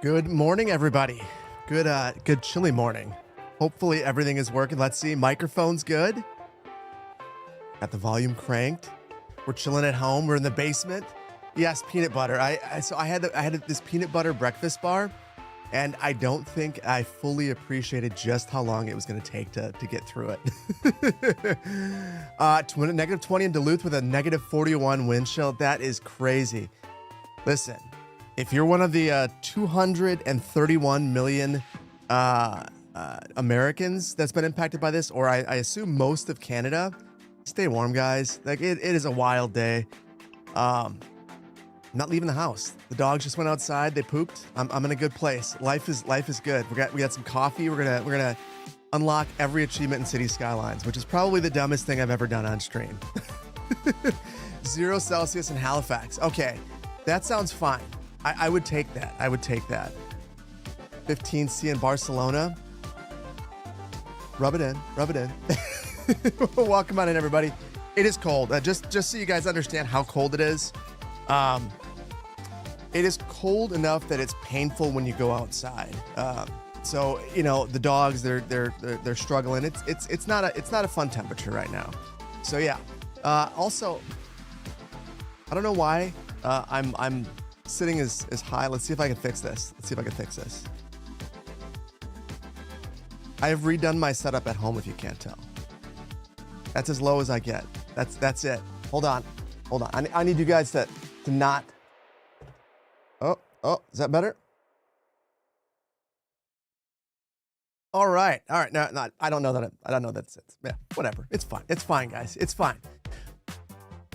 Good morning, everybody. Good chilly morning. Hopefully everything is working. Let's see. Microphone's good. Got the volume cranked. We're chilling at home. We're in the basement. Yes, peanut butter. So I had this peanut butter breakfast bar, and I don't think I fully appreciated just how long it was going to take to get through it. Negative 20 in Duluth with a negative 41 wind chill. That is crazy. Listen. If you're one of the 231 million Americans that's been impacted by this, or I assume most of Canada, stay warm, guys. Like it is a wild day. I'm not leaving the house. The dogs just went outside. They pooped. I'm in a good place. Life is good. We got some coffee. We're gonna unlock every achievement in City Skylines, which is probably the dumbest thing I've ever done on stream. 0 Celsius in Halifax. Okay, that sounds fine. I would take that. I would take that. 15C in Barcelona. Rub it in. Rub it in. Welcome on in, everybody. It is cold. Just so you guys understand how cold it is. It is cold enough that it's painful when you go outside. So you know the dogs they're struggling. It's not a fun temperature right now. So yeah. Also, I don't know why I'm sitting as high. Let's see if I can fix this. I have redone my setup at home, if you can't tell. That's as low as I get. That's it. Hold on. I need you guys to not. Oh, is that better? All right. No, I don't know that. I don't know that's it. Yeah, whatever. It's fine. It's fine, guys. It's fine.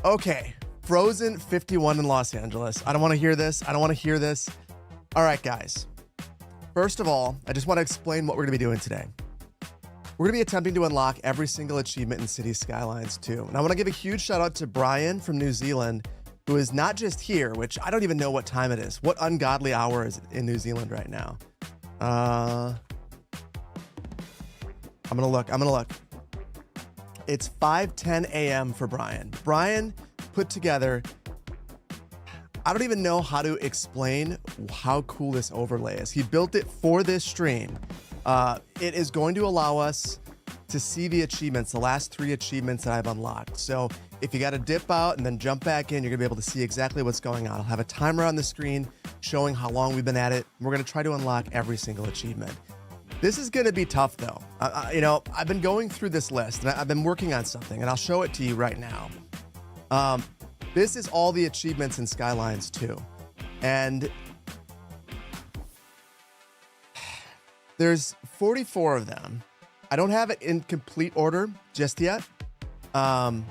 Okay. Frozen 51 in Los Angeles. I don't want to hear this. All right, guys. First of all, I just want to explain what we're going to be doing today. We're going to be attempting to unlock every single achievement in City Skylines 2. And I want to give a huge shout out to Brian from New Zealand, who is not just here, which I don't even know what time it is. What ungodly hour is it in New Zealand right now? I'm going to look. It's 5:10 a.m. for Brian. Brian put together, I don't even know how to explain how cool this overlay is. He built it for this stream. It is going to allow us to see the achievements, the last 3 achievements that I've unlocked. So if you got to dip out and then jump back in, you're gonna be able to see exactly what's going on. I'll have a timer on the screen showing how long we've been at it. We're gonna try to unlock every single achievement. This is gonna be tough though. You know, I've been going through this list and I've been working on something and I'll show it to you right now. This is all the achievements in Skylines 2. And there's 44 of them. I don't have it in complete order just yet. But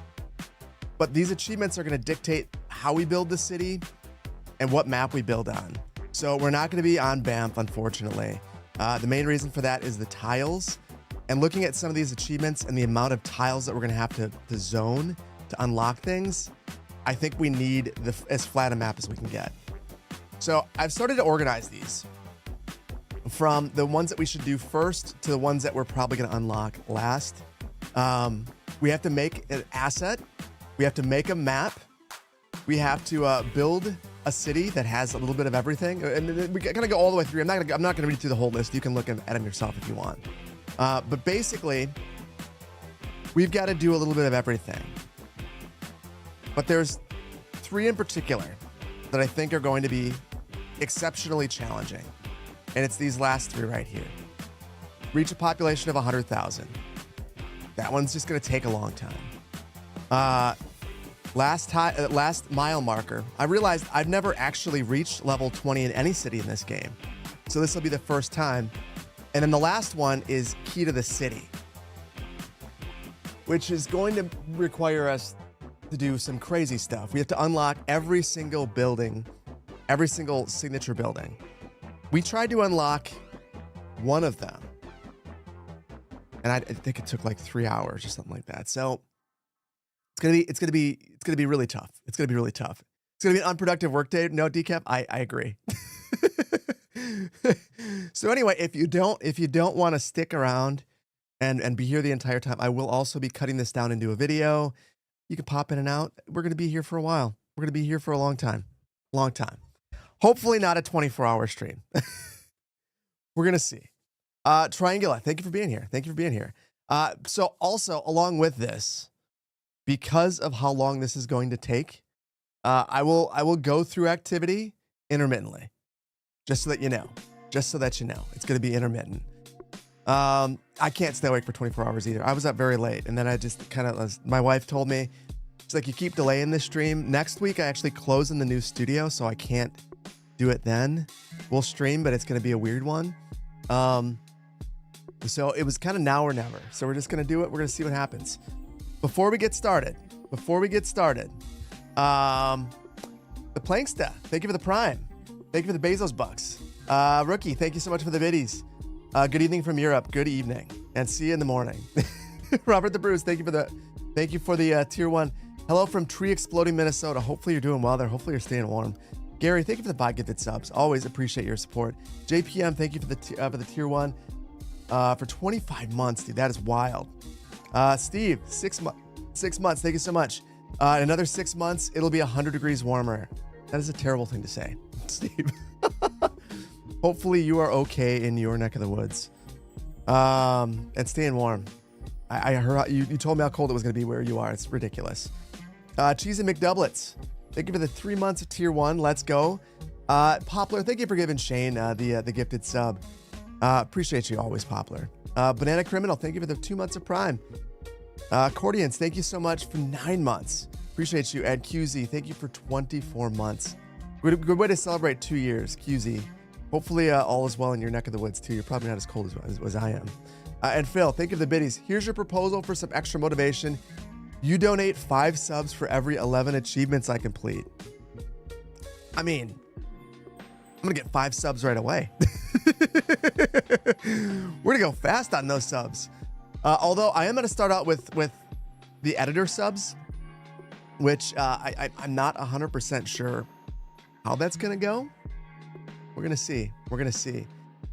these achievements are going to dictate how we build the city and what map we build on. So we're not going to be on Banff, unfortunately. The main reason for that is the tiles. And looking at some of these achievements and the amount of tiles that we're going to have to zone to unlock things, I think we need as flat a map as we can get. So I've started to organize these from the ones that we should do first to the ones that we're probably going to unlock last. We have to make an asset. We have to make a map. We have to build a city that has a little bit of everything. And we kind of go all the way through. I'm not going to read through the whole list. You can look at them yourself if you want. But basically, we've got to do a little bit of everything. But there's 3 in particular that I think are going to be exceptionally challenging. And it's these last 3 right here. Reach a population of 100,000. That one's just going to take a long time. Last mile marker. I realized I've never actually reached level 20 in any city in this game. So this will be the first time. And then the last one is key to the city, which is going to require us to do some crazy stuff. We have to unlock every single building, every single signature building. We tried to unlock one of them, and I think it took like 3 hours or something like that. So it's gonna be really tough. It's gonna be an unproductive workday. No, Decaf, I agree. So anyway, if you don't want to stick around and be here the entire time, I will also be cutting this down into a video. You can pop in and out. We're going to be here for a while. We're going to be here for a long time. Hopefully not a 24-hour stream. We're going to see. Triangula, thank you for being here. Thank you for being here. So also, along with this, because of how long this is going to take, I will go through activity intermittently, just so that you know. Just so that you know. It's going to be intermittent. I can't stay awake for 24 hours either. I was up very late, and then I just kind of, my wife told me, she's like, you keep delaying this stream. Next week, I actually close in the new studio, so I can't do it then. We'll stream, but it's going to be a weird one. So it was kind of now or never. So we're just going to do it. We're going to see what happens. Before we get started, the Planksta, thank you for the Prime. Thank you for the Bezos bucks. Rookie, thank you so much for the biddies. Good evening from Europe. Good evening, and see you in the morning. Robert the Bruce, thank you for the tier 1. Hello from Tree Exploding, Minnesota. Hopefully you're doing well there. Hopefully you're staying warm. Gary, thank you for the bot gifted subs. Always appreciate your support. JPM, thank you for the tier 1 for 25 months, dude. That is wild. Steve, 6 months. Thank you so much. Another 6 months, it'll be 100 degrees warmer. That is a terrible thing to say, Steve. Hopefully you are okay in your neck of the woods. And staying warm. I heard you told me how cold it was going to be where you are. It's ridiculous. Cheese and McDoublets. Thank you for the 3 months of tier 1. Let's go. Poplar, thank you for giving Shane the gifted sub. Appreciate you always, Poplar. Banana Criminal, thank you for the 2 months of Prime. Cordians, thank you so much for 9 months. Appreciate you. And QZ, thank you for 24 months. Good way to celebrate 2 years, QZ. Hopefully all is well in your neck of the woods too. You're probably not as cold as I am. And Phil, thank you for the biddies. Here's your proposal for some extra motivation. You donate 5 subs for every 11 achievements I complete. I mean, I'm gonna get 5 subs right away. We're gonna go fast on those subs. Although I am gonna start out with the editor subs, which I'm not 100% sure how that's gonna go. We're gonna see.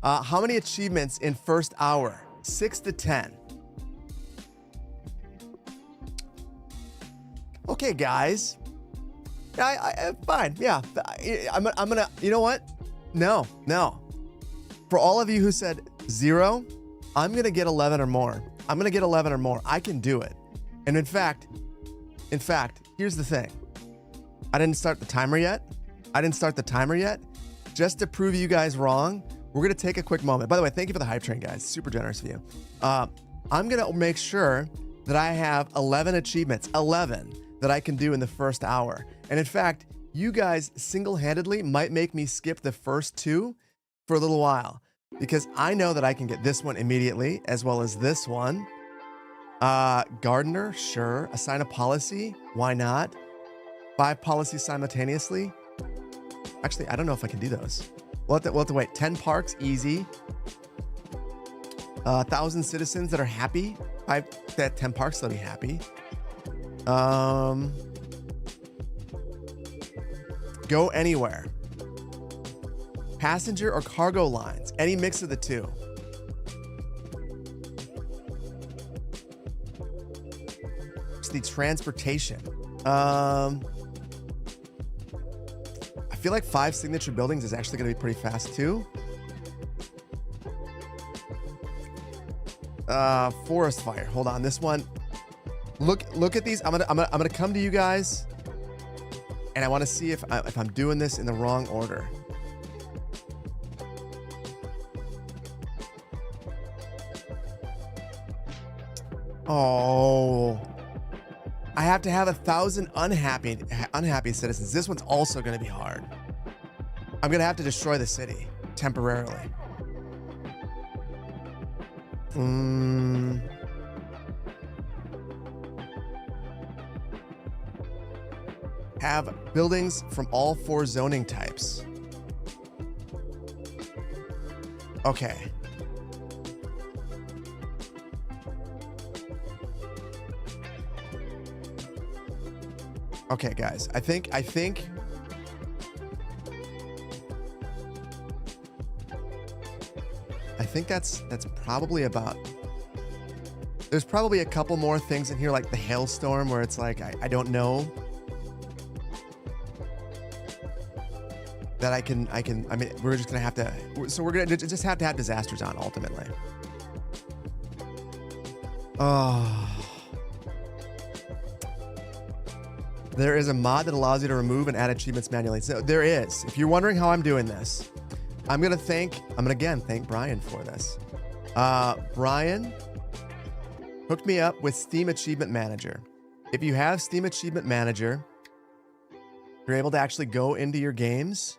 How many achievements in first hour? 6 to 10. Okay, guys. Fine. Yeah, I'm gonna. You know what? No. For all of you who said 0, I'm gonna get 11 or more. I can do it. And in fact, here's the thing. I didn't start the timer yet. Just to prove you guys wrong, we're gonna take a quick moment. By the way, thank you for the hype train, guys. Super generous of you. I'm gonna make sure that I have 11 achievements, 11 that I can do in the first hour. And in fact, you guys single-handedly might make me skip the first 2 for a little while, because I know that I can get this one immediately, as well as this one. Gardener, sure. Assign a policy, why not? 5 policies simultaneously. Actually, I don't know if I can do those. We'll have to wait. 10 parks, easy. 1,000 citizens that are happy. That 10 parks, they'll be happy. Go anywhere. Passenger or cargo lines. Any mix of the 2. Just the transportation. I feel like 5 signature buildings is actually going to be pretty fast too. Forest fire. Hold on, this one. Look at these. I'm gonna come to you guys, and I want to see if I'm doing this in the wrong order. Oh. I have to have 1,000 unhappy citizens. This one's also going to be hard. I'm going to have to destroy the city temporarily. Have buildings from all 4 zoning types. Okay. Okay, guys. I think that's probably about. There's probably a couple more things in here, like the hailstorm, where it's like I don't know. that I mean, we're just gonna have to, so we're gonna just have to have disasters on ultimately. Oh. There is a mod that allows you to remove and add achievements manually. So there is. If you're wondering how I'm doing this, I'm gonna again thank Brian for this. Brian hooked me up with Steam Achievement Manager. If you have Steam Achievement Manager, you're able to actually go into your games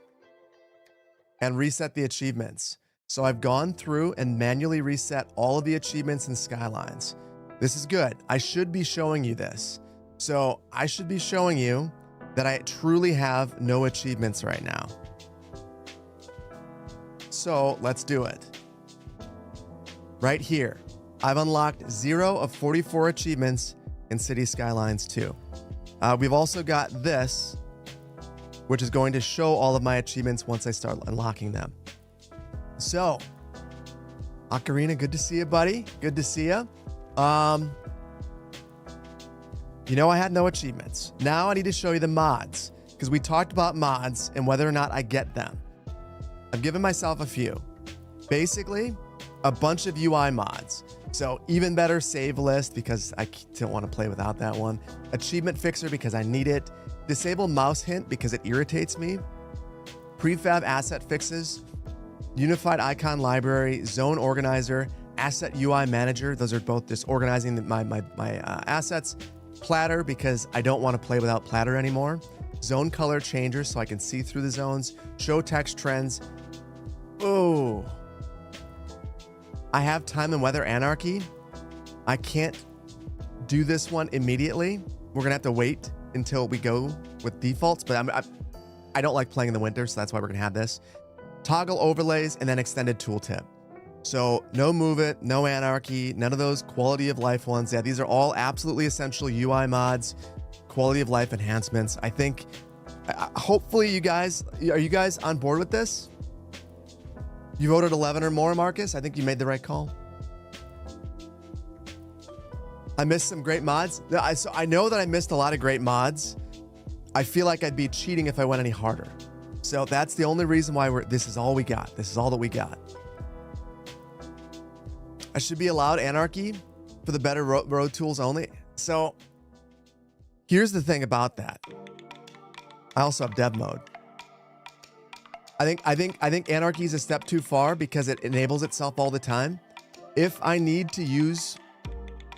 and reset the achievements. So I've gone through and manually reset all of the achievements in Skylines. This is good. I should be showing you this. So I should be showing you that I truly have no achievements right now. So let's do it. Right here, I've unlocked 0 of 44 achievements in City Skylines 2. We've also got this, which is going to show all of my achievements once I start unlocking them. So, Ocarina, good to see you, buddy. Good to see you. You know, I had no achievements. Now I need to show you the mods, because we talked about mods and whether or not I get them. I've given myself a few. Basically, a bunch of UI mods. So even better save list, because I don't want to play without that one. Achievement fixer, because I need it. Disable mouse hint, because it irritates me. Prefab asset fixes. Unified icon library. Zone organizer. Asset UI manager. Those are both just organizing my assets. Platter, because I don't want to play without platter anymore. Zone color changer, so I can see through the zones. Show text trends. Oh, I have time and weather anarchy. I can't do this one immediately. We're gonna have to wait until we go with defaults, but I don't like playing in the winter, so that's why we're gonna have this. Toggle overlays and then extended tooltip. So no move it, no anarchy, none of those quality of life ones. Yeah, these are all absolutely essential UI mods, quality of life enhancements. I think, hopefully are you guys on board with this? You voted 11 or more, Marcus. I think you made the right call. I missed some great mods. So I know that I missed a lot of great mods. I feel like I'd be cheating if I went any harder. So that's the only reason why this is all we got. This is all that we got. I should be allowed anarchy for the better road tools only. So here's the thing about that. I also have dev mode. I think anarchy is a step too far because it enables itself all the time. If I need to use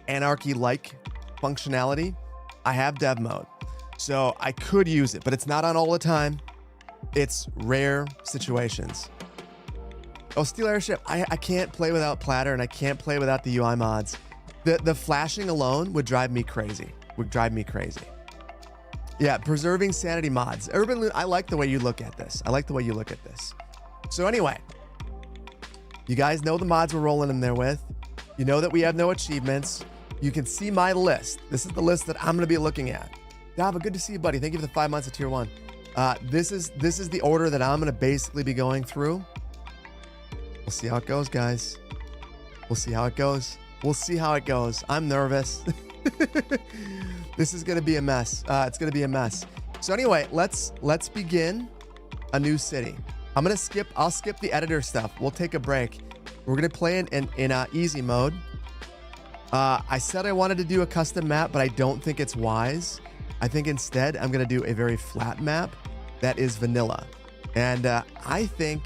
anarchy-like functionality, I have dev mode. So I could use it, but it's not on all the time. It's rare situations. Oh, Steel Airship. I can't play without platter, and I can't play without the UI mods. The flashing alone would drive me crazy. Yeah, preserving sanity mods. Urban, I like the way you look at this. So anyway, you guys know the mods we're rolling in there with. You know that we have no achievements. You can see my list. This is the list that I'm going to be looking at. Dava, good to see you, buddy. Thank you for the 5 months of tier 1. This is the order that I'm going to basically be going through. We'll see how it goes, guys. We'll see how it goes. I'm nervous. This is going to be a mess. It's going to be a mess. So anyway, let's begin a new city. I'll skip the editor stuff. We'll take a break. We're going to play in easy mode. I said I wanted to do a custom map, but I don't think it's wise. I think instead I'm going to do a very flat map that is vanilla. And I think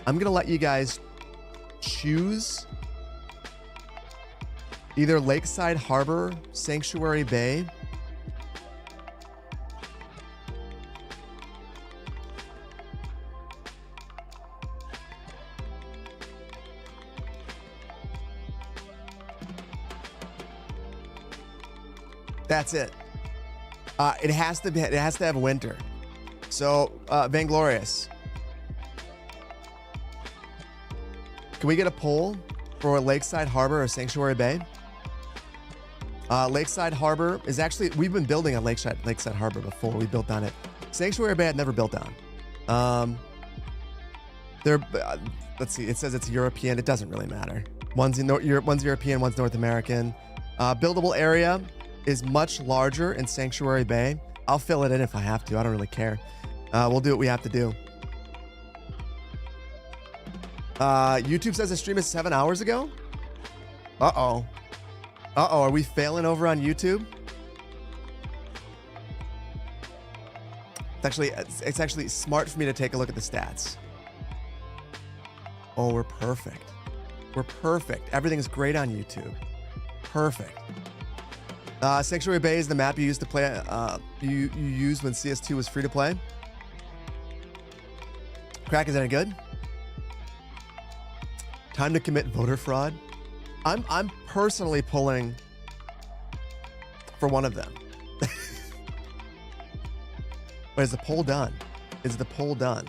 I'm going to let you guys choose either Lakeside Harbor, Sanctuary Bay. That's it. It has to have winter. So, Vainglorious. Can we get a poll for Lakeside Harbor or Sanctuary Bay? Lakeside Harbor is actually, we've been building on Lakeside Harbor before. We built on it. Sanctuary Bay I'd never built on. Let's see, it says it's European. It doesn't really matter. One's European, one's North American. Buildable area is much larger in Sanctuary Bay. I'll fill it in if I have to. I don't really care. We'll do what we have to do. YouTube says the stream is 7 hours ago. Uh-oh. Uh-oh, are we failing over on YouTube? It's actually smart for me to take a look at the stats. Oh, we're perfect. We're perfect. Everything's great on YouTube. Perfect. Sanctuary Bay is the map you used to play. You used when CS2 was free to play. Crack, is that any good? Time to commit voter fraud. I'm personally pulling for one of them. But is the poll done? Is the poll done?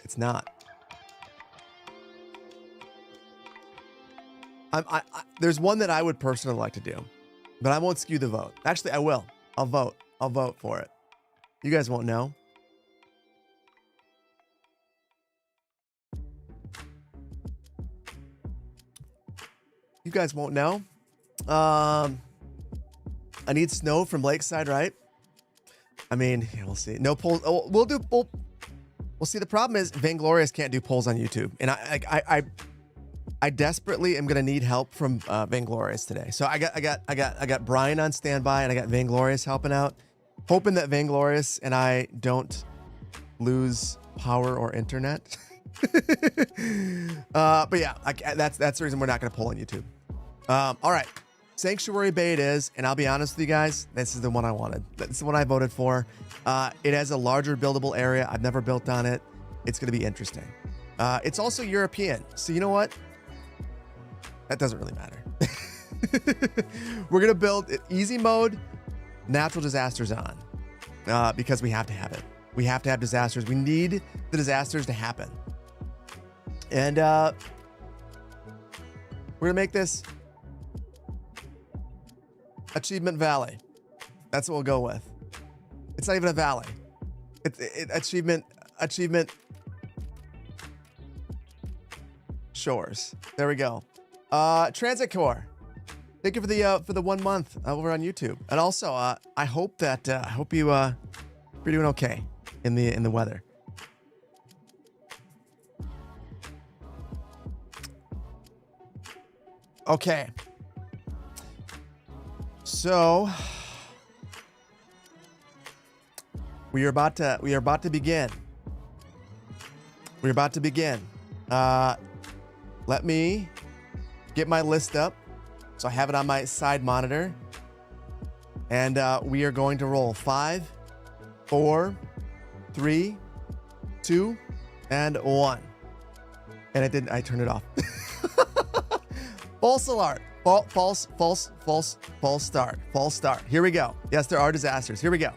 It's not. There's one that I would personally like to do, but I won't skew the vote. Actually, I will. I'll vote. I'll vote for it. You guys won't know. You guys won't know. I need snow from Lakeside, right? I mean, yeah, we'll see. No polls. Oh, we'll see. The problem is Vainglorious can't do polls on YouTube, and I desperately am gonna need help from Vainglorious today. So I got Brian on standby, and I got Vainglorious helping out, hoping that Vainglorious and I don't lose power or internet. But yeah, that's the reason we're not gonna poll on YouTube. All right. Sanctuary Bay it is, and I'll be honest with you guys, this is the one I wanted. This is the one I voted for. It has a larger buildable area. I've never built on it. It's going to be interesting. It's also European, so you know what? That doesn't really matter. We're going to build it easy mode, natural disasters on, because we have to have it. We have to have disasters. We need the disasters to happen. And we're going to make this Achievement Valley. That's what we'll go with. It's not even a valley. It's achievement shores. There we go. Transit Corps. Thank you for the 1 month over on YouTube. And also, I hope that I hope you're doing okay in the weather. Okay. So we are about to begin. We're about to begin. Let me get my list up so I have it on my side monitor. And we are going to roll 5, 4, 3, 2, and 1. And I turned it off. False alert. False start. False start. Here we go. Yes, there are disasters. Here we go.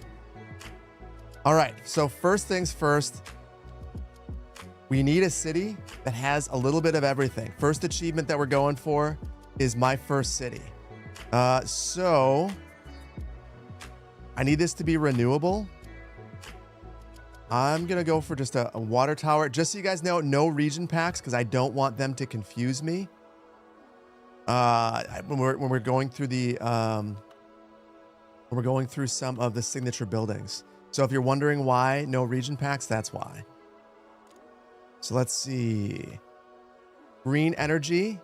All right. So first things first, we need a city that has a little bit of everything. First achievement that we're going for is my first city. So I need this to be renewable. I'm going to go for just a water tower. Just so you guys know, no region packs because I don't want them to confuse me. When we're going through the when we're going through some of the signature buildings. So if you're wondering why no region packs, that's why. So let's see. Green energy.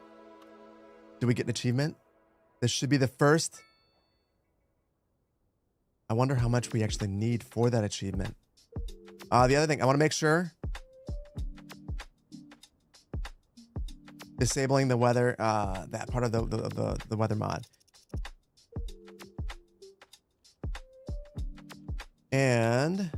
Do we get an achievement? This should be the first. I wonder how much we actually need for that achievement. The other thing, I want to make sure disabling the weather, that part of the weather mod. And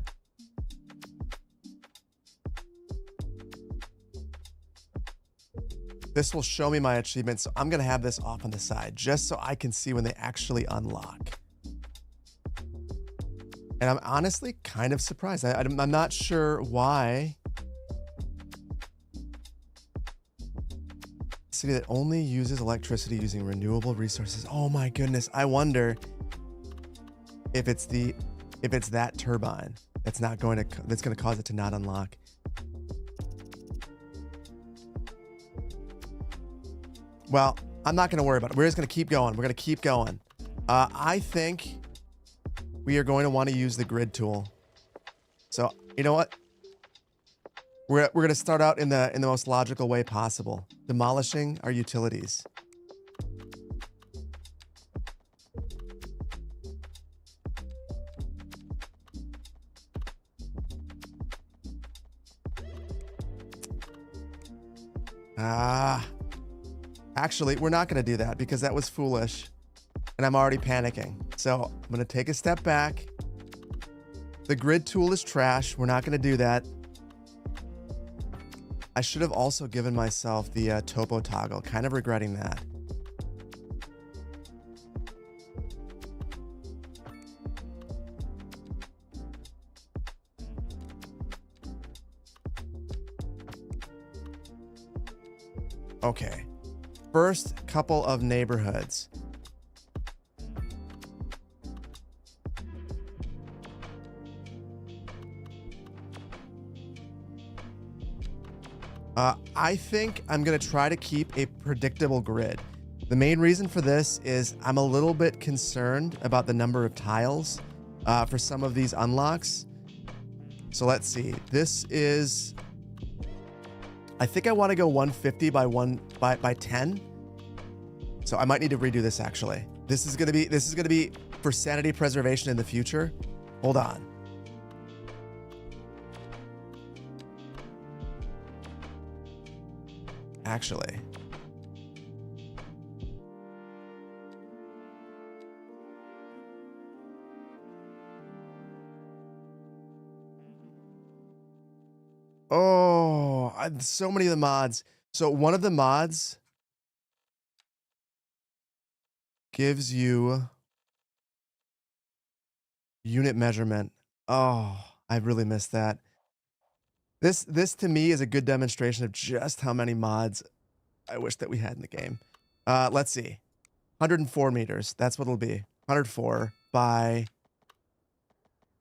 this will show me my achievements. So I'm going to have this off on the side just so I can see when they actually unlock. And I'm honestly kind of surprised. I'm not sure why. City that only uses electricity using renewable resources. Oh my goodness. I wonder if it's that turbine that's going to cause it to not unlock. Well, I'm not going to worry about it. We're just going to keep going. We're going to keep going. I think we are going to want to use the grid tool. So, you know what? We're going to start out in the most logical way possible, demolishing our utilities. Actually, we're not going to do that because that was foolish and I'm already panicking. So I'm going to take a step back. The grid tool is trash. We're not going to do that. I should have also given myself the topo toggle. Kind of regretting that. Okay. First couple of neighborhoods. I think I'm going to try to keep a predictable grid. The main reason for this is I'm a little bit concerned about the number of tiles for some of these unlocks. So let's see. This is... I think I want to go 150 by 10. So I might need to redo this actually. This is going to be for sanity preservation in the future. Hold on. Actually. Oh, so many of the mods. So one of the mods gives you unit measurement. Oh, I really missed that. This to me is a good demonstration of just how many mods I wish that we had in the game. Let's see. 104 meters. That's what it'll be. 104 by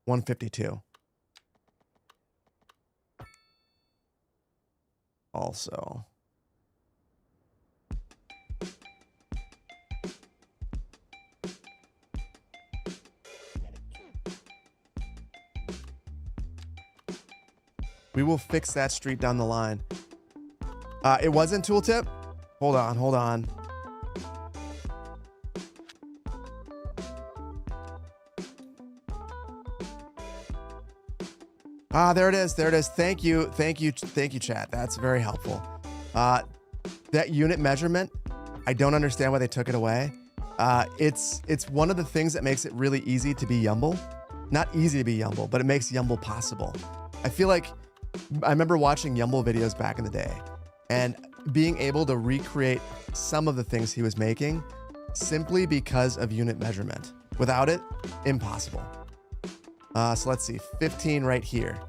152. Also. We will fix that street down the line. It wasn't tooltip? Hold on, hold on. Ah, there it is. There it is. Thank you. Thank you. Thank you, chat. That's very helpful. That unit measurement, I don't understand why they took it away. It's one of the things that makes it really easy to be Yumble. Not easy to be Yumble, but it makes Yumble possible. I feel like I remember watching Yumble videos back in the day and being able to recreate some of the things he was making simply because of unit measurement. Without it, impossible. So let's see, 15 right here.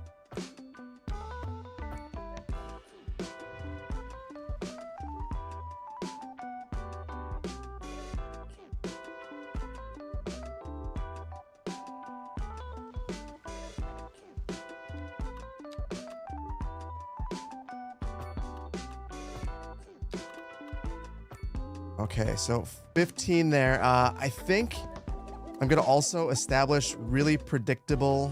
Okay, so 15 there. I think I'm going to also establish really predictable...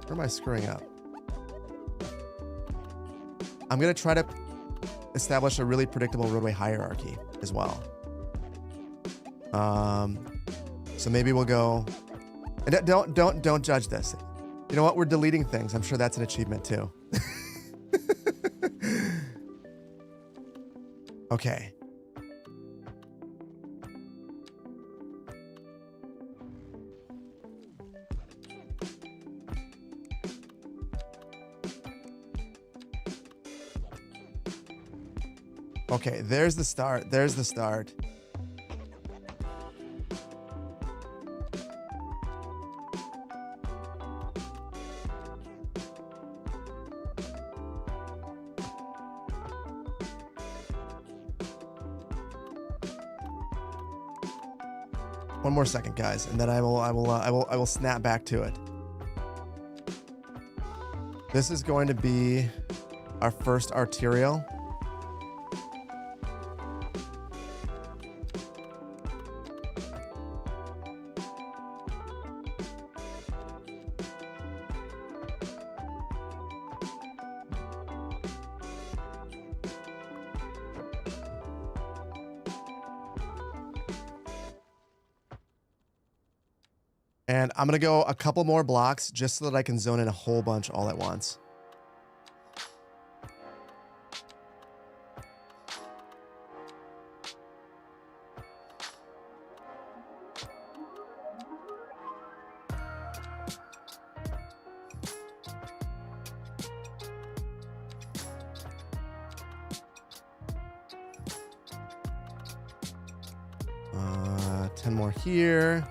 Where am I screwing up? I'm going to try to establish a really predictable roadway hierarchy as well. So maybe we'll go... And don't judge this. You know what? We're deleting things. I'm sure that's an achievement too. Okay. Okay, there's the start. There's the start. One more second, guys, and then I will snap back to it. This is going to be our first arterial. And I'm going to go a couple more blocks just so that I can zone in a whole bunch all at once. Uh, 10 more here.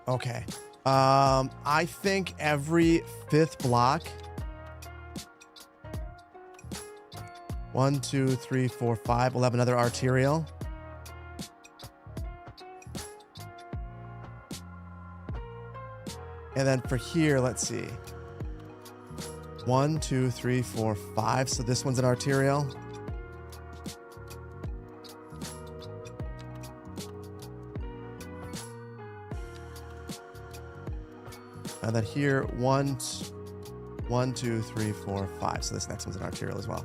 Okay. I think every 5th block. 1, 2, 3, 4, 5. We'll have another arterial. And then for here, let's see. 1, 2, 3, 4, 5. So this one's an arterial. And then here, 1, 2, 3, 4, 5. So this next one's an arterial as well.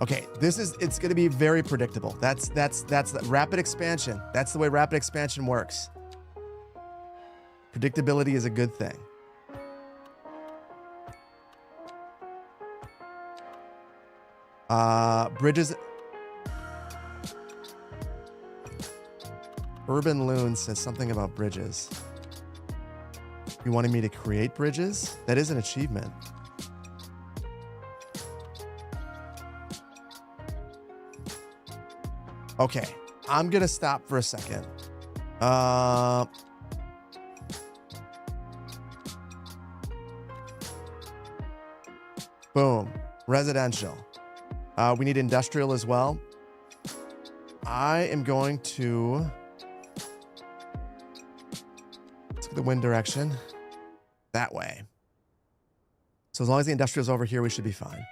Okay, it's going to be very predictable. That's the rapid expansion. That's the way rapid expansion works. Predictability is a good thing. Bridges. Urban Loon says something about bridges. You wanted me to create bridges? That is an achievement. Okay, I'm gonna stop for a second. Boom, residential. We need industrial as well. I am going to let's look at the wind direction that way. So as long as the industrial is over here, we should be fine.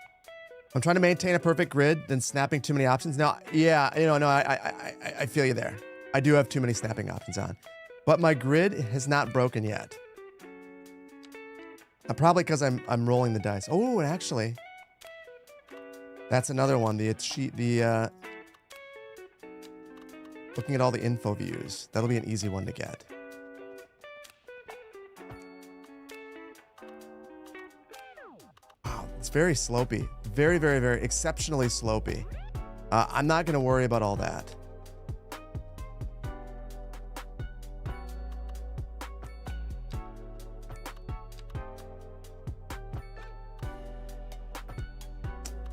I'm trying to maintain a perfect grid, then snapping too many options. Now, yeah, no, I feel you there. I do have too many snapping options on, but my grid has not broken yet. Probably because I'm rolling the dice. Oh, actually, that's another one. The looking at all the info views. That'll be an easy one to get. It's very slopey. Very, very, very exceptionally slopey. I'm not going to worry about all that.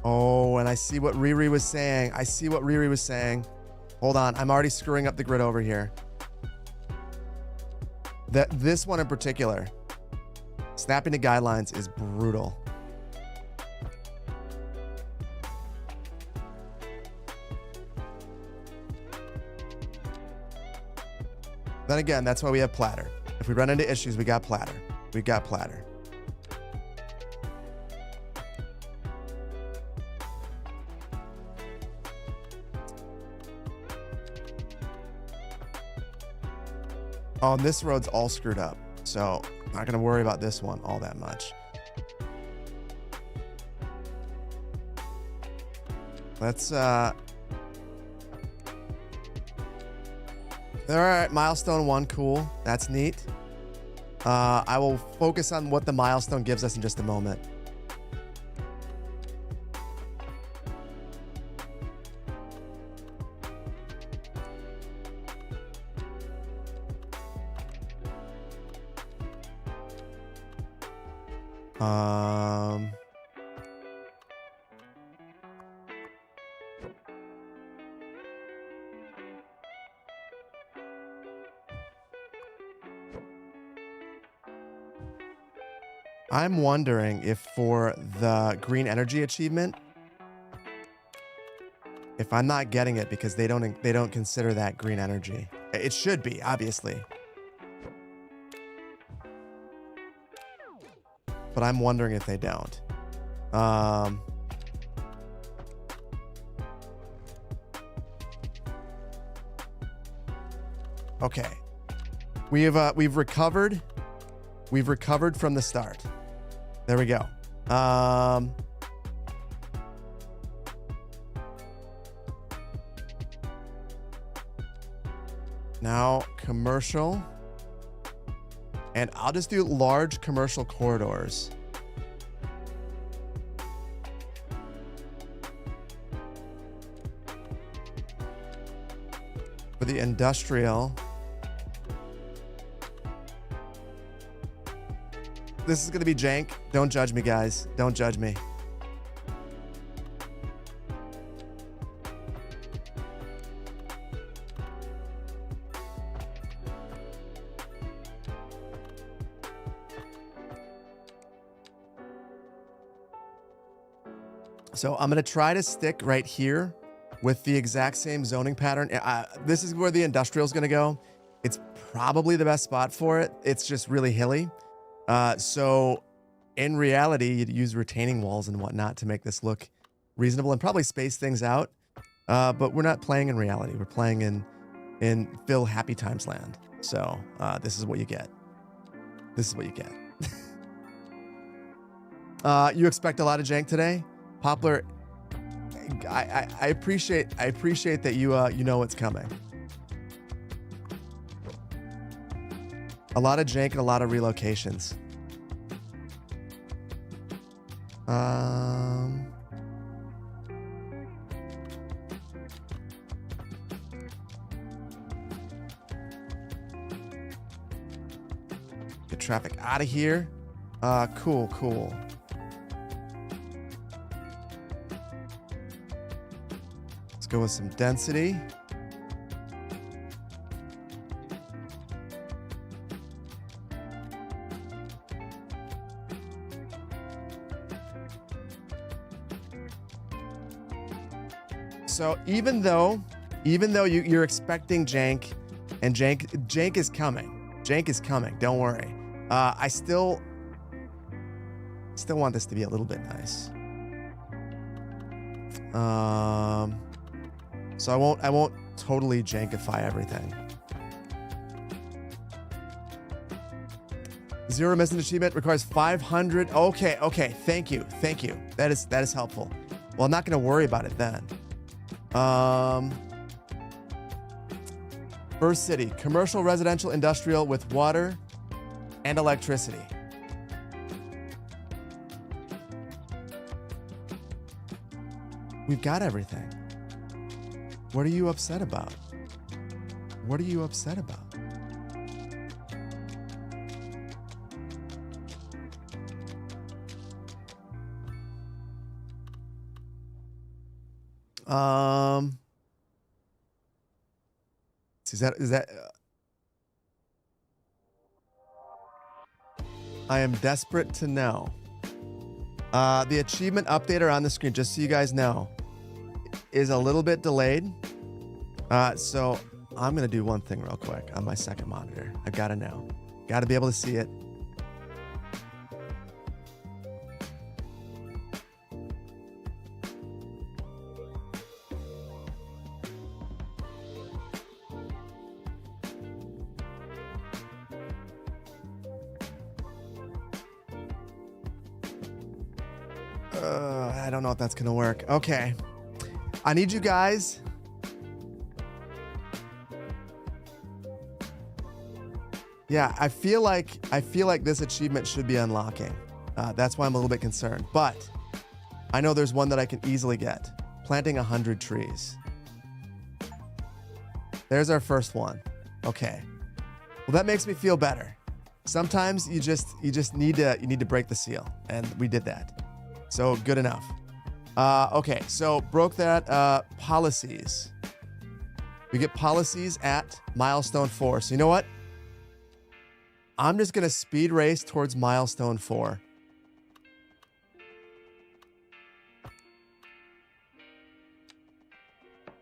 Oh, and I see what Riri was saying. Hold on. I'm already screwing up the grid over here. This one in particular, snapping to guidelines is brutal. Then again, that's why we have platter. If we run into issues, we got platter. Oh, and this road's all screwed up. So I'm not gonna worry about this one all that much. Let's all right, milestone 1, cool. That's neat. I will focus on what the milestone gives us in just a moment. I'm wondering if for the green energy achievement, if I'm not getting it because they don't consider that green energy. It should be, obviously. But I'm wondering if they don't. Okay. We've recovered. We've recovered from the start. There we go. Now commercial. And I'll just do large commercial corridors. For the industrial. This is going to be jank. Don't judge me, guys. Don't judge me. So I'm going to try to stick right here with the exact same zoning pattern. This is where the industrial is going to go. It's probably the best spot for it. It's just really hilly. So in reality, you'd use retaining walls and whatnot to make this look reasonable and probably space things out. But we're not playing in reality. We're playing in Phil Happy Times land. So this is what you get. This is what you get. You expect a lot of jank today? Poplar, I appreciate that you know what's coming. A lot of jank and a lot of relocations. Get traffic out of here. Cool. Let's go with some density. So even though you're expecting jank, and jank is coming. Jank is coming. Don't worry. I still want this to be a little bit nice. So I won't totally jankify everything. 0 missing achievement requires 500. Okay. Thank you. That is helpful. Well, I'm not going to worry about it then. First city, commercial, residential, industrial with water and electricity. We've got everything. What are you upset about? What are you upset about? Is that I am desperate to know. The achievement updater on the screen, just so you guys know, is a little bit delayed. So I'm going to do one thing real quick on my second monitor. I've got to know. Got to be able to see it. I don't know if that's going to work. Okay. I need you guys. Yeah, I feel like this achievement should be unlocking. That's why I'm a little bit concerned. But I know there's one that I can easily get. Planting 100 trees. There's our first one. Okay. Well, that makes me feel better. Sometimes you just need to break the seal, and we did that. So good enough. Okay, so broke that. Policies. We get policies at milestone 4. So you know what? I'm just gonna speed race towards milestone 4.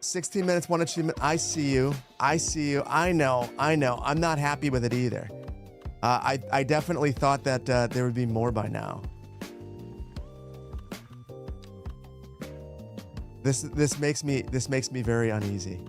$16 minutes, 1 achievement. I see you. I know. I'm not happy with it either. I definitely thought that there would be more by now. This makes me very uneasy.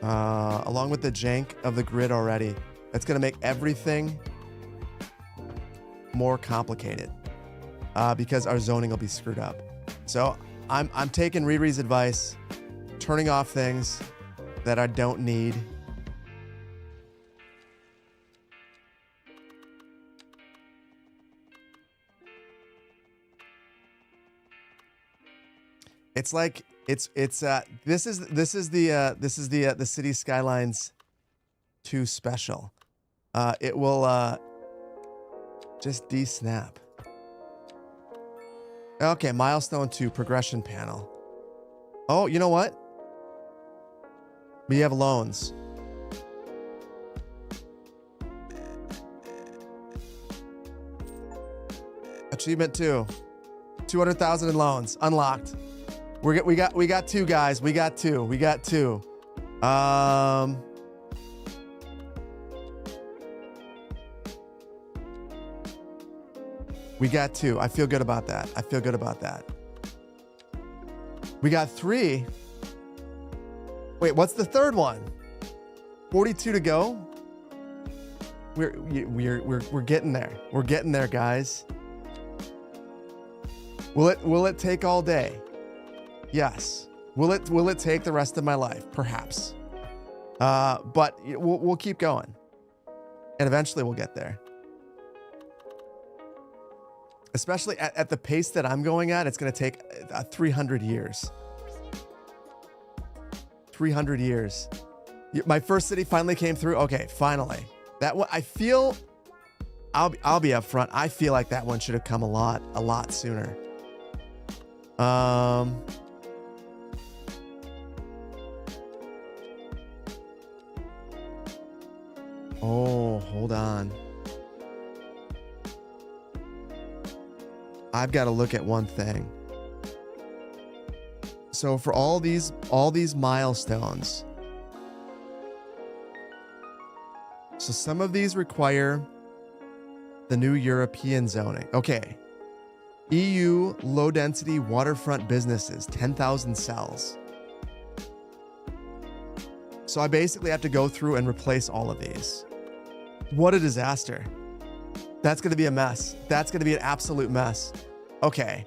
along with the jank of the grid already. That's going to make everything more complicated because our zoning will be screwed up. So I'm taking Riri's advice, turning off things that I don't need. It's like this is the City Skylines 2 special. It will just de-snap. Okay, milestone 2 progression panel. Oh, you know what? We have loans. Achievement 2. 200,000 in loans unlocked. We got 2 guys. We got two. We got 2. We got 2. I feel good about that. I feel good about that. We got 3. Wait, what's the third one? 42 to go. We're getting there. We're getting there, guys. Will it take all day? Yes. Will it take the rest of my life? Perhaps. But we'll keep going, and eventually we'll get there. Especially at the pace that I'm going at, it's going to take 300 years. 300 years. My first city finally came through. Okay, finally. That one, I feel, I'll be up front. I feel like that one should have come a lot sooner. Oh, hold on. I've got to look at one thing. So for all these milestones, so some of these require the new European zoning. Okay. EU low density waterfront businesses, 10,000 cells. So I basically have to go through and replace all of these. What a disaster. That's going to be a mess. That's going to be an absolute mess. Okay.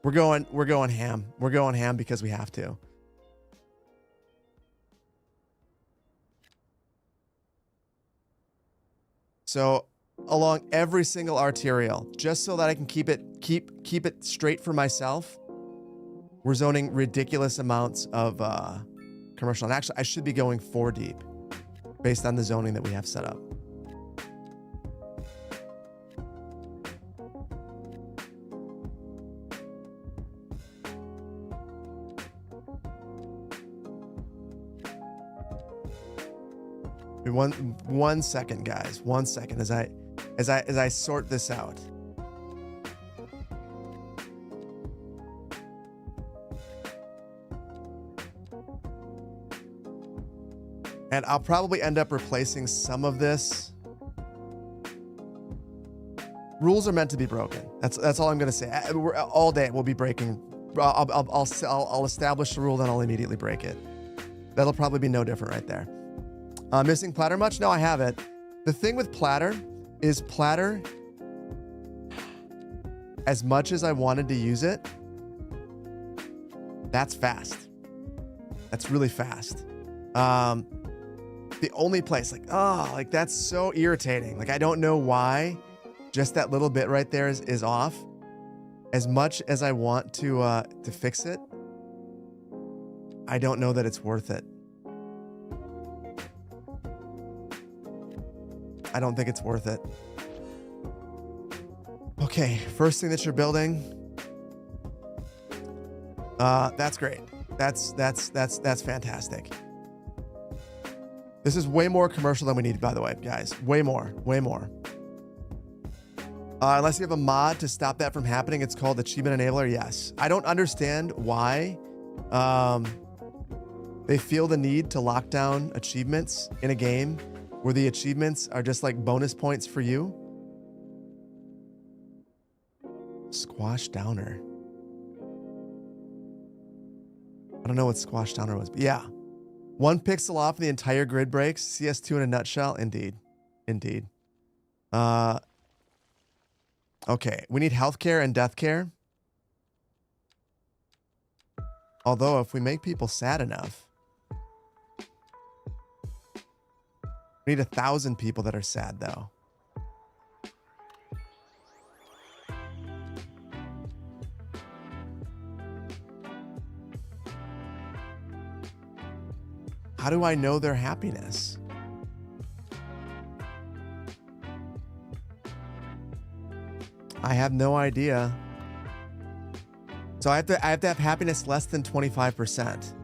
We're going ham. We're going ham because we have to. So along every single arterial, just so that I can keep it straight for myself, we're zoning ridiculous amounts of commercial. And actually, I should be going 4 deep based on the zoning that we have set up. One second, guys. 1 second as I sort this out. And I'll probably end up replacing some of this. Rules are meant to be broken. That's all I'm gonna say. All day we'll be breaking. I'll establish the rule, then I'll immediately break it. That'll probably be no different right there. Missing platter much? No, I have it. The thing with platter is platter, as much as I wanted to use it, that's fast. That's really fast. The only place, like that's so irritating. Like, I don't know why just that little bit right there is off. As much as I want to fix it, I don't know that it's worth it. I don't think it's worth it. Okay, first thing that you're building. That's great. That's fantastic. This is way more commercial than we need, by the way, guys. Way more. Unless you have a mod to stop that from happening, it's called Achievement Enabler. Yes. I don't understand why they feel the need to lock down achievements in a game where the achievements are just like bonus points for you. Squash Downer. I don't know what Squash Downer was, but yeah. 1 pixel off and the entire grid breaks. CS2 in a nutshell. Indeed. Indeed. Okay, we need healthcare and death care. Although, if we make people sad enough, we need 1,000 people that are sad, though. How do I know their happiness? I have no idea. So I have to have happiness less than 25%.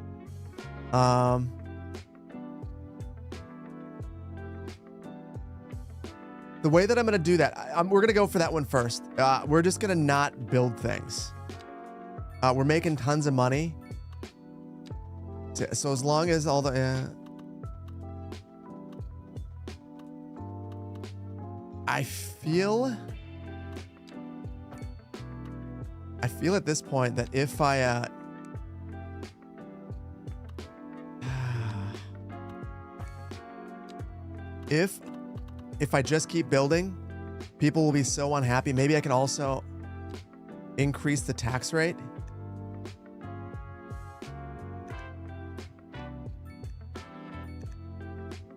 The way that I'm going to do that, we're going to go for that one first. We're just going to not build things. We're making tons of money. So as long as all the... I feel at this point that if I... if I just keep building, people will be so unhappy. Maybe I can also increase the tax rate.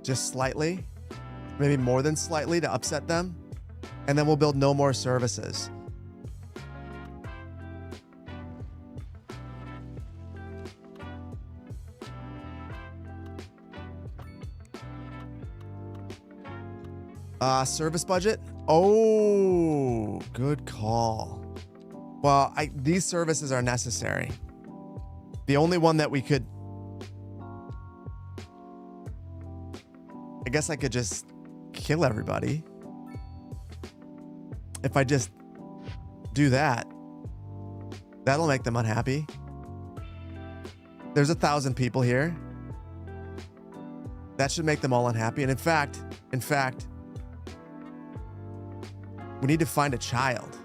Just slightly, maybe more than slightly to upset them. And then we'll build no more services. Service budget. Oh, good call. Well, these services are necessary. The only one that we could... I guess I could just kill everybody. If I just do that, that'll make them unhappy. There's 1,000 people here. That should make them all unhappy. And in fact, we need to find a child.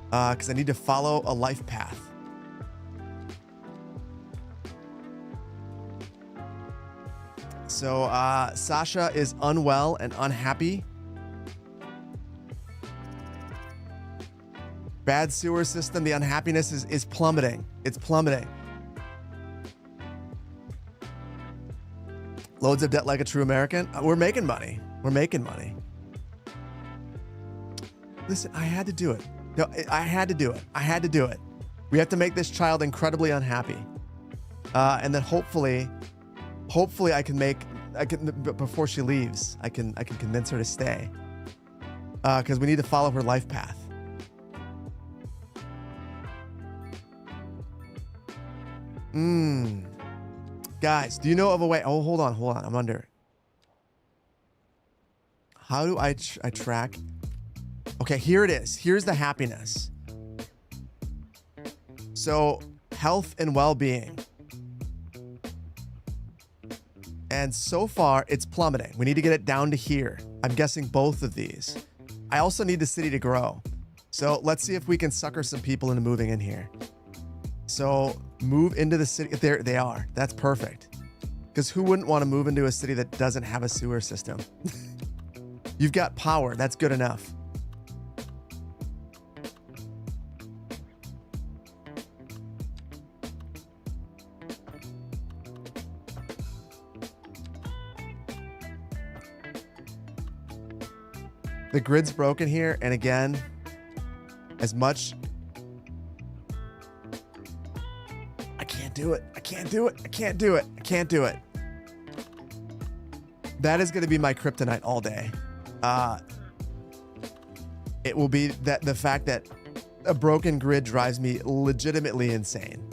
Because I need to follow a life path. So Sasha is unwell and unhappy. Bad sewer system. The unhappiness is plummeting. It's plummeting. Loads of debt like a true American. We're making money. We're making money. Listen, I had to do it. No, I had to do it. I had to do it. We have to make this child incredibly unhappy. And then hopefully I can before she leaves, I can convince her to stay. Because we need to follow her life path. Guys, do you know of a way? Oh, hold on. I'm under. How do I track? Okay, here it is. Here's the happiness. So, health and well-being. And so far, it's plummeting. We need to get it down to here. I'm guessing both of these. I also need the city to grow. So let's see if we can sucker some people into moving in here. So move into the city. There they are. That's perfect. Because who wouldn't want to move into a city that doesn't have a sewer system? You've got power. That's good enough. The grid's broken here, and again, as much... I can't do it. I can't do it. I can't do it. I can't do it. That is going to be my kryptonite all day. It will be that the fact that a broken grid drives me legitimately insane.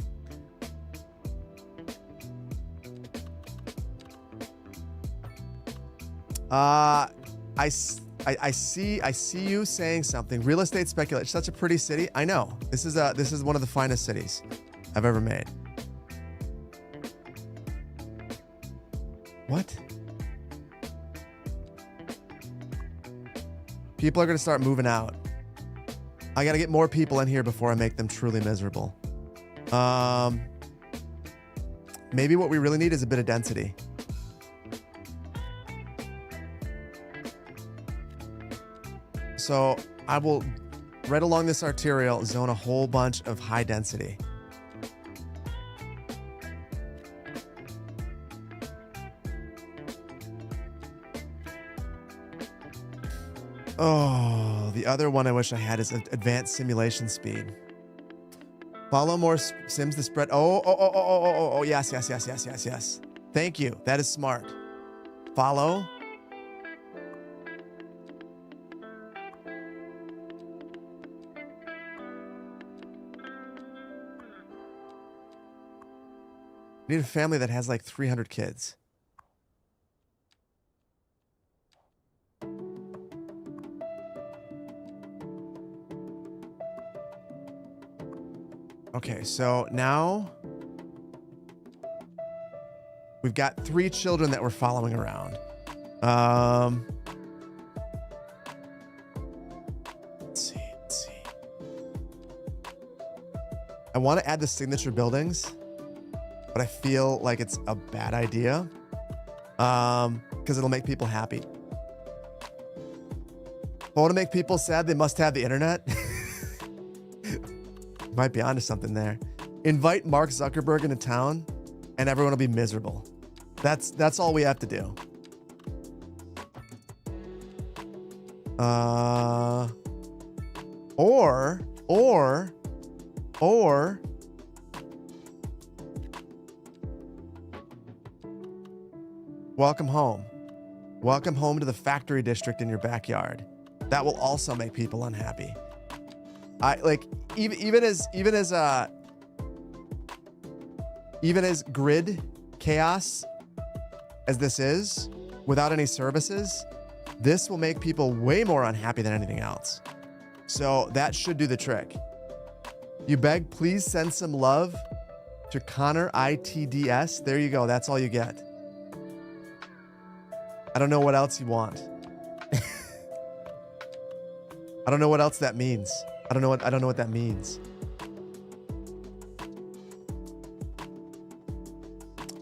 I see you saying something. Real estate speculation. Such a pretty city. I know. This is one of the finest cities I've ever made. What? People are going to start moving out. I got to get more people in here before I make them truly miserable. Maybe what we really need is a bit of density. So I will, right along this arterial, zone a whole bunch of high density. Oh, the other one I wish I had is advanced simulation speed. Follow more sims to spread. Oh, yes. Thank you. That is smart. Follow. Need a family that has like 300 kids. Okay, so now we've got 3 children that we're following around. Let's see. I want to add the signature buildings, but I feel like it's a bad idea because it'll make people happy. I want to make people sad. They must have the internet. Might be onto something there. Invite Mark Zuckerberg into town and everyone will be miserable. That's all we have to do. Or welcome home. Welcome home to the factory district in your backyard. That will also make people unhappy. I like even as grid chaos as this is, without any services, this will make people way more unhappy than anything else. So that should do the trick. You beg, please send some love to Connor ITDS. There you go. That's all you get. I don't know what else you want. I don't know what else that means. I don't know what that means.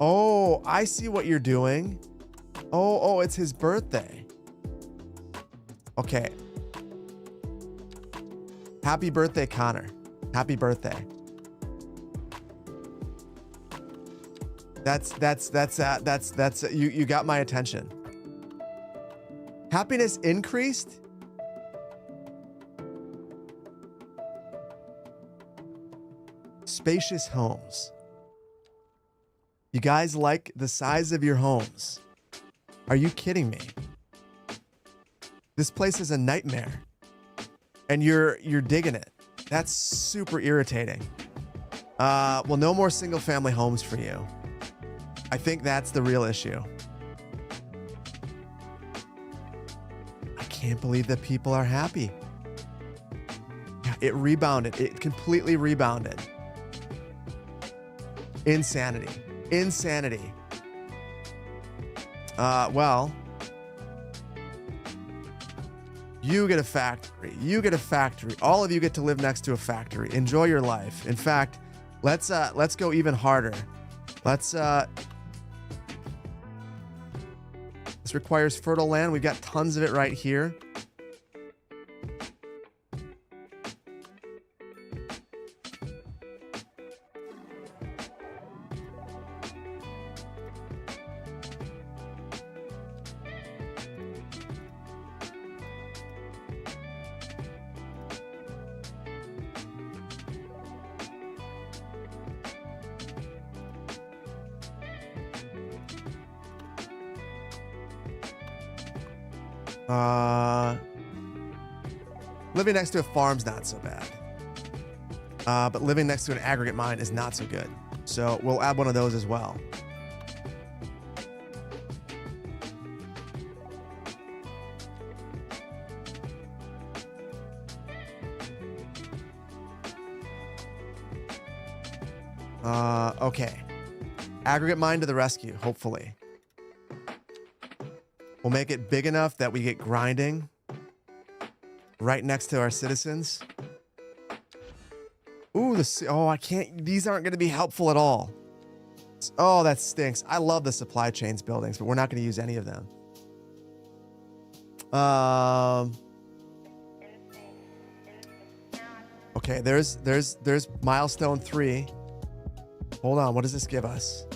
Oh, I see what you're doing. Oh, it's his birthday. Okay. Happy birthday, Connor. Happy birthday. That's you got my attention. Happiness increased? Spacious homes. You guys like the size of your homes? Are you kidding me? This place is a nightmare. And you're digging it. That's super irritating. Well, no more single family homes for you. I think that's the real issue. I can't believe that people are happy. Yeah, it rebounded. It completely rebounded. Insanity. Well, you get a factory. All of you get to live next to a factory. Enjoy your life. In fact, let's go even harder. This requires fertile land. We've got tons of it right here. Living next to a farm's not so bad. But living next to an aggregate mine is not so good. So we'll add one of those as well. Okay. Aggregate mine to the rescue, hopefully. We'll make it big enough that we get grinding right next to our citizens. Ooh, I can't. These aren't going to be helpful at all. Oh, that stinks. I love the supply chains buildings, but we're not going to use any of them. Okay, there's milestone 3. Hold on, what does this give us?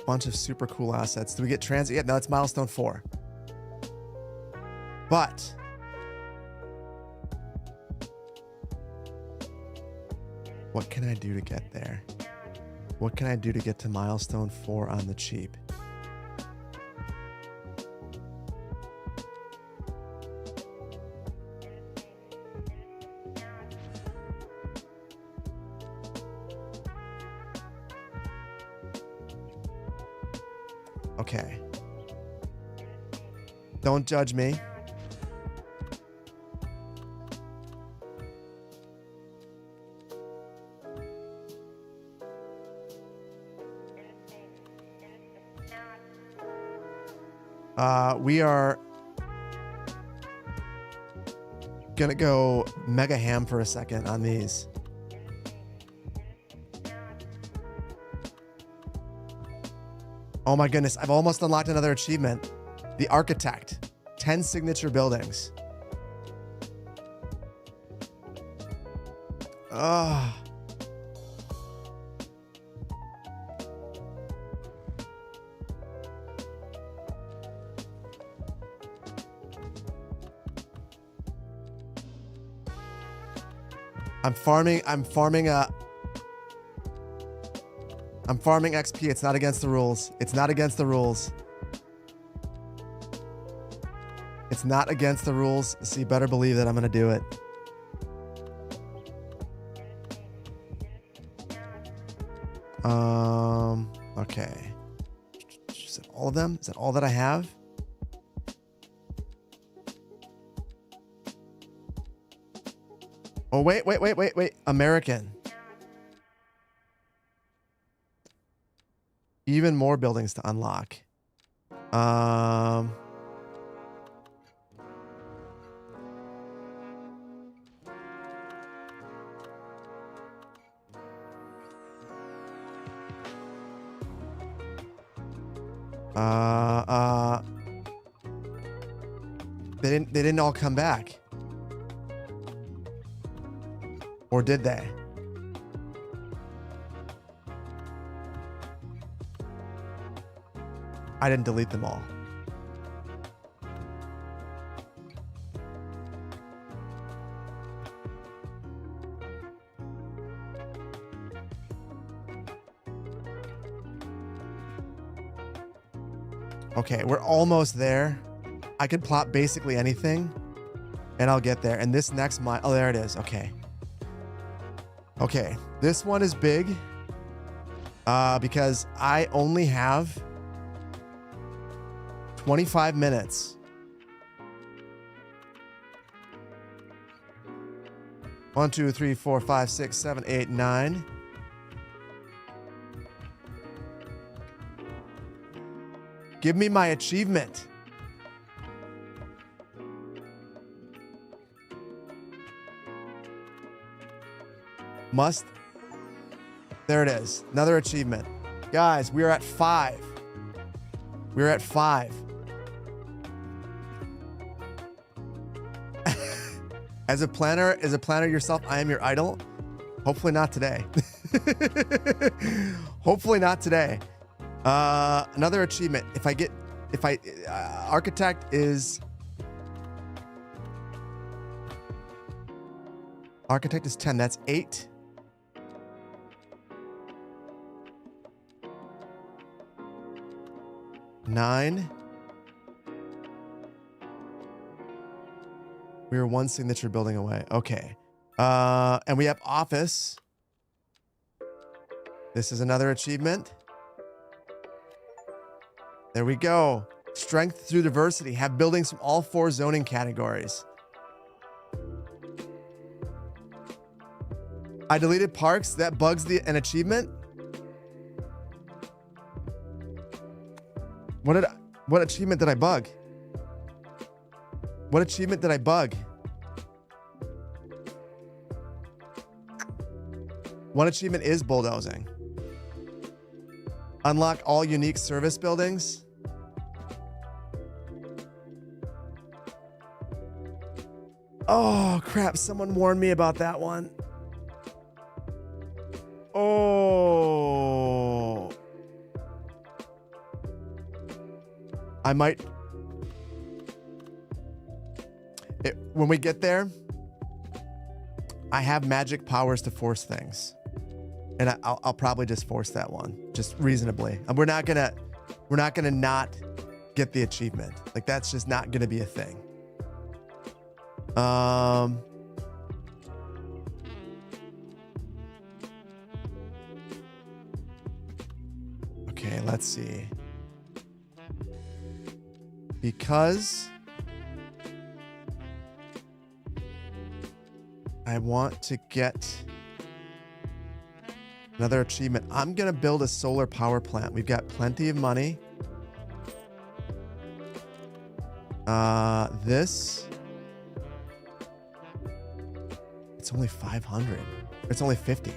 Bunch of super cool assets. Do we get transit? Yeah, no, it's milestone 4. But what can I do to get there? What can I do to get to milestone 4 on the cheap? Okay. Don't judge me. We are gonna go mega ham for a second on these. Oh my goodness, I've almost unlocked another achievement. The Architect. 10 signature buildings. Ugh. I'm farming XP. It's not against the rules. It's not against the rules. It's not against the rules, so you better believe that I'm gonna do it. Okay. Is it all of them? Is that all that I have? Oh, wait. American. Even more buildings to unlock. They didn't all come back. Or did they? I didn't delete them all. Okay, we're almost there. I could plot basically anything and I'll get there. And this next mile, oh, there it is. Okay. Okay, this one is big because I only have 25 minutes. 1, 2, 3, 4, 5, 6, 7, 8, 9. Give me my achievement. Must. There it is. Another achievement. Guys, we are at 5. We're at 5. As a planner yourself, I am your idol. Hopefully not today. Hopefully not today. Another achievement. Architect is 10. That's 8. Nine. We are 1 signature building away. Okay. And we have office. This is another achievement. There we go. Strength through diversity. Have buildings from all 4 zoning categories. I deleted parks. That bugs an achievement. What achievement did I bug? What achievement did I bug? One achievement is bulldozing. Unlock all unique service buildings. Oh, crap. Someone warned me about that one. Oh. I might... when we get there, I have magic powers to force things. And I'll probably just force that one, just reasonably. And we're not gonna not get the achievement. Like, that's just not gonna be a thing. Okay, let's see. Because I want to get another achievement. I'm going to build a solar power plant. We've got plenty of money. This. It's only 500. It's only 50.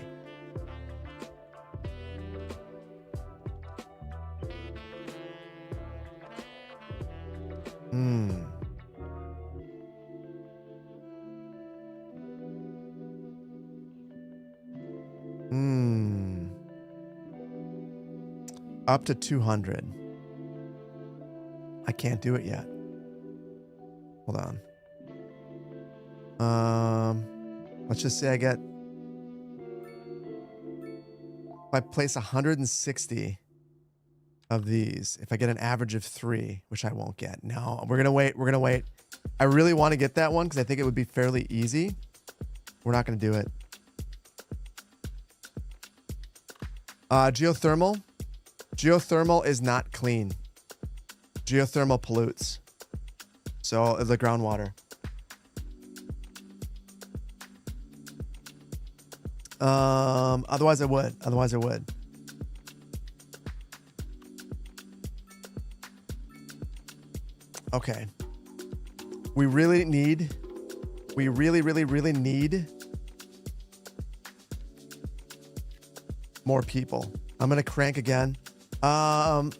Up to 200. I can't do it yet. Hold on. Let's just say I get... If I place 160 of these, if I get an average of 3, which I won't get. No, we're gonna wait. We're gonna wait. I really want to get that one because I think it would be fairly easy. We're not gonna do it. Geothermal. Geothermal is not clean. Geothermal pollutes. So the groundwater. Otherwise I would. Otherwise I would. Okay. We really need more people. I'm gonna crank again. I'm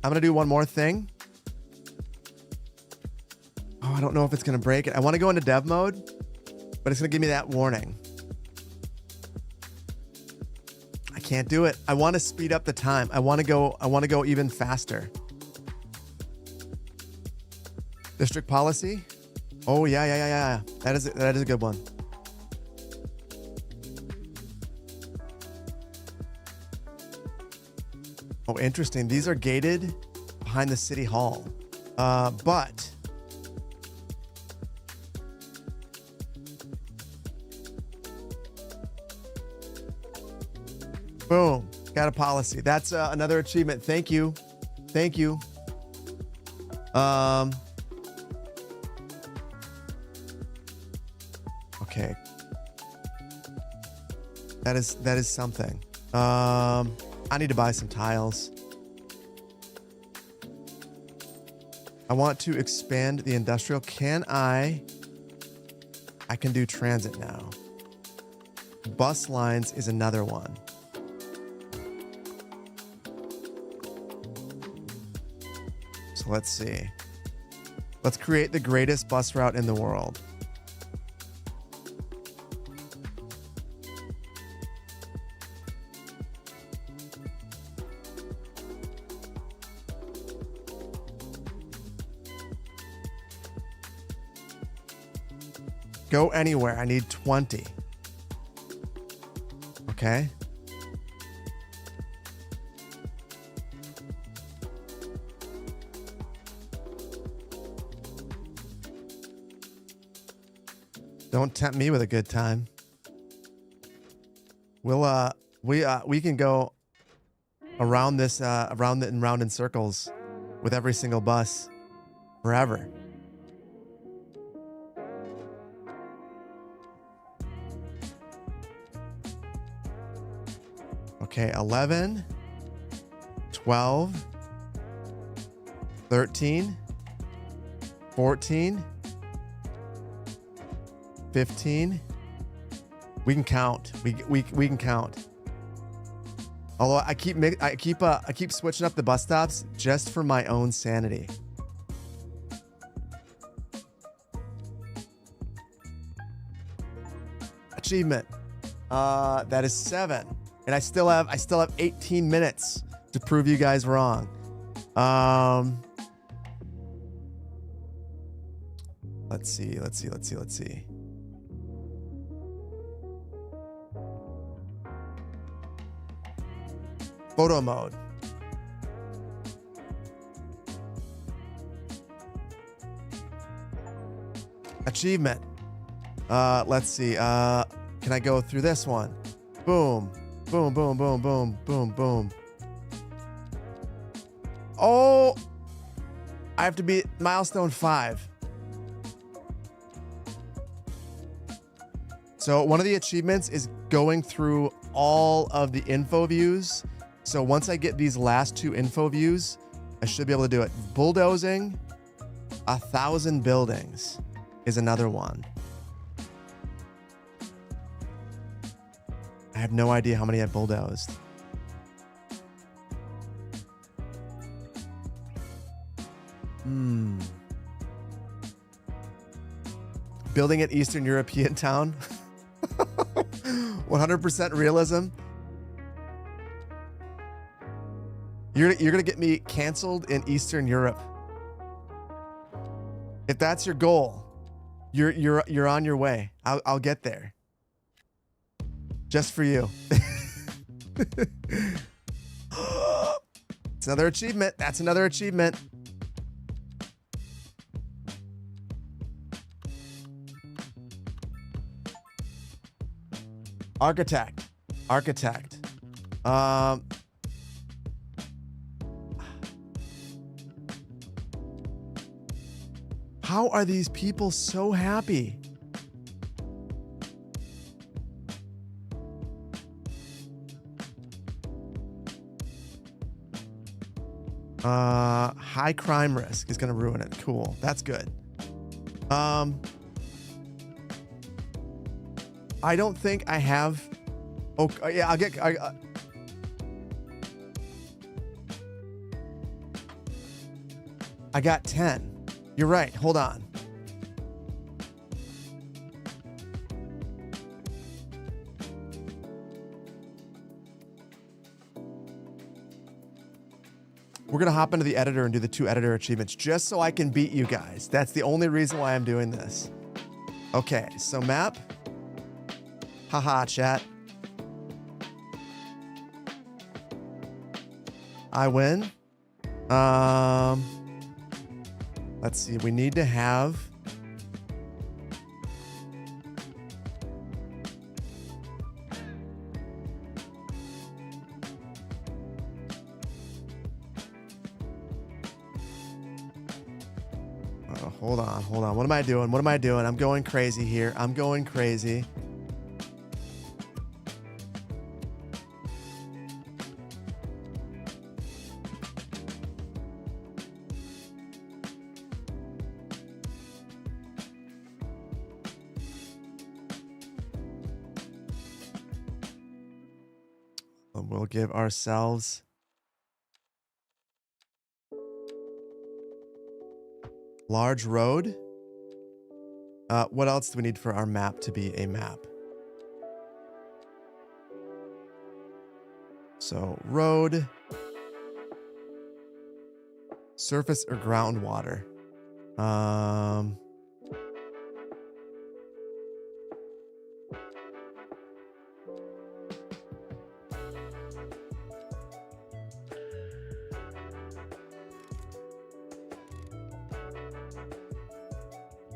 gonna do one more thing. Oh, I don't know if it's gonna break it. I want to go into dev mode, but it's gonna give me that warning. I can't do it. I want to speed up the time. I want to go even faster. District policy. Oh yeah. That is a good one. Oh, interesting. These are gated behind the city hall. But boom, got a policy. That's another achievement. Thank you. Thank you. Okay. That is something. I need to buy some tiles. I want to expand the industrial. Can I can do transit now. Bus lines is another one. So let's see. Let's create the greatest bus route in the world. Go anywhere. I need 20. Okay. Don't tempt me with a good time. We'll we can go around this around and round in circles with every single bus forever. Okay, 11, 12, 13, 14, 15. We can count. We can count. Although I keep switching up the bus stops just for my own sanity. Achievement. That is 7. And I still have 18 minutes to prove you guys wrong. Let's see. Photo mode. Achievement. Let's see. Can I go through this one? Boom. Boom, boom, boom, boom, boom, boom. Oh, I have to beat milestone 5. So one of the achievements is going through all of the info views. So once I get these last 2 info views, I should be able to do it. Bulldozing 1,000 buildings is another one. I have no idea how many I bulldozed. Building an Eastern European town. 100% realism. You're gonna get me canceled in Eastern Europe. If that's your goal, you're on your way. I'll get there. Just for you. It's another achievement. That's another achievement. Architect. How are these people so happy? High crime risk is gonna ruin it. Cool. That's good. I don't think I have. Oh, yeah, I'll get. I got 10. You're right. Hold on. We're going to hop into the editor and do the 2 editor achievements just so I can beat you guys. That's the only reason why I'm doing this. Okay, so map. Haha, chat. I win. Let's see. We need to have. Hold on. What am I doing? I'm going crazy here. I'm going crazy. We'll give ourselves large road. What else do we need for our map to be a map? So road, surface or groundwater.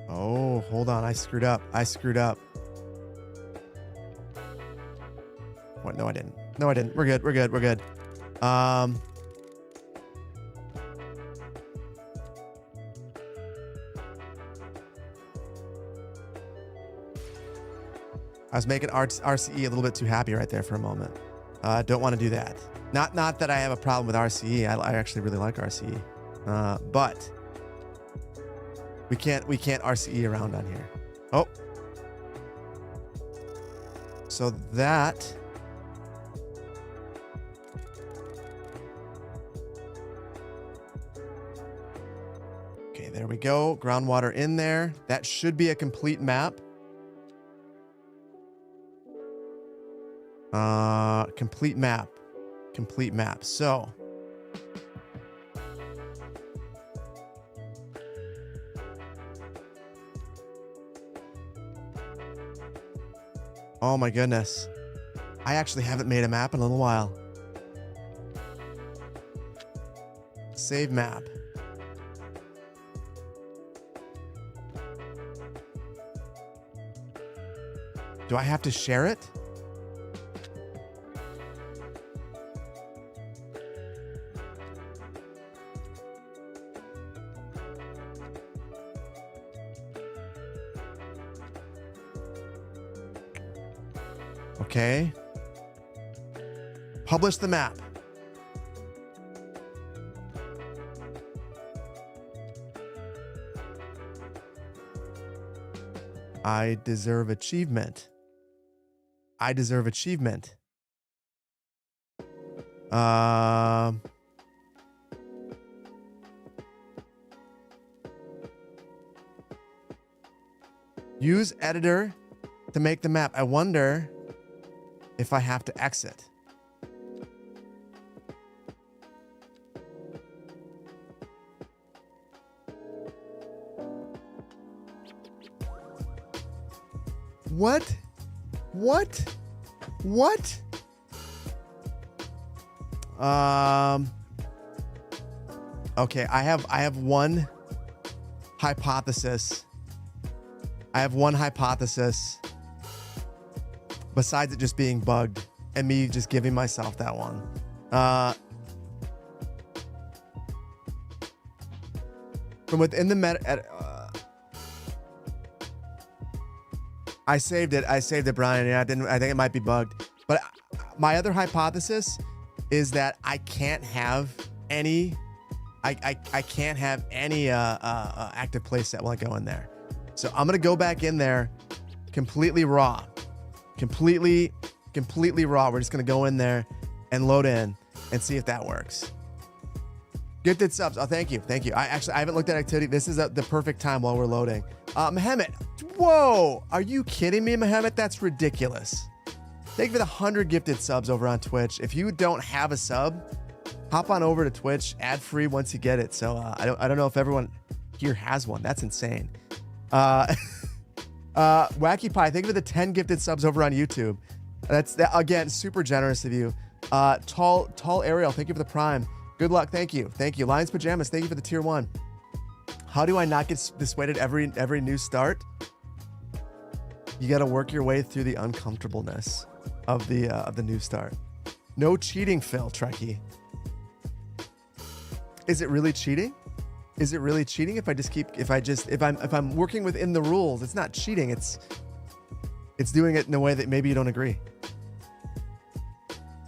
Oh, hold on. I screwed up. What? No, I didn't. We're good. I was making RCE a little bit too happy right there for a moment. Don't want to do that. Not that I have a problem with RCE. I actually really like RCE. But we can't RCE around on here. Oh. So that there we go. Groundwater in there. That should be a complete map. Complete map. Complete map. So. Oh my goodness. I actually haven't made a map in a little while. Save map. Do I have to share it? Okay. Publish the map. I deserve achievement. I deserve achievement. Use editor to make the map. I wonder if I have to exit. What? What? What? Okay, I have one hypothesis. I have one hypothesis. Besides it just being bugged and me just giving myself that one. From within the meta... I saved it, Brian. Yeah, I think it might be bugged. But my other hypothesis is that I can't have any... I can't have any active playset while I go in there. So I'm going to go back in there completely raw. Completely raw. We're just going to go in there and load in and see if that works. Gifted subs. Oh, thank you. Thank you. I haven't looked at activity. This is the perfect time while we're loading. Mohammed. Whoa. Are you kidding me, Mohammed? That's ridiculous. Thank you for the 100 gifted subs over on Twitch. If you don't have a sub, hop on over to Twitch, ad free once you get it. So I don't know if everyone here has one. That's insane. Wacky Pie, thank you for the 10 gifted subs over on YouTube. That's again super generous of you. Tall Ariel, thank you for the Prime. Good luck, thank you. Lions Pajamas, thank you for the tier 1. How do I not get dissuaded every new start? You got to work your way through the uncomfortableness of the new start. No cheating, Phil Trekkie. Is it really cheating? Is it really cheating if I'm working within the rules? It's not cheating. It's doing it in a way that maybe you don't agree.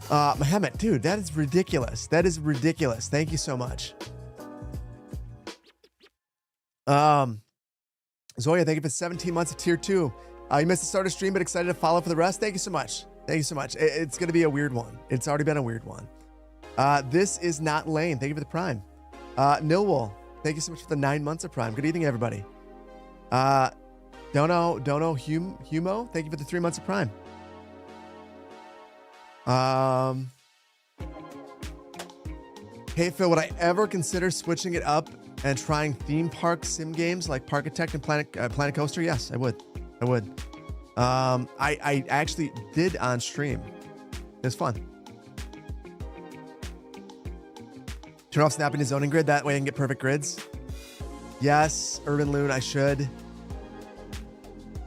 Mohammed, dude, that is ridiculous. That is ridiculous. Thank you so much. Zoya, thank you for 17 months of tier 2. You missed the start of stream, but excited to follow for the rest. Thank you so much. Thank you so much. It's going to be a weird one. It's already been a weird one. This is not Lane. Thank you for the Prime. Nilwool, thank you so much for the 9 months of Prime. Good evening, everybody. Dono Humo, thank you for the 3 months of Prime. Hey Phil, would I ever consider switching it up and trying theme park sim games like Parkitect and Planet Coaster? Yes, I would. I actually did on stream. It was fun. Turn off snapping to zoning grid. That way I can get perfect grids. Yes, Urban Loon, I should.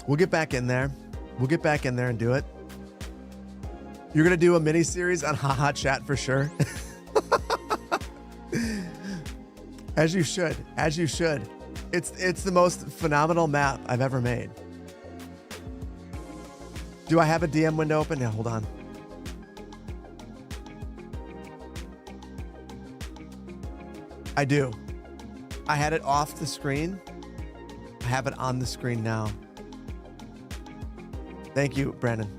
We'll get back in there. We'll get back in there and do it. You're going to do a mini series on Haha Chat for sure. As you should. As you should. It's the most phenomenal map I've ever made. Do I have a DM window open? Yeah, hold on. I do. I had it off the screen. I have it on the screen now. Thank you, Brandon.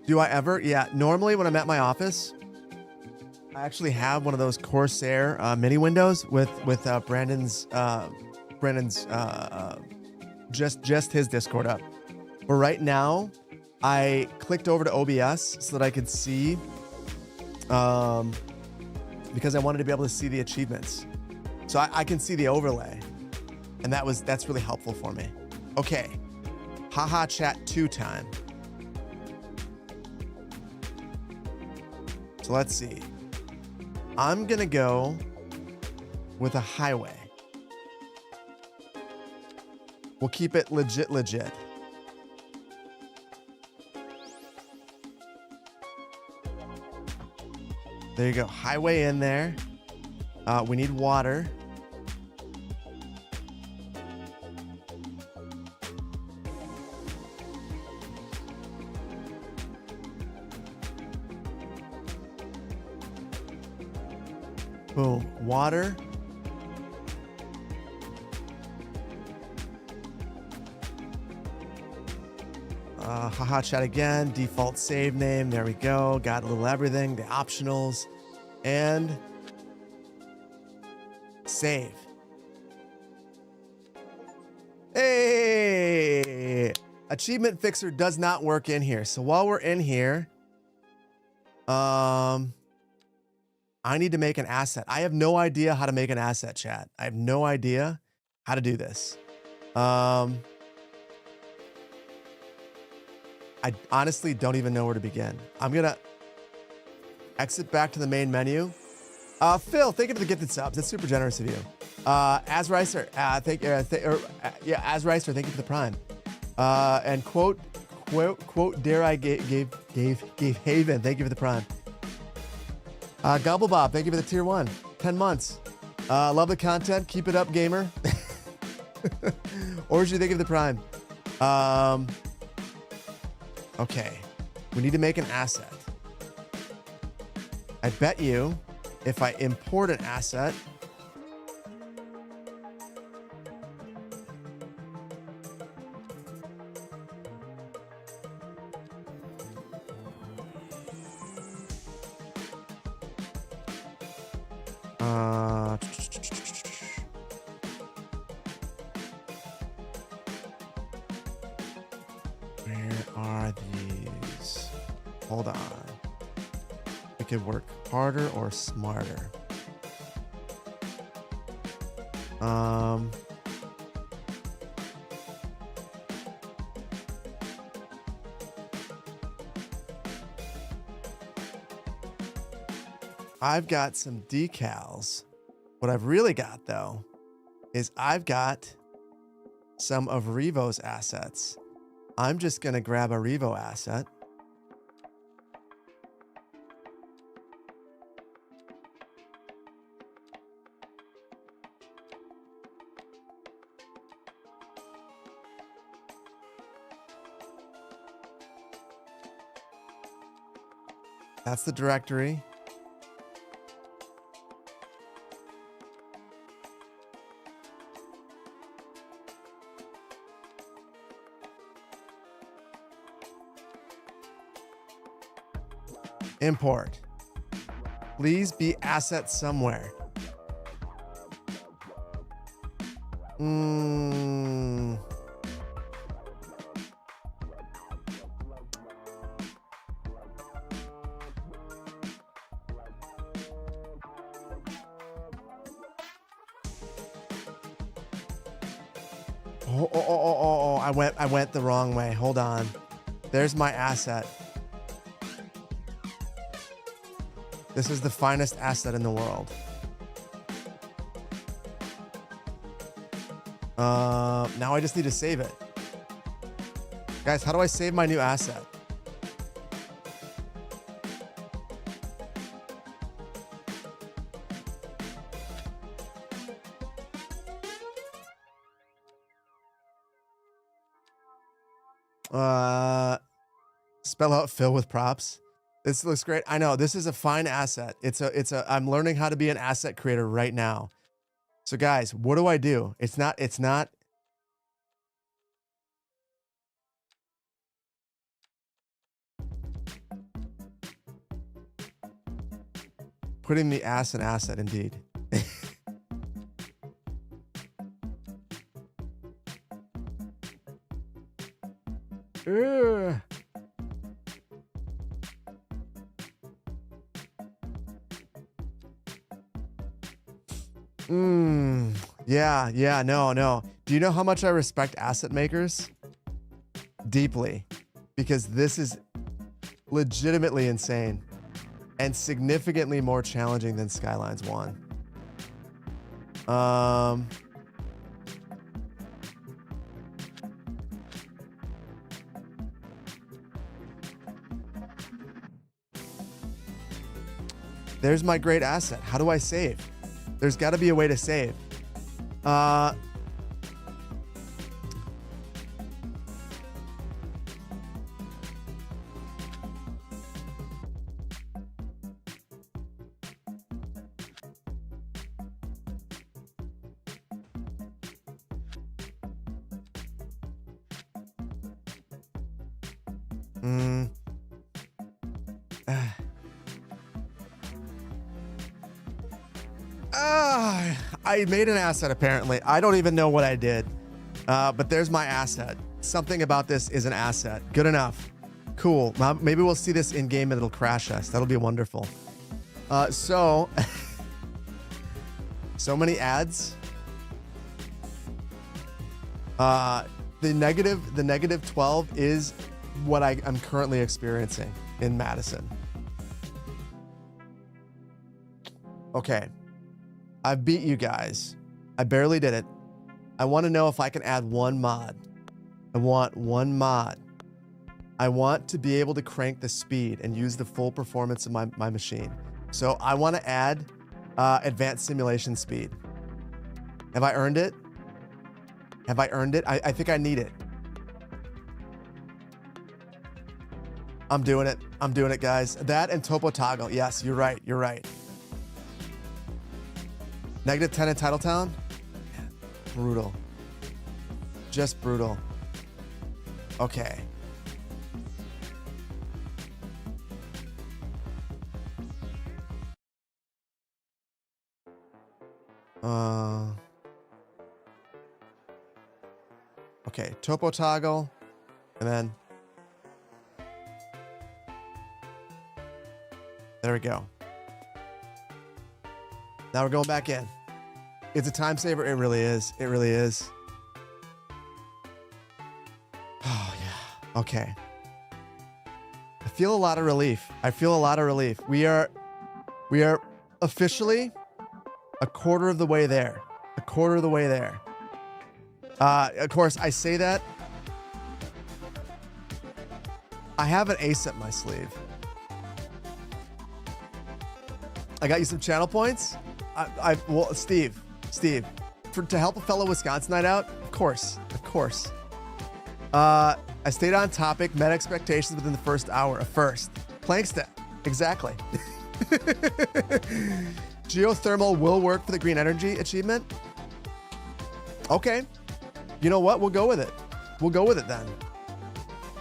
Do I ever? Yeah. Normally when I'm at my office, I actually have one of those Corsair mini windows with Brandon's just his Discord up. But right now, I clicked over to OBS so that I could see, because I wanted to be able to see the achievements. So I can see the overlay, and that's really helpful for me. Okay, haha chat 2 time. So let's see. I'm gonna go with a highway. We'll keep it legit. There you go. Highway in there. We need water. Boom. Water. Haha chat again. Default save name. There we go. Got a little everything. The optionals. And save. Hey! Achievement Fixer does not work in here. So while we're in here, I need to make an asset. I have no idea how to make an asset, chat. I have no idea how to do this. I honestly don't even know where to begin. I'm gonna exit back to the main menu. Phil, thank you for the gifted subs. That's super generous of you. Asricer, Asricer, thank you for the prime. And quote, dare I gave Haven, thank you for the prime. Gobblebob, thank you for the tier 1. 10 months. Love the content. Keep it up, gamer. Orgy, thank you for the prime. Okay. We need to make an asset. I bet you if I import an asset, where are these? Hold on. It could work harder or smarter. I've got some decals. What I've really got though is I've got some of Revo's assets. I'm just gonna grab a Revo asset. That's the directory. Import. Please be asset somewhere. Oh, I went the wrong way. Hold on. There's my asset. This is the finest asset in the world. Now I just need to save it. Guys, how do I save my new asset? Spell out Phil with props. This looks great. I know this is a fine asset. I'm learning how to be an asset creator right now. So guys, what do I do? It's not. Putting the ass in asset, indeed. Ugh. Yeah, no. Do you know how much I respect asset makers? Deeply. Because this is legitimately insane and significantly more challenging than Skylines 1. There's my great asset. How do I save? There's got to be a way to save. I made an asset, apparently. I don't even know what I did. But there's my asset. Something about this is an asset. Good enough. Cool. Maybe we'll see this in game and it'll crash us. That'll be wonderful. So many ads. The negative 12 is what I'm currently experiencing in Madison. Okay. I beat you guys. I barely did it. I want to know if I can add one mod. I want one mod. I want to be able to crank the speed and use the full performance of my machine. So I want to add advanced simulation speed. Have I earned it? Have I earned it? I think I need it. I'm doing it. I'm doing it, guys. That and Topo Toggle. Yes, you're right. You're right. Negative 10 in Titletown? Brutal. Just brutal. Okay. Okay, Topo Toggle, and then there we go. Now we're going back in. It's a time saver. It really is. It really is. Oh, yeah. Okay. I feel a lot of relief. I feel a lot of relief. We are officially a quarter of the way there. A quarter of the way there. Of course, I say that. I have an ace up my sleeve. I got you some channel points. Well, Steve, to help a fellow Wisconsinite out, of course. I stayed on topic, met expectations within the first hour. A first. Plank step. Exactly. Geothermal will work for the green energy achievement. Okay. You know what? We'll go with it. We'll go with it then.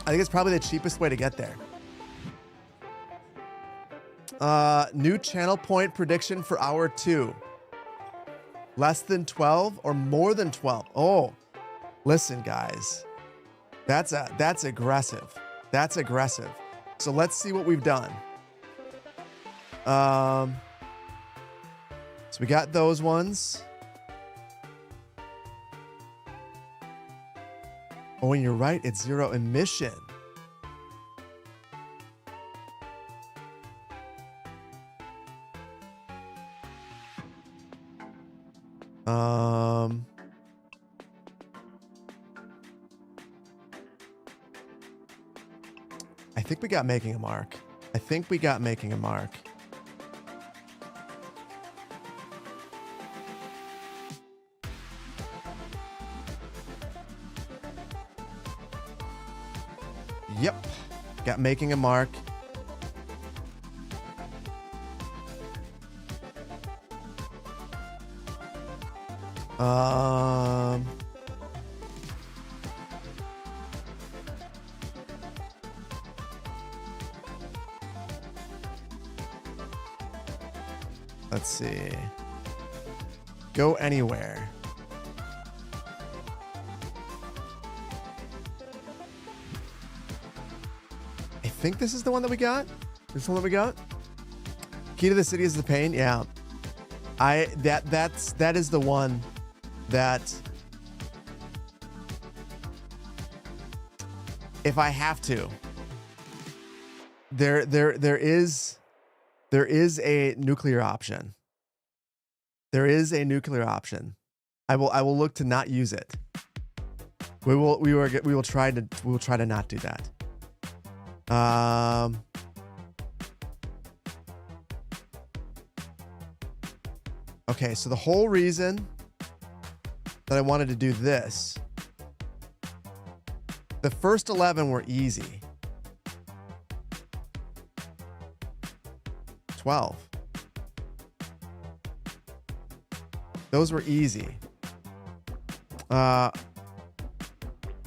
I think it's probably the cheapest way to get there. New channel point prediction for hour 2. Less than 12 or more than 12? Oh, listen, guys. That's aggressive. That's aggressive. So let's see what we've done. So we got those ones. Oh, and you're right. It's zero emission. I think we got making a mark. Yep. Got making a mark. Let's see. Go anywhere. I think this is the one that we got. This one that we got. Key to the city is the pain. Yeah. That is the one that if I have to, there is a nuclear option. There is a nuclear option. I will look to not use it. We will try to not do that. Okay, so the whole reason that I wanted to do this, the first 11 were easy. 12. Those were easy.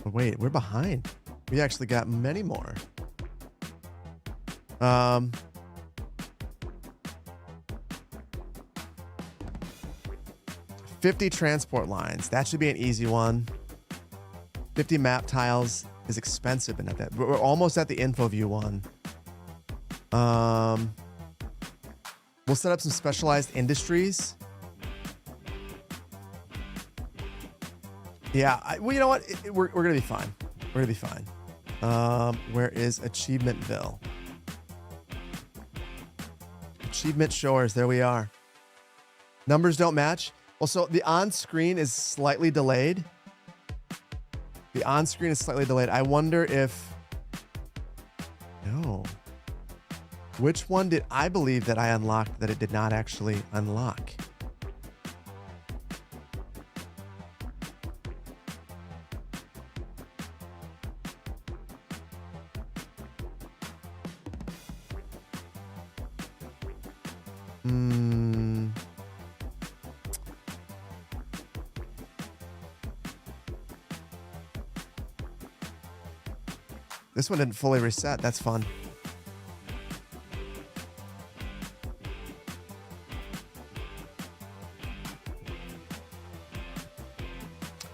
Wait, we're behind. We actually got many more. 50 transport lines. That should be an easy one. 50 map tiles is expensive, but not that. We're almost at the info view one. We'll set up some specialized industries. Yeah, well, you know what? We're gonna be fine. We're gonna be fine. Where is Achievementville? Achievement Shores. There we are. Numbers don't match. Well, so the on-screen is slightly delayed. The on-screen is slightly delayed. I wonder if... No. Which one did I believe that I unlocked that it did not actually unlock? This one didn't fully reset. That's fun.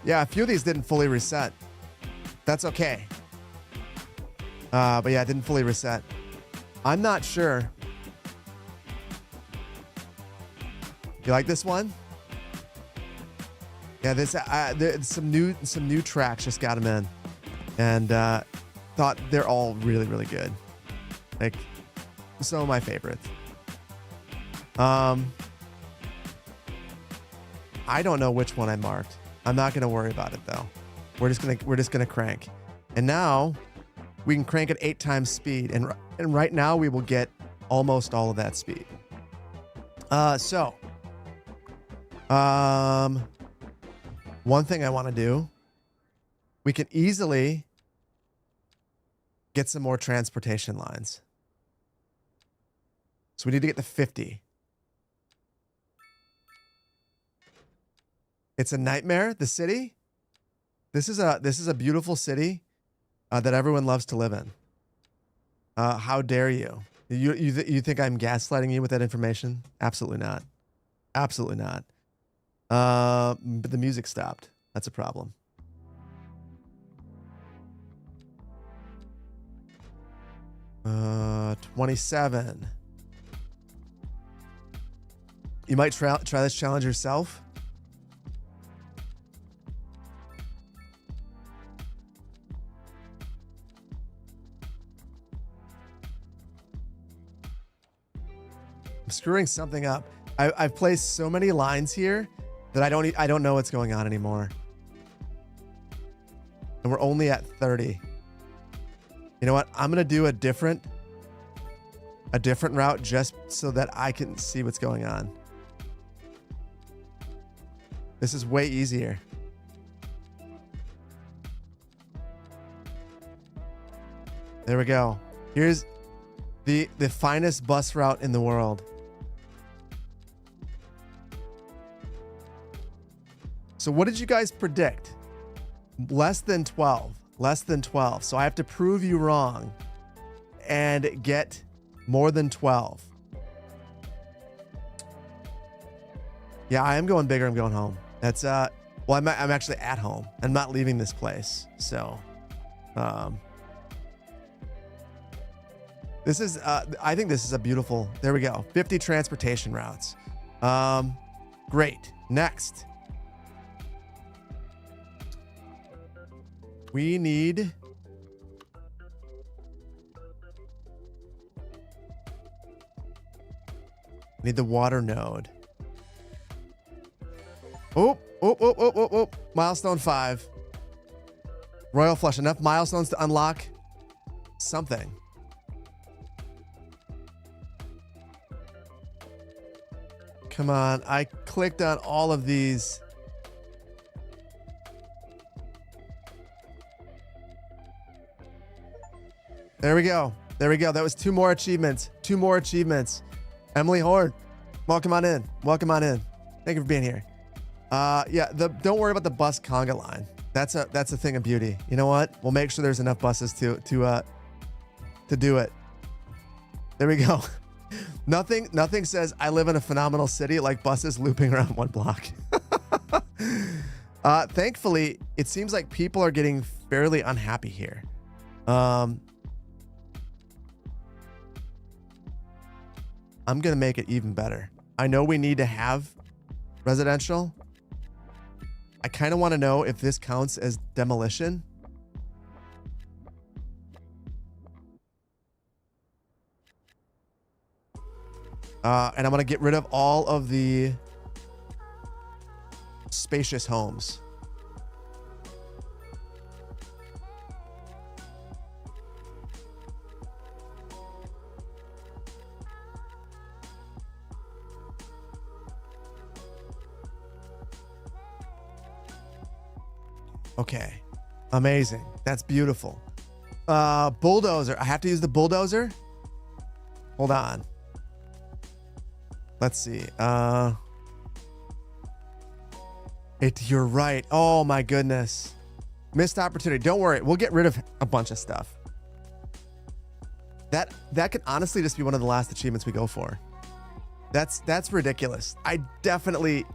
Yeah, a few of these didn't fully reset. That's okay. But yeah, it didn't fully reset. I'm not sure. You like this one? Yeah, this some new tracks just got them in, and thought they're all really, really good. Like some of my favorites. I don't know which one I marked. I'm not gonna worry about it though. We're just gonna crank, and now we can crank at 8 times speed, and right now we will get almost all of that speed. One thing I want to do, we can easily get some more transportation lines. So we need to get to 50. It's a nightmare, the city. This is a beautiful city that everyone loves to live in. How dare you? You think I'm gaslighting you with that information? Absolutely not. Absolutely not. But the music stopped. That's a problem. Uh, 27. You might try this challenge yourself. I'm screwing something up. I've placed so many lines here that I don't know what's going on anymore. And we're only at 30. You know what? I'm gonna do a different route just so that I can see what's going on. This is way easier. There we go. Here's the finest bus route in the world. So what did you guys predict? Less than 12. Less than 12. So I have to prove you wrong and get more than 12. Yeah, I am going bigger. I'm going home. That's well, I'm actually at home. I'm not leaving this place. So, this is I think this is a beautiful. There we go. 50 transportation routes. Great. Next, we need the water node. Oh. Milestone 5. Royal Flush. Enough milestones to unlock something. Come on. I clicked on all of these. There we go. There we go. That was 2 more achievements. 2 more achievements. Emily Horn, welcome on in. Welcome on in. Thank you for being here. Yeah, don't worry about the bus conga line. That's a thing of beauty. You know what? We'll make sure there's enough buses to do it. There we go. Nothing says I live in a phenomenal city like buses looping around one block. Thankfully, it seems like people are getting fairly unhappy here. I'm gonna make it even better. I know we need to have residential. I kind of want to know if this counts as demolition. And I'm going to get rid of all of the spacious homes. Okay. Amazing. That's beautiful. Bulldozer. I have to use the bulldozer? Hold on. Let's see. You're right. Oh my goodness. Missed opportunity. Don't worry. We'll get rid of a bunch of stuff. That could honestly just be one of the last achievements we go for. That's ridiculous. I definitely...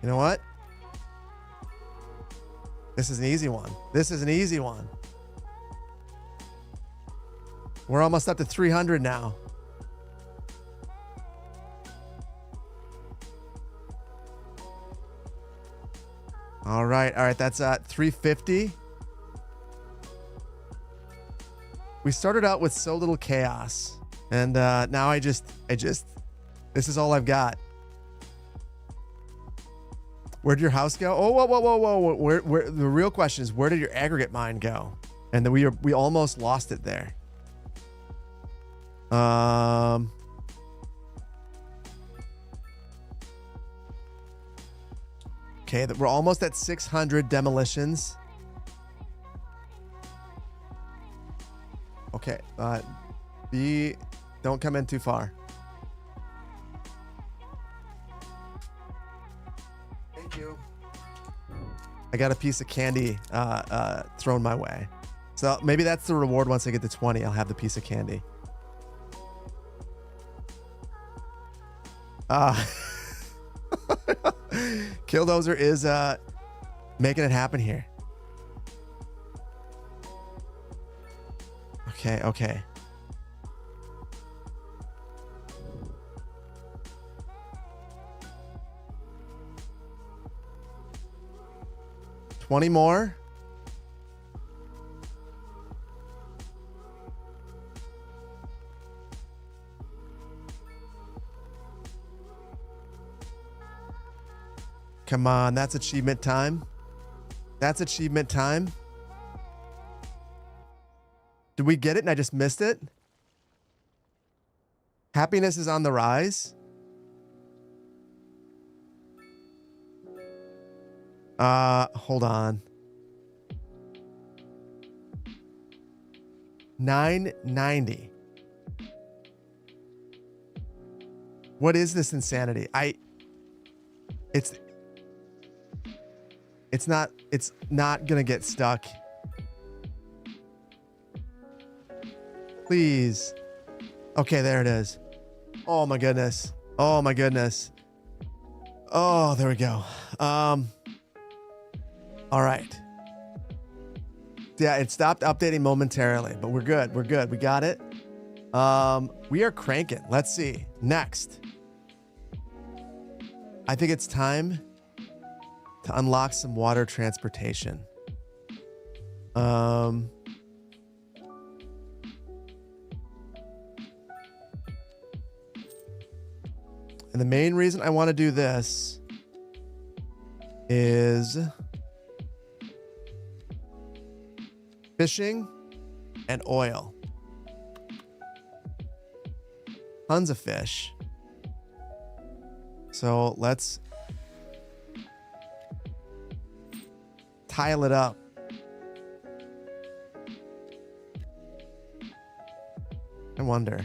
You know what? This is an easy one. This is an easy one. We're almost up to 300 now. All right. That's 350. We started out with so little chaos, and now I just, this is all I've got. Where'd your house go? Oh, whoa. Where, the real question is, where did your aggregate mine go? And then we almost lost it there. Okay, we're almost at 600 demolitions. Okay, don't come in too far. Thank you. I got a piece of candy thrown my way. So maybe that's the reward. Once I get to 20, I'll have the piece of candy. Killdozer is making it happen here. Okay. 20 more. Come on, that's achievement time. That's achievement time. Did we get it and I just missed it? Happiness is on the rise. Hold on. 990. What is this insanity? It's not gonna get stuck. Please. Okay, there it is. Oh my goodness. Oh my goodness. Oh, there we go. All right. Yeah, it stopped updating momentarily, but we're good. We're good. We got it. We are cranking. Let's see. Next. I think it's time to unlock some water transportation. And the main reason I want to do this is fishing and oil. Tons of fish. So let's tile it up. I wonder.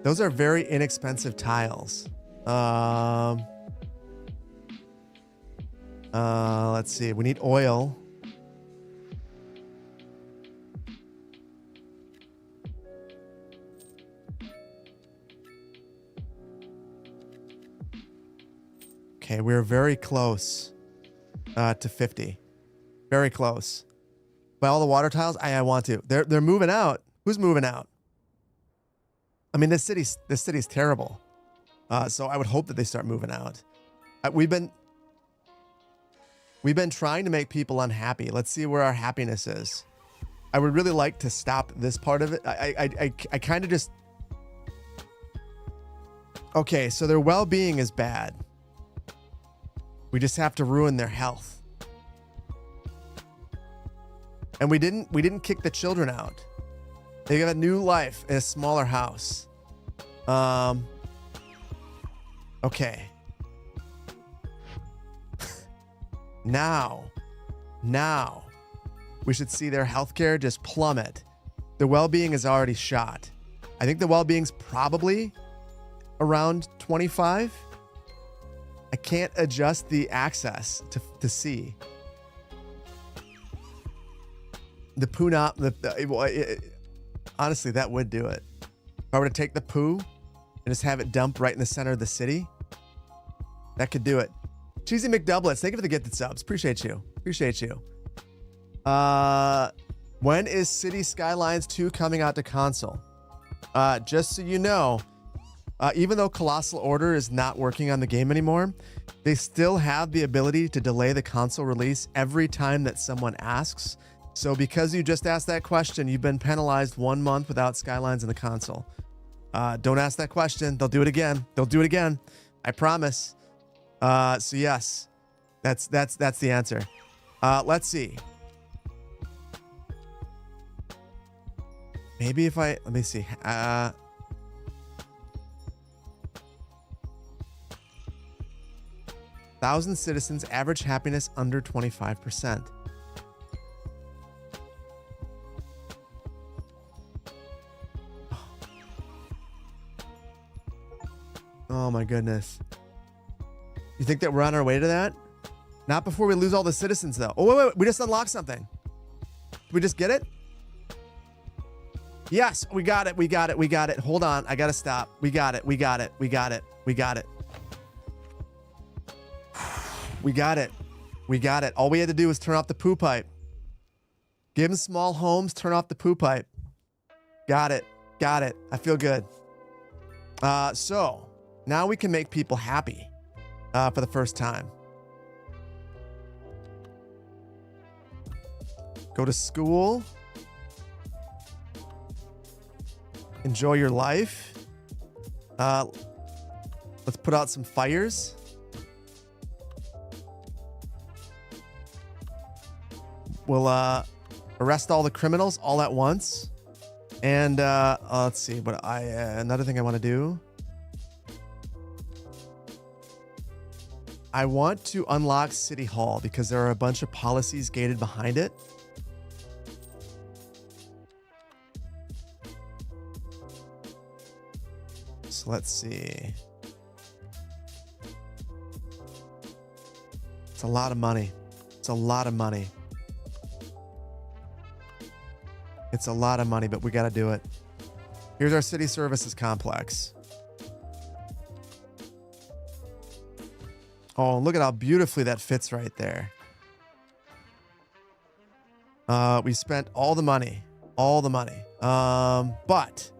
Those are very inexpensive tiles. Let's see. We need oil. Okay, we're very close to 50. Very close. By all the water tiles, I want to. They're moving out. Who's moving out? I mean, this city's terrible. So I would hope that they start moving out. We've been trying to make people unhappy. Let's see where our happiness is. I would really like to stop this part of it. I kind of just... Okay, so their well-being is bad. We just have to ruin their health. And we didn't kick the children out. They got a new life in a smaller house. Okay. Now, we should see their healthcare just plummet. Their well-being is already shot. I think the well-being's probably around 25. I can't adjust the access to see. The poo not honestly, that would do it. If I were to take the poo and just have it dump right in the center of the city, that could do it. Cheesy McDoublets, thank you for the gifted subs. Appreciate you. Appreciate you. When is City Skylines 2 coming out to console? Just so you know, even though Colossal Order is not working on the game anymore, they still have the ability to delay the console release every time that someone asks. So because you just asked that question, you've been penalized 1 month without Skylines in the console. Don't ask that question. They'll do it again. They'll do it again. I promise. So yes, that's the answer. Let's see. Maybe if let me see. 1,000 citizens, average happiness under 25%. Oh my goodness. You think that we're on our way to that? Not before we lose all the citizens though. Oh, wait. We just unlocked something. Did we just get it? Yes, we got it. We got it. We got it. Hold on. I got to stop. We got it. We got it. We got it. We got it. We got it. We got it. All we had to do was turn off the poo pipe. Give them small homes, turn off the poo pipe. Got it. Got it. I feel good. So now we can make people happy for the first time. Go to school. Enjoy your life. Let's put out some fires. We'll arrest all the criminals all at once. And let's see what another thing I want to do. I want to unlock City Hall because there are a bunch of policies gated behind it. let's see. It's a lot of money. It's a lot of money. It's a lot of money, but we got to do it. Here's our city services complex. Oh, look at how beautifully that fits right there. We spent all the money. All the money. But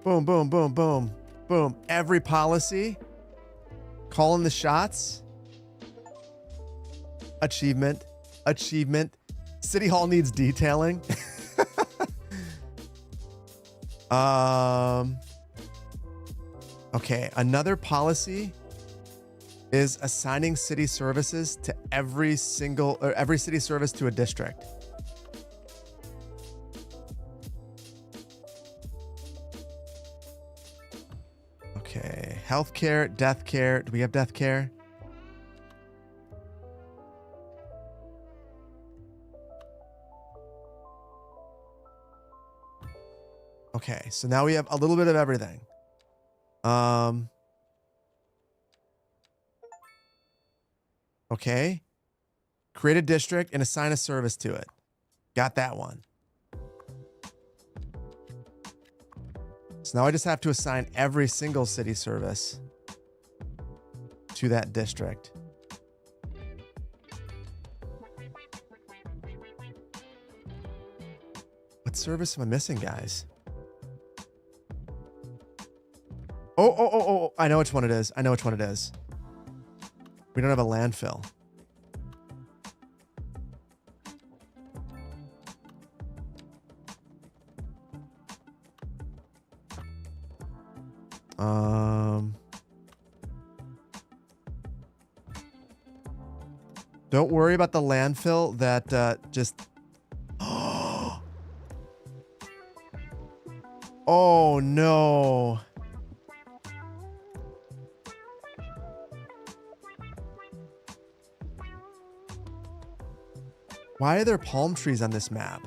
boom, boom, boom, boom, boom. Every policy, calling the shots. Achievement. Achievement. City Hall needs detailing. Okay, another policy is assigning city services to every city service to a district. Okay, healthcare, death care. Do we have death care? Okay, so now we have a little bit of everything. Okay. Create a district and assign a service to it. Got that one. So now I just have to assign every single city service to that district. What service am I missing, guys? Oh, I know which one it is. I know which one it is. We don't have a landfill. Don't worry about the landfill that just... Oh, no. Why are there palm trees on this map?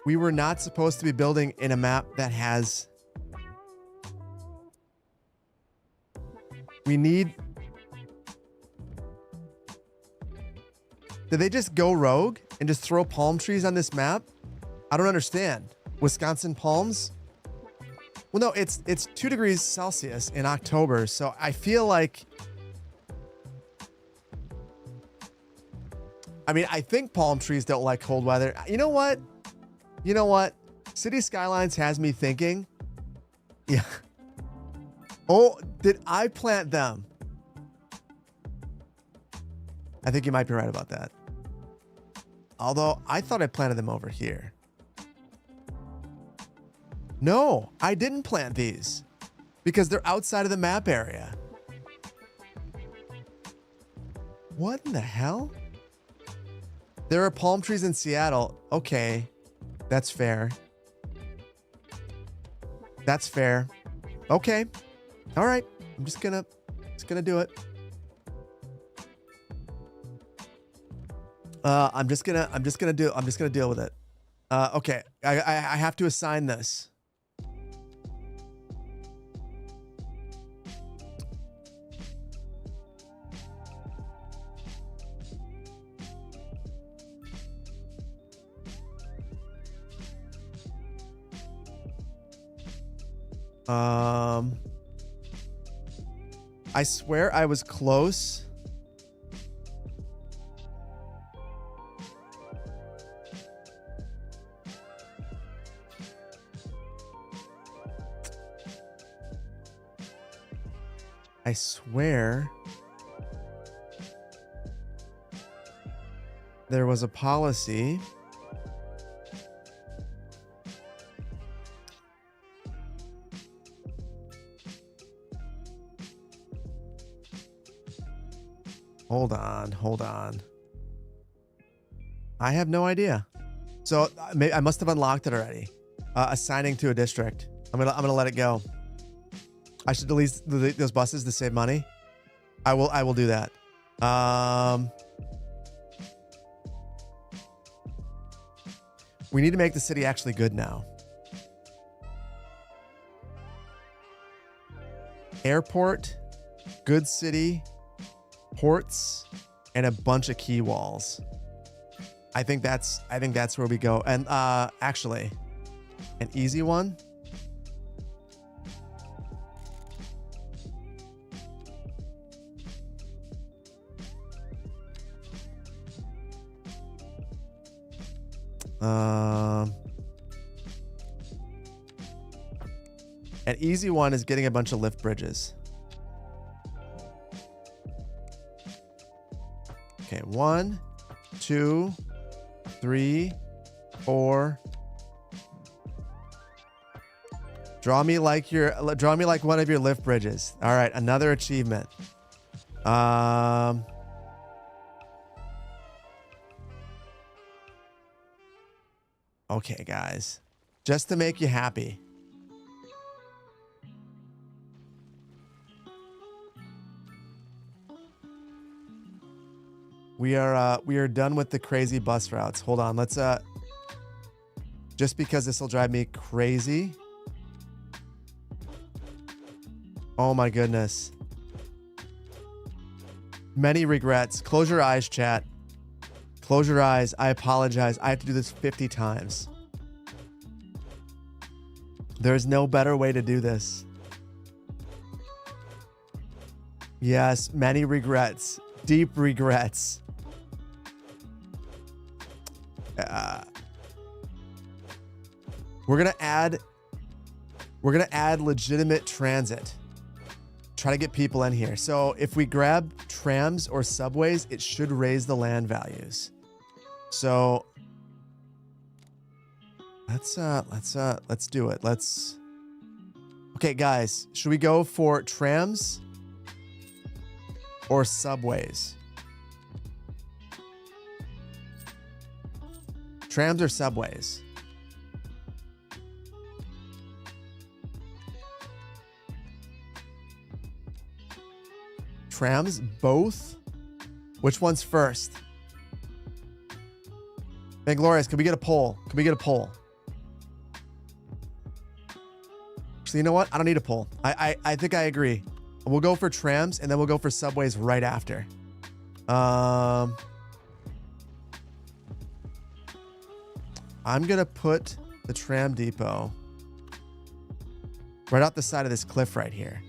We were not supposed to be building in a map that has... We need... Did they just go rogue and just throw palm trees on this map? I don't understand. Wisconsin palms? Well, no, it's 2 degrees Celsius in October, so I feel like... I mean, I think palm trees don't like cold weather. You know what? You know what? City Skylines has me thinking. Yeah. Oh, did I plant them? I think you might be right about that. Although, I thought I planted them over here. No, I didn't plant these. Because they're outside of the map area. What in the hell? There are palm trees in Seattle. Okay. That's fair. That's fair. Okay. All right. I'm just gonna do it. I'm just gonna deal with it. Okay. I have to assign this. I swear I was close. I swear there was a policy. Hold on. I have no idea. So I must have unlocked it already. Assigning to a district. I'm gonna let it go. I should delete those buses to save money. I will do that. We need to make the city actually good now. Airport, good city, ports, and a bunch of key walls. I think that's where we go. And actually, an easy one. An easy one is getting a bunch of lift bridges. Okay, 1, 2, 3, 4. Draw me like one of your lift bridges. All right, another achievement. Okay, guys, just to make you happy. We are done with the crazy bus routes. Hold on, let's just because this will drive me crazy. Oh my goodness. Many regrets. Close your eyes, chat. Close your eyes. I apologize. I have to do this 50 times. There's no better way to do this. Yes, many regrets. Deep regrets. We're gonna add legitimate transit. Try to get people in here. So if we grab trams or subways, it should raise the land values. So let's do it. Okay, guys, should we go for trams or subways? Trams or subways? Trams, both? Which one's first? Manglorious, can we get a poll? Can we get a poll? So you know what? I don't need a poll. I think I agree. We'll go for trams and then we'll go for subways right after. I'm gonna put the tram depot right off the side of this cliff right here.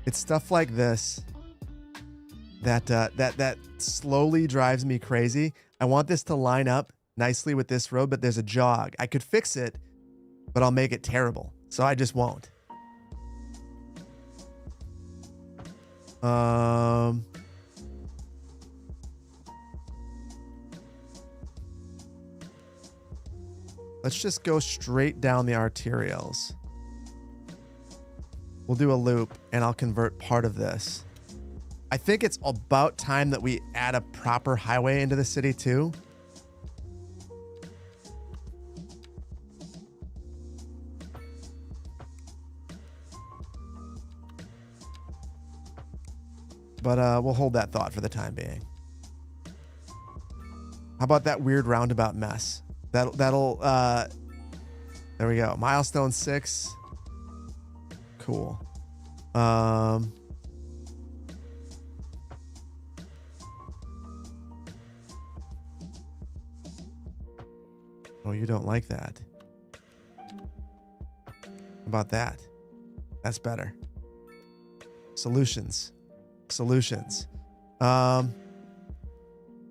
It's stuff like this that slowly drives me crazy. I want this to line up nicely with this road, but there's a jog. I could fix it, but I'll make it terrible. So I just won't. Let's just go straight down the arterials. We'll do a loop and I'll convert part of this. I think it's about time that we add a proper highway into the city too. But we'll hold that thought for the time being. How about that weird roundabout mess? That'll there we go. Milestone 6. Cool. Oh, you don't like that. How about that? That's better. Solutions. It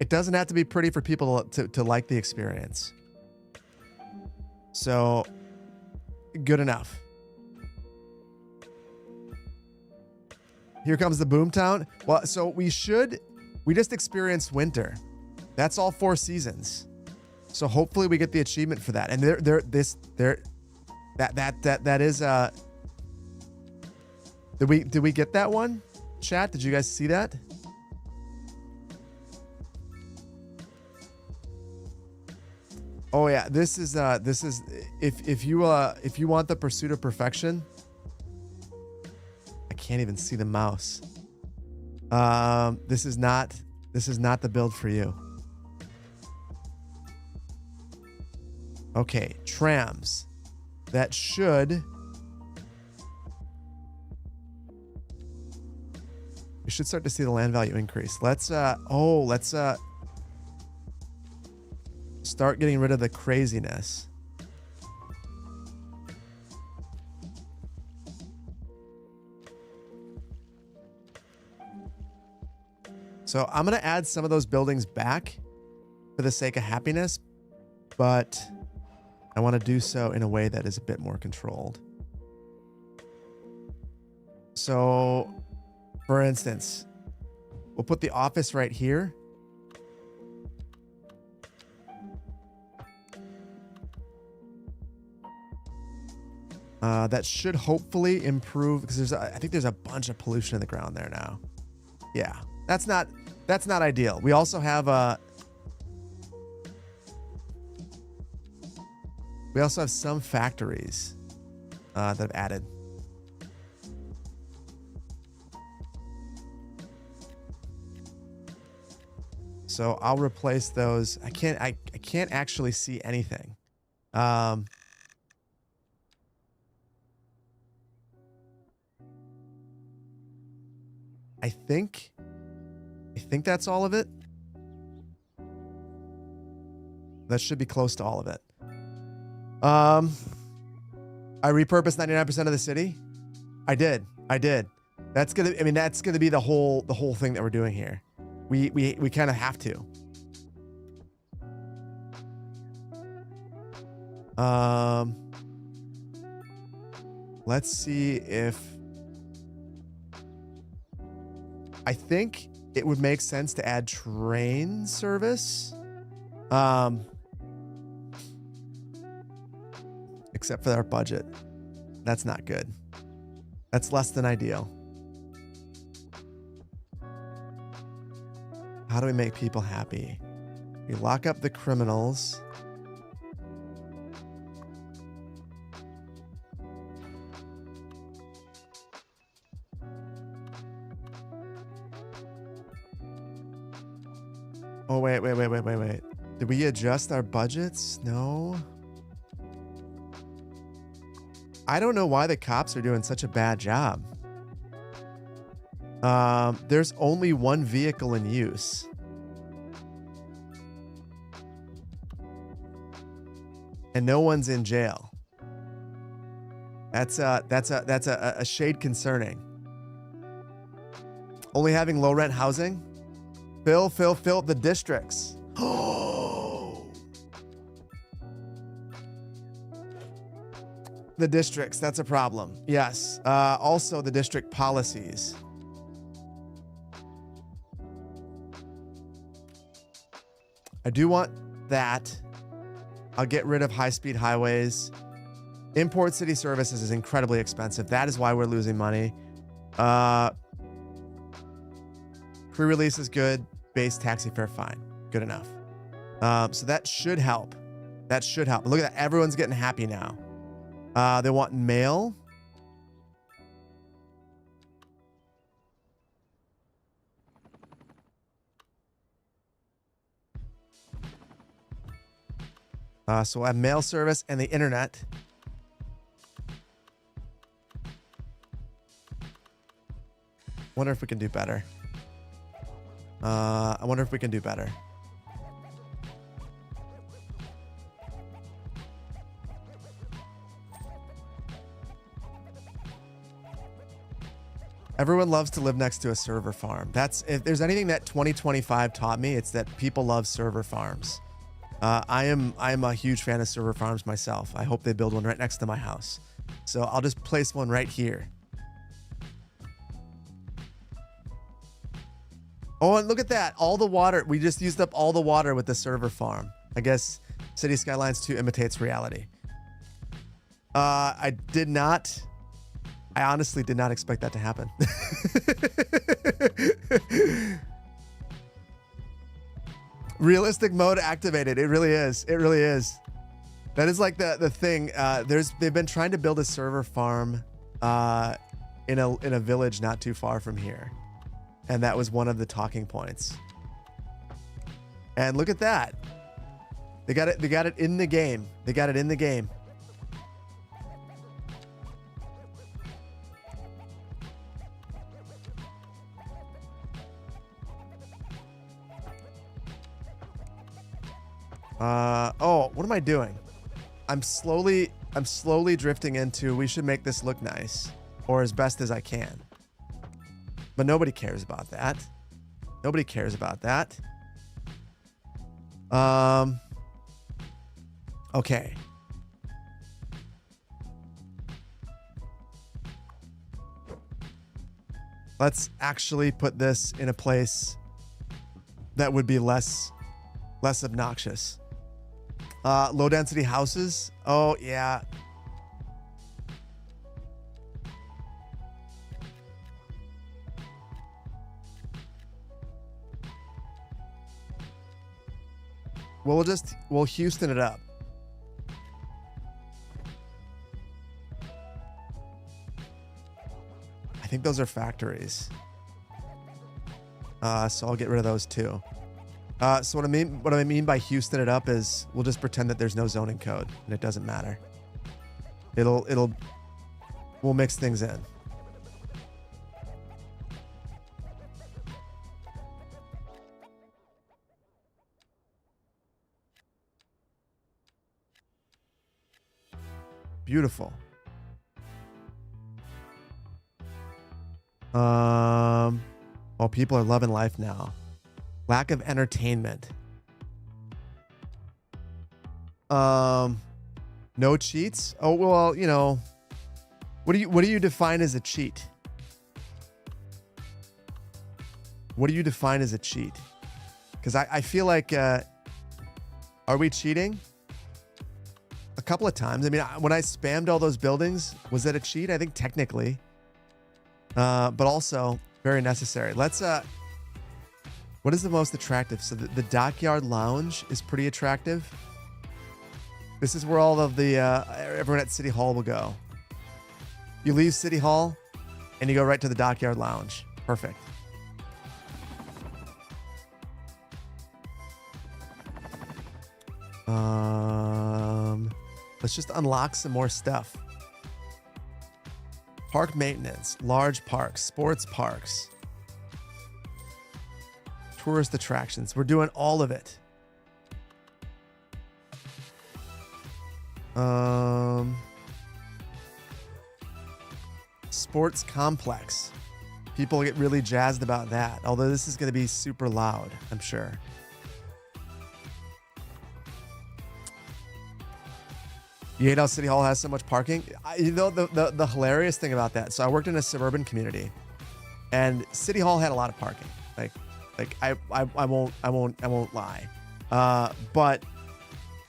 doesn't have to be pretty for people to like the experience. So, good enough. Here comes the boomtown. Well, so we just experienced winter. That's all 4 seasons. So hopefully we get the achievement for that. And that is did we get that one? Chat, did you guys see that? Oh yeah, this is if you want the pursuit of perfection. I can't even see the mouse. This is not the build for you. Okay, trams. That should. We should start to see the land value increase. Let's start getting rid of the craziness. So I'm going to add some of those buildings back for the sake of happiness, but I want to do so in a way that is a bit more controlled. So, for instance, we'll put the office right here. That should hopefully improve because I think there's a bunch of pollution in the ground there now. Yeah, that's not ideal. We also have some factories that have added. So I'll replace those. I can't actually see anything. I think that's all of it. That should be close to all of it. I repurposed 99% of the city. I did. That's gonna be the whole thing that we're doing here. We kind of have to. Let's see if I think it would make sense to add train service. Except for our budget. That's not good. That's less than ideal. How do we make people happy? We lock up the criminals. Oh, wait. Did we adjust our budgets? No. I don't know why the cops are doing such a bad job. There's only one vehicle in use. And no one's in jail. That's a shade concerning. Only having low rent housing. Fill the districts. Oh. The districts, that's a problem. Yes. Also the district policies. I do want that. I'll get rid of high-speed highways. Import city services is incredibly expensive. That is why we're losing money. Pre-release is good. Base taxi fare, fine. Good enough. So that should help. But look at that. Everyone's getting happy now. They want mail. So we'll have mail service and the internet. Wonder if we can do better. I wonder if we can do better. Everyone loves to live next to a server farm. If there's anything that 2025 taught me, it's that people love server farms. I am a huge fan of server farms myself. I hope they build one right next to my house. So I'll just place one right here. Oh, and look at that. All the water. We just used up all the water with the server farm. I guess City Skylines 2 imitates reality. I honestly did not expect that to happen. Realistic mode activated. It really is. That is like the thing. They've been trying to build a server farm in a village not too far from here, and that was one of the talking points. And look at that. They got it. They got it in the game. They got it in the game. Oh, what am I doing? I'm slowly drifting into, we should make this look nice, or as best as I can. But nobody cares about that. Nobody cares about that. Okay. Let's actually put this in a place that would be less obnoxious. Low density houses. Oh, yeah. We'll Houston it up. I think those are factories. So I'll get rid of those too. So what I mean by Houston it up is we'll just pretend that there's no zoning code and it doesn't matter. We'll mix things in. Beautiful. Oh, people are loving life now. Lack of entertainment. No cheats? Oh, well, you know, what do you define as a cheat? What do you define as a cheat? Because I feel like, are we cheating? A couple of times. I mean, when I spammed all those buildings, was that a cheat? I think technically. But also very necessary. Let's, what is the most attractive? So the Dockyard Lounge is pretty attractive. This is where all of the, everyone at City Hall will go. You leave City Hall and you go right to the Dockyard Lounge. Perfect. Let's just unlock some more stuff. Park maintenance, large parks, sports parks, tourist attractions. We're doing all of it. Sports complex. People get really jazzed about that. Although this is going to be super loud, I'm sure. You hate how City Hall has so much parking? You know, the hilarious thing about that. So I worked in a suburban community, and City Hall had a lot of parking. Like I won't lie. But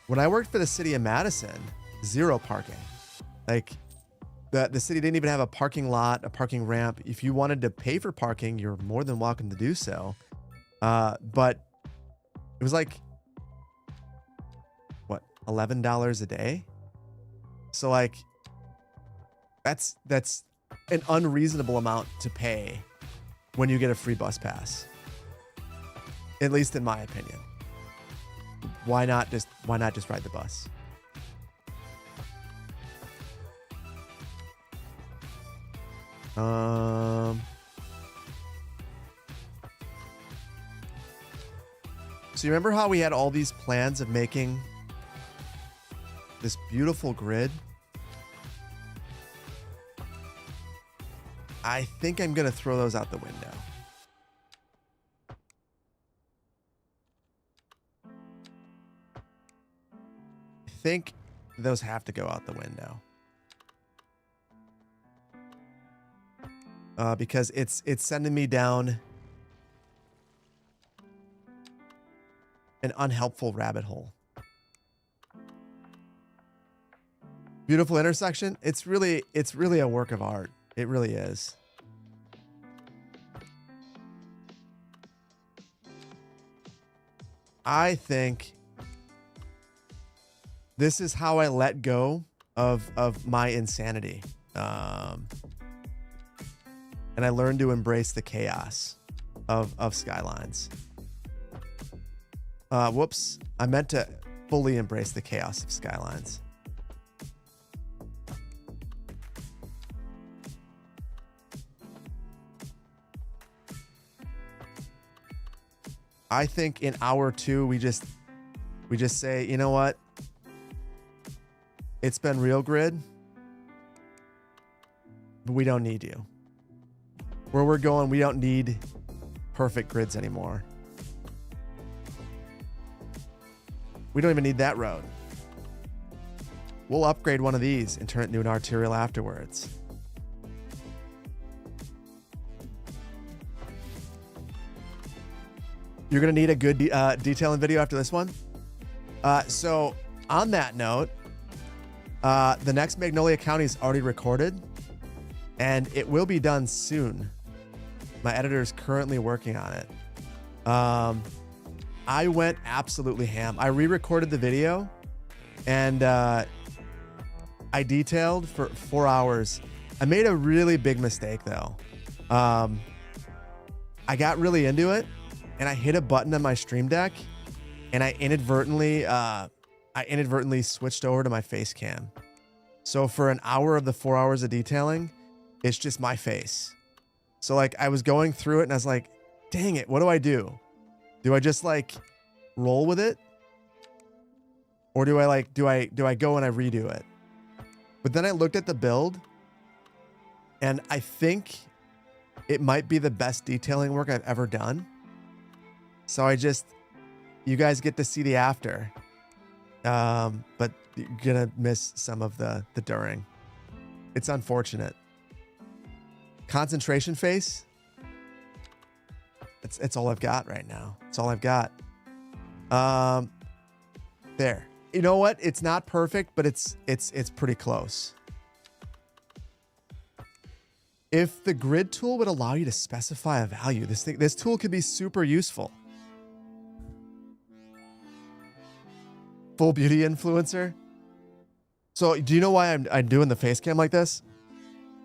when I worked for the city of Madison, zero parking. Like the city didn't even have a parking lot, a parking ramp. If you wanted to pay for parking, you're more than welcome to do so. But it was like, what, $11 a day? So like, that's an unreasonable amount to pay when you get a free bus pass. At least in my opinion. Why not just ride the bus? So you remember how we had all these plans of making this beautiful grid? I think I'm going to throw those out the window. I think those have to go out the window. Because it's sending me down an unhelpful rabbit hole. Beautiful intersection. It's really a work of art. It really is. I think This is how I let go of my insanity. And I learned to embrace the chaos of Skylines. Whoops. I meant to fully embrace the chaos of Skylines. I think in hour 2, we just say, you know what? It's been real grid, but we don't need you. Where we're going, we don't need perfect grids anymore. We don't even need that road. We'll upgrade one of these and turn it into an arterial afterwards. You're going to need a good detailing video after this one. So on that note, the next Magnolia County is already recorded and it will be done soon. My editor is currently working on it. I went absolutely ham. I re-recorded the video and I detailed for 4 hours. I made a really big mistake though. I got really into it and I hit a button on my Stream Deck and I inadvertently switched over to my face cam. So for an hour of the 4 hours of detailing, it's just my face. So like I was going through it and I was like, dang it, what do I do? Do I just like roll with it? Or do I like, do I go and I redo it? But then I looked at the build and I think it might be the best detailing work I've ever done. So you guys get to see the after. But you're gonna miss some of the during. It's unfortunate. Concentration face. It's all I've got right now. It's all I've got. There. You know what? It's not perfect, but it's pretty close. If the grid tool would allow you to specify a value, this tool could be super useful. Full beauty influencer. So do you know why I'm doing the face cam like this?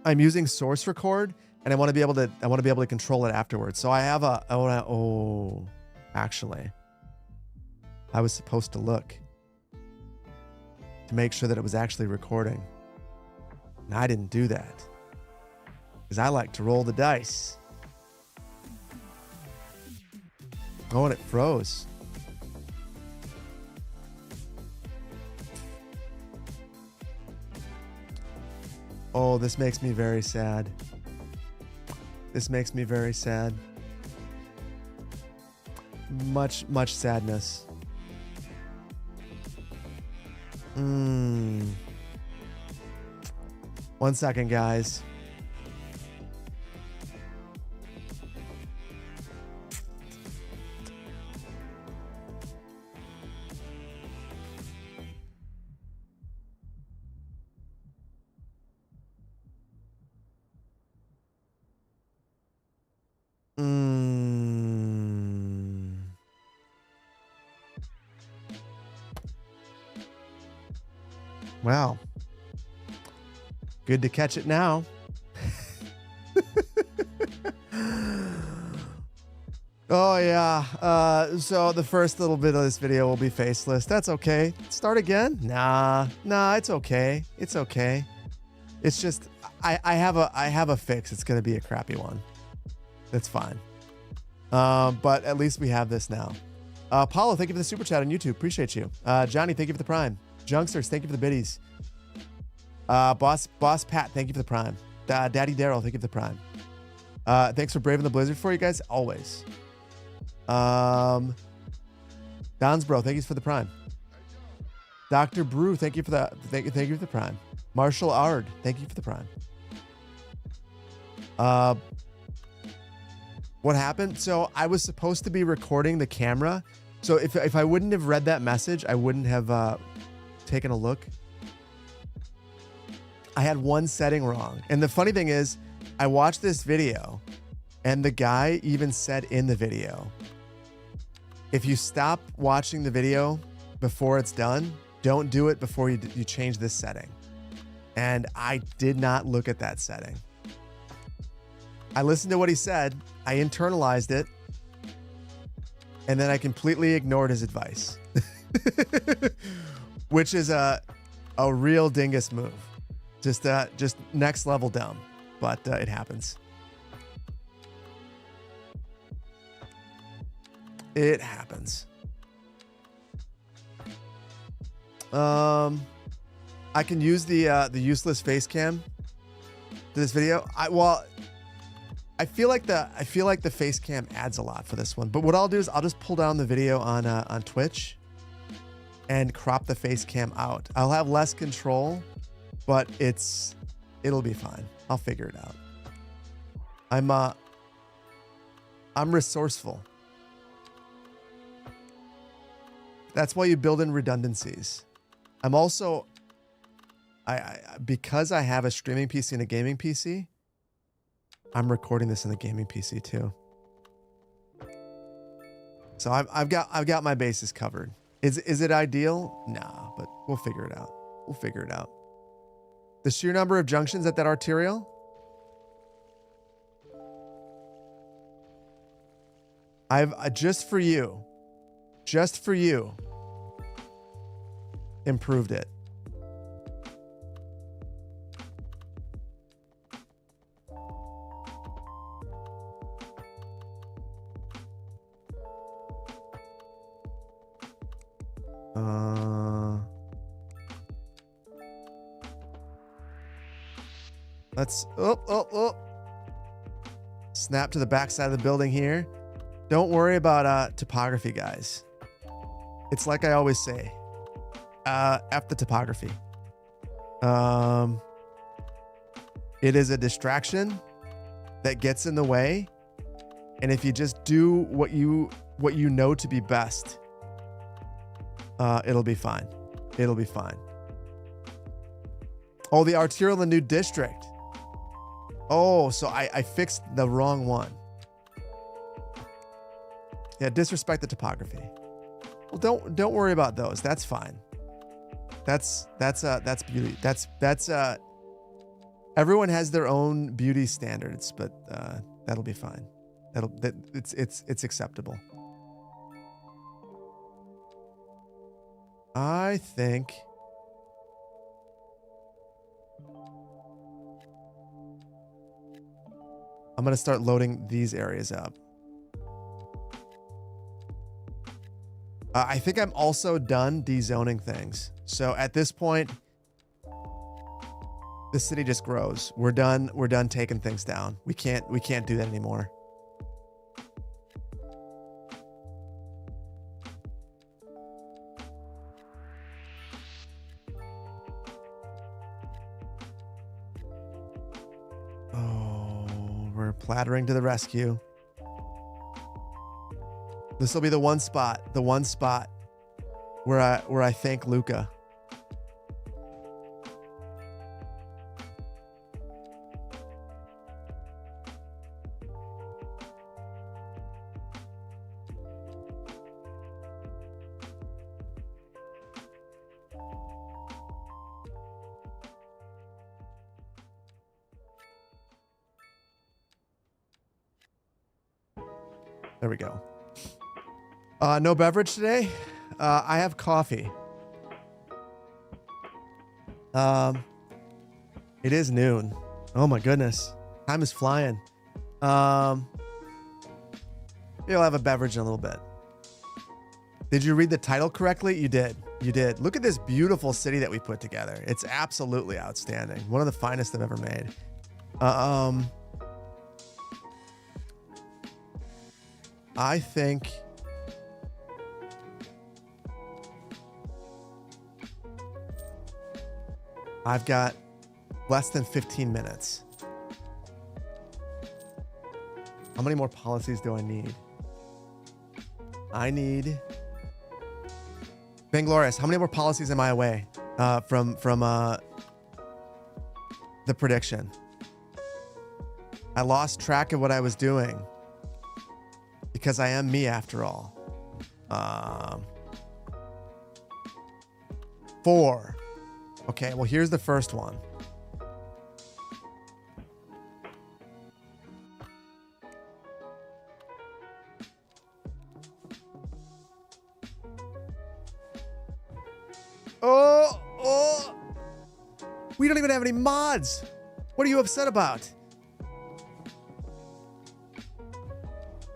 I'm using source record and I want to be able to control it afterwards. So I have actually I was supposed to look to make sure that it was actually recording. And I didn't do that because I like to roll the dice. Oh, and it froze. Oh, this makes me very sad. This makes me very sad. Much sadness. 1 second, guys. Wow. Good to catch it now. Oh, yeah. So the first little bit of this video will be faceless. That's okay. Start again? Nah, it's okay. It's okay. It's just, I have a fix. It's going to be a crappy one. That's fine. But at least we have this now. Paulo, thank you for the super chat on YouTube. Appreciate you. Johnny, thank you for the prime. Junksters, thank you for the biddies. Boss Pat, thank you for the prime. Daddy Daryl, thank you for the prime. Thanks for braving the blizzard for you guys, always. Dons Bro, thank you for the prime. Dr. Brew, thank you for the thank you for the prime. Marshall Ard, thank you for the prime. What happened? So I was supposed to be recording the camera. So if I wouldn't have read that message, I wouldn't have taken a look. I had one setting wrong. And the funny thing is, I watched this video and the guy even said in the video, if you stop watching the video before it's done, don't do it before you change this setting. And I did not look at that setting. I listened to what he said. I internalized it. And then I completely ignored his advice. Which is a real dingus move. Just next level dumb. But it happens. It happens. I can use the useless face cam to this video. I feel like the face cam adds a lot for this one. But what I'll do is I'll just pull down the video on Twitch and crop the face cam out. I'll have less control, but it'll be fine. I'll figure it out. I'm resourceful. That's why you build in redundancies. I'm also, because I have a streaming PC and a gaming PC, I'm recording this in the gaming PC too. So I've got my bases covered. Is it ideal? Nah, but we'll figure it out. We'll figure it out. The sheer number of junctions at that arterial? I've just for you, improved it. Let's snap to the back side of the building here. Don't worry about topography, guys. It's like I always say, F the topography. It is a distraction that gets in the way, and if you just do what you know to be best, it'll be fine. It'll be fine. Oh, the arterial in the new district. Oh, so I fixed the wrong one. Yeah, disrespect the topography. Well, don't worry about those. That's fine. That's beauty. That's everyone has their own beauty standards, but that'll be fine. It's acceptable. I think I'm going to start loading these areas up. I think I'm also done dezoning things. So at this point, the city just grows. We're done taking things down. We can't do that anymore. Plattering to the rescue. This will be the one spot where I thank Luca. There we go. No beverage today. I have coffee. It is noon. Oh my goodness. Time is flying. You'll have a beverage in a little bit. Did you read the title correctly? You did. You did. Look at this beautiful city that we put together. It's absolutely outstanding. One of the finest I've ever made. I think I've got less than 15 minutes. How many more policies do I need? I need Banglorious. How many more policies am I away from the prediction? I lost track of what I was doing. Because I am me after all. 4. Okay, well, here's the first one. Oh! We don't even have any mods. What are you upset about?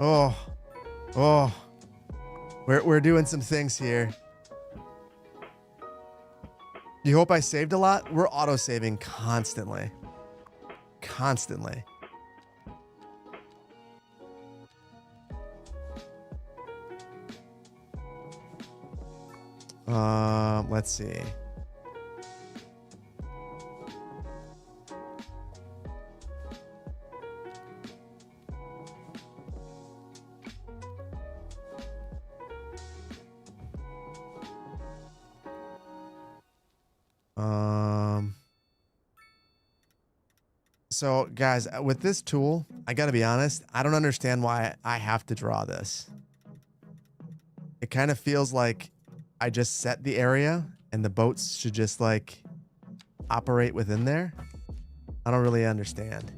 Oh. We're doing some things here. You hope I saved a lot? We're auto-saving constantly. Constantly. Let's see. So guys, with this tool, I gotta be honest, I don't understand why I have to draw this. It kind of feels like I just set the area and the boats should just like operate within there. I don't really understand.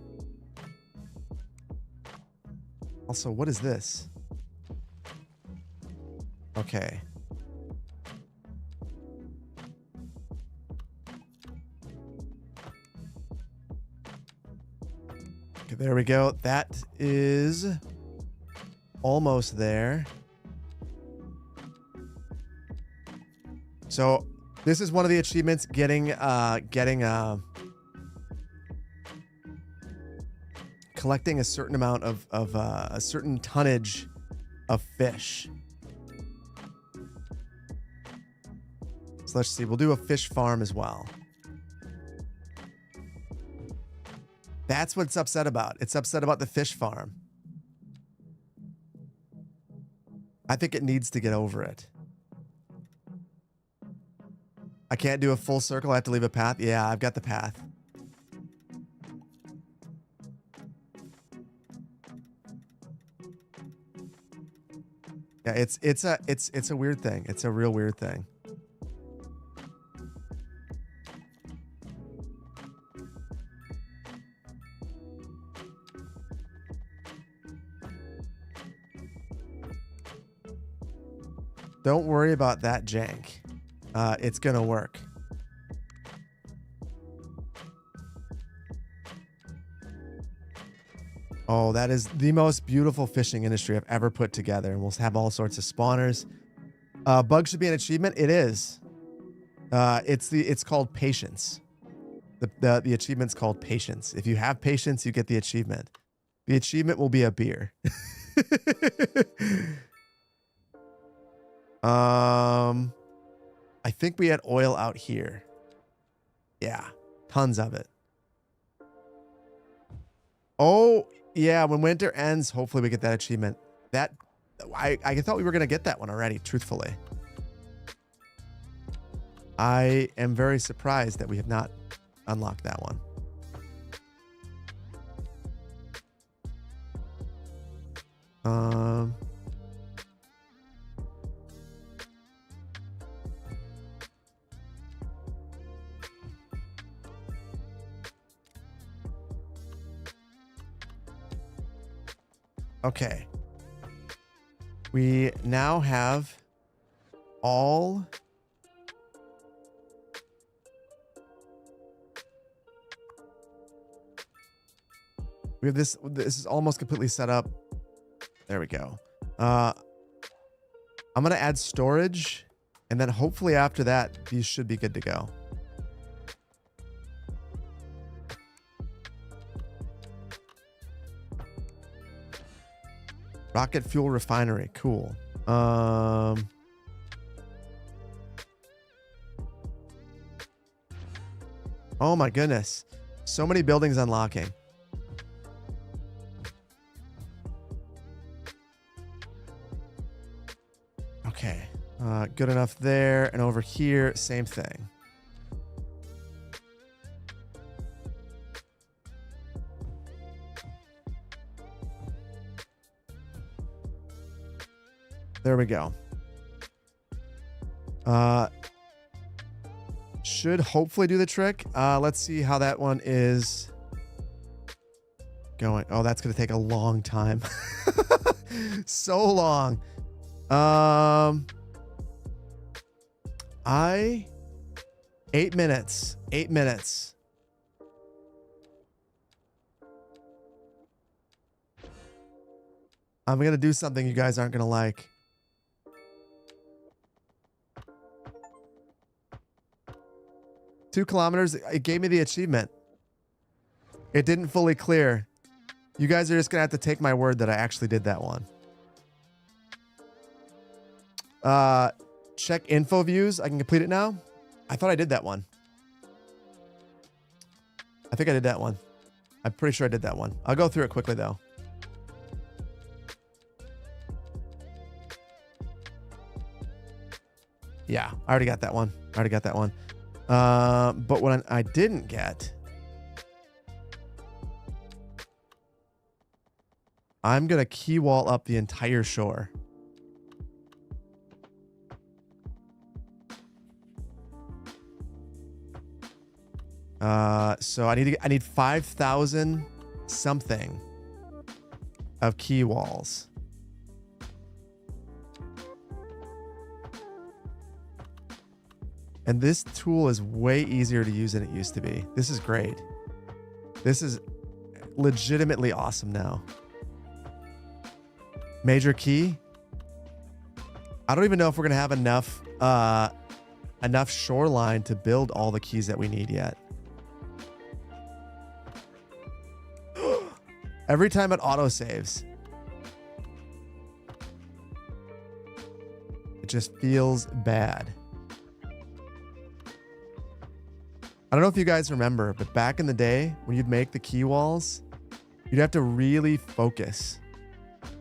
Also, what is this? Okay. Okay, there we go. That is almost there. So this is one of the achievements, collecting a certain amount of a certain tonnage of fish. So let's see. We'll do a fish farm as well. That's what it's upset about. It's upset about the fish farm. I think it needs to get over it. I can't do a full circle. I have to leave a path. Yeah, I've got the path. Yeah, it's a weird thing. It's a real weird thing. Don't worry about that jank. It's gonna work. Oh, that is the most beautiful fishing industry I've ever put together. And we'll have all sorts of spawners. Bug should be an achievement. It is. It's called patience. The achievement's called patience. If you have patience, you get the achievement. The achievement will be a beer. I think we had oil out here. Yeah, tons of it. Oh, yeah, when winter ends, hopefully we get that achievement. That I thought we were going to get that one already, truthfully. I am very surprised that we have not unlocked that one. Okay. We now have all we have this is almost completely set up. There we go. I'm going to add storage, and then hopefully after that these should be good to go. Rocket fuel refinery. Cool. Oh my goodness. So many buildings unlocking. Okay. Good enough there. And over here, same thing. There we go. should hopefully do the trick. Let's see how that one is going. Oh, that's going to take a long time. So long. 8 minutes. 8 minutes. I'm going to do something you guys aren't going to like. Two kilometers, it gave me the achievement. It didn't fully clear. You guys are just going to have to take my word that I actually did that one. Check info views. I can complete it now. I thought I did that one. I think I did that one. I'm pretty sure I did that one. I'll go through it quickly though. Yeah, I already got that one. But what I didn't get, I'm going to key wall up the entire shore. So I need 5,000 something of key walls. And this tool is way easier to use than it used to be. This is great. This is legitimately awesome now. Major key. I don't even know if we're going to have enough shoreline to build all the keys that we need yet. Every time it autosaves, it just feels bad. I don't know if you guys remember, but back in the day when you'd make the key walls, you'd have to really focus.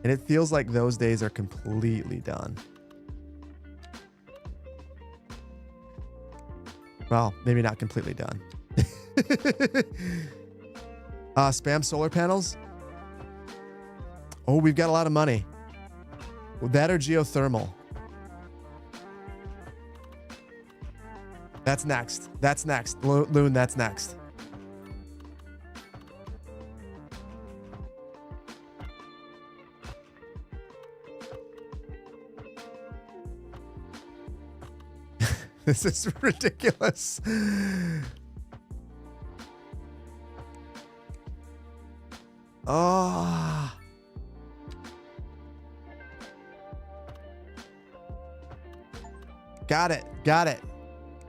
And it feels like those days are completely done. Well, maybe not completely done. Spam solar panels. Oh, we've got a lot of money. That or geothermal. That's next. That's next. Loon, that's next. This is ridiculous. Oh. Got it. Got it.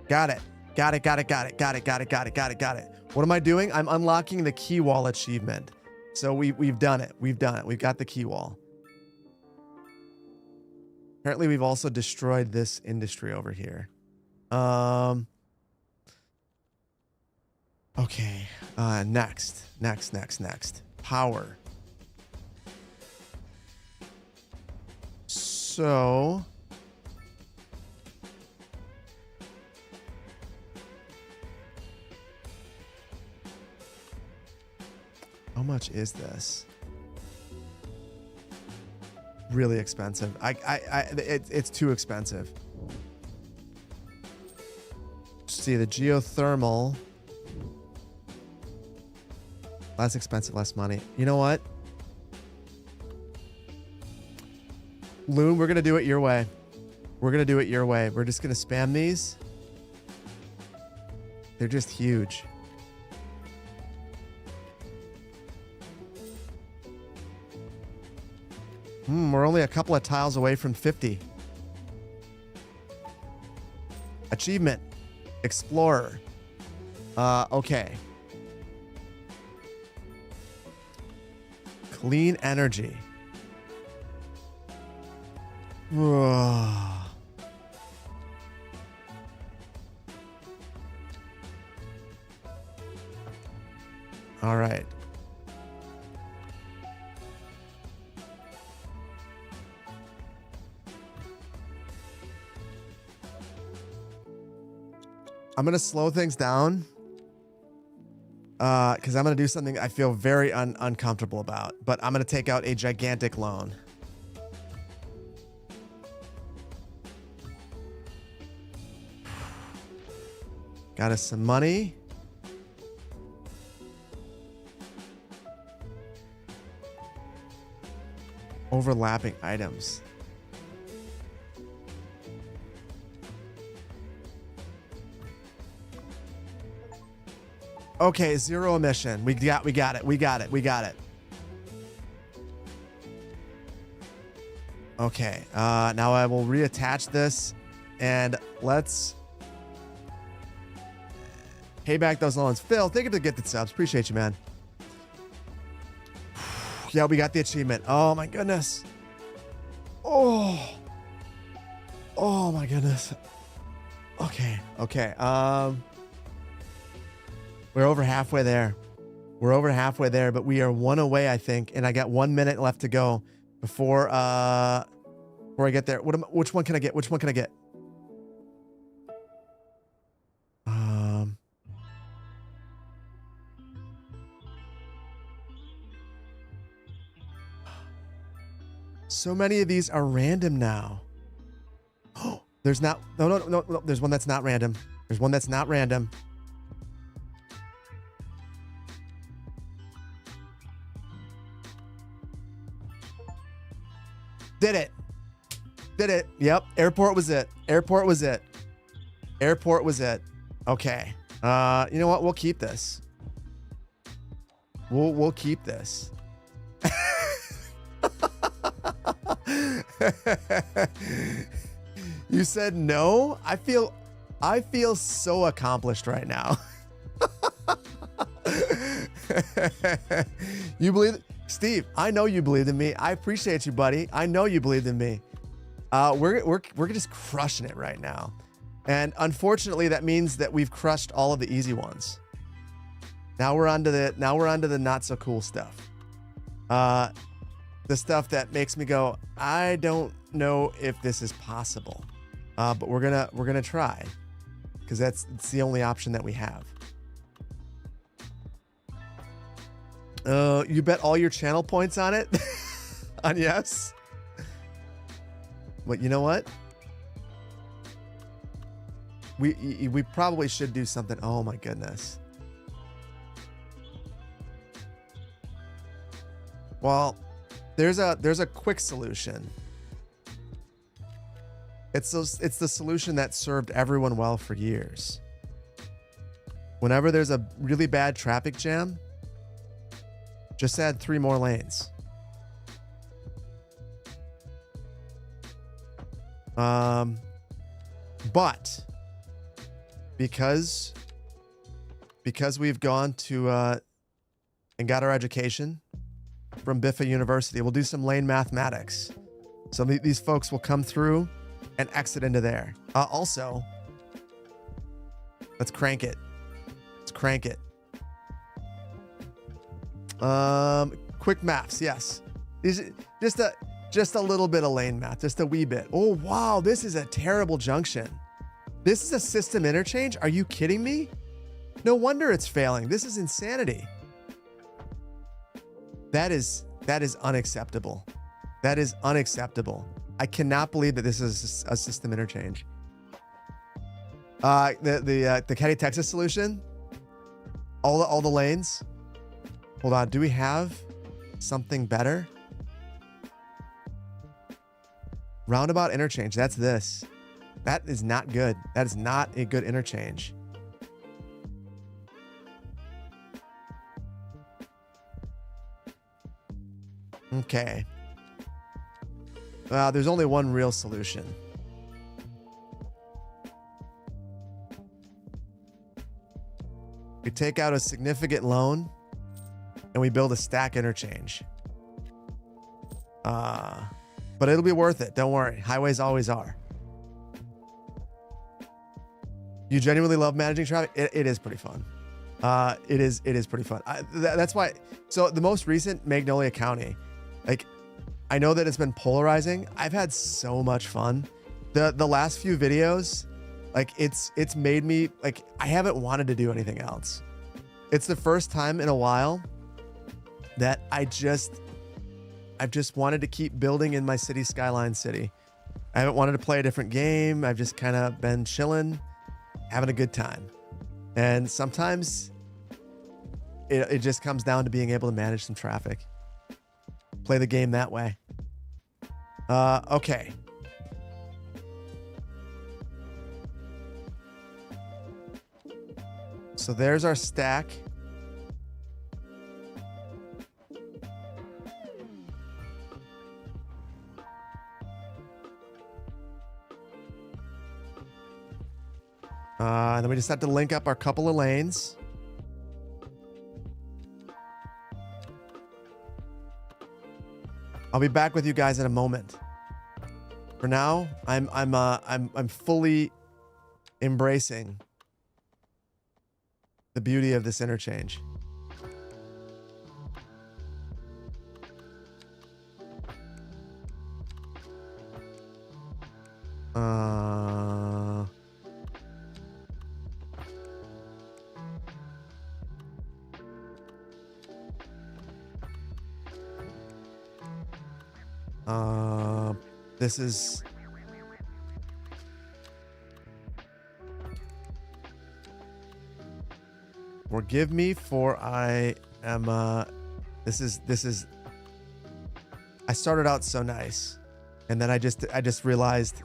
Got it. Got it. Got it. Got it. Got it. Got it. Got it. Got it. Got it. What am I doing? I'm unlocking the key wall achievement. So we've done it. We've done it. We've got the key wall. Apparently we've also destroyed this industry over here. Okay. Next. Power. So how much is this? Really expensive. It's too expensive. See the geothermal. Less expensive, less money. You know what? Loon, we're going to do it your way. We're going to do it your way. We're just going to spam these. They're just huge. We're only a couple of tiles away from 50. Achievement. Explorer. Okay. Clean energy. All right. I'm going to slow things down because I'm going to do something I feel very uncomfortable about, but I'm going to take out a gigantic loan. Got us some money. Overlapping items. Okay, zero emission. We got it. Okay, now I will reattach this and let's pay back those loans. Phil, thank you for the gifted subs. Appreciate you, man. Yeah, we got the achievement. Oh my goodness. Oh my goodness. Okay. We're over halfway there. But we are one away, I think, and I got 1 minute left to go before I get there. Which one can I get? So many of these are random now. Oh, there's not. No. There's one that's not random. Did it. Yep. Airport was it. Okay. You know what? We'll keep this. We'll keep this. You said no? I feel so accomplished right now. You believe, Steve? I know you believed in me. I appreciate you, buddy. I know you believed in me. We're just crushing it right now, and unfortunately, that means that we've crushed all of the easy ones. Now we're onto the not so cool stuff. The stuff that makes me go, I don't know if this is possible, but we're gonna try, because it's the only option that we have. You bet all your channel points on it. On yes. But you know what? We probably should do something. Oh my goodness. Well, there's a quick solution. It's the solution that served everyone well for years. Whenever there's a really bad traffic jam, just add 3 more lanes. But because we've gone to and got our education from Biffa University, we'll do some lane mathematics. So these folks will come through and exit into there. Also, let's crank it. Quick maths, yes. These just a little bit of lane math, just a wee bit. Oh wow, this is a terrible junction. This is a system interchange? Are you kidding me? No wonder it's failing. This is insanity. That is unacceptable. That is unacceptable. I cannot believe that this is a system interchange. The Caddy Texas solution, all the lanes. Hold on, do we have something better? Roundabout interchange, that's this. That is not good. That is not a good interchange. Okay. There's only one real solution. We take out a significant loan and we build a stack interchange. But it'll be worth it. Don't worry. Highways always are. You genuinely love managing traffic? It is pretty fun. It is pretty fun. That's why. So the most recent Magnolia County, like, I know that it's been polarizing. I've had so much fun. The last few videos, like, it's made me, like, I haven't wanted to do anything else. It's the first time in a while that I've just wanted to keep building in my city, Skyline City. I haven't wanted to play a different game. I've just kind of been chilling, having a good time. And sometimes it just comes down to being able to manage some traffic. Play the game that way. Okay. So there's our stack. And then we just have to link up our couple of lanes. I'll be back with you guys in a moment. For now, I'm fully embracing the beauty of this interchange. This is forgive me for I am this is I started out so nice and then I just realized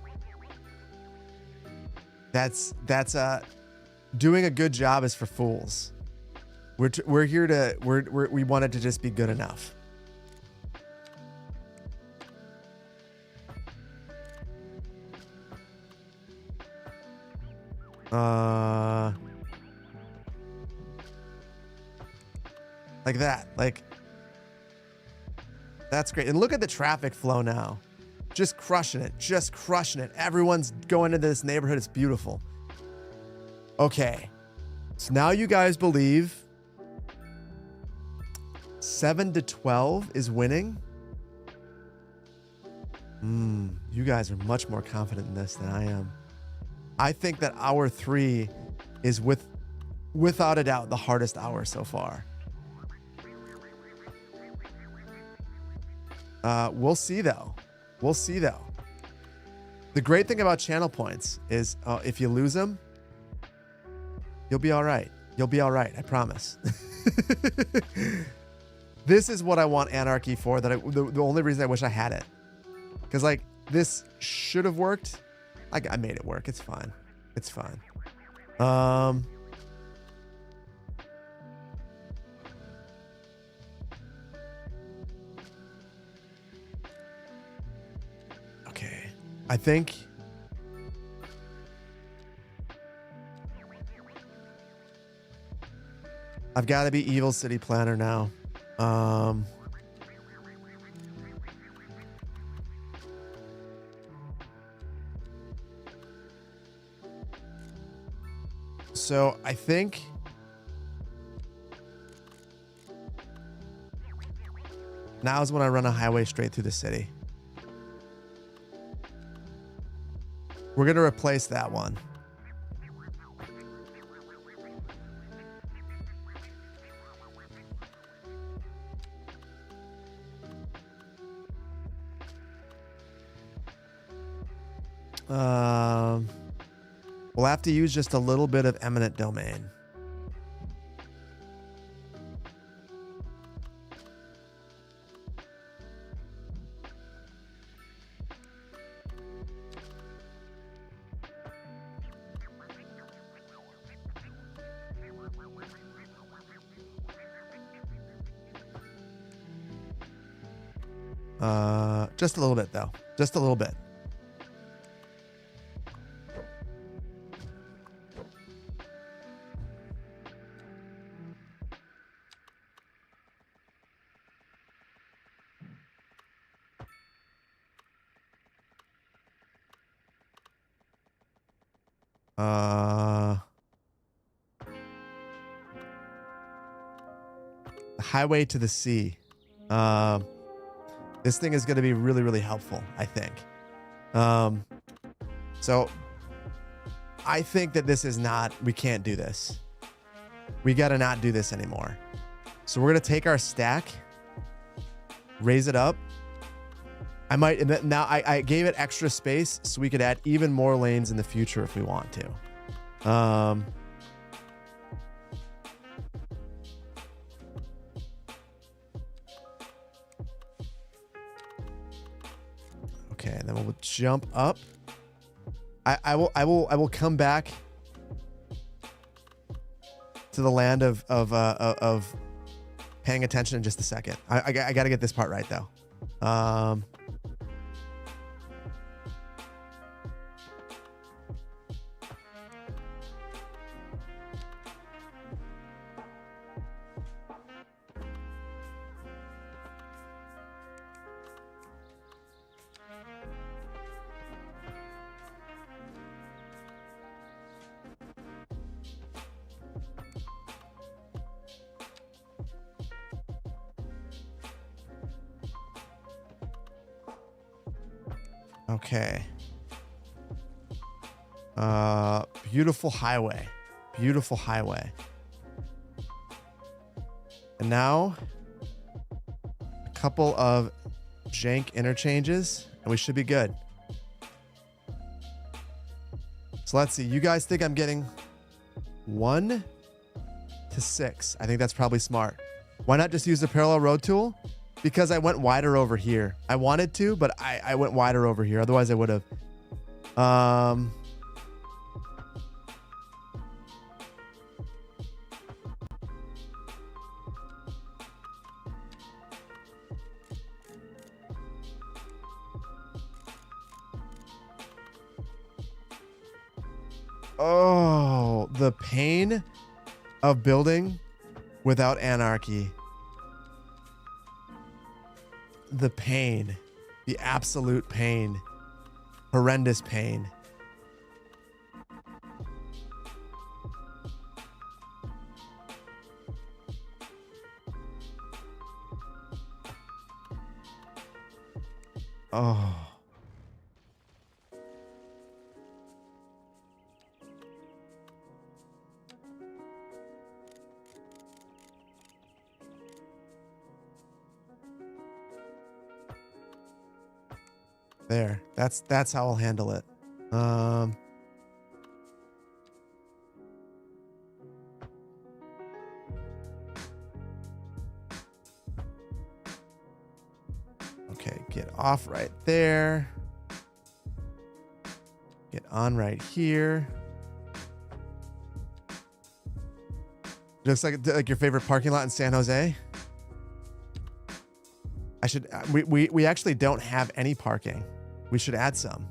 that's doing a good job is for fools. We're here to we want it to just be good enough. Like that, like that's great. And look at the traffic flow now. Just crushing it, just crushing it. Everyone's going into this neighborhood. It's beautiful. Okay. So now you guys believe 7 to 12 is winning. You guys are much more confident in this than I am. I think that hour 3 is without a doubt the hardest hour so far. We'll see though. We'll see though. The great thing about channel points is if you lose them, you'll be all right. You'll be all right. I promise. This is what I want Anarchy for. The only reason I wish I had it, because like this should have worked. I made it work. It's fine. It's fine. Okay. I think I've got to be evil city planner now. So I think now is when I run a highway straight through the city. We're going to replace that one. We'll have to use just a little bit of eminent domain. Just a little bit though. Just a little bit. The highway to the sea. This thing is going to be really, really helpful, I think. So I think that this is not, we can't do this. We got to not do this anymore. So we're going to take our stack, raise it up. I might, now I gave it extra space so we could add even more lanes in the future if we want to. Okay, and then we'll jump up. I will come back to the land of paying attention in just a second. I got to get this part right though. Okay. Beautiful highway. Beautiful highway. And now a couple of jank interchanges and we should be good. So let's see. You guys think I'm getting 1 to 6. I think that's probably smart. Why not just use the parallel road tool? Because I went wider over here. I wanted to, but I went wider over here. Otherwise, I would have. Oh, the pain of building without anarchy. The pain, the absolute pain, horrendous pain. Oh. There. That's how I'll handle it. Okay, get off right there. Get on right here. Looks like your favorite parking lot in San Jose. I should we actually don't have any parking. We should add some.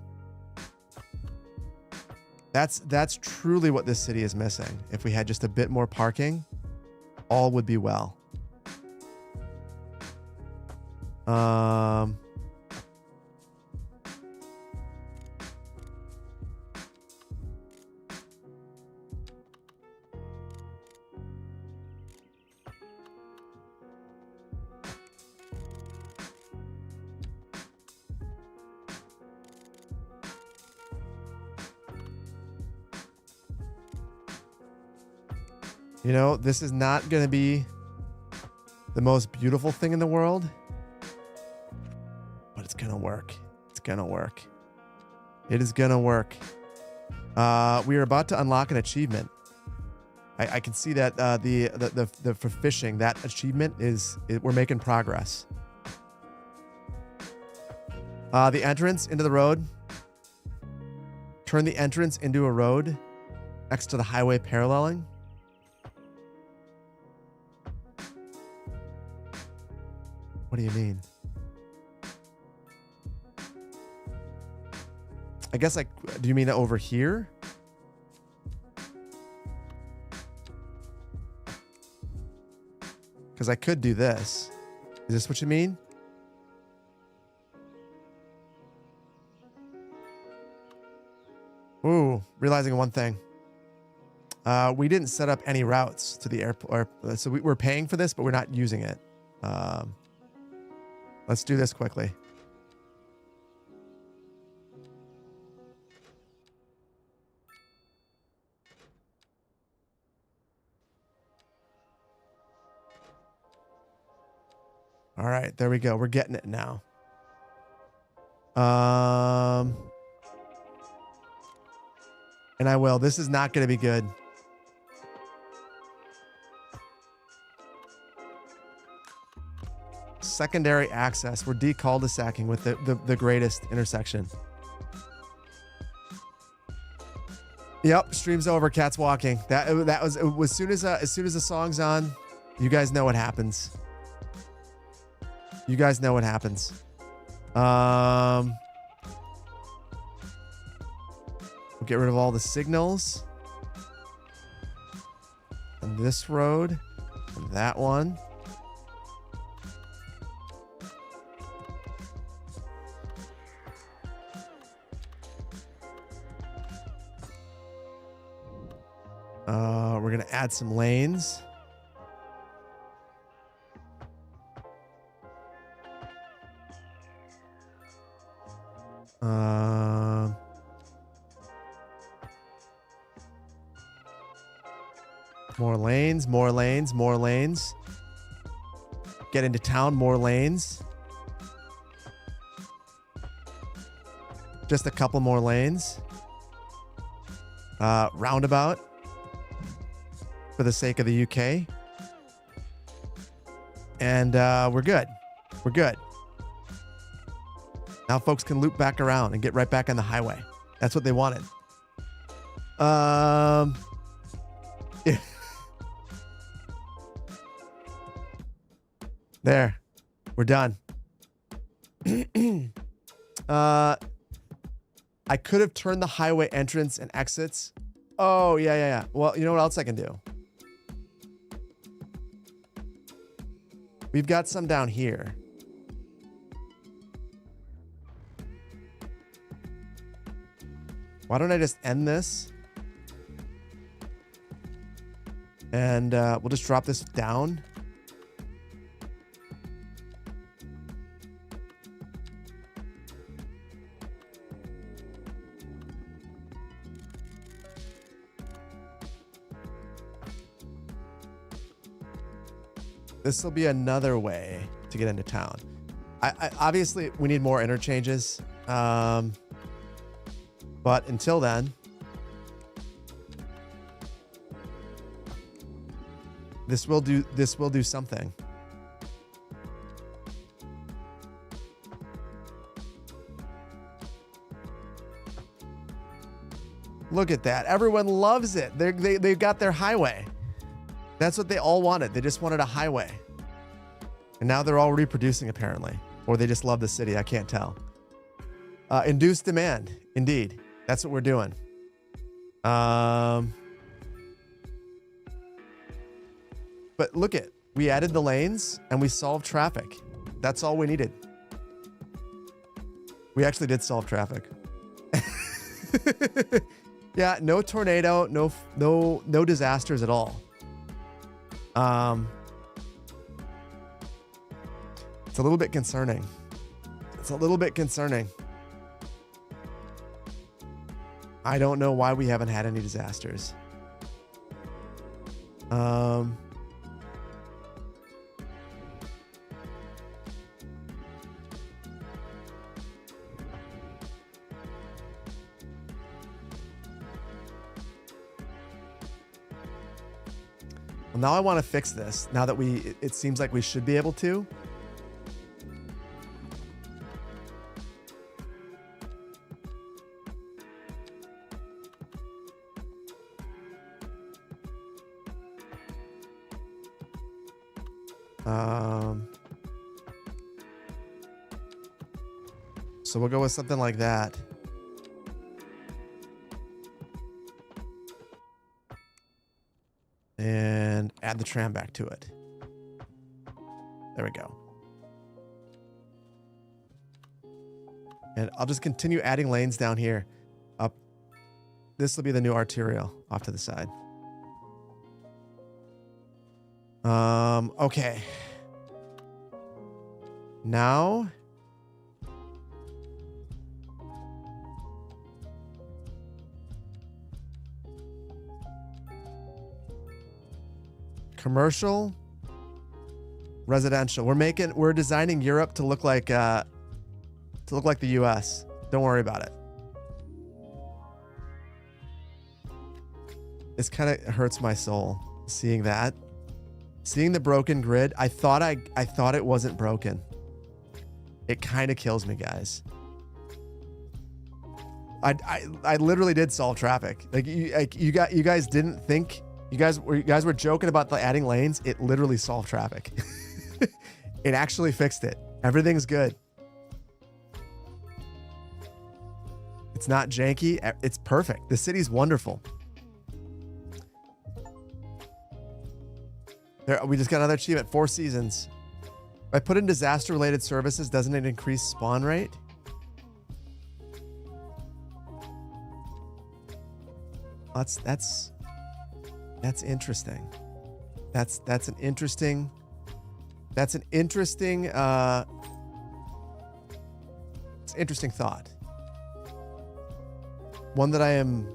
That's truly what this city is missing. If we had just a bit more parking, all would be well. You know, this is not going to be the most beautiful thing in the world, but it's going to work. It's going to work. It is going to work. We are about to unlock an achievement. I can see that the for fishing, that achievement we're making progress. The entrance into the road. Turn the entrance into a road next to the highway paralleling. What do you mean? I guess do you mean over here? Because I could do this. Is this what you mean? Ooh, realizing one thing. We didn't set up any routes to the airport. So we're paying for this, but we're not using it. Let's do this quickly. All right, there we go. We're getting it now. And I will. This is not going to be good. secondary access. We're de-cul-de-sacking with the greatest intersection. Yep, stream's over. Cat's walking. That was as soon as the song's on, you guys know what happens. You guys know what happens. We'll get rid of all the signals. And this road, and that one. We're going to add some lanes. More lanes, more lanes, more lanes. Get into town, more lanes. Just a couple more lanes. Roundabout. For the sake of the UK. And we're good. We're good. Now folks can loop back around and get right back on the highway. That's what they wanted. Yeah. There. We're done. I could have turned the highway entrance and exits. Oh, yeah. Well, you know what else I can do? We've got some down here. Why don't I just end this? And we'll just drop this down. This will be another way to get into town. I obviously we need more interchanges. But until then, this will do something. Look at that. Everyone loves it. They've got their highway. That's what they all wanted. They just wanted a highway. And now they're all reproducing, apparently. Or they just love the city. I can't tell. Induced demand. Indeed. That's what we're doing. But look at, we added the lanes and we solved traffic. That's all we needed. We actually did solve traffic. Yeah, no tornado, no disasters at all. It's a little bit concerning. It's a little bit concerning. I don't know why we haven't had any disasters. Well, now I want to fix this. Now that it seems like we should be able to. So we'll go with something like that. And add the tram back to it. There we go. And I'll just continue adding lanes down here. Up. This will be the new arterial off to the side. Okay. Now commercial, residential. We're designing Europe to look like the US. Don't worry about it. This kind of hurts my soul seeing that. Seeing the broken grid, I thought it wasn't broken. It kind of kills me, guys. I literally did solve traffic. Like you guys didn't think you guys were joking about the adding lanes. It literally solved traffic. It actually fixed it. Everything's good. It's not janky. It's perfect. The city's wonderful. There, we just got another achievement. 4 seasons. If I put in disaster-related services, doesn't it increase spawn rate? That's interesting. That's an interesting. It's an interesting thought. One that I am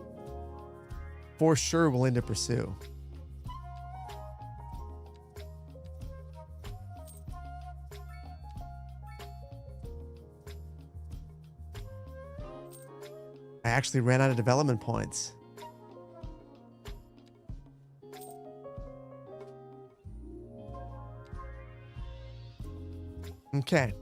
for sure willing to pursue. I actually ran out of development points. Okay.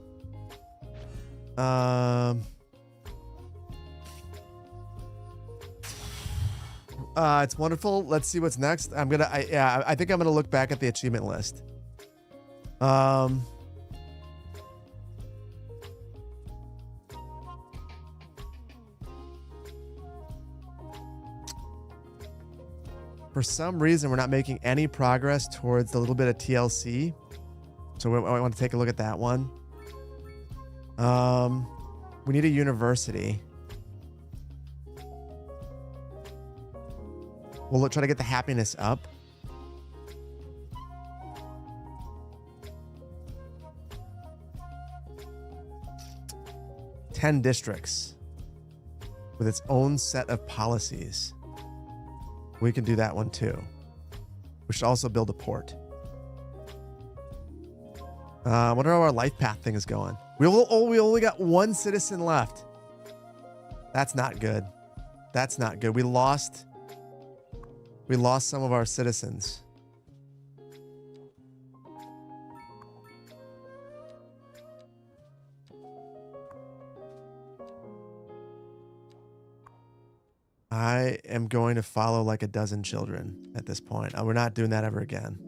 It's wonderful. Let's see what's next. I think I'm gonna look back at the achievement list. For some reason, we're not making any progress towards the little bit of TLC. So I want to take a look at that one. We need a university. We'll try to get the happiness up. Ten districts with its own set of policies. We can do that one too. We should also build a port. I wonder how our life path thing is going. We only got 1 citizen left. That's not good. That's not good. We lost some of our citizens. I am going to follow like a dozen children at this point. We're not doing that ever again.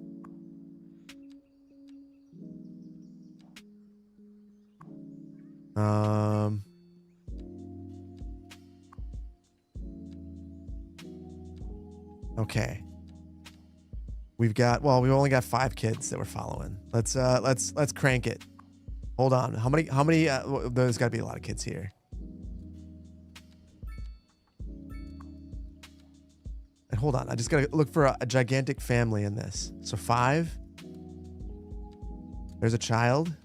Okay. We've only got 5 kids that we're following. Let's crank it. Hold on. How many there's got to be a lot of kids here. And hold on. I just got to look for a gigantic family in this. So 5. There's a child.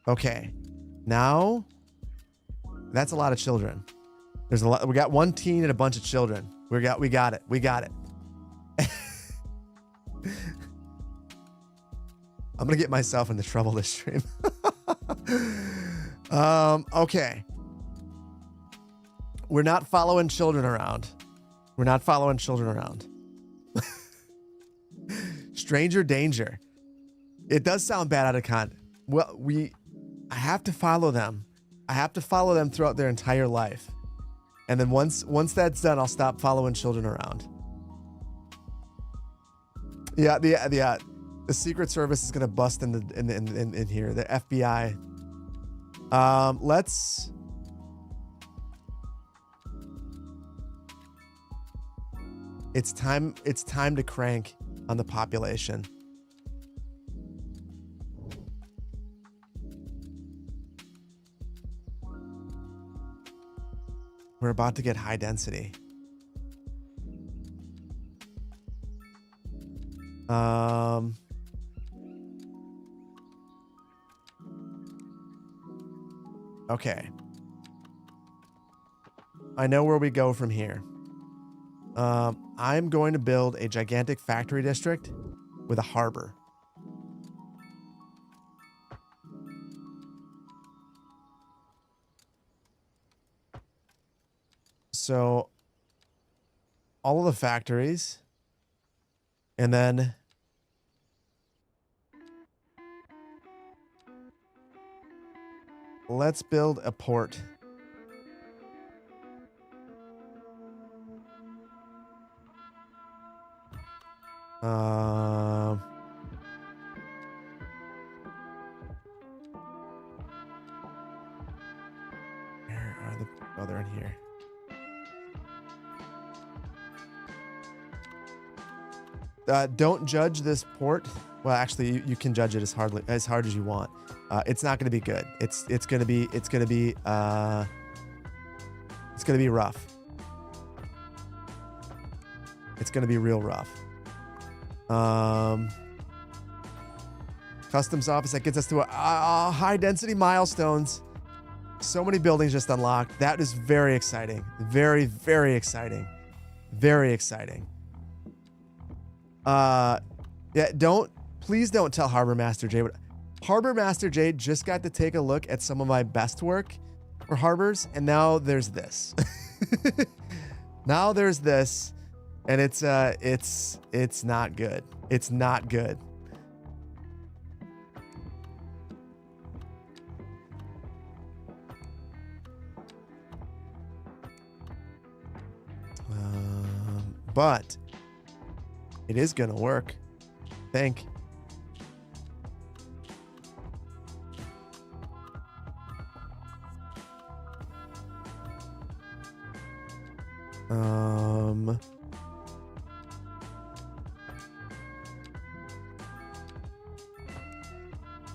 Okay. Now, that's a lot of children. There's a lot. We got 1 teen and a bunch of children. We got it. We got it. I'm gonna get myself into trouble this stream. Okay. We're not following children around. We're not following children around. Stranger danger. It does sound bad out of context. Well, I have to follow them. I have to follow them throughout their entire life. And then once that's done, I'll stop following children around. Yeah, the Secret Service is gonna bust in here. The FBI. It's time to crank on the population. We're about to get high density. Okay. I know where we go from here. I'm going to build a gigantic factory district with a harbor. 。 . 。 . . . . . . . . . . . . . . . . . . . . . . . . . . . . . . . . . . . . . . . . . . . . . . . . . . . . . . So all of the factories, and then let's build a port. Where are the... Oh, they're in here. Don't judge this port. Well, actually, you can judge it as hard as you want. It's not going to be good. It's going to be rough. It's going to be real rough. Customs office, that gets us to a high density milestones. So many buildings just unlocked. That is very exciting. Very, very exciting. Very exciting. Yeah, please don't tell Harbor Master J, but Harbor Master J just got to take a look at some of my best work for harbors, and now there's this. Now there's this, and it's not good. It's not good. But it is gonna work, I think.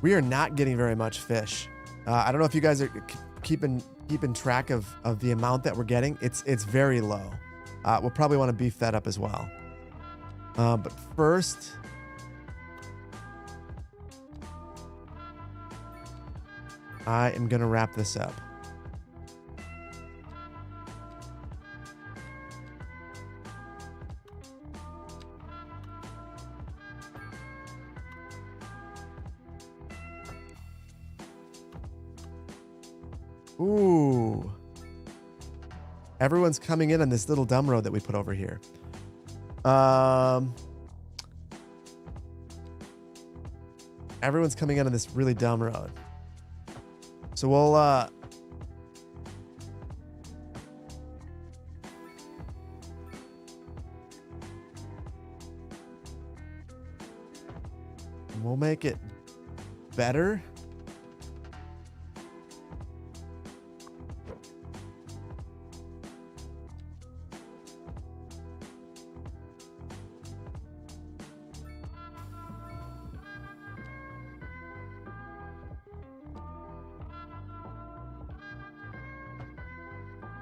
We are not getting very much fish. I don't know if you guys are keeping track of the amount that we're getting. It's very low. We'll probably want to beef that up as well. But first, I am going to wrap this up. Ooh. Everyone's coming in on this little dumb road that we put over here. Everyone's coming in on this really dumb road. So we'll make it better.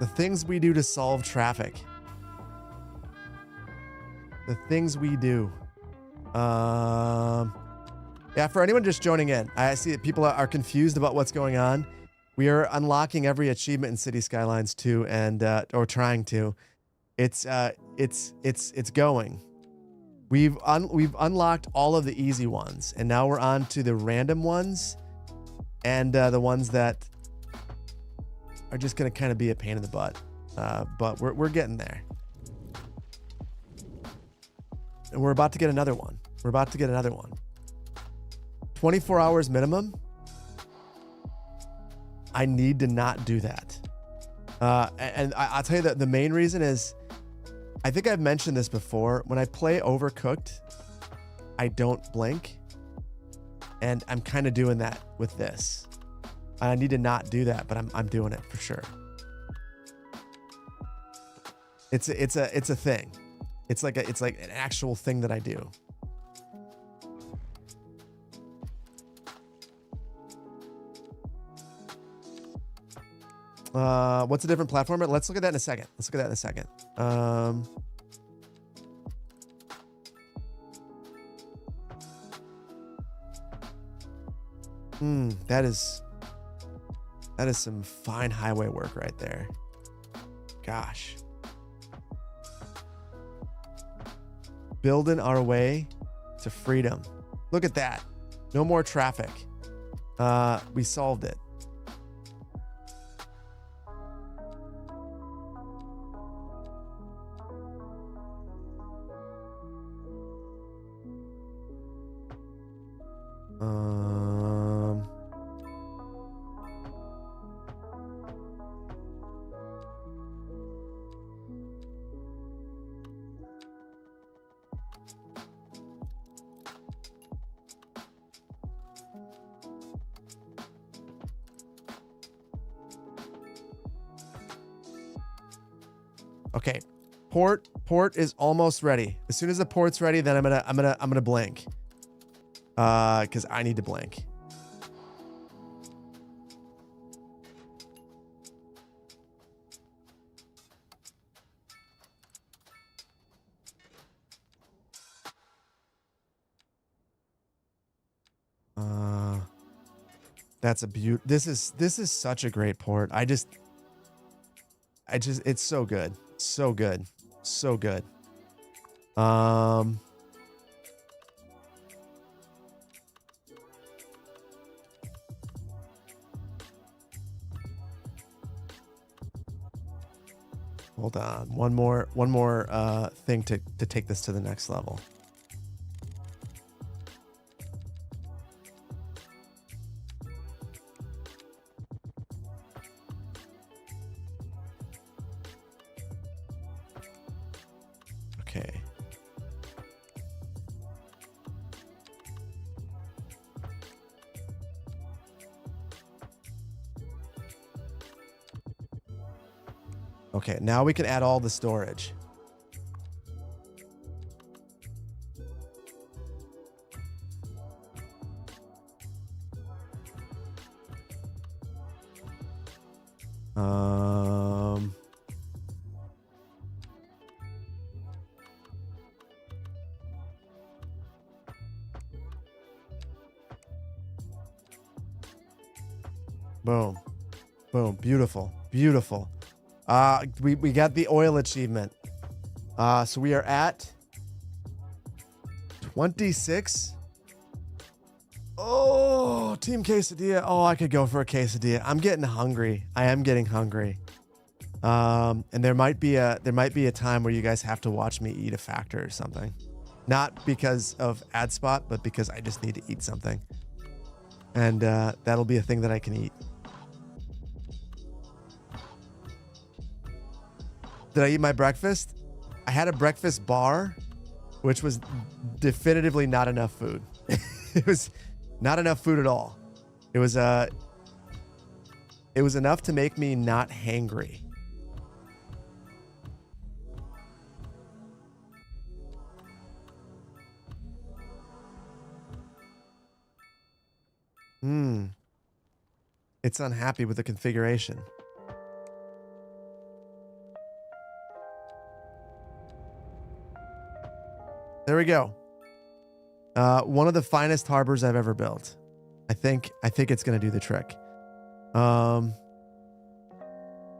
The things we do to solve traffic. The things we do. Yeah, for anyone just joining in, I see that people are confused about what's going on. We are unlocking every achievement in City Skylines 2 and or trying to. It's going. We've unlocked all of the easy ones, and now we're on to the random ones and the ones that are just going to kind of be a pain in the butt. But we're getting there. And we're about to get another one. 24 hours minimum. I need to not do that. And I'll tell you that the main reason is, I think I've mentioned this before. When I play Overcooked, I don't blink. And I'm kind of doing that with this. I need to not do that, but I'm doing it for sure. It's a thing. It's like an actual thing that I do. What's a different platform? Let's look at that in a second. That is some fine highway work right there. Gosh. Building our way to freedom. Look at that. No more traffic. We solved it. Okay. Port is almost ready. As soon as the port's ready, then I'm gonna blink. Because I need to blink. That's a beaut. This is such a great port. It's so good. So good. So good. Hold on. One more thing to take this to the next level. Okay. Okay, now we can add all the storage. Boom. Boom. Beautiful. Beautiful. We got the oil achievement. So we are at 26. Oh, team quesadilla. Oh, I could go for a quesadilla. I'm getting hungry. I am getting hungry. And there might be a time where you guys have to watch me eat a factor or something. Not because of ad spot, but because I just need to eat something. And that'll be a thing that I can eat. Did I eat my breakfast? I had a breakfast bar, which was definitively not enough food. It was not enough food at all. It was enough to make me not hangry. It's unhappy with the configuration. There we go. One of the finest harbors I've ever built. I think it's gonna do the trick.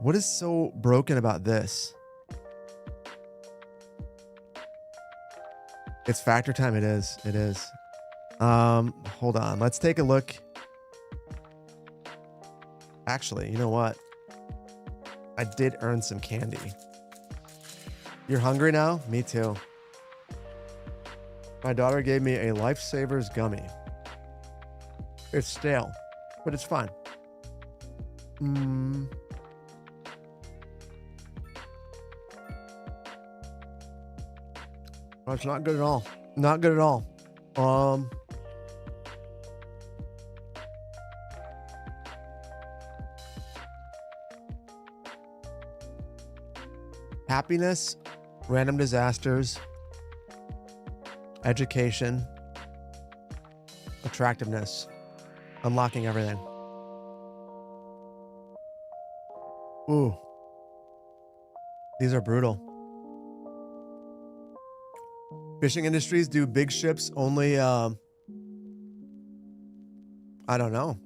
What is so broken about this? It's factor time. It is. It is. Hold on. Let's take a look. Actually, you know what? I did earn some candy. You're hungry now? Me too. My daughter gave me a Lifesavers gummy. It's stale, but it's fine. Oh, it's not good at all. Not good at all. Happiness, random disasters, education, attractiveness, unlocking everything. Ooh. These are brutal. Fishing industries do big ships only, I don't know.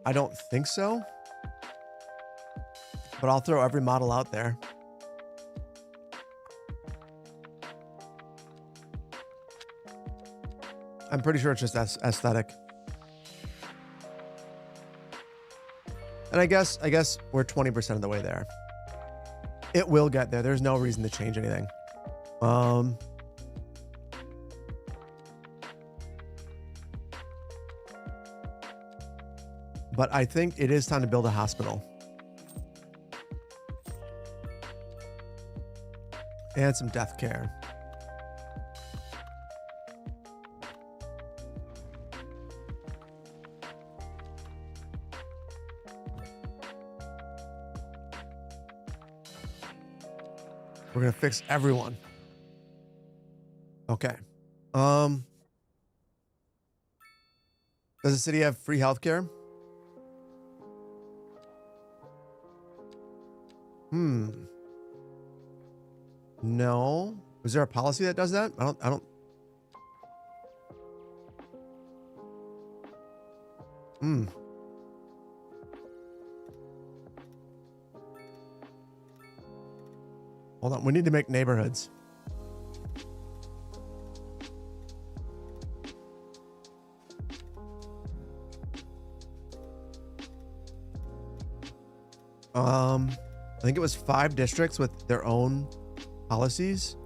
I don't think so. But I'll throw every model out there. I'm pretty sure it's just aesthetic. And I guess we're 20% of the way there. It will get there. There's no reason to change anything. But I think it is time to build a hospital. And some death care. We're gonna fix everyone. Okay. Does the city have free healthcare? No. Is there a policy that does that? I don't. Hold on. We need to make neighborhoods. I think it was 5 districts with their own policies.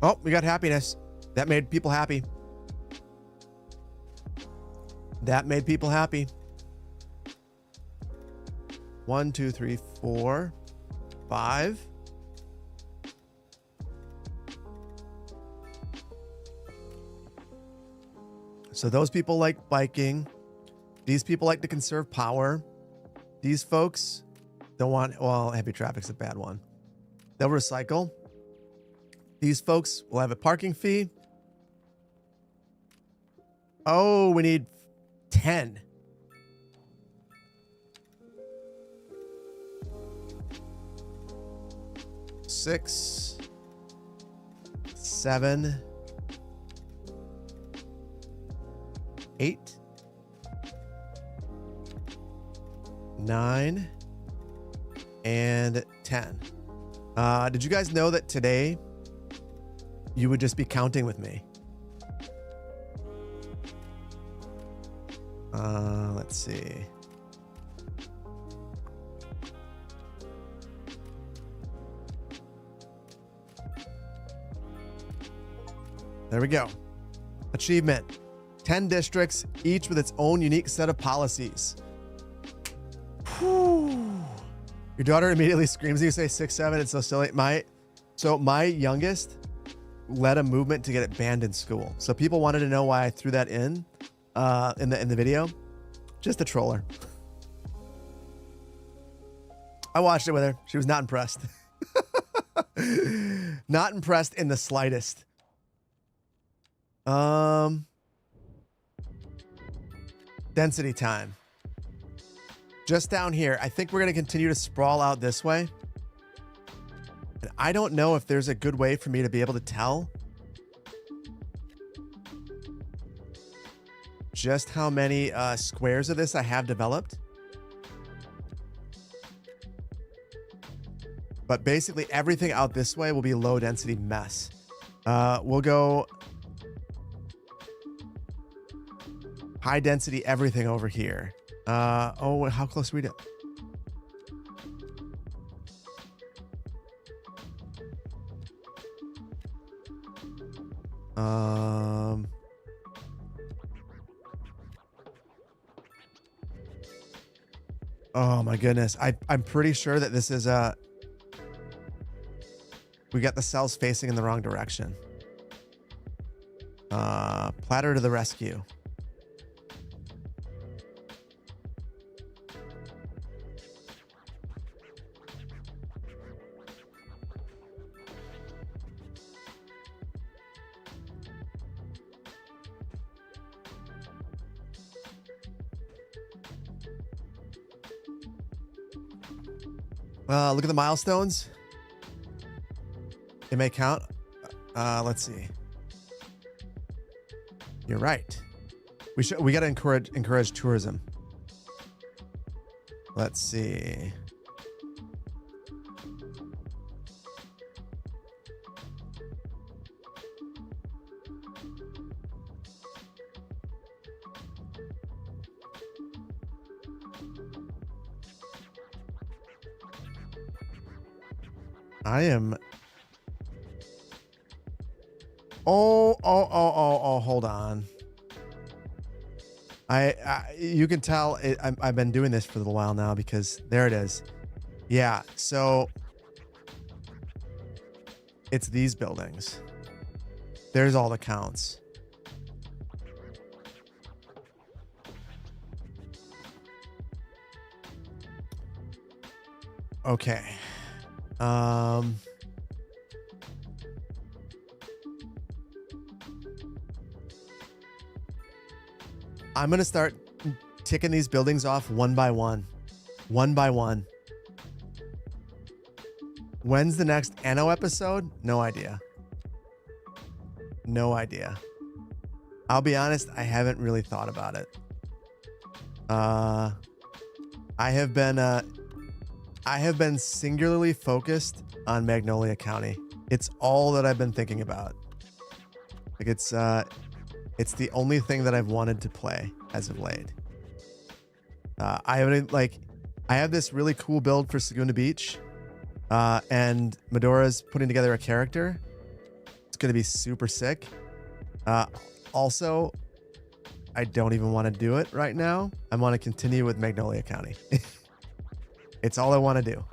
Oh, we got happiness. That made people happy. That made people happy. 1, 2, 3, 4, 5. So those people like biking. These people like to conserve power. These folks don't want, well, heavy traffic's a bad one. They'll recycle. These folks will have a parking fee. Oh, we need 10. Six, 7, 8, 9, and 10. Did you guys know that today you would just be counting with me? Let's see. There we go. Achievement. 10 districts, each with its own unique set of policies. Whew. Your daughter immediately screams. You say 6, 7. It's so silly. My youngest led a movement to get it banned in school. So people wanted to know why I threw that in the video. Just a troller. I watched it with her. She was not impressed. Not impressed in the slightest. Density time. Just down here. I think we're going to continue to sprawl out this way. And I don't know if there's a good way for me to be able to tell just how many squares of this I have developed. But basically everything out this way will be low density mess. We'll go high density everything over here. Oh, how close are we to? Oh my goodness. I'm pretty sure that this is we got the cells facing in the wrong direction. Platter to the rescue. Look at the milestones. They may count. Let's see. You're right. We got to encourage tourism. Let's see. I am. Oh, hold on. You can tell I've been doing this for a little while now because there it is. Yeah. So it's these buildings. There's all the counts. Okay. I'm going to start ticking these buildings off one by one. One by one. When's the next Anno episode? No idea. No idea. I'll be honest, I haven't really thought about it. I have been singularly focused on Magnolia County. It's all that I've been thinking about. Like it's the only thing that I've wanted to play as of late. I have this really cool build for Saguna Beach, and Medora's putting together a character. It's going to be super sick. Also, I don't even want to do it right now. I want to continue with Magnolia County. It's all I want to do.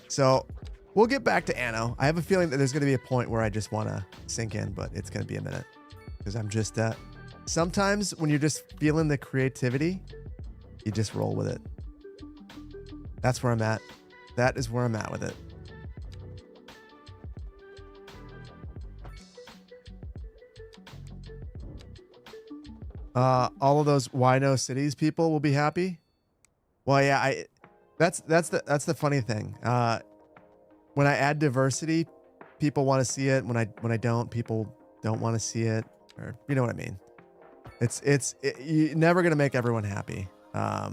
So we'll get back to Anno. I have a feeling that there's going to be a point where I just want to sink in, but it's going to be a minute. Because I'm just, sometimes when you're just feeling the creativity, you just roll with it. That's where I'm at. That is where I'm at with it. All of those Why No Cities people will be happy. Well, yeah, that's the funny thing. When I add diversity, people want to see it. When I don't, people don't want to see it. Or you know what I mean. You're never gonna make everyone happy. I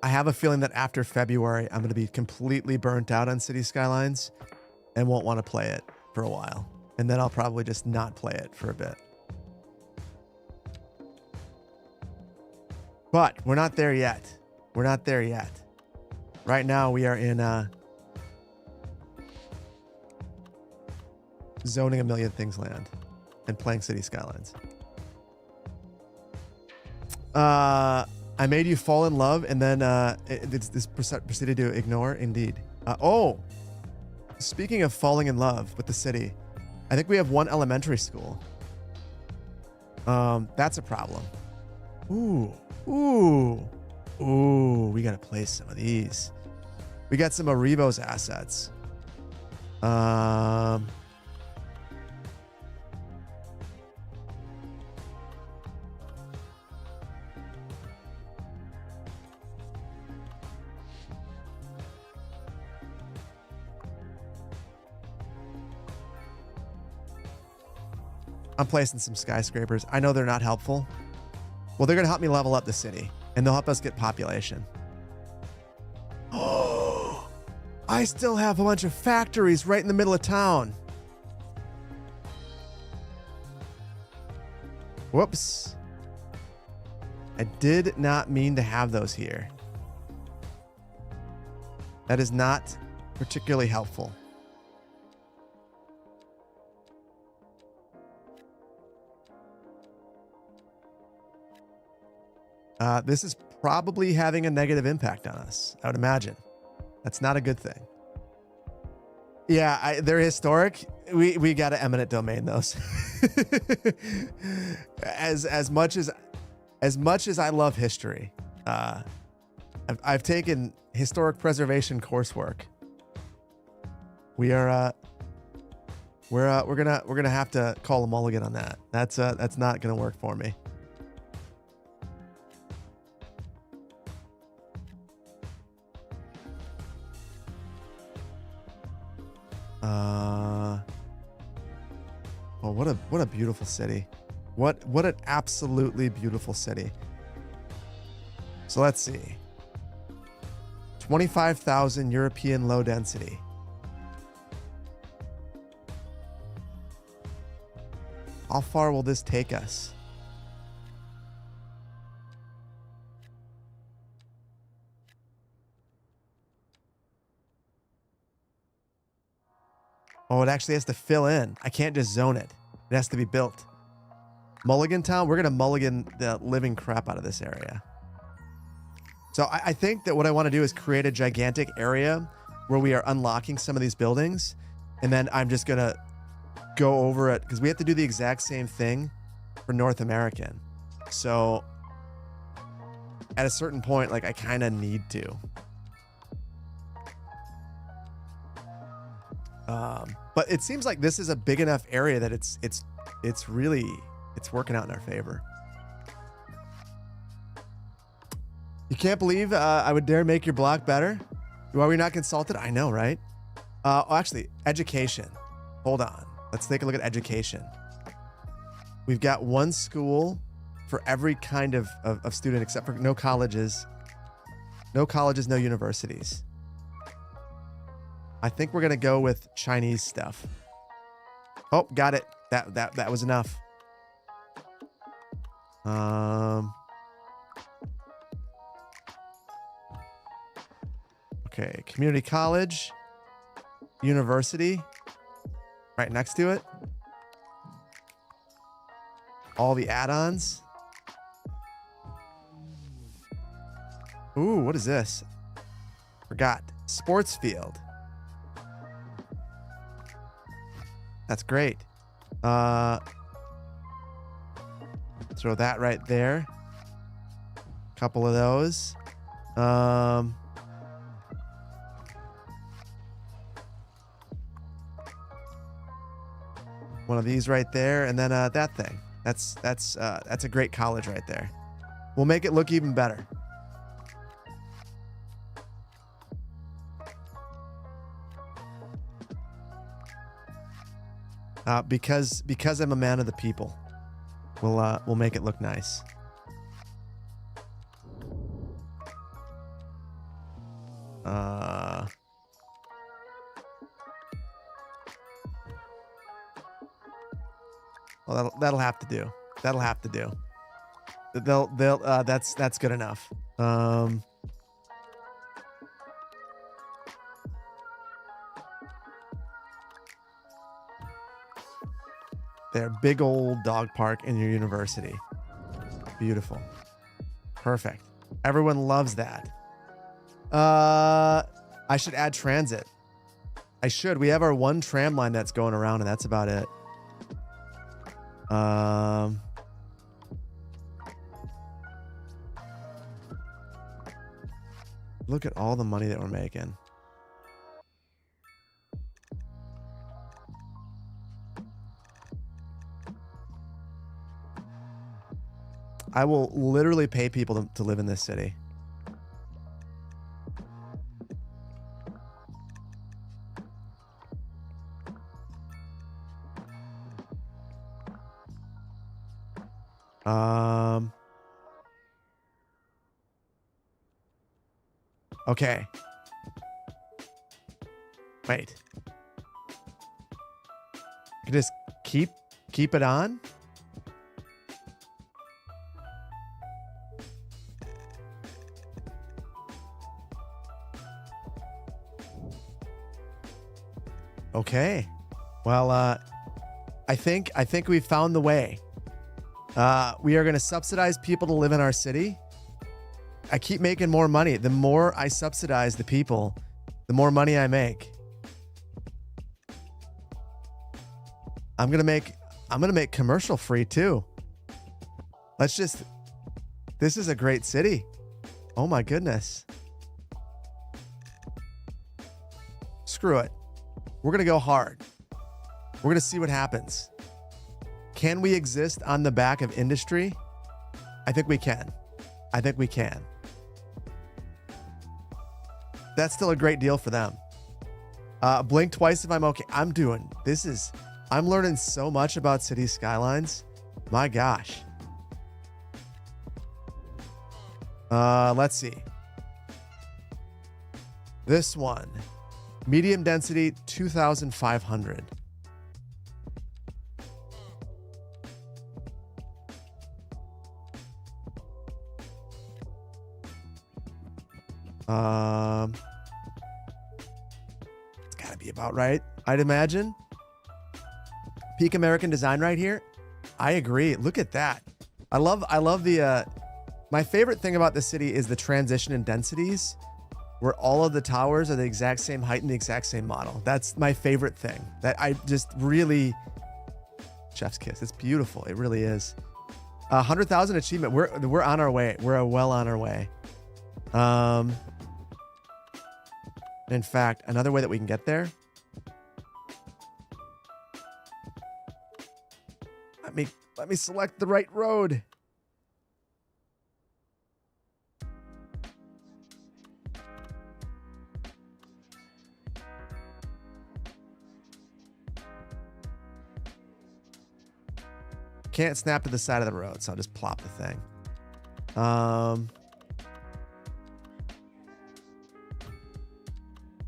have a feeling that after February, I'm gonna be completely burnt out on City Skylines, and won't want to play it for a while, and then I'll probably just not play it for a bit. But we're not there yet. We're not there yet. Right now, we are in zoning a million things land and playing City Skylines. I made you fall in love, and then this proceeded to ignore. Indeed. Oh, speaking of falling in love with the city, I think we have one elementary school. That's a problem. Ooh. We gotta play some of these. We got some Aribo's assets. I'm placing some skyscrapers. I know they're not helpful. Well, they're going to help me level up the city, and they'll help us get population. Oh, I still have a bunch of factories right in the middle of town. Whoops. I did not mean to have those here. That is not particularly helpful. This is probably having a negative impact on us, I would imagine. That's not a good thing. Yeah, they're historic. We got to eminent domain those. as much as I love history, I've taken historic preservation coursework. We're gonna have to call a mulligan on that. That's not gonna work for me. Oh, what a beautiful city. What an absolutely beautiful city. So let's see. 25,000 European low density. How far will this take us? Oh, it actually has to fill in. I can't just zone it. It has to be built. Mulligan Town, we're going to mulligan the living crap out of this area. So I think that what I want to do is create a gigantic area where we are unlocking some of these buildings. And then I'm just going to go over it because we have to do the exact same thing for North American. So at a certain point, like I kind of need to. But it seems like this is a big enough area that it's really working out in our favor. You can't believe I would dare make your block better. Why were you not consulted? I know, right? Actually, education. Hold on. Let's take a look at education. We've got one school for every kind of student except for no colleges. No colleges, no universities. I think we're going to go with Chinese stuff. Oh, got it. That was enough. Okay, community college, university, right next to it. All the add-ons. Ooh, what is this? Forgot. Sports field. That's great. Throw that right there. Couple of those. One of these right there, and then that thing. That's a great college right there. We'll make it look even better. Because I'm a man of the people, we'll make it look nice. Well, that'll have to do. That'll have to do. That's good enough. There, big old dog park in your university. Beautiful. Perfect. Everyone loves that. I should add transit. I should. We have our one tram line that's going around, and that's about it. Look at all the money that we're making. I will literally pay people to live in this city. Okay. Wait. You just keep it on? Okay. Well, I think we've found the way. We are going to subsidize people to live in our city. I keep making more money. The more I subsidize the people, the more money I make. I'm going to make commercial free too. This is a great city. Oh my goodness. Screw it. We're going to go hard. We're going to see what happens. Can we exist on the back of industry? I think we can. That's still a great deal for them. Blink twice if I'm okay. I'm learning so much about city skylines. My gosh. Let's see. This one. Medium density, 2,500. It's gotta be about right, I'd imagine. Peak American design right here. I agree. Look at that. I love the, my favorite thing about the city is the transition in densities, where all of the towers are the exact same height and the exact same model. That's my favorite thing. That I just really, chef's kiss. It's beautiful. It really is. 100,000 achievement. We're on our way. We're well on our way. In fact, another way that we can get there Let me select the right road. Can't snap to the side of the road, so I'll just plop the thing.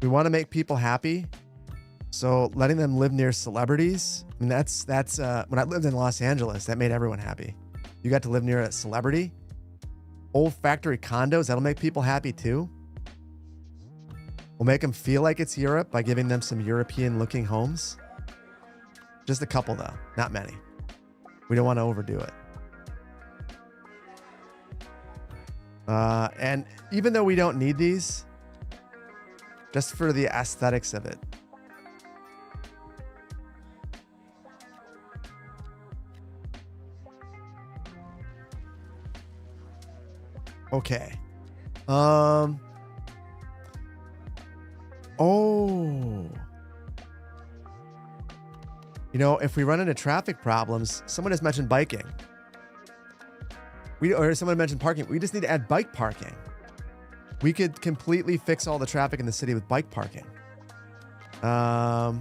We want to make people happy, so letting them live near celebrities. I mean, that's when I lived in Los Angeles, that made everyone happy. You got to live near a celebrity. Old factory condos, that'll make people happy too. We'll make them feel like it's Europe by giving them some European-looking homes. Just a couple though, not many. We don't want to overdo it. And even though we don't need these, just for the aesthetics of it. Okay. Oh. You know, if we run into traffic problems, someone has mentioned biking. Or someone mentioned parking. We just need to add bike parking. We could completely fix all the traffic in the city with bike parking. But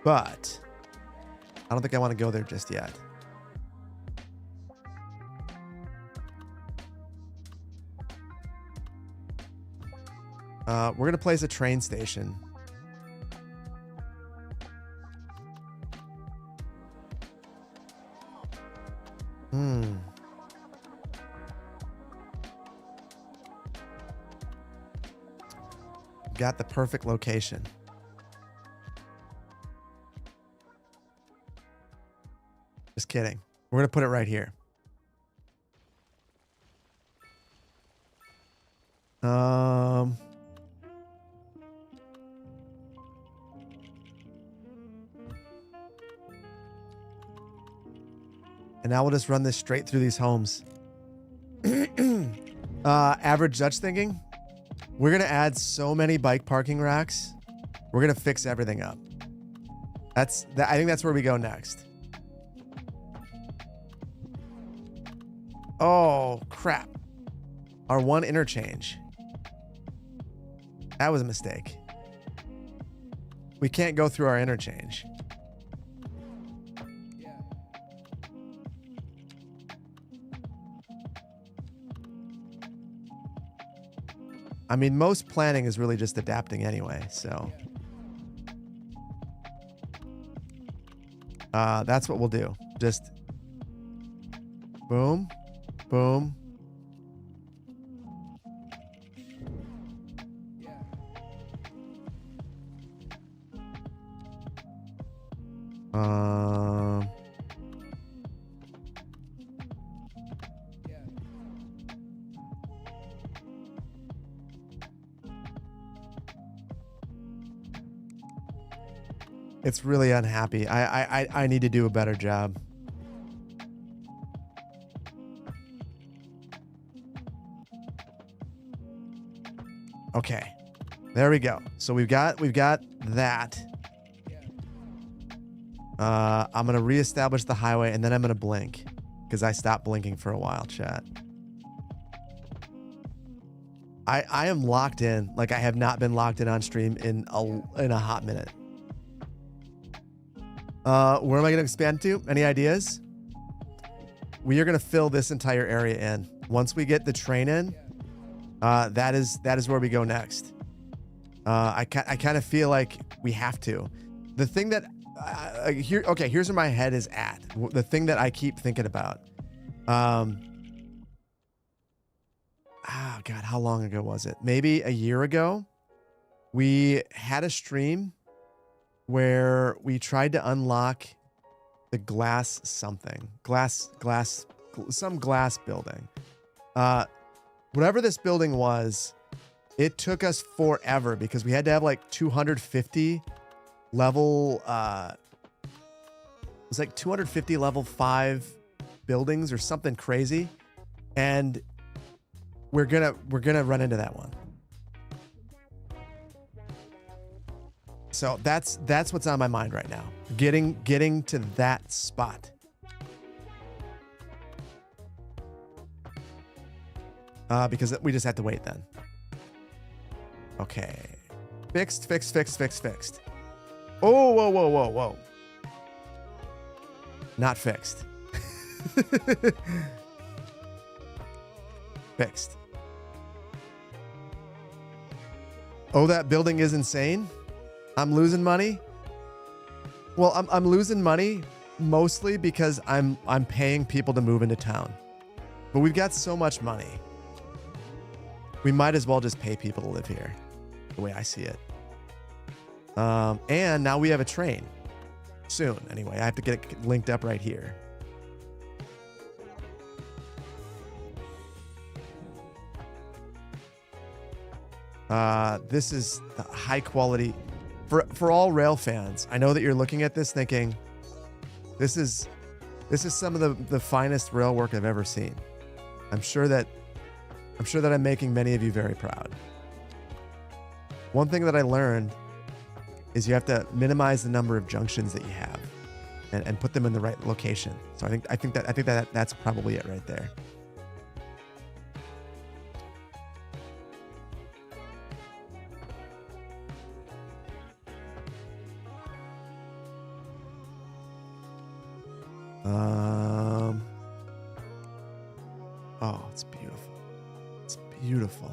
I don't think I want to go there just yet. We're going to place a train station. Got the perfect location. Just kidding. We're going to put it right here. And now we'll just run this straight through these homes. Average Dutch thinking. We're going to add so many bike parking racks. We're going to fix everything up. I think that's where we go next. Oh, crap. Our one interchange. That was a mistake. We can't go through our interchange. I mean, most planning is really just adapting anyway, so. That's what we'll do. Just boom, boom. It's really unhappy. I need to do a better job. Okay. There we go. So we've got that. I'm going to reestablish the highway and then I'm going to blink because I stopped blinking for a while, chat. I am locked in like I have not been locked in on stream in a hot minute. Where am I going to expand to? Any ideas? We are going to fill this entire area in. Once we get the train in, that is where we go next. I kind of feel like we have to. The thing that here's where my head is at. The thing that I keep thinking about. Oh God, how long ago was it? Maybe a year ago. We had a stream where we tried to unlock the some glass building. Whatever this building was, it took us forever because we had to have like 250 level, it was like 250 level 5 buildings or something crazy. And we're gonna run into that one. So that's what's on my mind right now. Getting to that spot. Because we just have to wait then. Okay. Fixed. Oh, whoa. Not fixed. Fixed. Oh, that building is insane. I'm losing money. Well, I'm losing money mostly because I'm paying people to move into town. But we've got so much money. We might as well just pay people to live here, the way I see it. And now we have a train. Soon, anyway. I have to get it linked up right here. This is the high quality for all rail fans. I know that you're looking at this thinking, this is some of the finest rail work I've ever seen. I'm sure that I'm making many of you very proud. One thing that I learned is you have to minimize the number of junctions that you have and put them in the right location. So I think that's probably it right there. Oh, it's beautiful. It's beautiful.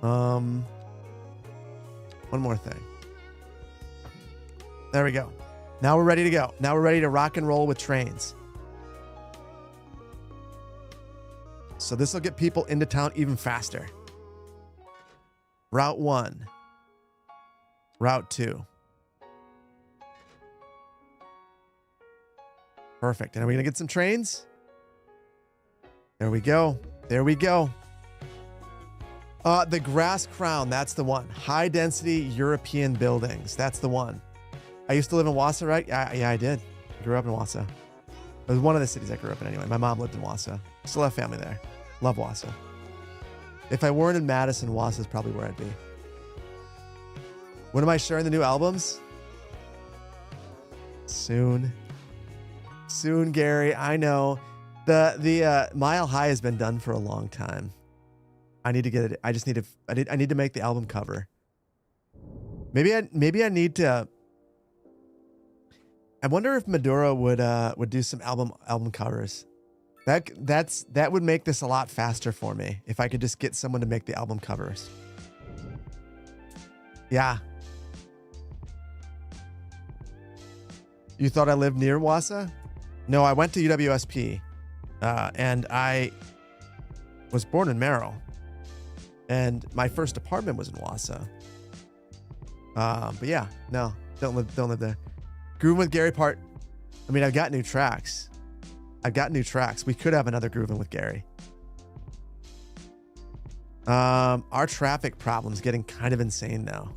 One more thing. There we go. Now we're ready to go. Now we're ready to rock and roll with trains. So this will get people into town even faster. Route 1. Route 2. Perfect. And are we going to get some trains? There we go. There we go. The Grass Crown. That's the one. High density European buildings. That's the one. I used to live in Wausau, right? Yeah, I did. I grew up in Wausau. It was one of the cities I grew up in anyway. My mom lived in Wausau. Still have family there. Love Wausau. If I weren't in Madison, Wausau is probably where I'd be. When am I sharing the new albums? Soon. Soon, Gary. I know. The Mile High has been done for a long time. I need to get it. I need to make the album cover. Maybe I need to. I wonder if Maduro would do some album covers. That would make this a lot faster for me if I could just get someone to make the album covers. Yeah. You thought I lived near Wausau? No, I went to UWSP, and I was born in Merrill, and my first apartment was in Wausau. But yeah, no, don't live there. Grooving with Gary part. I mean, I've got new tracks. We could have another Grooving with Gary. Our traffic problem's getting kind of insane now.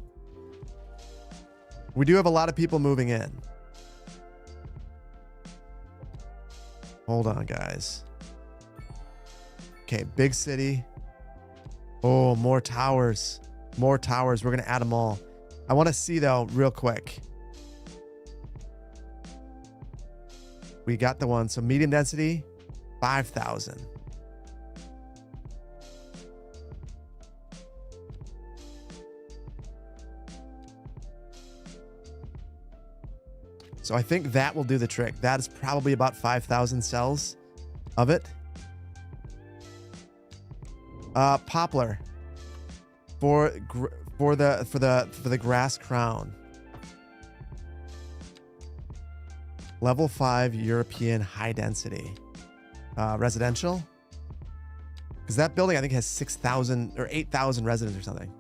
We do have a lot of people moving in. Hold on, guys. Okay, big city. Oh, more towers. More towers. We're going to add them all. I want to see, though, real quick. We got the one. So medium density, 5,000. So I think that will do the trick. That is probably about 5,000 cells of it. Poplar for the Grass Crown. Level 5 European high density. Residential. Because that building I think has 6,000 or 8,000 residents or something.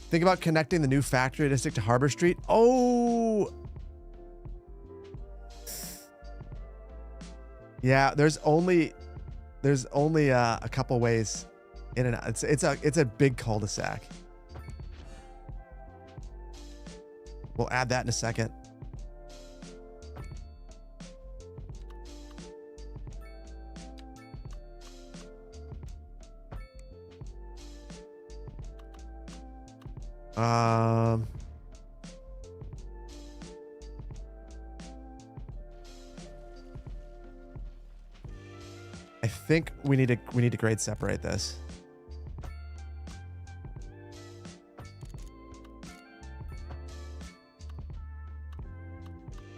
Think about connecting the new factory district to Harbor Street. Oh, yeah. There's only a couple ways in and out. It's a big cul-de-sac. We'll add that in a second. think we need to grade separate this.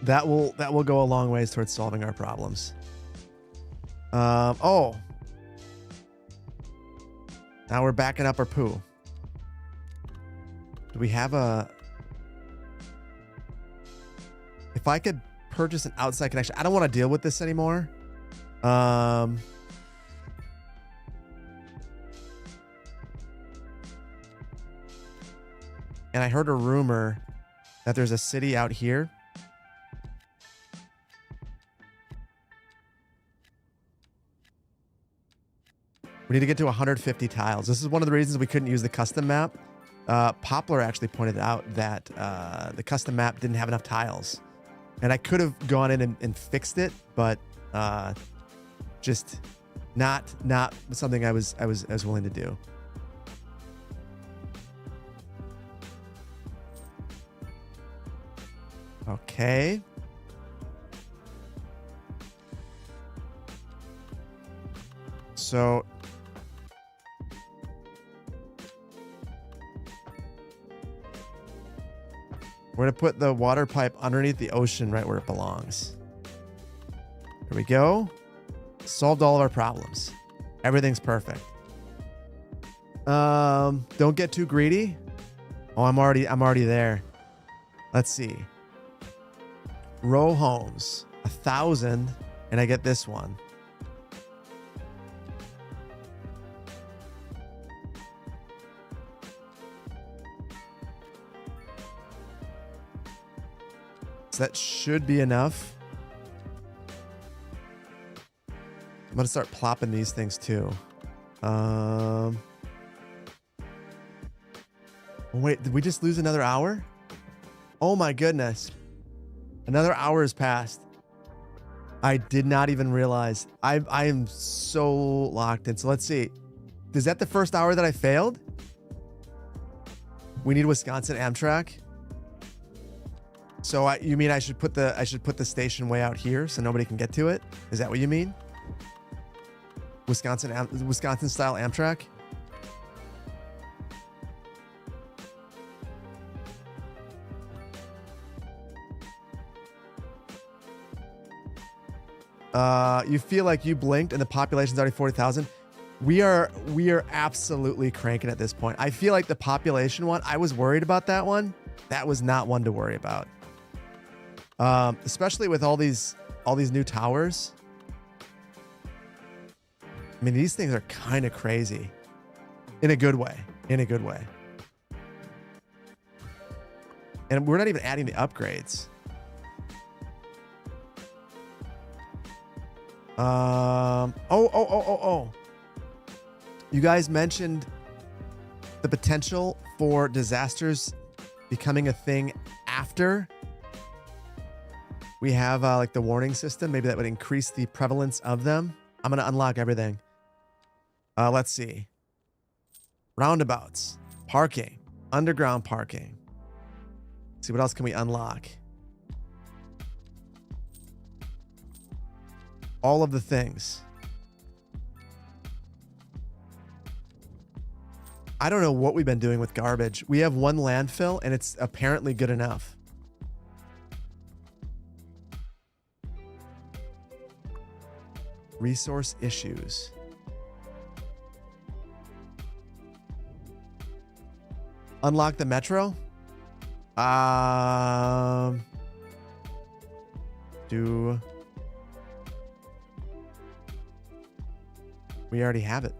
That will go a long ways towards solving our problems. Oh. Now we're backing up our poo. Do we have a... If I could purchase an outside connection, I don't want to deal with this anymore. And I heard a rumor that there's a city out here. We need to get to 150 tiles. This is one of the reasons we couldn't use the custom map. Poplar actually pointed out that the custom map didn't have enough tiles. And I could have gone in and fixed it, but just not something I was willing to do. Okay. So we're going to put the water pipe underneath the ocean right where it belongs. There we go. Solved all of our problems. Everything's perfect. Don't get too greedy. Oh, I'm already there. Let's see. Row homes. 1,000. And I get this one. So that should be enough. I'm going to start plopping these things too. Oh, wait, did we just lose another hour? Oh my goodness. Another hour has passed. I did not even realize. I am so locked in. So let's see. Is that the first hour that I failed? We need Wisconsin Amtrak. So you mean I should put the station way out here so nobody can get to it? Is that what you mean? Wisconsin style Amtrak? You feel like you blinked and the population's already 40,000. We are absolutely cranking at this point. I feel like the population one, I was worried about that one. That was not one to worry about. Especially with all these new towers. I mean, these things are kind of crazy in a good way, And we're not even adding the upgrades. Oh. You guys mentioned the potential for disasters becoming a thing after we have like the warning system. Maybe that would increase the prevalence of them. I'm going to unlock everything. Let's see. Roundabouts, parking, underground parking. Let's see, what else can we unlock? All of the things. I don't know what we've been doing with garbage. We have one landfill and it's apparently good enough. Resource issues. Unlock the metro? We already have it.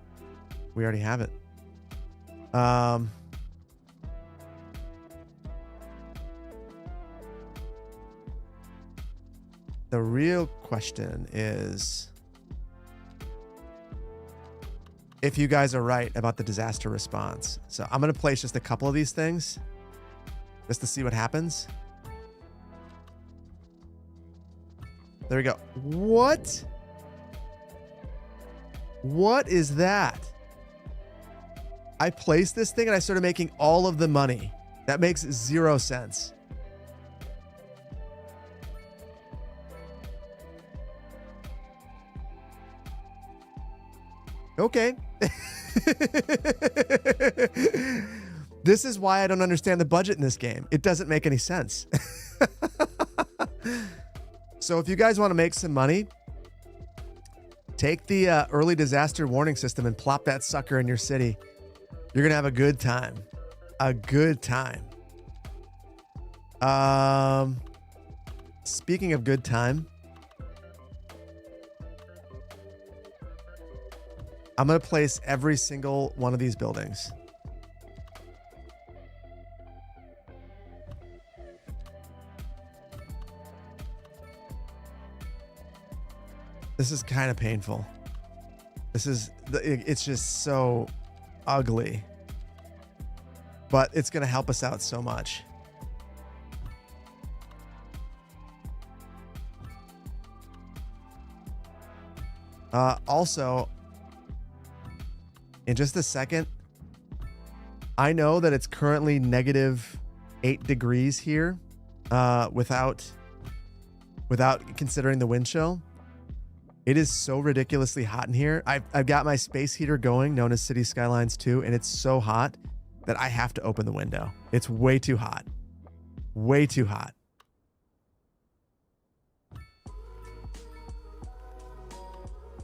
The real question is if you guys are right about the disaster response. So I'm going to place just a couple of these things just to see what happens. There we go. What? What is that? I placed this thing and I started making all of the money. That makes 0 sense. Okay. This is why I don't understand the budget in this game. It doesn't make any sense. So if you guys want to make some money, take the early disaster warning system and plop that sucker in your city. You're going to have a good time. A good time. Speaking of good time, I'm going to place every single one of these buildings. This is kind of painful. It's just so ugly. But it's going to help us out so much. Also, in just a second, I know that it's currently -8 degrees here, without considering the wind chill. It is so ridiculously hot in here. I've got my space heater going, known as City Skylines 2, and it's so hot that I have to open the window. It's way too hot. Way too hot.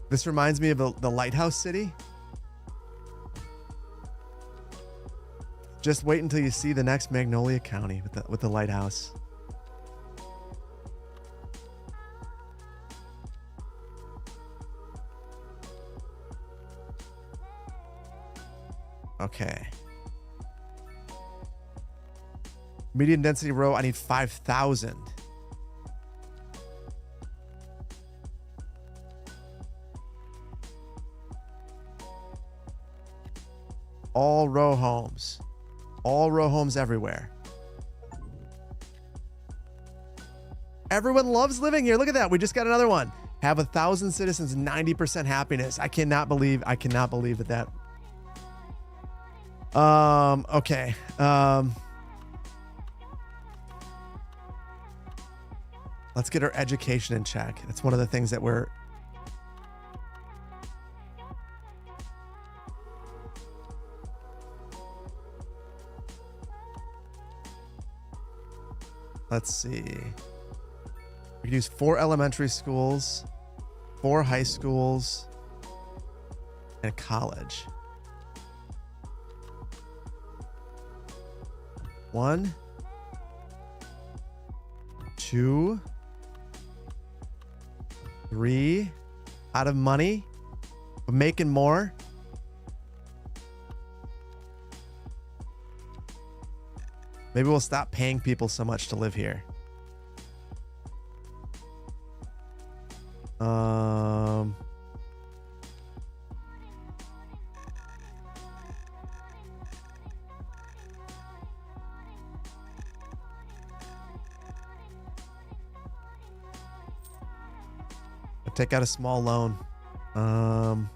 This reminds me of the Lighthouse City. Just wait until you see the next Magnolia County with the lighthouse. Okay. Medium density row, I need 5,000. All row homes. All row homes everywhere. Everyone loves living here. Look at that. We just got another one. Have 1,000 citizens, 90% happiness. I cannot believe that. Okay. Let's get our education in check. That's one of the things that we're... Let's see. We could use 4 elementary schools, 4 high schools, and a college. 1, 2, 3. Out of money, but making more. Maybe we'll stop paying people so much to live here. I'll take out a small loan. Because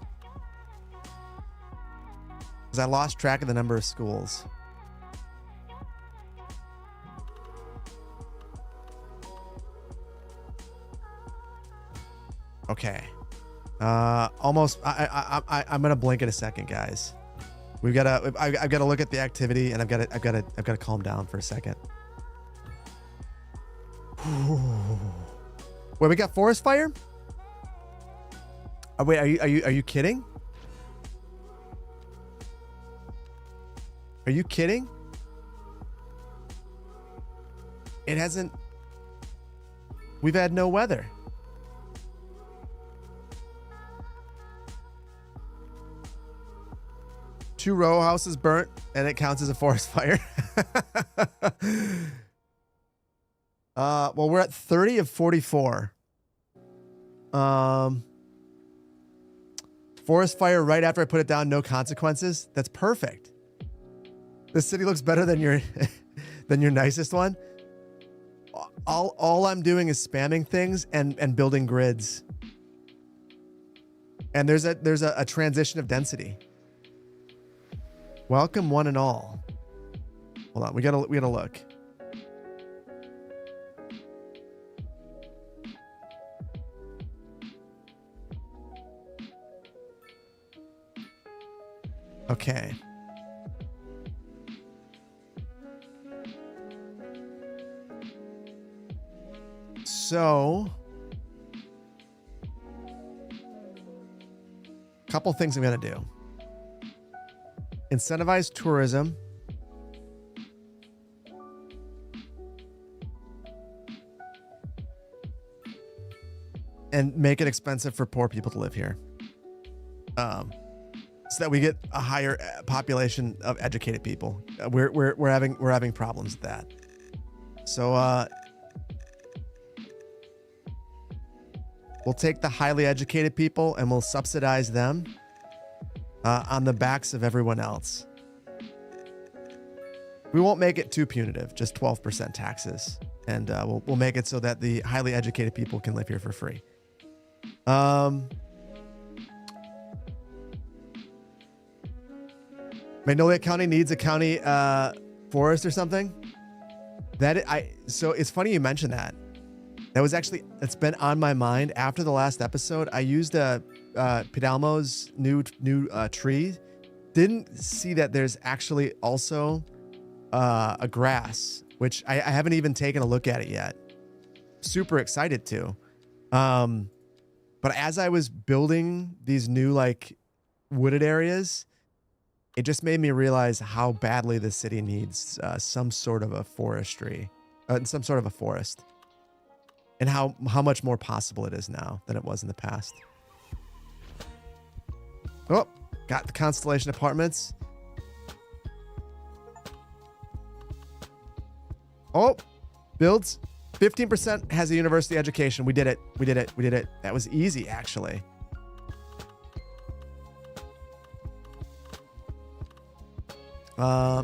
I lost track of the number of schools. Okay. Almost. I'm gonna blink in a second, guys. I've got to look at the activity, and I've got to calm down for a second. Wait, we got forest fire? Oh, wait, are you kidding? Are you kidding? It hasn't. We've had no weather. Two row houses burnt, and it counts as a forest fire. Well, we're at 30 of 44. Forest fire right after I put it down, no consequences. That's perfect. This city looks better than your than your nicest one. All I'm doing is spamming things and building grids. And there's a transition of density. Welcome one and all. Hold on, we gotta look. Okay. So, couple things I'm going to do. Incentivize tourism. And make it expensive for poor people to live here. So that we get a higher population of educated people. We're having problems with that. So we'll take the highly educated people and we'll subsidize them on the backs of everyone else. We won't make it too punitive, just 12% taxes. And we'll make it so that the highly educated people can live here for free. Magnolia County needs a county forest or something. So it's funny you mentioned that. That was actually, it's been on my mind after the last episode. I used Pidalmo's new tree. Didn't see that there's actually also a grass, which I haven't even taken a look at it yet. Super excited to. But as I was building these new like wooded areas, it just made me realize how badly the city needs some sort of a forestry, some sort of a forest, and how much more possible it is now than it was in the past. Oh, got the Constellation Apartments. Oh, builds. 15% has a university education. We did it. We did it. We did it. That was easy, actually.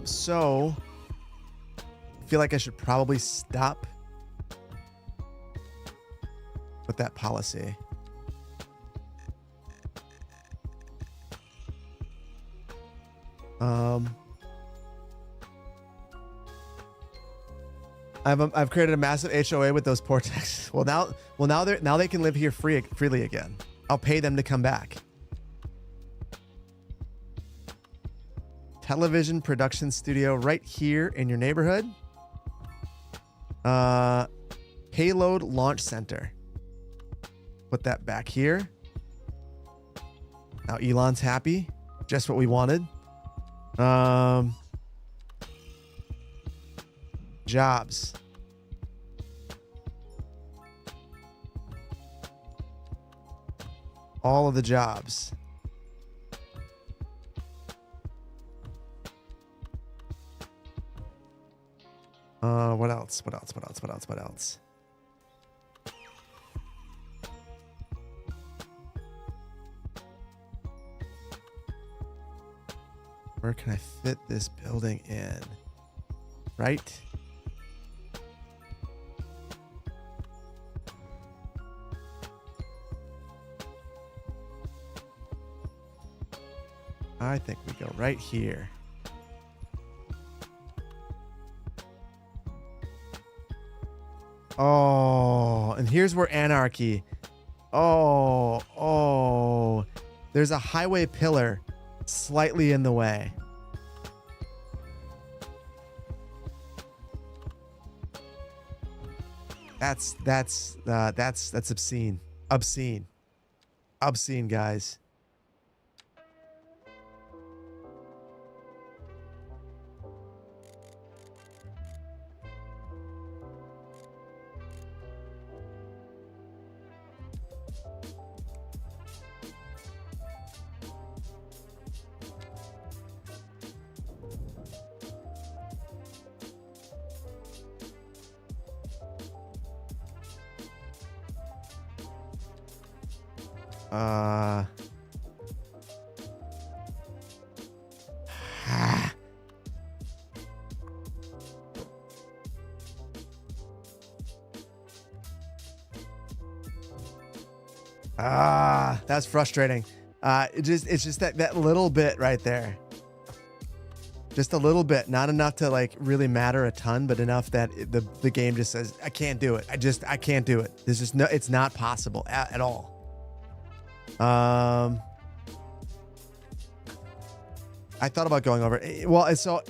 So I feel like I should probably stop with that policy. I've created a massive HOA with those poor Texans. Well, now they can live here freely again. I'll pay them to come back. Television production studio right here in your neighborhood. Payload launch center. Put that back here. Now Elon's happy. Just what we wanted. Jobs. All of the jobs. What else? What else? What else? What else? What else? Where can I fit this building in? Right? I think we go right here. Oh, and here's where anarchy. Oh, there's a highway pillar slightly in the way. That's obscene. Obscene, guys. That's frustrating. It's just that little bit right there. Just a little bit, not enough to like really matter a ton, but enough that the game just says, I can't do it. I can't do it. There's just no, it's not possible at all. I thought about going over. Well, so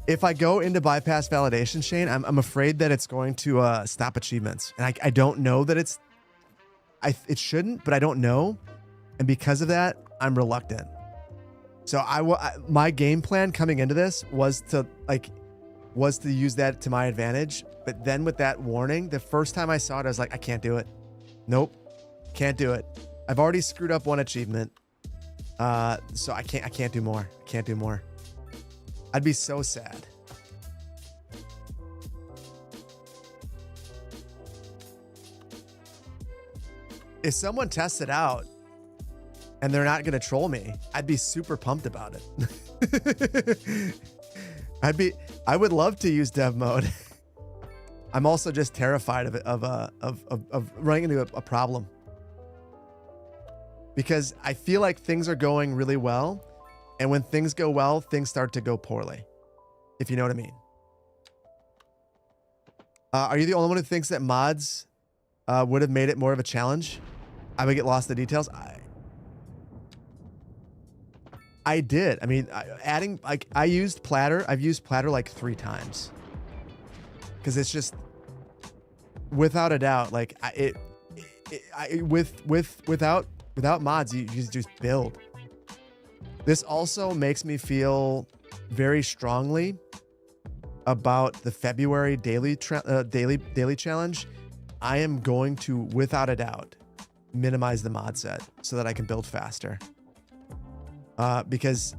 if I go into bypass validation, Shane, I'm afraid that it's going to stop achievements. And I don't know that it shouldn't, but I don't know. And because of that, I'm reluctant. So my game plan coming into this was to use that to my advantage. But then with that warning, the first time I saw it, I was like, I can't do it. Nope. Can't do it. I've already screwed up one achievement. So I can't do more. Can't do more. I'd be so sad. If someone tests it out and they're not going to troll me, I'd be super pumped about it. I would love to use dev mode. I'm also just terrified of running into a problem. Because I feel like things are going really well. And when things go well, things start to go poorly. If you know what I mean. Are you the only one who thinks that mods would have made it more of a challenge? I would get lost in the details. I did. I mean, I used Platter. I've used Platter like 3 times. Because it's just, without a doubt, like without mods, you just build. This also makes me feel very strongly about the February daily challenge. I am going to, without a doubt, minimize the mod set so that I can build faster. Because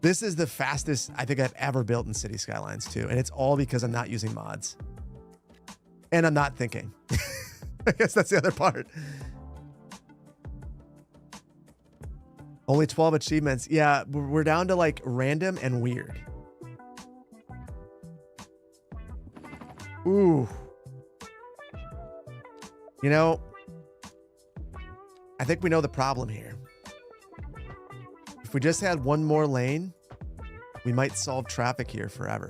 this is the fastest I think I've ever built in City Skylines 2, and it's all because I'm not using mods. And I'm not thinking. I guess that's the other part. Only 12 achievements. Yeah, we're down to like random and weird. Ooh. You know, I think we know the problem here. If we just had one more lane, we might solve traffic here forever.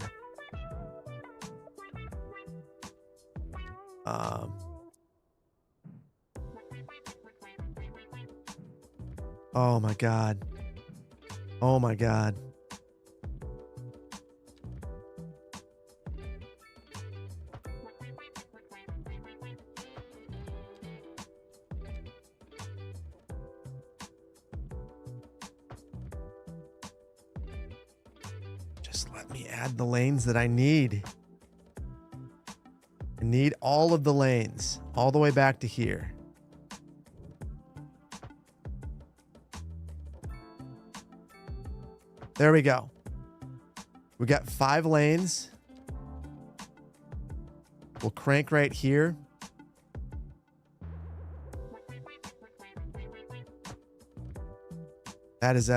Oh my God. Oh my God. Just let me add the lanes that I need. I need all of the lanes, all the way back to here. There we go. We got 5 lanes. We'll crank right here. That is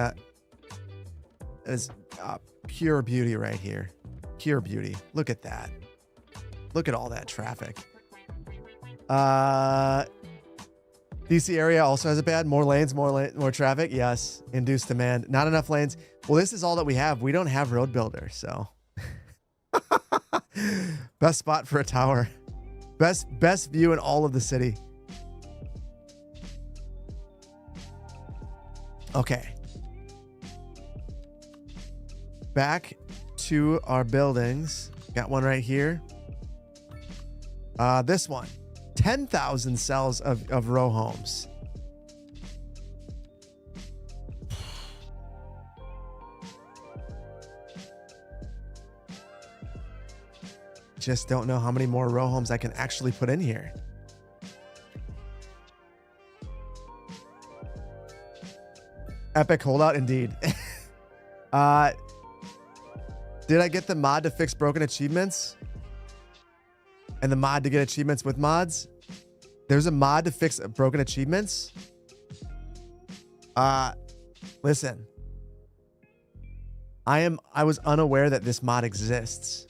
pure beauty right here. Pure beauty. Look at that. Look at all that traffic. DC area also has a bad. More lanes, more traffic. Yes. Induced demand. Not enough lanes. Well, this is all that we have. We don't have road builder, so. Best spot for a tower. Best view in all of the city. Okay. Back to our buildings. Got one right here. This one. 10,000 cells of row homes. Just don't know how many more row homes I can actually put in here. Epic holdout indeed. Did I get the mod to fix broken achievements? And the mod to get achievements with mods? There's a mod to fix broken achievements? Listen. I was unaware that this mod exists.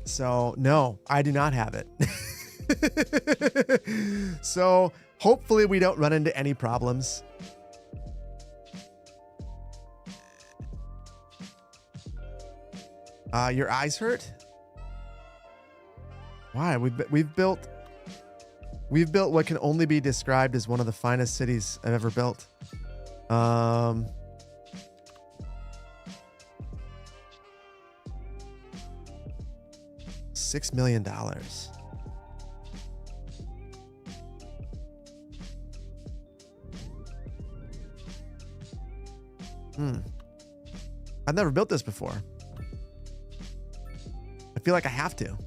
So, no, I do not have it. So, hopefully we don't run into any problems. Your eyes hurt? Why? We've built what can only be described as one of the finest cities I've ever built. $6 million. I've never built this before. I feel like I have to.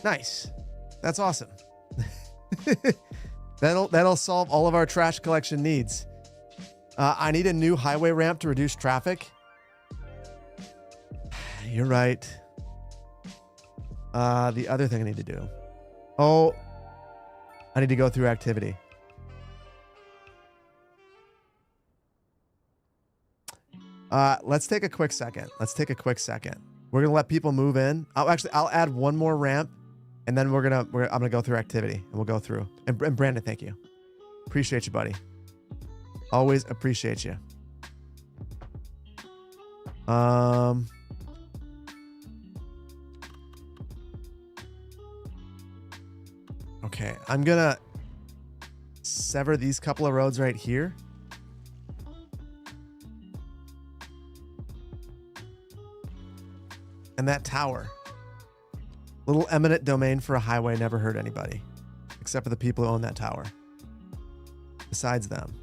Nice. That's awesome. That'll solve all of our trash collection needs. I need a new highway ramp to reduce traffic. You're right. The other thing I need to do. Oh, I need to go through activity. Let's take a quick second. We're gonna let people move in. I'll add one more ramp, and then I'm gonna go through activity, and we'll go through. And Brandon, thank you. Appreciate you, buddy. Always appreciate you. Okay, I'm gonna sever these couple of roads right here. And that tower. Little eminent domain for a highway never hurt anybody. Except for the people who own that tower. Besides them.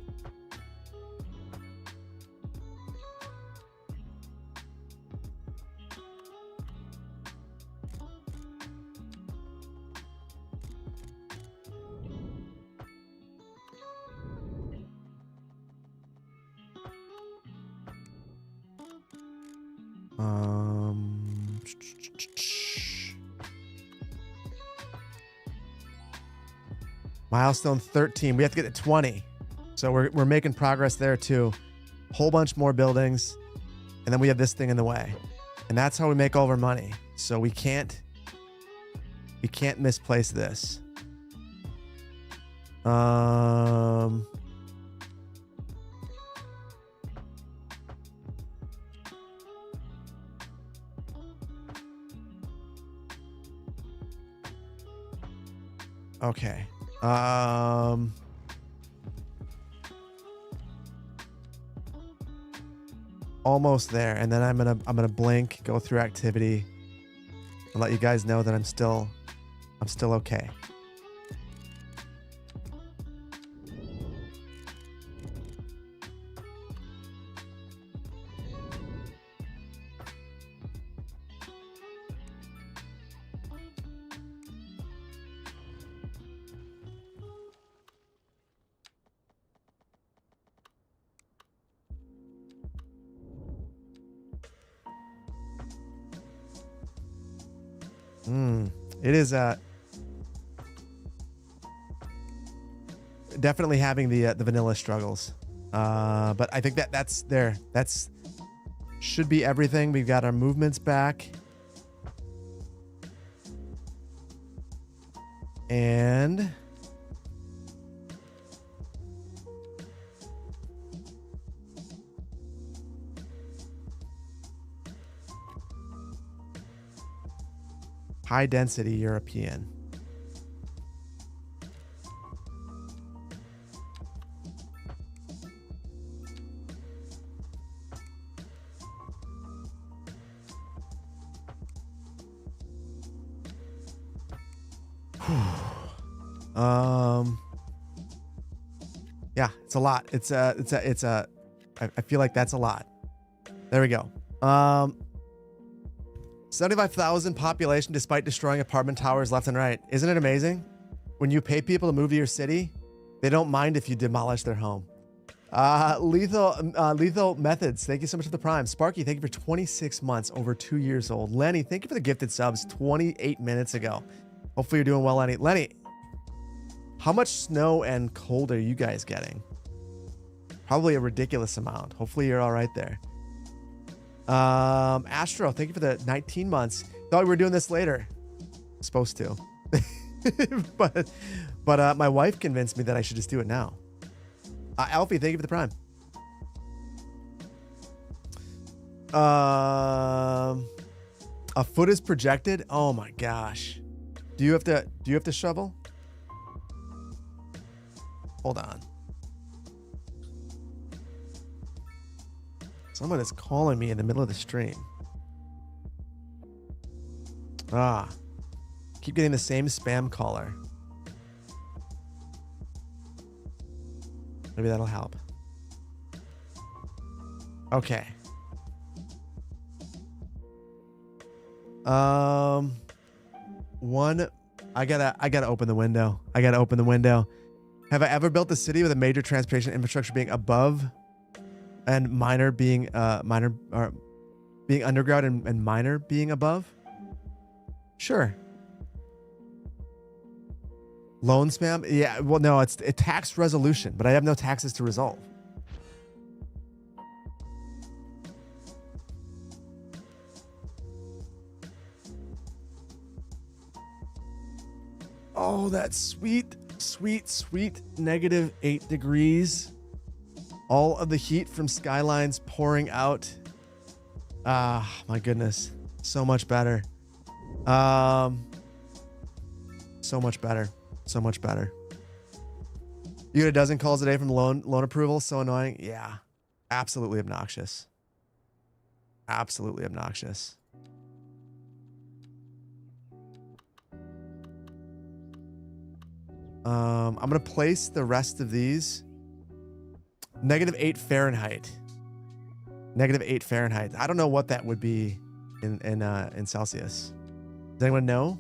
Milestone 13. We have to get to 20. So we're making progress there too. Whole bunch more buildings. And then we have this thing in the way. And that's how we make all of our money. So we can't misplace this. Okay. Almost there, and then I'm gonna blink, go through activity, and let you guys know that I'm still okay. It is definitely having the vanilla struggles, but I think that's should be everything. We've got our movements back, and high density European. Yeah, it's a lot. I feel like that's a lot. There we go. 75,000 population despite destroying apartment towers left and right. Isn't it amazing? When you pay people to move to your city, they don't mind if you demolish their home. Lethal Methods, thank you so much for the prime. Sparky, thank you for 26 months, over 2 years old. Lenny, thank you for the gifted subs 28 minutes ago. Hopefully you're doing well, Lenny. Lenny, how much snow and cold are you guys getting? Probably a ridiculous amount. Hopefully you're all right there. Astro, thank you for the 19 months. Thought we were doing this later. Supposed to. but my wife convinced me that I should just do it now. Alfie, thank you for the prime. A foot is projected. Oh my gosh. Do you have to shovel? Hold on. Someone is calling me in the middle of the stream. Ah. Keep getting the same spam caller. Maybe that'll help. Okay. One, I gotta open the window. I gotta open the window. Have I ever built a city with a major transportation infrastructure being above and minor being being underground and minor being above? Sure. Loan spam? Yeah, well, no, it's a tax resolution, but I have no taxes to resolve. Oh, that's sweet, sweet, sweet -8 degrees. All of the heat from skylines pouring out. Ah, my goodness. So much better. So much better. So much better. You get a dozen calls a day from loan approval. So annoying. Yeah. Absolutely obnoxious. Absolutely obnoxious. I'm going to place the rest of these. -8 Fahrenheit. -8 Fahrenheit. I don't know what that would be in Celsius. Does anyone know?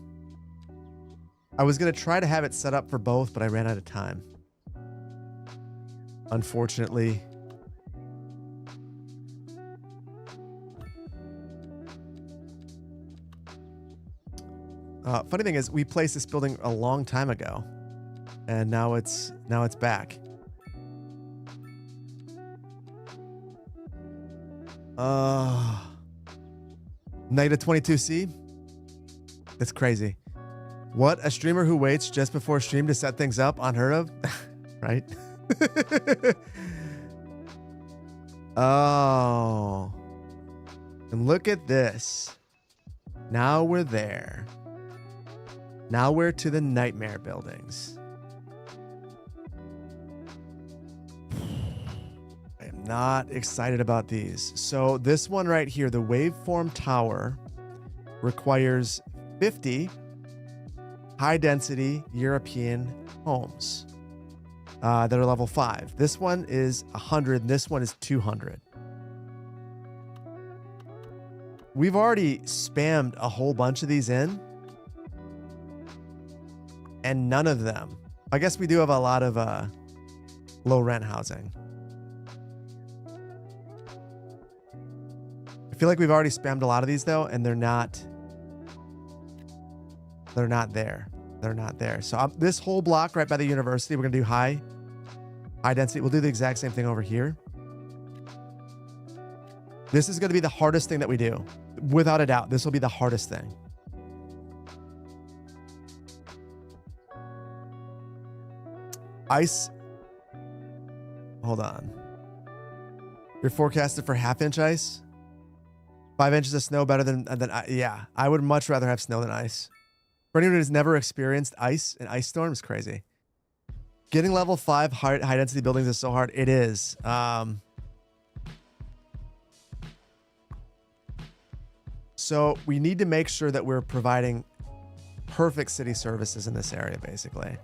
I was going to try to have it set up for both, but I ran out of time. Unfortunately. Funny thing is, we placed this building a long time ago, and now it's back. -22C. That's crazy. What? A streamer who waits just before stream to set things up? Unheard of? Right? Oh. And look at this. Now we're there. Now we're to the nightmare buildings. I am not excited about these. So this one right here, the waveform tower, requires 50 high-density European homes that are level 5. This one is 100, and this one is 200. We've already spammed a whole bunch of these in, and none of them. I guess we do have a lot of low-rent housing. I feel like we've already spammed a lot of these, though, and they're not there. They're not there. So this whole block right by the university, we're going to do high density. We'll do the exact same thing over here. This is going to be the hardest thing that we do. Without a doubt, this will be the hardest thing. Ice. Hold on. You're forecasted for half-inch ice? 5 inches of snow better than yeah. I would much rather have snow than ice. For anyone who's never experienced ice, an ice storm is crazy. Getting level 5 high density buildings is so hard. It is. So we need to make sure that we're providing perfect city services in this area, basically.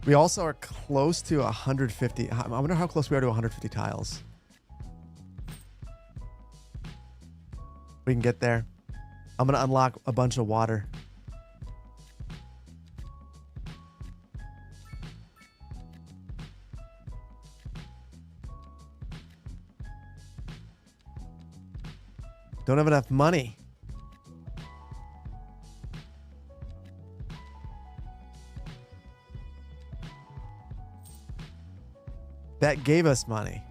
We also are close to 150. I wonder how close we are to 150 tiles. We can get there. I'm going to unlock a bunch of water. Don't have enough money. That gave us money.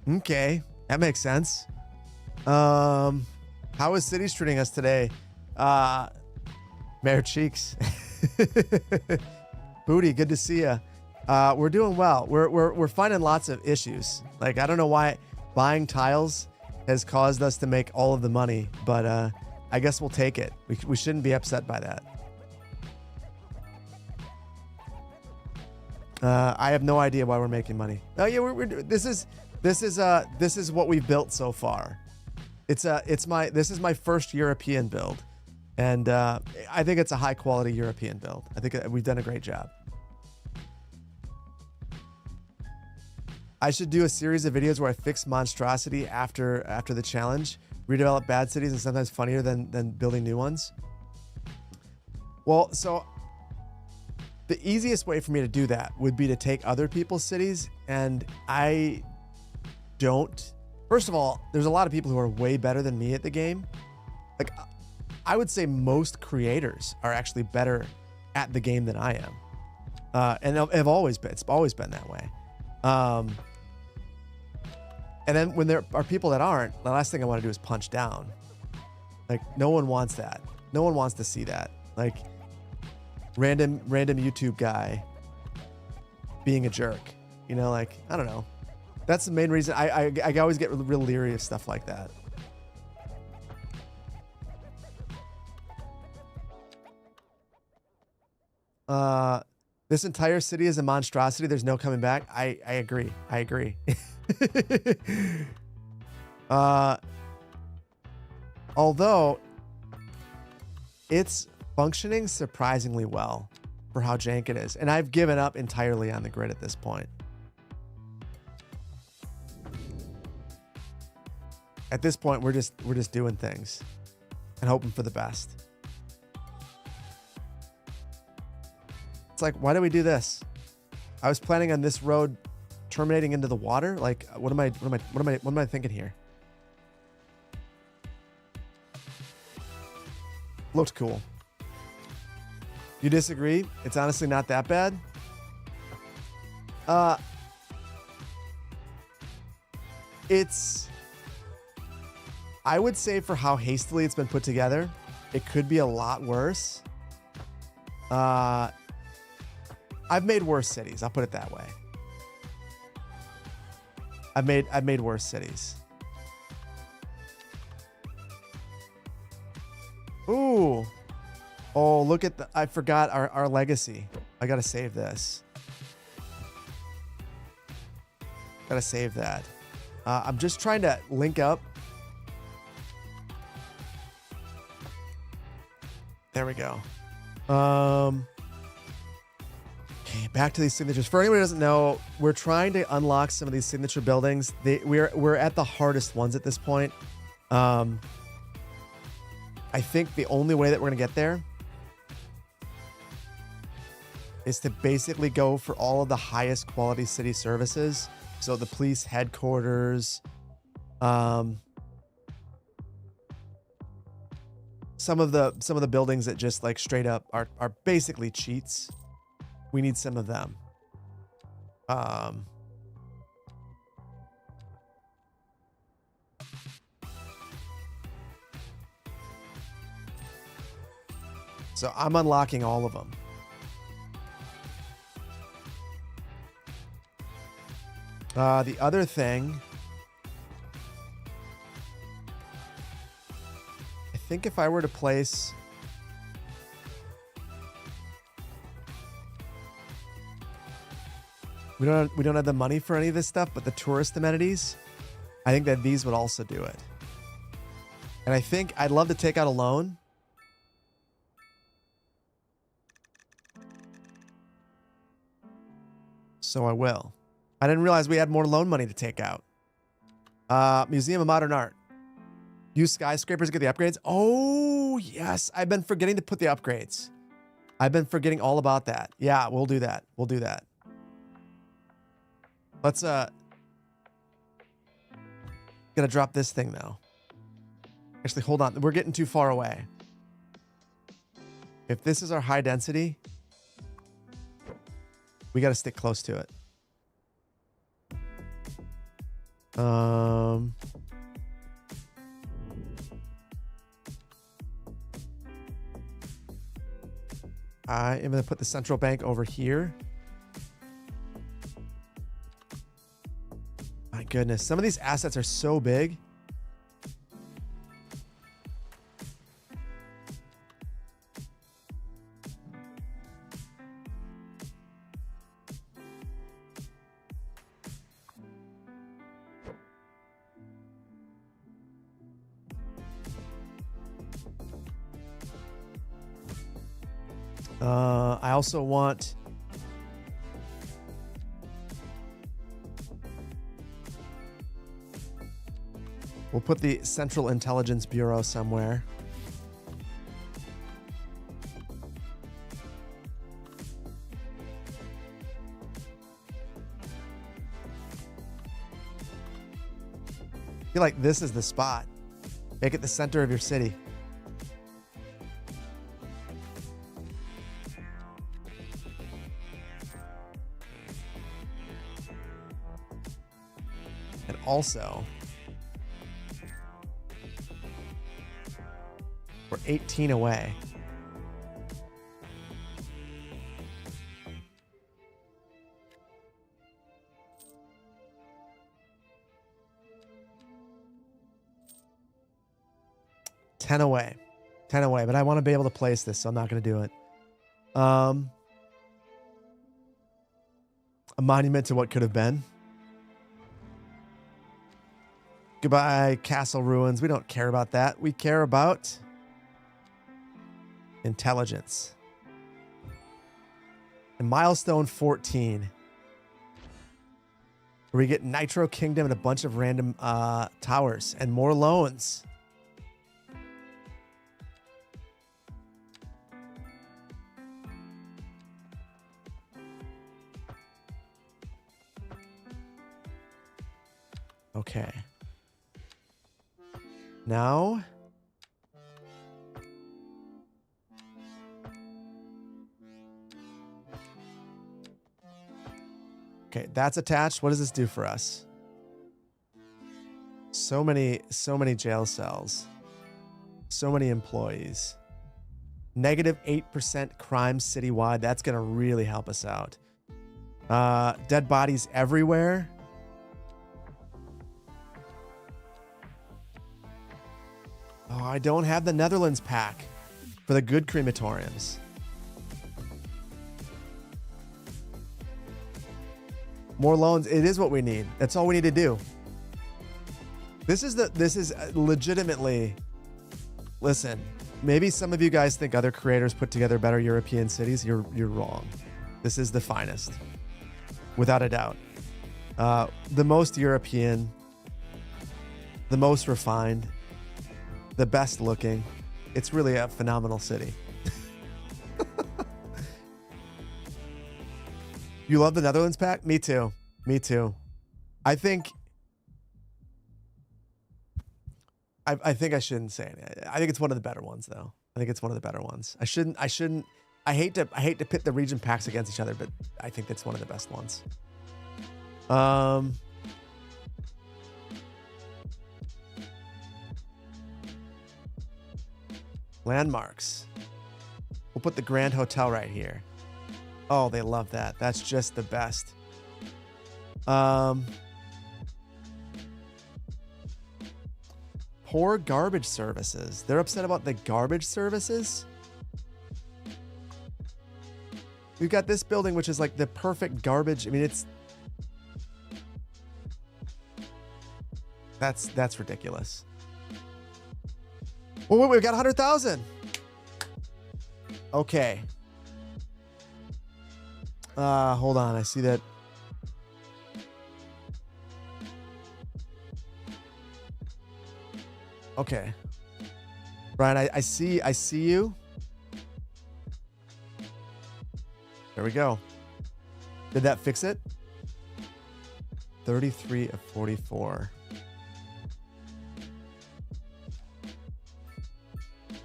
Okay, that makes sense. How is Cities treating us today? Mayor Cheeks. Booty, good to see ya. We're doing well. We're finding lots of issues. Like, I don't know why buying tiles has caused us to make all of the money, but I guess we'll take it. We shouldn't be upset by that. I have no idea why we're making money. Oh yeah, this is what we've built so far. This is my first European build, and I think it's a high quality European build. I think we've done a great job. I should do a series of videos where I fix monstrosity after the challenge, redevelop bad cities, and sometimes funnier than building new ones. Well, so the easiest way for me to do that would be to take other people's cities, and I don't. First of all, there's a lot of people who are way better than me at the game. Like, I would say most creators are actually better at the game than I am, and have always been. It's always been that way. And then when there are people that aren't, the last thing I want to do is punch down. Like, no one wants that. No one wants to see that. Like, random YouTube guy being a jerk. You know, like, I don't know. That's the main reason I always get real leery of stuff like that. This entire city is a monstrosity. There's no coming back. I agree. I agree. Although it's functioning surprisingly well for how jank it is. And I've given up entirely on the grid at this point. At this point, we're just doing things and hoping for the best. It's like, why do we do this? I was planning on this road terminating into the water. Like, what am I thinking here? Looked cool. You disagree? It's honestly not that bad. I would say for how hastily it's been put together, it could be a lot worse. I've made worse cities. I'll put it that way. I've made worse cities. Ooh. Oh, look at I forgot our legacy. I gotta save this. Gotta save that. I'm just trying to link up. There we go. Okay, back to these signatures. For anyone who doesn't know, we're trying to unlock some of these signature buildings. We're at the hardest ones at this point. I think the only way that we're gonna get there is to basically go for all of the highest quality city services. So the police headquarters, some of the buildings that just like straight up are basically cheats. We need some of them. So I'm unlocking all of them. The other thing, I think if I were to place we don't have the money for any of this stuff, but the tourist amenities, I think that these would also do it. And I think I'd love to take out a loan. So I will. I didn't realize we had more loan money to take out. Museum of Modern Art. Use skyscrapers to get the upgrades. Oh, yes. I've been forgetting to put the upgrades. I've been forgetting all about that. Yeah, we'll do that. We'll do that. Let's, gonna drop this thing, though. Actually, hold on. We're getting too far away. If this is our high density, we got to stick close to it. I am going to put the central bank over here. goodness. Some of these assets are so big. I also want... We'll put the Central Intelligence Bureau somewhere. I feel like this is the spot. Make it the center of your city. And also, we're 18 away. Ten away. 10 away, but I want to be able to place this, so I'm not going to do it. A monument to what could have been. Goodbye, castle ruins. We don't care about that. We care about intelligence. And milestone 14. Where we get Nitro Kingdom and a bunch of random towers and more loans. Okay. Now, okay, that's attached. What does this do for us? So many jail cells. So many employees. Negative 8% crime citywide. That's going to really help us out. Dead bodies everywhere. Oh, I don't have the Netherlands pack for the good crematoriums. More loans. It is what we need. That's all we need to do. This is legitimately, listen, maybe some of you guys think other creators put together better European cities. You're wrong. This is the finest, without a doubt. The most European, the most refined, the best looking. It's really a phenomenal city. You love the Netherlands pack? Me too. Me too. I think I shouldn't say it. I think it's one of the better ones though. I think it's one of the better ones. I hate to pit the region packs against each other, but I think that's one of the best ones. Landmarks. We'll put the Grand Hotel right here. Oh, they love that. That's just the best. Poor garbage services. They're upset about the garbage services. We've got this building, which is like the perfect garbage. I mean, that's ridiculous. Oh, wait, we've got 100,000. Okay. Hold on. I see that. Okay. Brian, I see you. There we go. Did that fix it? 33 of 44.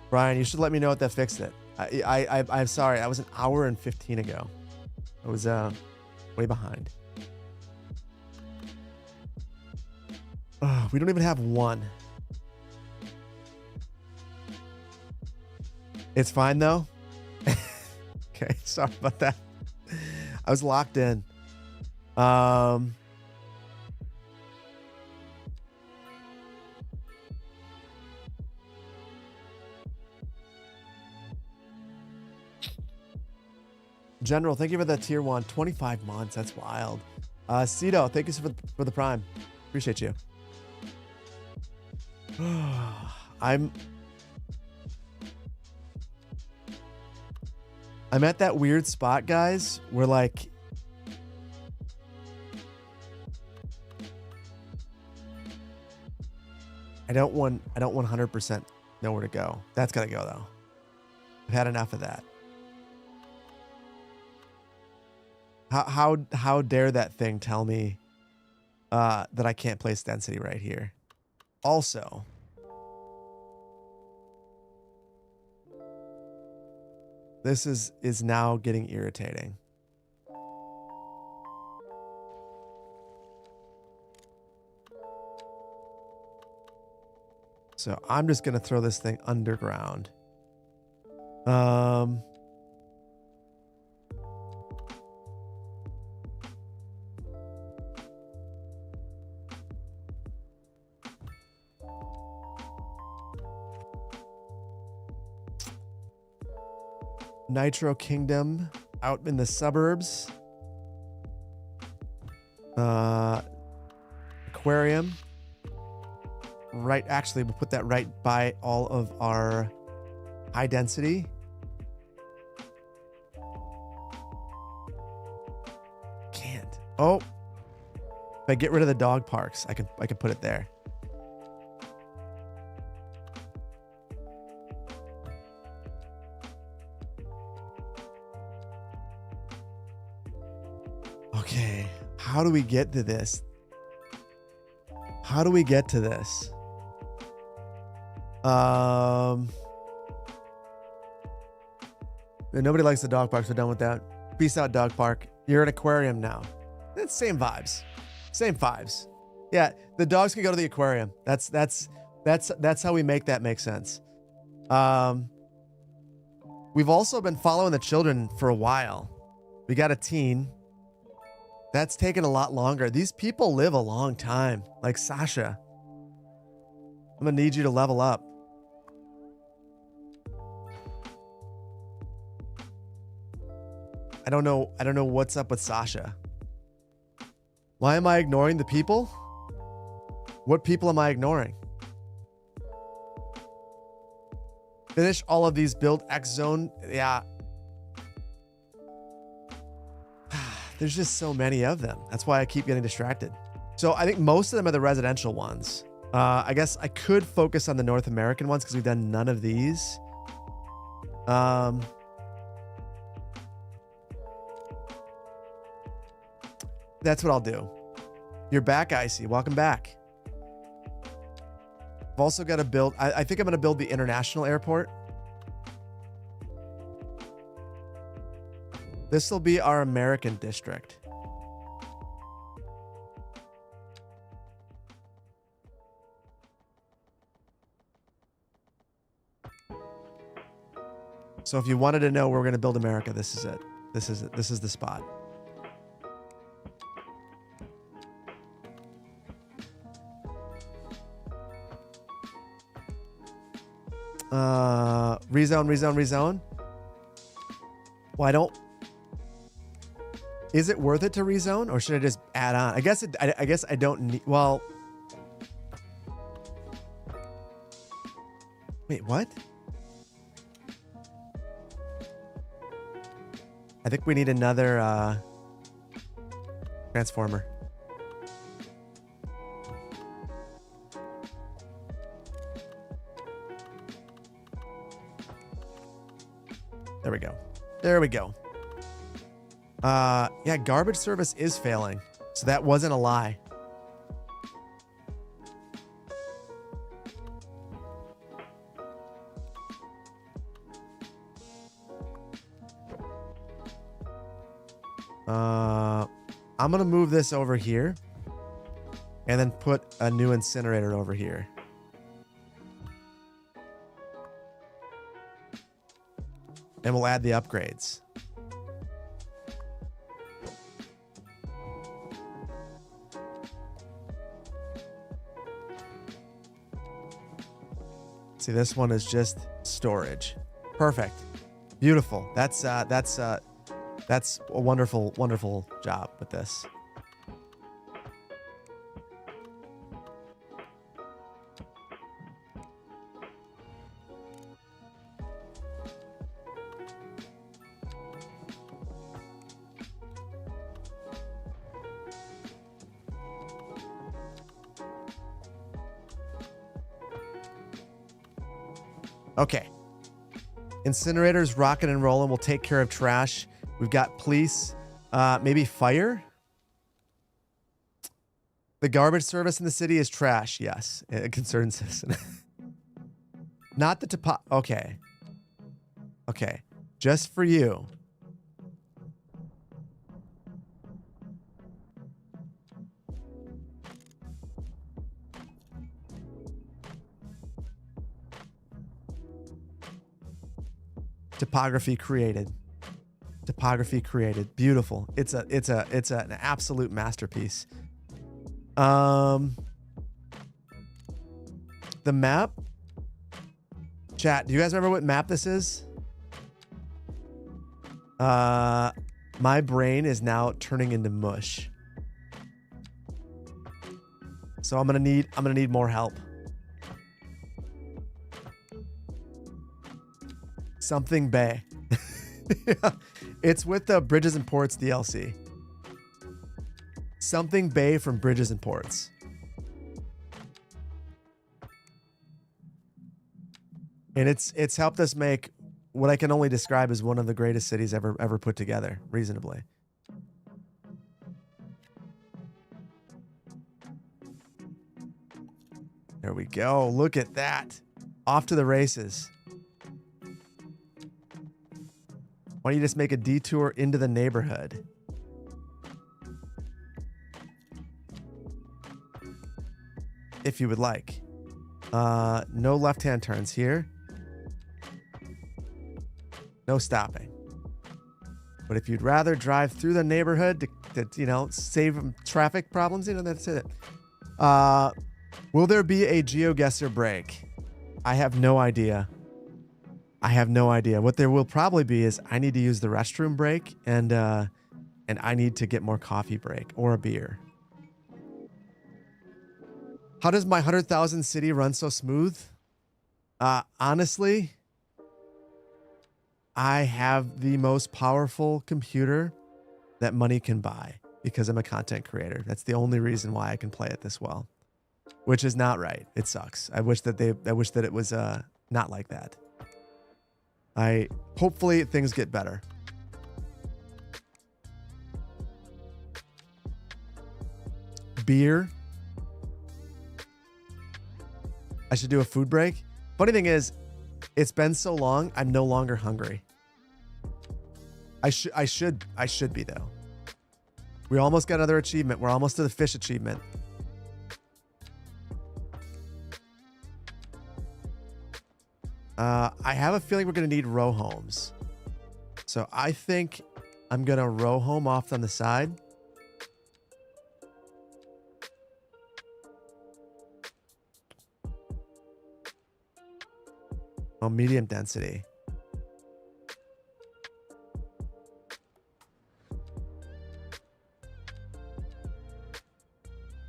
Brian, you should let me know if that fixed it. I'm sorry. I was an hour and 15 ago. I was way behind. We don't even have one. It's fine though. Okay, sorry about that. I was locked in. General, thank you for the tier 1. 25 months. That's wild. Cito, thank you for the prime. Appreciate you. I'm at that weird spot, guys, where like I don't 100% know where to go. That's gotta go though. I've had enough of that. How dare that thing tell me that I can't place density right here? Also, this is now getting irritating. So I'm just gonna throw this thing underground. Nitro Kingdom out in the suburbs. Aquarium. Right, actually, we'll put that right by all of our high density. Can't. Oh. If I get rid of the dog parks, I can put it there. Okay, how do we get to this? How do we get to this? Nobody likes the dog parks. We're done with that. Peace out, dog park. You're an aquarium now. It's same vibes. Same vibes. Yeah, the dogs can go to the aquarium. That's how we make that make sense. We've also been following the children for a while. We got a teen. That's taken a lot longer. These people live a long time. Like Sasha. I'm gonna need you to level up. I don't know what's up with Sasha. Why am I ignoring the people? What people am I ignoring? Finish all of these, build X zone. Yeah. There's just so many of them. That's why I keep getting distracted. So I think most of them are the residential ones. I guess I could focus on the North American ones because we've done none of these. That's what I'll do. You're back, Icy. Welcome back. I've also got to build... I think I'm going to build the international airport. This will be our American district. So if you wanted to know where we're going to build America, this is it. This is it. This is the spot. Rezone. Well, I don't... Is it worth it to rezone, or should I just add on? I guess I don't need... Well... Wait, what? I think we need another transformer. There we go. There we go. Yeah, garbage service is failing. So that wasn't a lie. I'm gonna move this over here and then put a new incinerator over here. And we'll add the upgrades. See, this one is just storage. Perfect. Beautiful. That's That's a wonderful, wonderful job with this. Okay. Incinerators rocking and rolling. We'll take care of trash. We've got police. Maybe fire? The garbage service in the city is trash. Yes. A concerned citizen. Not the Okay. Okay. Just for you. Topography created. Topography created. Beautiful. It's an absolute masterpiece. The map. Chat, do you guys remember what map this is? My brain is now turning into mush. So I'm gonna need more help. Something Bay. It's with the Bridges and Ports DLC. Something Bay from Bridges and Ports. And it's helped us make what I can only describe as one of the greatest cities ever put together, reasonably. There we go. Look at that. Off to the races. Why don't you just make a detour into the neighborhood? If you would like. No left-hand turns here. No stopping. But if you'd rather drive through the neighborhood to you know, save traffic problems, you know, that's it. Will there be a GeoGuessr break? I have no idea. I have no idea. What there will probably be is I need to use the restroom break and I need to get more coffee break or a beer. How does my 100,000 city run so smooth? Honestly, I have the most powerful computer that money can buy because I'm a content creator. That's the only reason why I can play it this well, which is not right. It sucks. I wish that it was not like that. Hopefully things get better. Beer. I should do a food break. Funny thing is, it's been so long, I'm no longer hungry. I should be though. We almost got another achievement. We're almost to the fish achievement. I have a feeling we're going to need row homes. So I think I'm going to row home off on the side. Oh, medium density.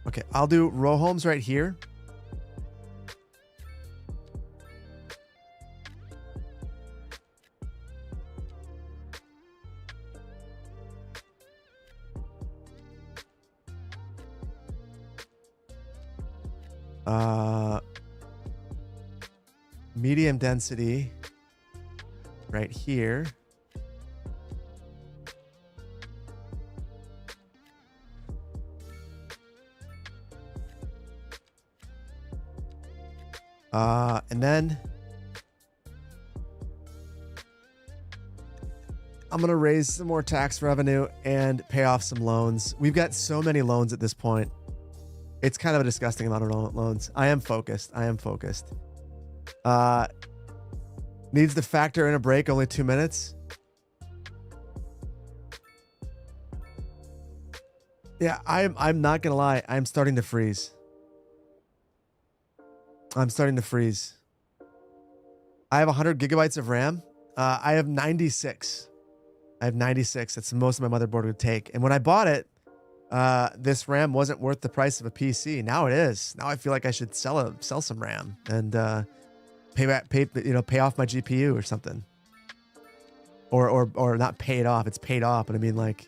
Okay, I'll do row homes right here. Medium density right here. And then I'm going to raise some more tax revenue and pay off some loans. We've got so many loans at this point. It's kind of a disgusting amount of loans. I am focused. Needs to factor in a break, only 2 minutes. Yeah, I'm not gonna lie. I'm starting to freeze. I have 100 gigabytes of RAM. I have 96. I have 96. That's the most my motherboard would take. And when I bought it, this RAM wasn't worth the price of a PC. Now it is. Now I feel like I should sell some RAM and pay off my GPU or something. Or not pay it off. It's paid off, but I mean like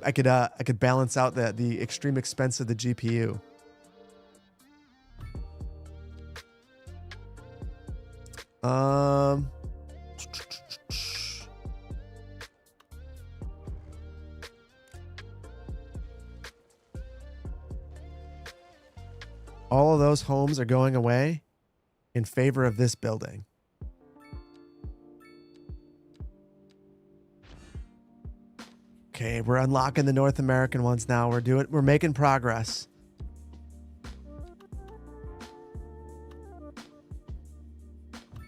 I could balance out the extreme expense of the GPU. All of those homes are going away in favor of this building. Okay, we're unlocking the North American ones now. We're making progress.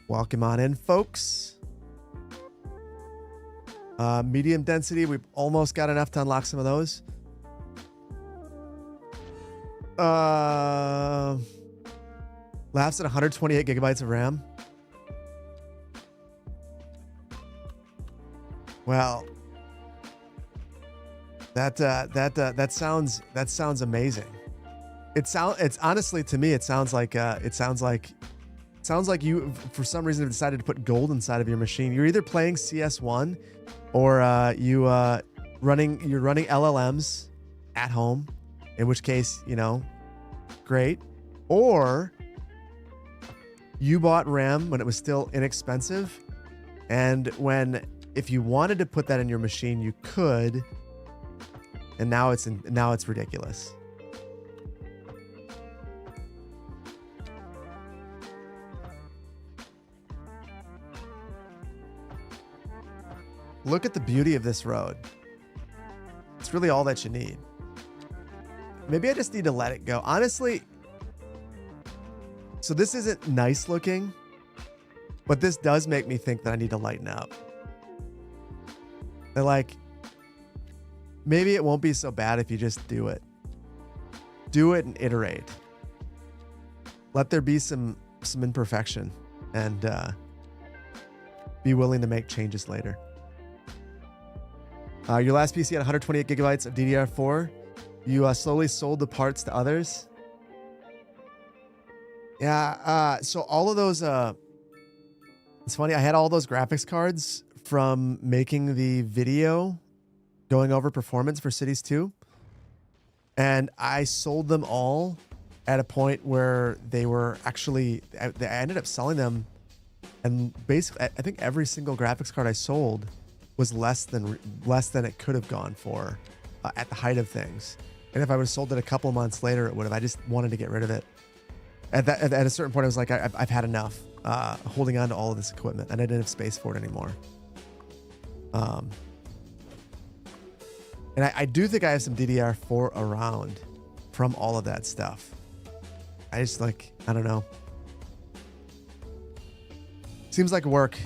Welcome on in, folks. Medium density, we've almost got enough to unlock some of those. Laughs at 128 gigabytes of RAM. Well, that sounds amazing. It's honestly, to me, it sounds like you for some reason have decided to put gold inside of your machine. You're either playing CS1 or you're running LLMs at home, in which case, great. Or you bought RAM when it was still inexpensive, and if you wanted to put that in your machine, you could, and now it's ridiculous. Look at the beauty of this road. It's really all that you need. Maybe I just need to let it go. Honestly, so this isn't nice looking, but this does make me think that I need to lighten up. They're like, maybe it won't be so bad if you just do it. Do it and iterate. Let there be some imperfection and be willing to make changes later. Your last PC had 128 gigabytes of DDR4. You slowly sold the parts to others. Yeah. So all of those. It's funny. I had all those graphics cards from making the video going over performance for Cities 2. And I sold them all at a point where they were actually, I ended up selling them. And basically, I think every single graphics card I sold was less than it could have gone for at the height of things. And if I would have sold it a couple of months later, it would have. I just wanted to get rid of it. At a certain point, I was like, I've had enough holding on to all of this equipment, and I didn't have space for it anymore. And I do think I have some DDR4 around from all of that stuff. I just I don't know. Seems like work.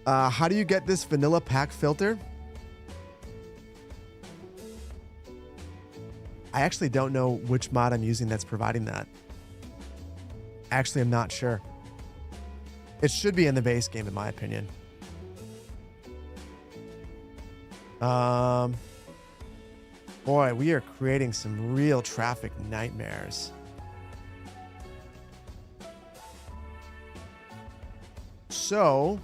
How do you get this vanilla pack filter? I actually don't know which mod I'm using that's providing that. Actually, I'm not sure. It should be in the base game, in my opinion. Boy, we are creating some real traffic nightmares. So,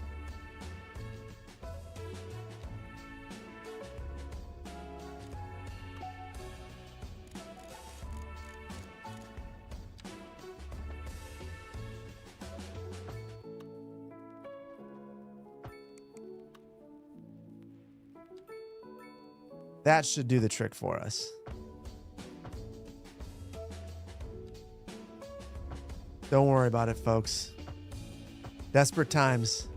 that should do the trick for us. Don't worry about it, folks. Desperate times.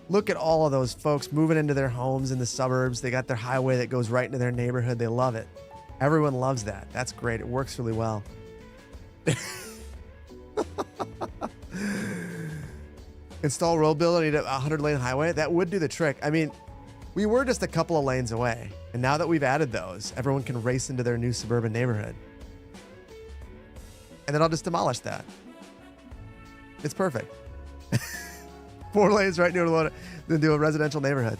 Look at all of those folks moving into their homes in the suburbs. They got their highway that goes right into their neighborhood. They love it. Everyone loves that. That's great. It works really well. Install road builder, need a 100-lane highway. That would do the trick. I mean, we were just a couple of lanes away. And now that we've added those, everyone can race into their new suburban neighborhood. And then I'll just demolish that. It's perfect. 4 lanes right near to a residential neighborhood.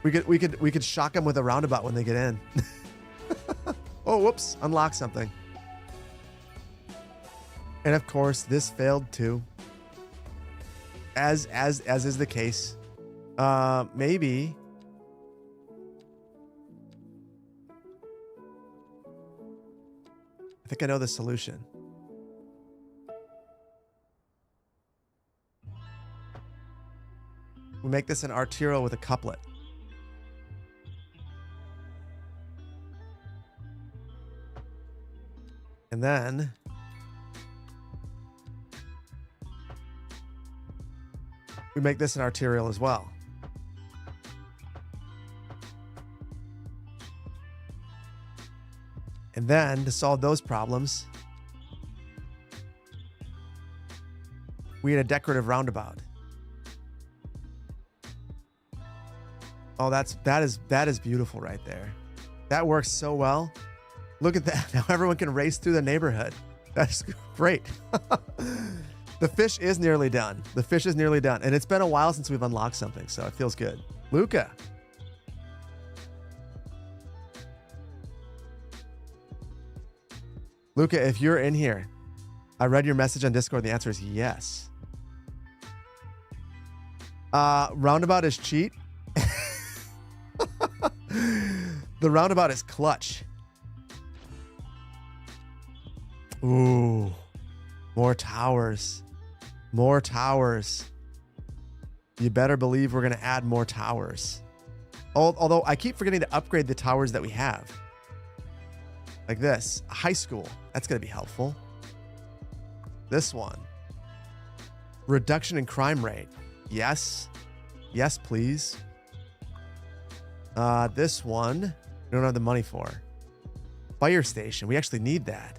We could shock them with a roundabout when they get in. Oh, whoops! Unlock something. And of course, this failed too. As is the case. Maybe. I think I know the solution. We make this an arterial with a couplet. And then we make this an arterial as well. And then to solve those problems, we had a decorative roundabout. Oh, that is beautiful right there. That works so well. Look at that. Now everyone can race through the neighborhood. That's great. The fish is nearly done. The fish is nearly done. And it's been a while since we've unlocked something, so it feels good. Luca. Luca, if you're in here, I read your message on Discord. The answer is yes. Roundabout is cheat. The roundabout is clutch. Ooh. More towers. More towers. You better believe we're going to add more towers. Although I keep forgetting to upgrade the towers that we have. Like this. A high school. That's going to be helpful. This one. Reduction in crime rate. Yes. Yes, please. This one. We don't have the money for. Fire station. We actually need that.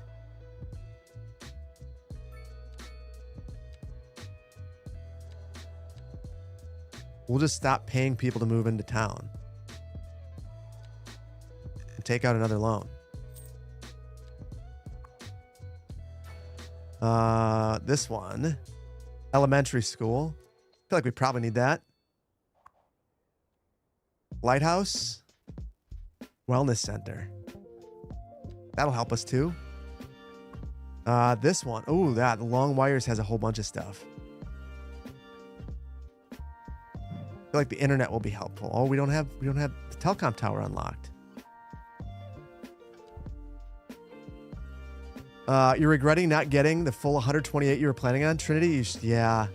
We'll just stop paying people to move into town. And take out another loan. This one. Elementary school. I feel like we probably need that. Lighthouse. Wellness center. That'll help us too. This one. Oh, that long wires has a whole bunch of stuff. I feel like the internet will be helpful. Oh, we don't have the telecom tower unlocked. You're regretting not getting the full 128 you were planning on, Trinity? Yeah.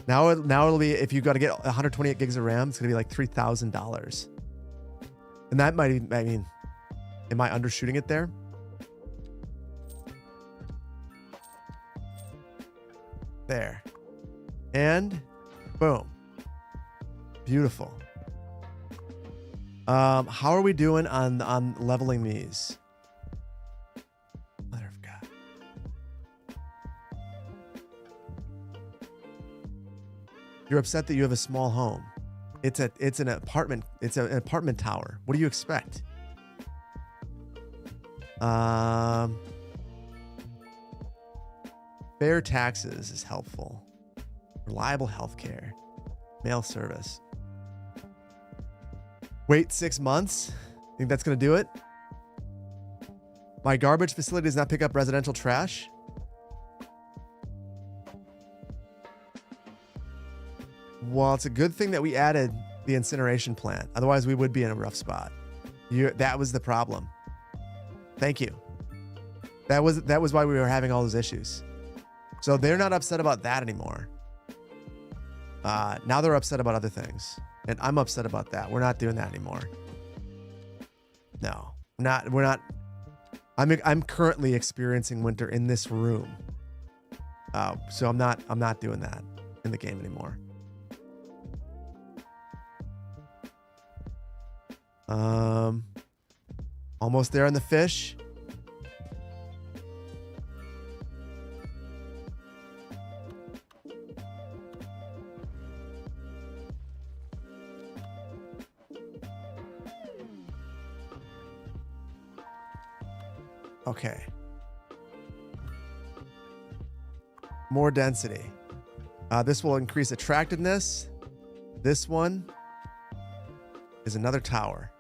Now it'll be, if you got to get 128 gigs of RAM, it's gonna be like $3,000. And that might, I mean, am I undershooting it there? There. And boom. Beautiful. How are we doing on leveling these? Mother of God. You're upset that you have a small home. It's an apartment. It's an apartment tower. What do you expect? Fair taxes is helpful. Reliable healthcare. Mail service. Wait 6 months? Think that's going to do it? My garbage facility does not pick up residential trash? Well, it's a good thing that we added the incineration plant. Otherwise, we would be in a rough spot. That was the problem. Thank you. That was why we were having all those issues. So they're not upset about that anymore. Now they're upset about other things. And I'm upset about that. We're not doing that anymore. No. We're not. I'm currently experiencing winter in this room. So I'm not doing that in the game anymore. Almost there on the fish. Okay. more density. This will increase attractiveness. This one is another tower.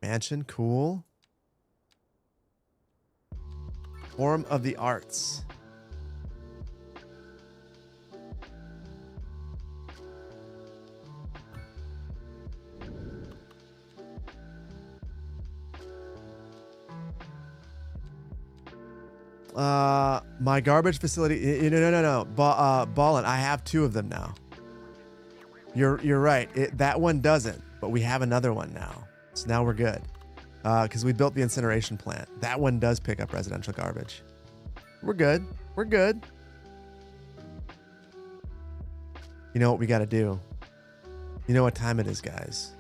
Mansion, cool. Forum of the Arts. My garbage facility. No. Ballin, I have 2 of them now. You're right. That one doesn't, but we have another one now. So now we're good. Because we built the incineration plant. That one does pick up residential garbage. We're good. We're good. You know what we got to do? You know what time it is, guys.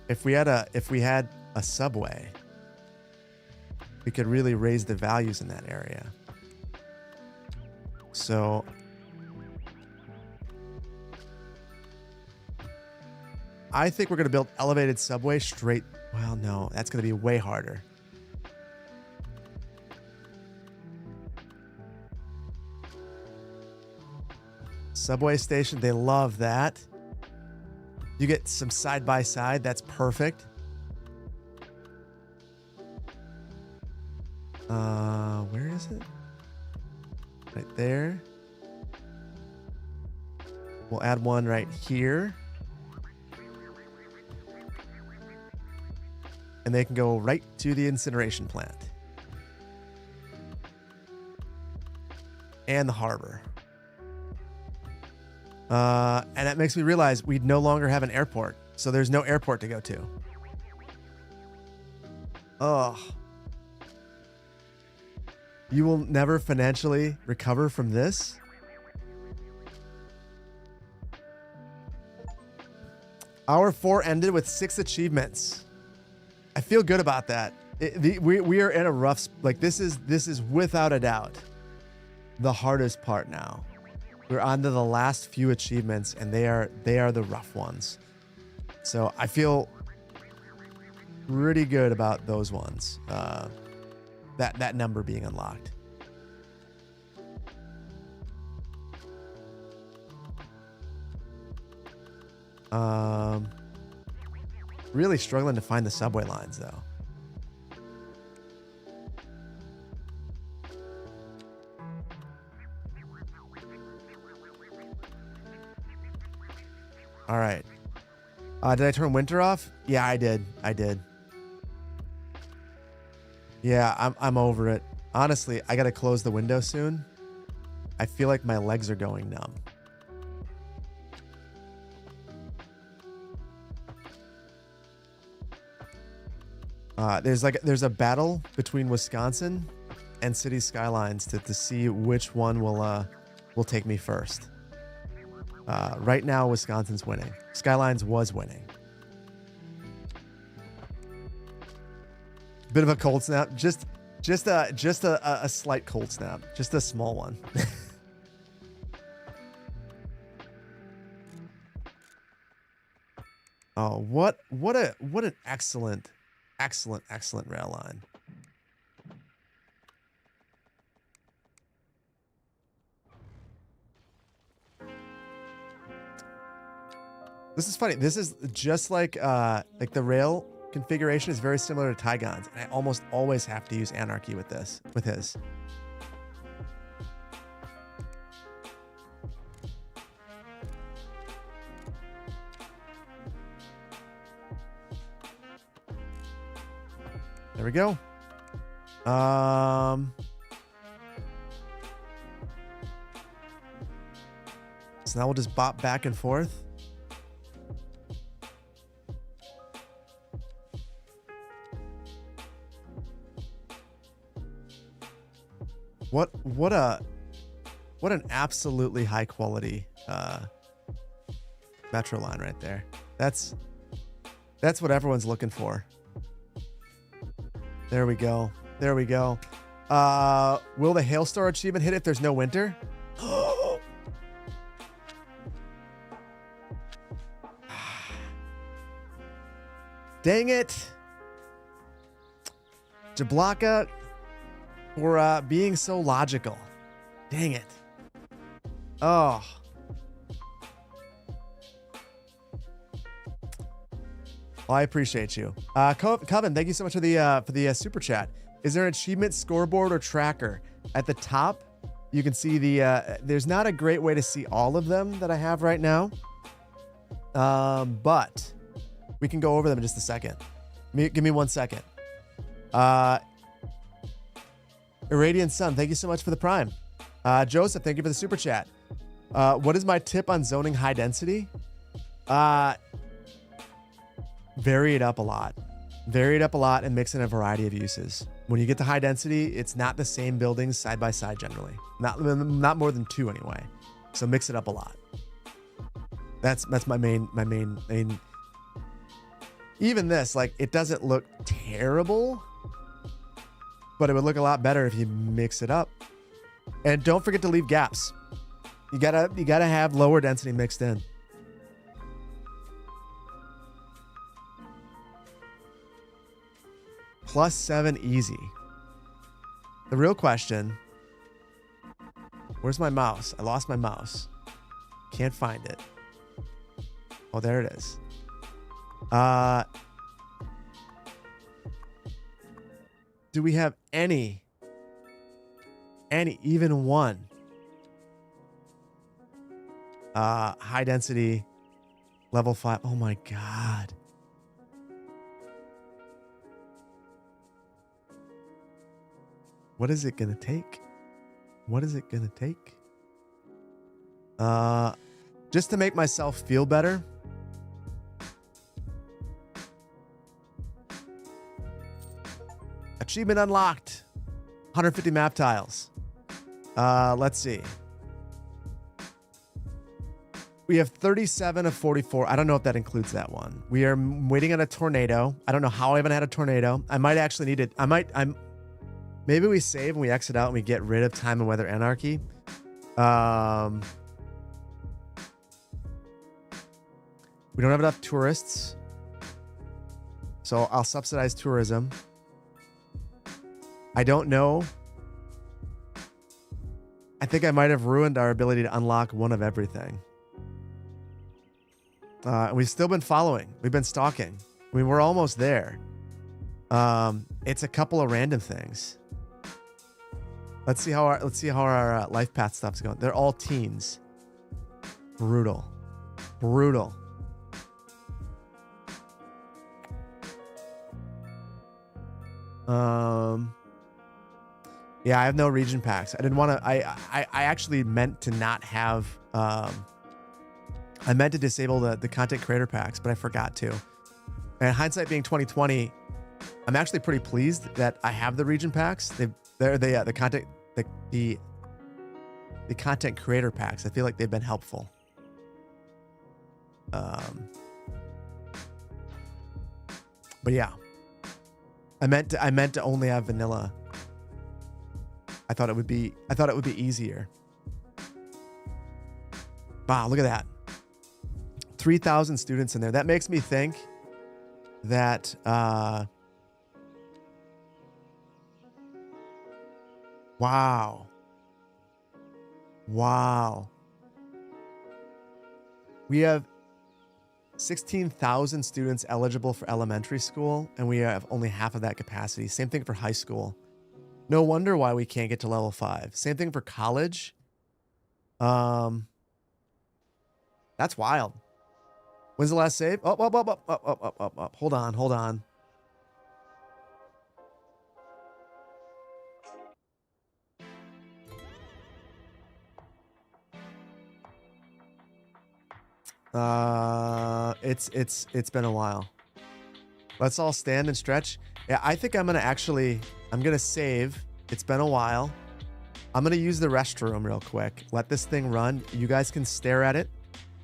If we had a subway, we could really raise the values in that area. So I think we're going to build elevated subway straight. Well, no, that's going to be way harder. Subway station, they love that. You get some side by side. That's perfect. Where is it? Right there. We'll add one right here. And they can go right to the incineration plant. And the harbor. And that makes me realize we no longer have an airport. So there's no airport to go to. Ugh. You will never financially recover from this? Hour 4 ended with 6 achievements. I feel good about that. We are in a rough, like this is without a doubt the hardest part now. We're on to the last few achievements, and they are the rough ones. So I feel pretty good about those ones. That number being unlocked. Really struggling to find the subway lines though. All right. Did I turn winter off? Yeah, I did. Yeah, I'm over it. Honestly, I gotta close the window soon. I feel like my legs are going numb. There's a battle between Wisconsin and City Skylines to see which one will take me first. Right now, Wisconsin's winning. Skylines was winning. Bit of a cold snap. Just a slight cold snap. Just a small one. Oh, what an excellent rail line. This is funny. This is just like the rail configuration is very similar to Tygon's, and I almost always have to use Anarchy with his. There we go. So now we'll just bop back and forth. What an absolutely high quality metro line right there. That's what everyone's looking for. There we go. Will the Hailstorm achievement hit if there's no winter? Dang it. Jablaka for being so logical. Dang it. Oh. Well, I appreciate you. Coven, thank you so much for the super chat. Is there an achievement scoreboard or tracker? At the top, you can see there's not a great way to see all of them that I have right now. But we can go over them in just a second. Give me 1 second. Irradiant Sun, thank you so much for the prime. Joseph, thank you for the super chat. What is my tip on zoning high density? Vary it up a lot. Vary it up a lot and mix in a variety of uses. When you get to high density, it's not the same buildings side by side generally. Not more than 2 anyway. So mix it up a lot. That's my main. Even this, like, it doesn't look terrible, but it would look a lot better if you mix it up. And don't forget to leave gaps. You gotta have lower density mixed in. +7 easy. The real question, where's my mouse? I lost my mouse. Can't find it. Oh, there it is. Do we have any, even one, high density level 5? Oh my God. What is it going to take? What is it going to take? Just to make myself feel better. Achievement unlocked. 150 map tiles. Let's see. We have 37 of 44. I don't know if that includes that one. We are waiting on a tornado. I don't know how I haven't had a tornado. I might actually need it. Maybe we save and we exit out and we get rid of time and weather anarchy. We don't have enough tourists. So I'll subsidize tourism. I don't know. I think I might have ruined our ability to unlock one of everything. We've still been following. We've been stalking. I mean, we're almost there. It's a couple of random things. Let's see how our life path stuff's going. They're all teens. Brutal. Brutal. Yeah, I have no region packs. I didn't want to. I actually meant to not have. I meant to disable the content creator packs, but I forgot to. And hindsight being 2020, I'm actually pretty pleased that I have the region packs. The content creator packs. I feel like they've been helpful. But yeah, I meant to only have vanilla. I thought it would be easier. Wow, look at that. 3,000 students in there. That makes me think that wow. We have 16,000 students eligible for elementary school, and we have only half of that capacity. Same thing for high school. No wonder why we can't get to level 5. Same thing for college. That's wild. When's the last save? Up. Hold on. It's been a while. Let's all stand and stretch. Yeah, I think I'm gonna save. It's been a while. I'm gonna use the restroom real quick. Let this thing run. You guys can stare at it.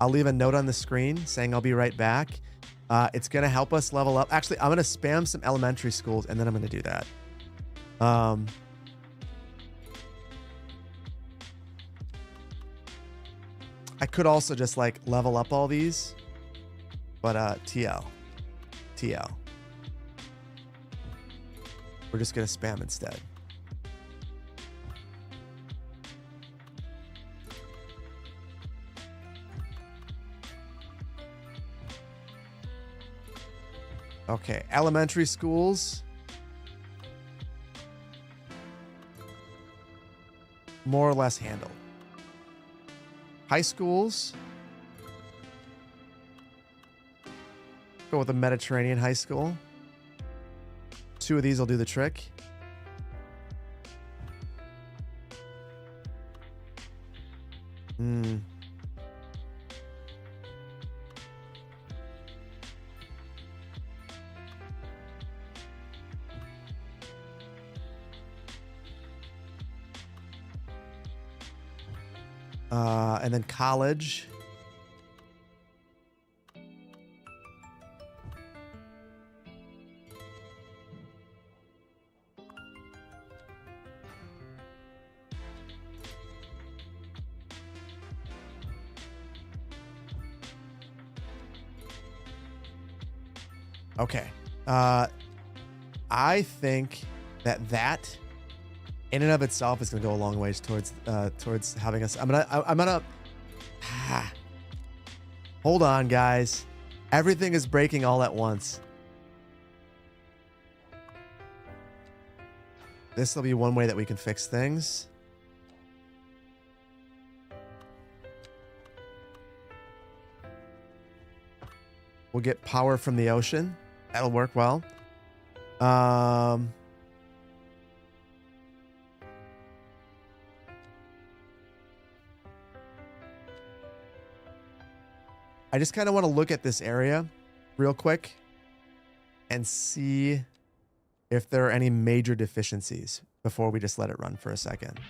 I'll leave a note on the screen saying I'll be right back. It's gonna help us level up. Actually, I'm gonna spam some elementary schools and then I'm gonna do that. I could also just like level up all these, but TL. We're just going to spam instead. Okay, elementary schools. More or less handled. High schools. Go with the Mediterranean high school. 2 of these will do the trick. And then college. Okay. I think that in and of itself is going to go a long ways towards having us. I'm gonna hold on, guys. Everything is breaking all at once. This will be one way that we can fix things. We'll get power from the ocean. That'll work well. I just kind of want to look at this area real quick and see if there are any major deficiencies before we just let it run for a second.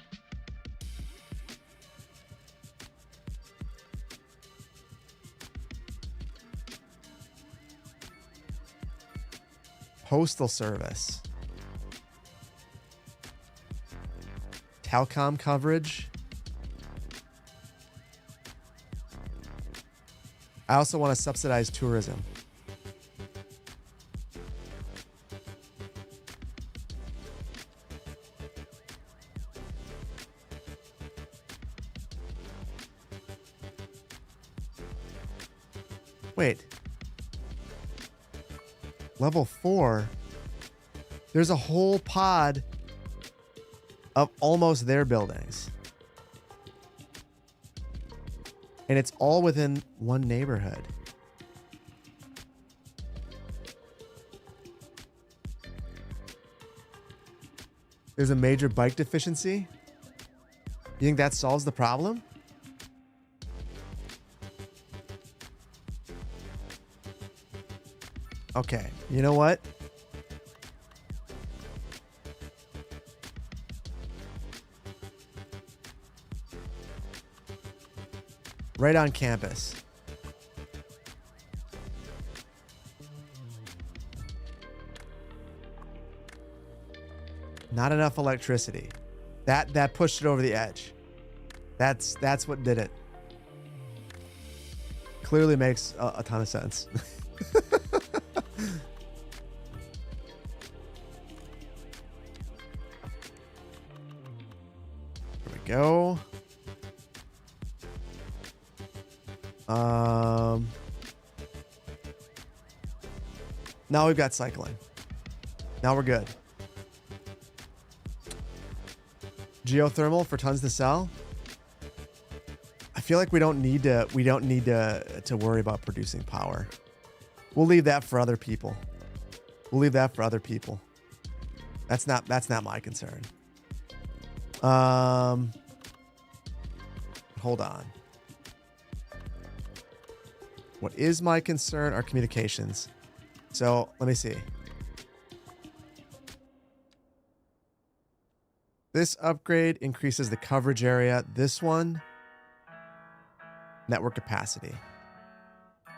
Postal service. Telecom coverage. I also want to subsidize tourism. Wait. Level 4. There's a whole pod of almost their buildings. And it's all within one neighborhood. There's a major bike deficiency. You think that solves the problem? Okay, you know what? Right on campus. Not enough electricity. That pushed it over the edge. That's what did it. Clearly makes a ton of sense. There we go. Now we've got cycling. Now we're good. Geothermal for tons to sell. I feel like we don't need to worry about producing power. We'll leave that for other people. That's not my concern. Hold on. What is my concern are communications. So let me see. This upgrade increases the coverage area. This one, network capacity.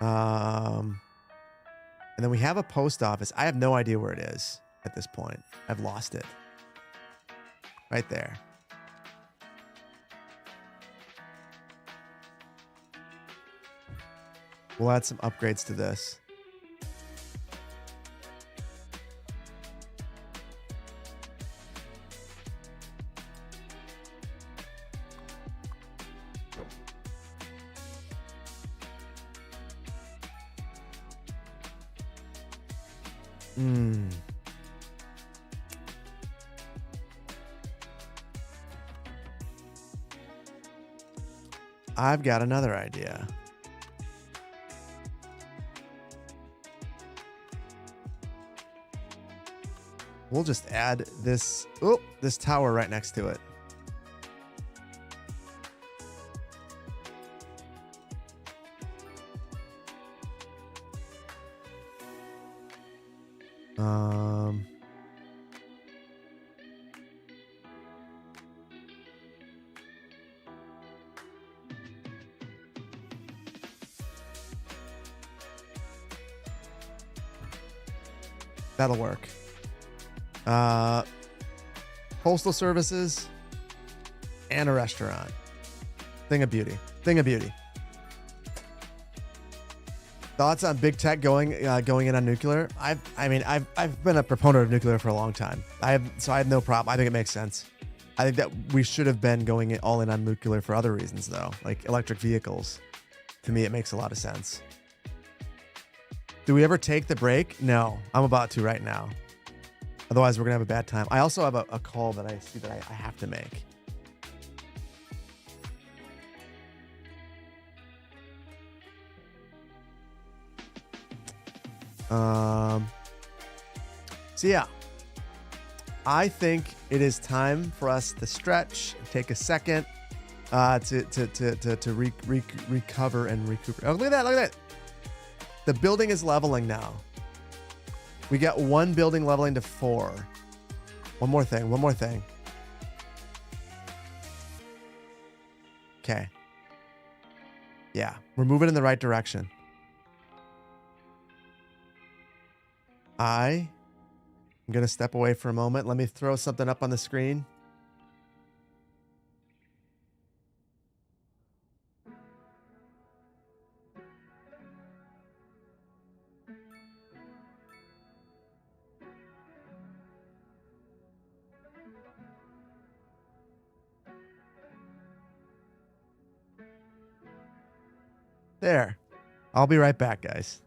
And then we have a post office. I have no idea where it is at this point. I've lost it. Right there. We'll add some upgrades to this. Hmm. I've got another idea. We'll just add this, this tower right next to it. That'll work. Postal services and a restaurant. Thing of beauty. Thing of beauty. Thoughts on big tech going in on nuclear? I've been a proponent of nuclear for a long time. I have no problem. I think it makes sense. I think that we should have been going all in on nuclear for other reasons, though, like electric vehicles. To me, it makes a lot of sense. Do we ever take the break? No, I'm about to right now. Otherwise, we're going to have a bad time. I also have a call that I see that I have to make. So yeah, I think it is time for us to stretch, take a second to recover and recuperate. Oh, look at that. Look at that. The building is leveling now. We got one building leveling to 4. One more thing. One more thing. Okay. Yeah, we're moving in the right direction. I'm going to step away for a moment. Let me throw something up on the screen. There. I'll be right back, guys.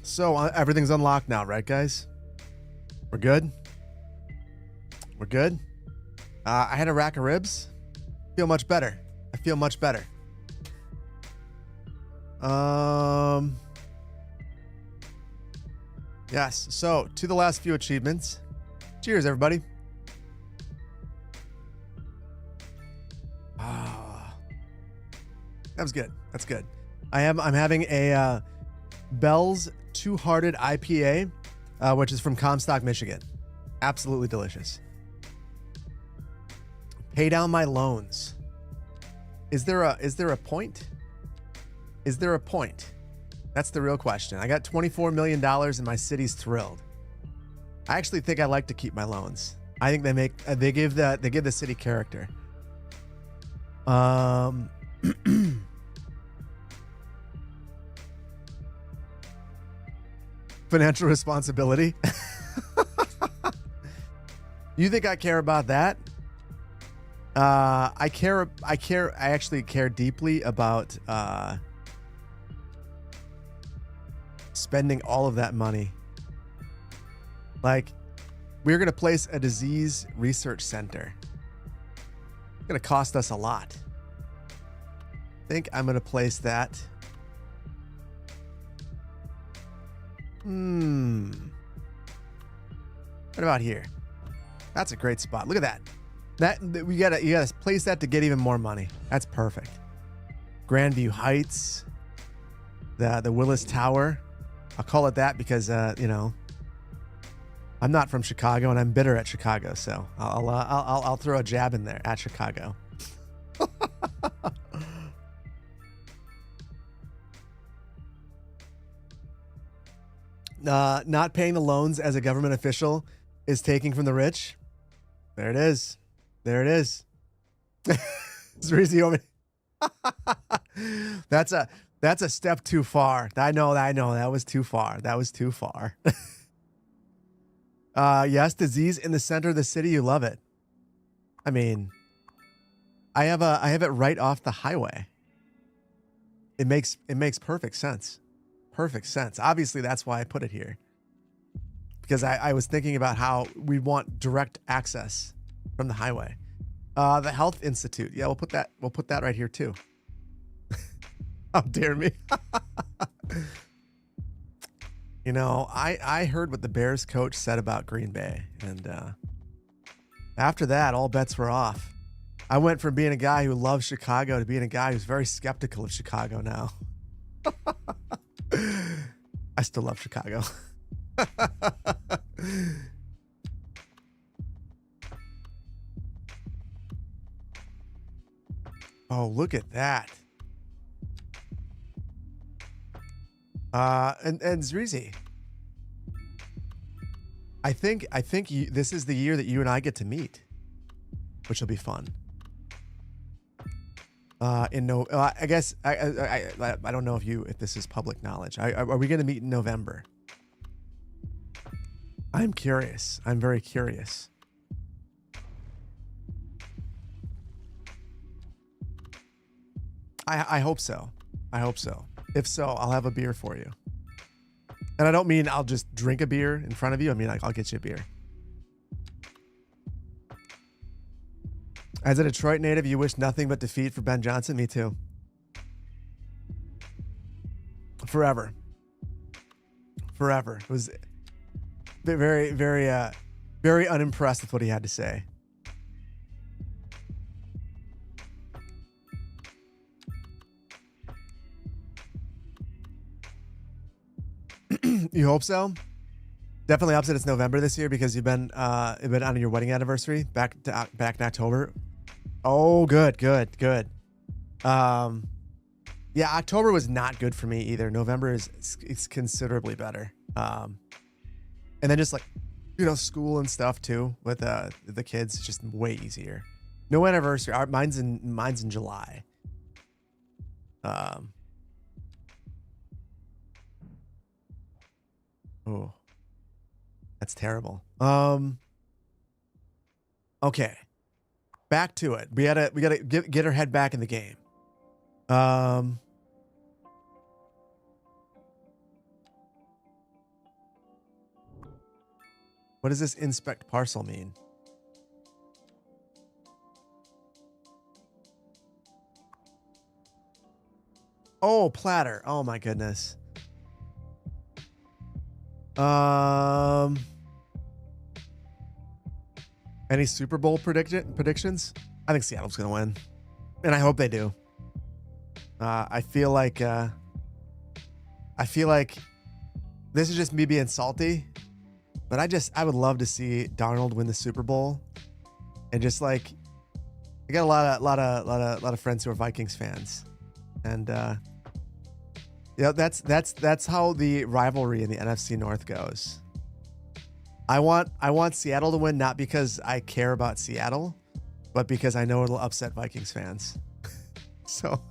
So everything's unlocked now, right, guys? We're good. We're good. I had a rack of ribs. Feel much better. I feel much better. Yes. So to the last few achievements. Cheers, everybody. Ah, that was good. That's good. I'm having a Bell's Two-Hearted IPA, which is from Comstock, Michigan. Absolutely delicious. Pay down my loans. Is there a point? Is there a point? That's the real question. I got $24 million and my city's thrilled. I actually think I like to keep my loans. I think they give the city character. Financial responsibility. You think I care about that? I actually care deeply about spending all of that money. Like, we're going to place a disease research center. It's going to cost us a lot. I think I'm going to place that. What about here? That's a great spot. Look at that. You gotta place that to get even more money. That's perfect. Grandview Heights, the Willis Tower. I'll call it that because I'm not from Chicago and I'm bitter at Chicago, so I'll throw a jab in there at Chicago. Not paying the loans as a government official is taking from the rich. There it is. There it is. That's a step too far. I know. That was too far. Yes, disease in the center of the city. You love it. I mean, I have it right off the highway. It makes perfect sense. Perfect sense. Obviously, that's why I put it here. Because I was thinking about how we want direct access from the highway. The Health Institute. Yeah, we'll put that right here too. How dare me. I heard what the Bears coach said about Green Bay, and after that, all bets were off. I went from being a guy who loves Chicago to being a guy who's very skeptical of Chicago now. I still love Chicago. Oh, look at that. And Zreezy, I think this is the year that you and I get to meet, which will be fun. I guess I don't know if this is public knowledge. Are we going to meet in November? I'm curious. I'm very curious. I hope so. I hope so. If so, I'll have a beer for you. And I don't mean I'll just drink a beer in front of you. I mean, I'll get you a beer. As a Detroit native, you wish nothing but defeat for Ben Johnson? Me too. Forever. It was very, very, very unimpressed with what he had to say. You hope so? Definitely opposite. It's November this year because you've been on your wedding anniversary back in October. Oh, good. Yeah, October was not good for me either. November is considerably better. And then just like, school and stuff too with the kids, it's just way easier. No anniversary. Mine's in July. Oh, that's terrible. Okay. Back to it. We gotta get our head back in the game. What does this inspect parcel mean? Oh, platter. Oh my goodness. Any Super Bowl predictions? I think Seattle's gonna win, and I hope they do. I feel like this is just me being salty, but I would love to see Darnold win the Super Bowl, and just like I got a lot of friends who are Vikings fans, and yeah, that's how the rivalry in the NFC North goes. I want Seattle to win, not because I care about Seattle, but because I know it'll upset Vikings fans. So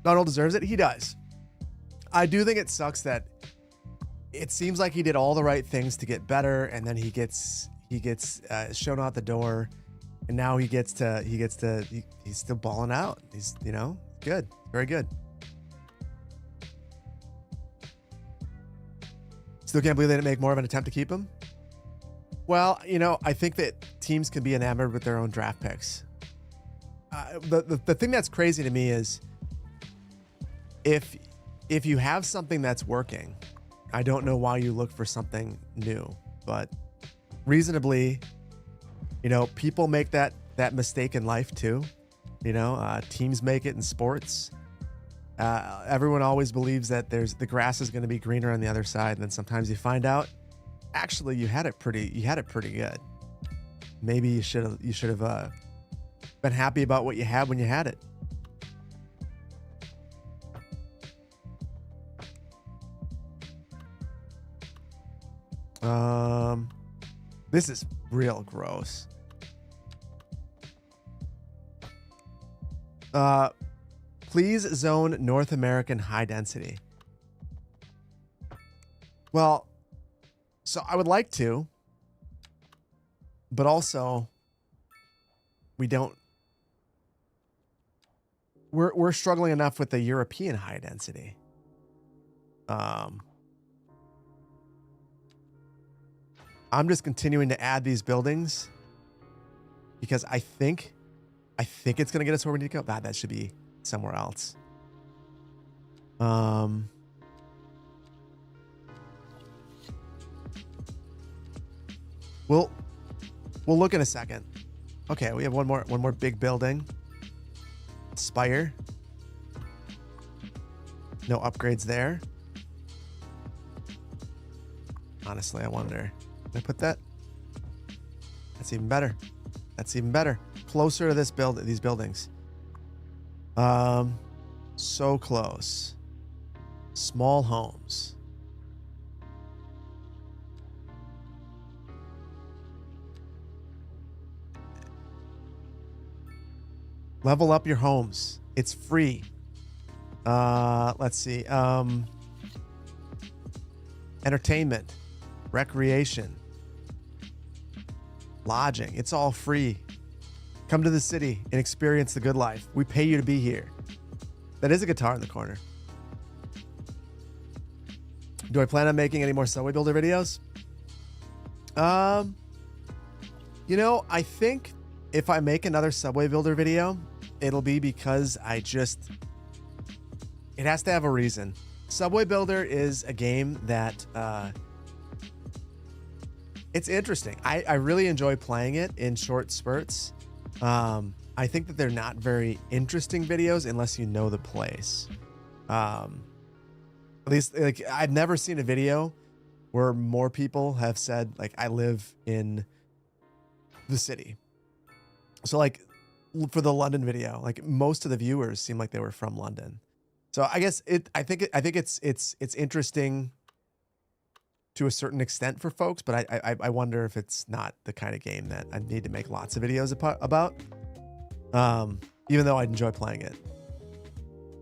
Donald deserves it. He does. I do think it sucks that it seems like he did all the right things to get better, and then he gets shown out the door, and now he's still balling out. He's, good, very good. Still can't believe they didn't make more of an attempt to keep him. Well, I think that teams can be enamored with their own draft picks. The thing that's crazy to me is if you have something that's working, I don't know why you look for something new, but reasonably, people make that mistake in life too. Teams make it in sports. Everyone always believes that the grass is going to be greener on the other side, and then sometimes you find out actually you had it pretty good. Maybe you should have been happy about what you had when you had it. This is real gross. Please zone North American high density. Well, so I would like to, but also we're struggling enough with the European high density. I'm just continuing to add these buildings because I think it's going to get us where we need to go. That should be somewhere else. We'll look in a second. Okay, we have one more big building. Spire. No upgrades there. Honestly, I wonder. Can I put that? That's even better. That's even better. Closer to these buildings. So close. Small homes. Level up your homes. It's free. Let's see. Entertainment, recreation, lodging. It's all free. Come to the city and experience the good life. We pay you to be here. That is a guitar in the corner. Do I plan on making any more Subway Builder videos? I think if I make another Subway Builder video, it'll be because it has to have a reason. Subway Builder is a game that it's interesting. I really enjoy playing it in short spurts. I think that they're not very interesting videos unless you know the place. At least, like, I've never seen a video where more people have said, like, I live in the city. So, like, for the London video, like, most of the viewers seem like they were from London. So I guess I think it's interesting to a certain extent for folks, but I wonder if it's not the kind of game that I need to make lots of videos about. Even though I enjoy playing it.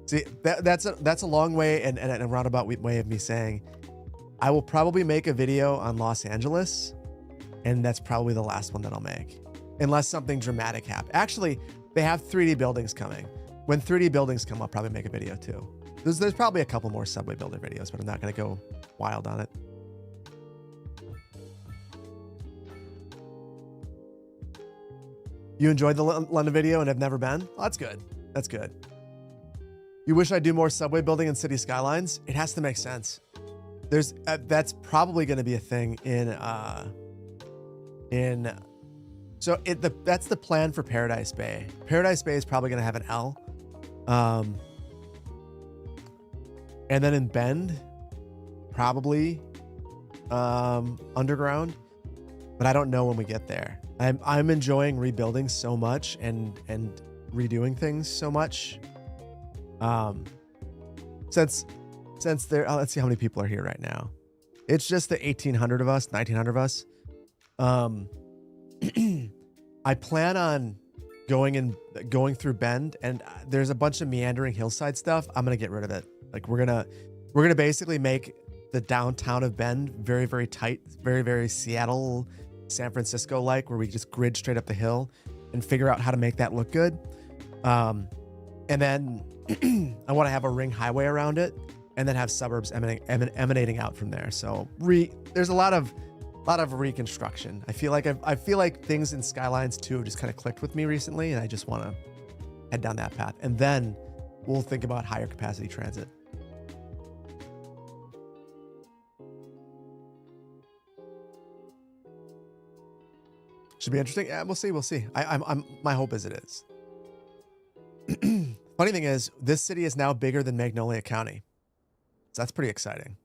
See, that's a long way and a roundabout way of me saying I will probably make a video on Los Angeles, and that's probably the last one that I'll make, unless something dramatic happens. Actually, they have 3D buildings coming. When 3D buildings come, I'll probably make a video too. There's probably a couple more subway builder videos, but I'm not going to go wild on it. You enjoyed the London video and have never been? Oh, that's good. That's good. You wish I do more subway building and city skylines? It has to make sense. There's that's probably going to be a thing that's the plan for Paradise Bay. Paradise Bay is probably going to have an L. And then in Bend, probably underground, but I don't know when we get there. I'm enjoying rebuilding so much and redoing things so much. Since there, let's see how many people are here right now. It's just the 1,800 of us, 1,900 of us. I plan on going through Bend, and there's a bunch of meandering hillside stuff. I'm gonna get rid of it. Like we're gonna basically make the downtown of Bend very, very tight, very, very Seattle, San Francisco like, where we just grid straight up the hill and figure out how to make that look good. And then I want to have a ring highway around it, and then have suburbs emanating out from there. So there's a lot of reconstruction. I feel like things in Skylines 2 just kind of clicked with me recently, and I just want to head down that path. And then we'll think about higher capacity transit. Should be interesting. Yeah, we'll see. We'll see. My hope is it is. Funny thing is, this city is now bigger than Magnolia County. So that's pretty exciting.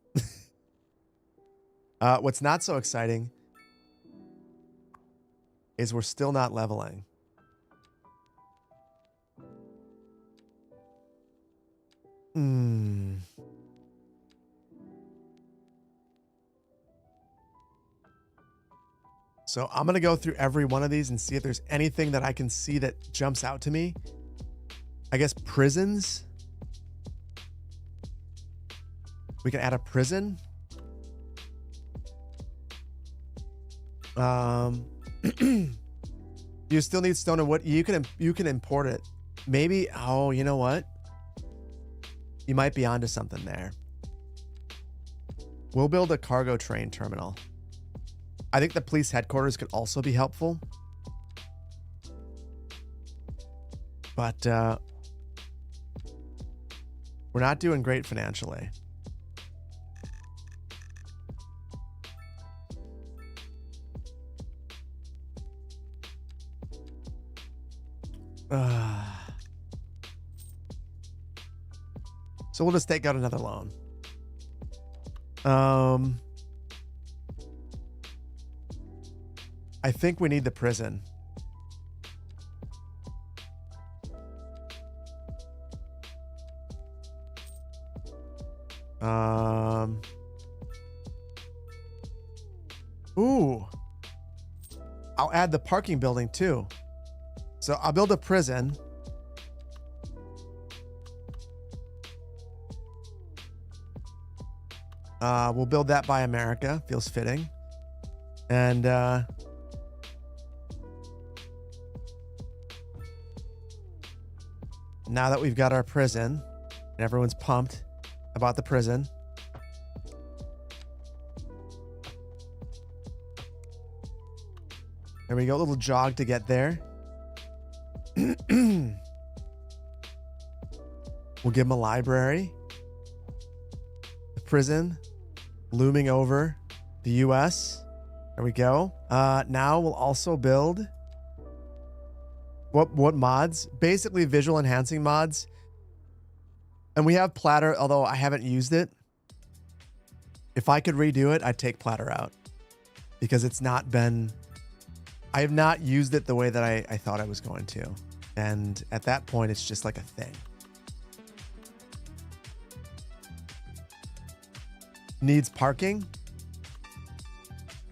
What's not so exciting is we're still not leveling. So I'm going to go through every one of these and see if there's anything that I can see that jumps out to me. I guess prisons. We can add a prison. You still need stone and wood. You can import it. Maybe. Oh, you know what? You might be onto something there. We'll build a cargo train terminal. I think the police headquarters could also be helpful. But we're not doing great financially. So we'll just take out another loan. I think we need the prison. Ooh. I'll add the parking building too. So I'll build a prison. We'll build that by America. Feels fitting. And now that we've got our prison and everyone's pumped about the prison, there we go. A little jog to get there. We'll give them a library. The prison looming over the US. There we go. Now we'll also build what mods? Basically visual enhancing mods. And we have Platter, although I haven't used it. If I could redo it, I'd take Platter out because it's not been, I have not used it the way that I thought I was going to. And at that point, it's just like a thing. Needs parking.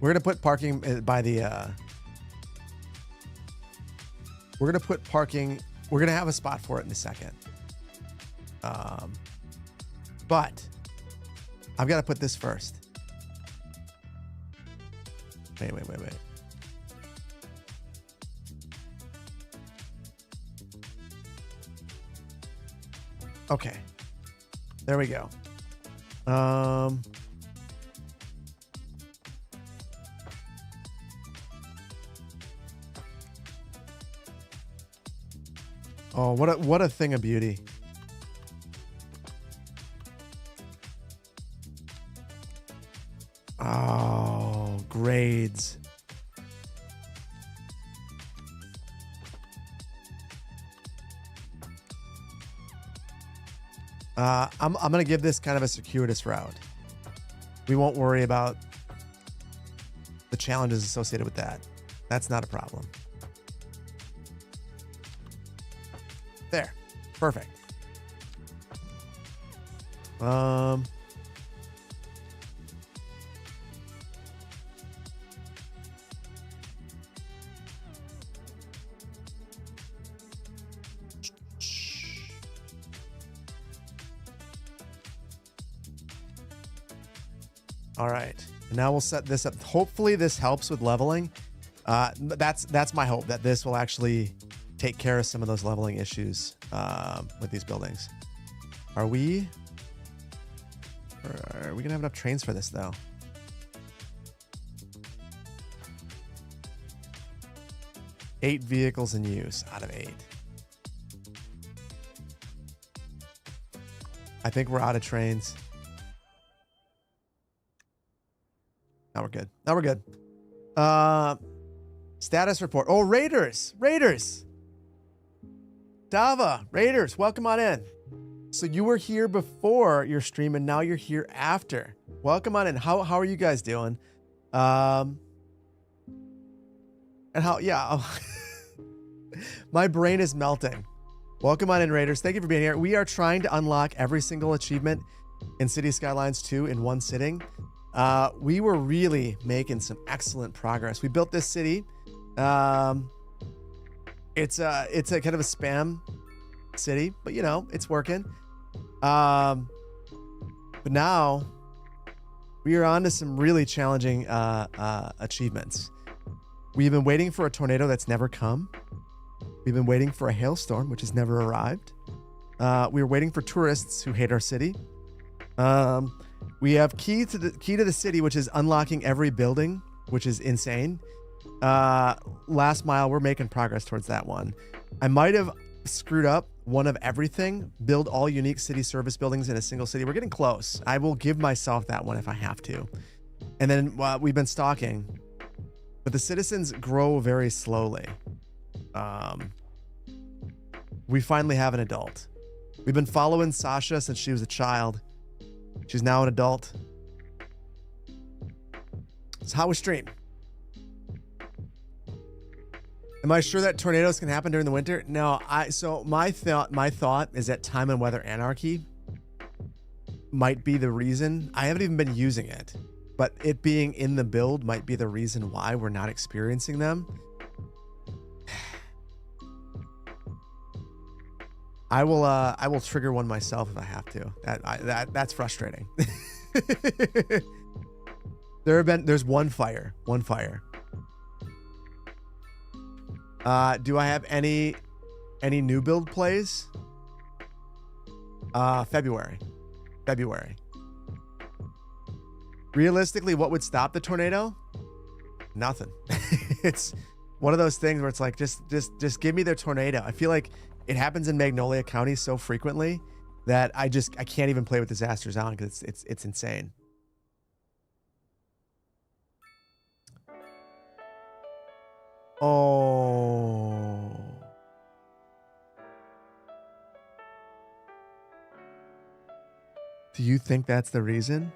We're going to put parking by the, we're going to put parking. We're going to have a spot for it in a second. But I've got to put this first. Wait. Okay. There we go. Oh, what a thing of beauty. Oh, grades. I'm gonna give this kind of a circuitous route. We won't worry about the challenges associated with that. That's not a problem. There. Perfect. All right. And now we'll set this up. Hopefully this helps with leveling. That's my hope, that this will actually take care of some of those leveling issues with these buildings. Are we gonna have enough trains for this though? Eight vehicles in use out of 8. I think we're out of trains. Now we're good. Now we're good. Status report. Oh, Raiders. Dava, Raiders, welcome on in. So you were here before your stream and now you're here after. Welcome on in. How are you guys doing? And how, yeah. My brain is melting. Welcome on in, Raiders. Thank you for being here. We are trying to unlock every single achievement in City Skylines 2 in one sitting. We were really making some excellent progress. We built this city. It's a kind of a spam city, but you know, it's working. But now we are on to some really challenging achievements. We've been waiting for a tornado that's never come. We've been waiting for a hailstorm, which has never arrived. We were waiting for tourists who hate our city. We have key to the city, which is unlocking every building, which is insane. Last mile, we're making progress towards that one. I might have screwed up one of everything. Build all unique city service buildings in a single city. We're getting close. I will give myself that one if I have to. And then we've been stalking, but the citizens grow very slowly. We finally have an adult. We've been following Sasha since she was a child. She's now an adult. It's how we stream. Am I sure that tornadoes can happen during the winter? No, so my thought is that time and weather anarchy might be the reason. I haven't even been using it, but it being in the build might be the reason why we're not experiencing them. I will trigger one myself if I have to. That's frustrating. There's one fire. Do I have any new build plays? February. Realistically, what would stop the tornado? Nothing. It's one of those things where it's like, just give me the tornado. I feel like it happens in Magnolia County so frequently that I can't even play with disasters on because it's insane. Oh. Do you think that's the reason?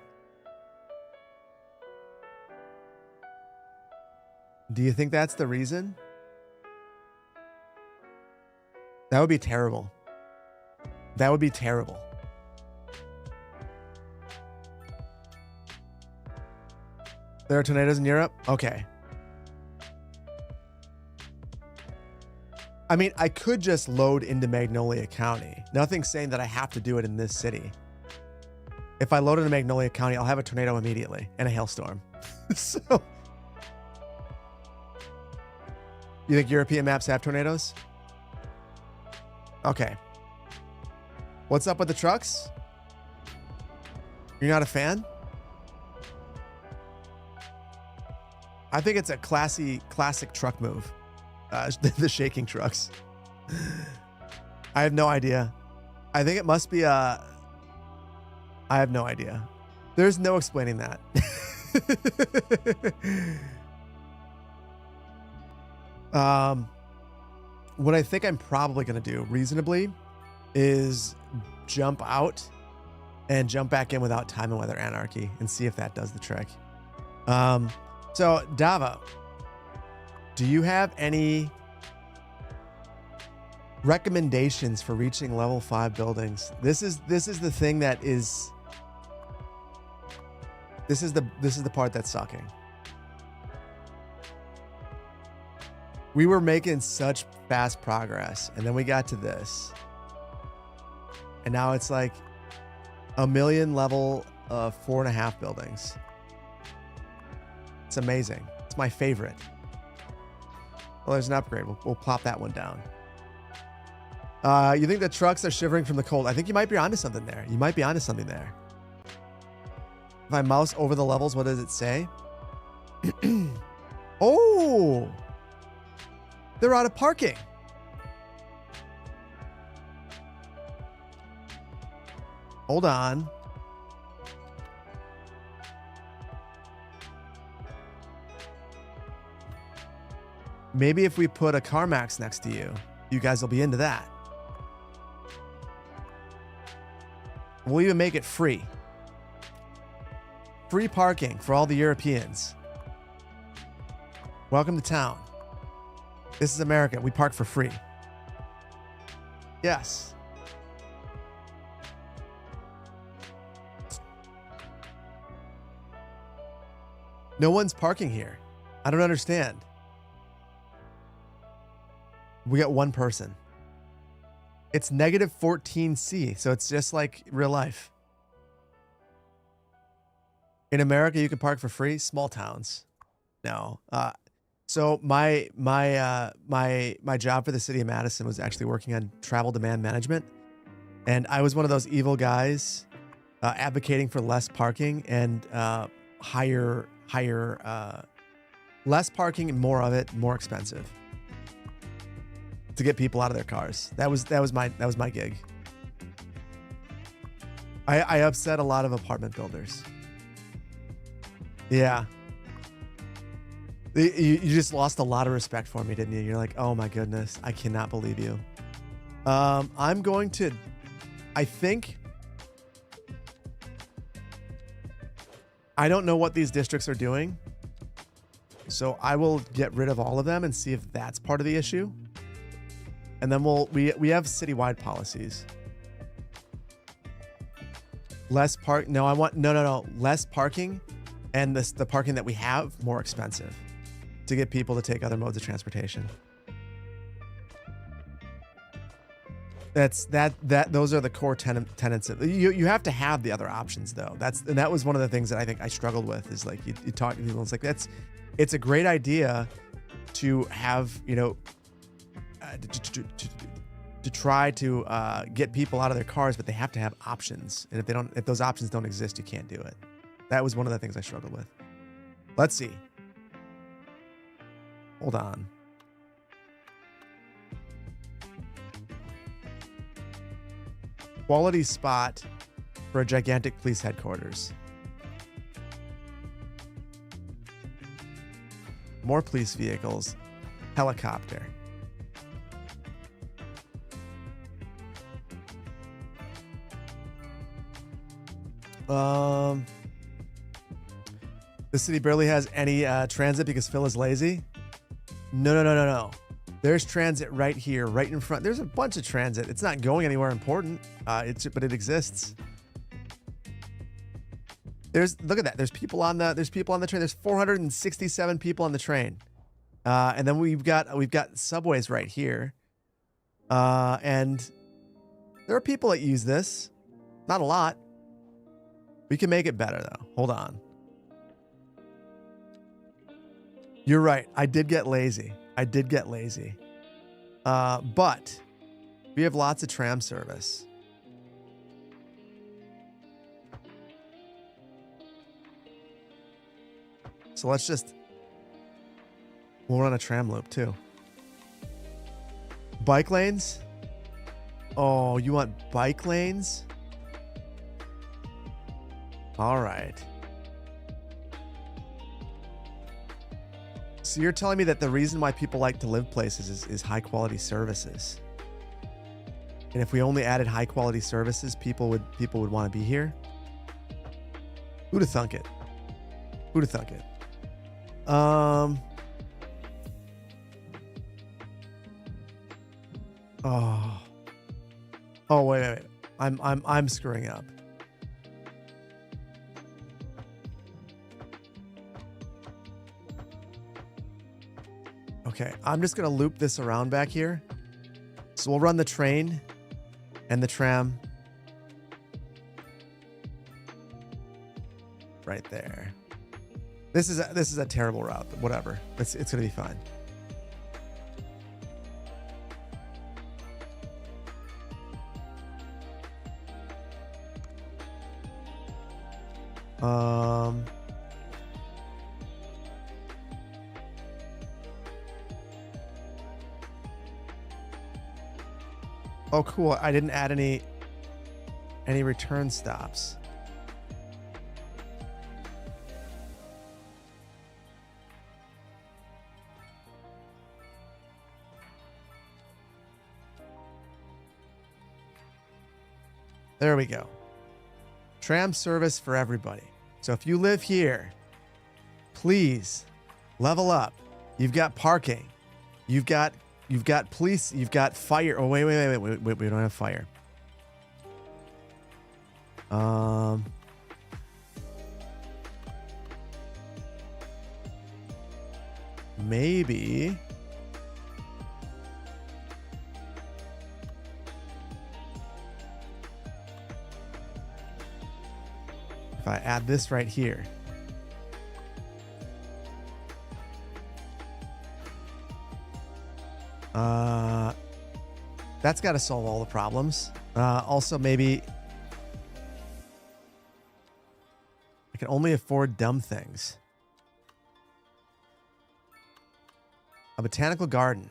Do you think that's the reason? That would be terrible. That would be terrible. There are tornadoes in Europe? Okay. I mean, I could just load into Magnolia County. Nothing's saying that I have to do it in this city. If I load into Magnolia County, I'll have a tornado immediately and a hailstorm. So, you think European maps have tornadoes? Okay. What's up with the trucks? You're not a fan? I think it's a classic truck move. The shaking trucks. I have no idea. I think it must be I have no idea. There's no explaining that. What I think I'm probably going to do reasonably is jump out and jump back in without time and weather anarchy and see if that does the trick. So Dava, do you have any recommendations for reaching level 5 buildings? This is the thing that is this is the part that's sucking. We were making such fast progress, and then we got to this. And now it's like a million level of 4.5 buildings. It's amazing. It's my favorite. Well, there's an upgrade. We'll plop that one down. You think the trucks are shivering from the cold? I think you might be onto something there. You might be onto something there. If I mouse over the levels, what does it say? Oh! They're out of parking. Hold on. Maybe if we put a CarMax next to you, you guys will be into that. We'll even make it free. Free parking for all the Europeans. Welcome to town. This is America. We park for free. Yes. No one's parking here. I don't understand. We got one person. It's negative 14C, so it's just like real life. In America, you can park for free. Small towns, no. So my job for the city of Madison was actually working on travel demand management, and I was one of those evil guys advocating for less parking and higher less parking and more of it, more expensive, to get people out of their cars. That was my gig. I upset a lot of apartment builders. Yeah. You just lost a lot of respect for me, didn't you? You're like, oh my goodness, I cannot believe you. I'm going to, I think, I don't know what these districts are doing, so I will get rid of all of them and see if that's part of the issue. And then we have citywide policies. Less park. No, I want no. Less parking, and the parking that we have more expensive, to get people to take other modes of transportation. Those are the core tenets of you have to have the other options though. That was one of the things that I think I struggled with, is like you talk to people, it's like it's a great idea to have, you know, to try to get people out of their cars, but they have to have options. And if those options don't exist, you can't do it. That was one of the things I struggled with. Let's see. Hold on. Quality spot for a gigantic police headquarters. More police vehicles. Helicopter. The city barely has any transit because Phil is lazy. No. There's transit right here, right in front. There's a bunch of transit. It's not going anywhere important. But it exists. Look at that. There's people on the train. There's 467 people on the train. And then we've got subways right here. And there are people that use this. Not a lot. We can make it better though. Hold on. You're right. I did get lazy. But we have lots of tram service. So let's just... We'll run a tram loop, too. Bike lanes? Oh, you want bike lanes? All right. So you're telling me that the reason why people like to live places is high quality services. And if we only added high quality services, people would want to be here? Who'd have thunk it? Who'd have thunk it? Oh, wait. I'm screwing up. Okay, I'm just gonna loop this around back here. So we'll run the train and the tram right there. This is a terrible route, but whatever. It's gonna be fine. Oh, cool. I didn't add any return stops. There we go. Tram service for everybody. So if you live here, please level up. You've got parking. You've got police. You've got fire. Oh, wait. We don't have fire. Maybe. If I add this right here. That's got to solve all the problems. Also, maybe I can only afford dumb things. A botanical garden.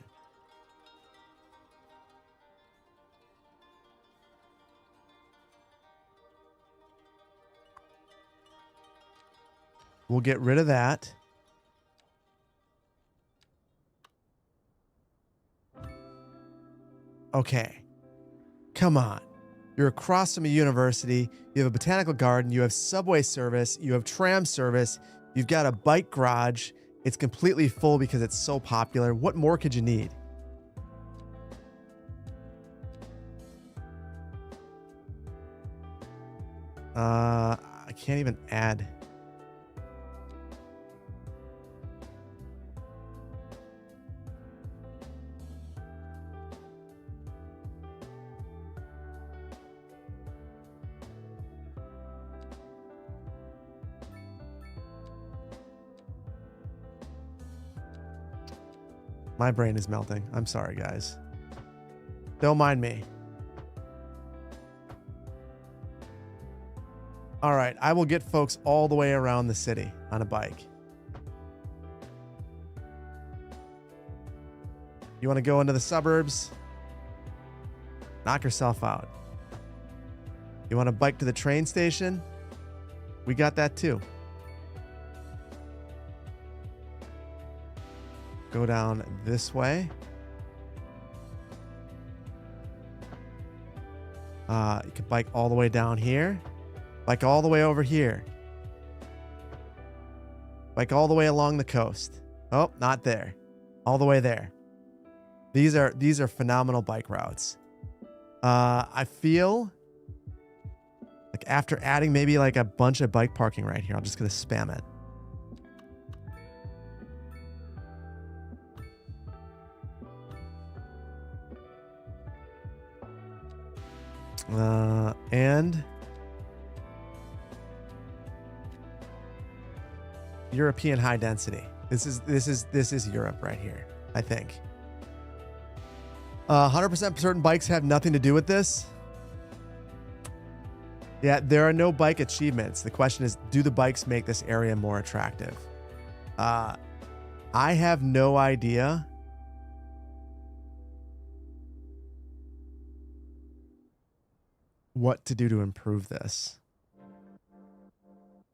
We'll get rid of that. Okay. Come on. You're across from a university. You have a botanical garden. You have subway service. You have tram service. You've got a bike garage. It's completely full because it's so popular. What more could you need? I can't even add. My brain is melting. I'm sorry, guys. Don't mind me. All right, I will get folks all the way around the city on a bike. You want to go into the suburbs? Knock yourself out. You want to bike to the train station? We got that too. Go down this way. You can bike all the way down here. Bike all the way over here. Bike all the way along the coast. Oh, not there. All the way there. These are phenomenal bike routes. I feel like after adding maybe like a bunch of bike parking right here, I'm just gonna spam it. And European high density. This is Europe right here, I think. 100% certain bikes have nothing to do with this. Yeah, there are no bike achievements. The question is, do the bikes make this area more attractive? I have no idea what to do to improve this.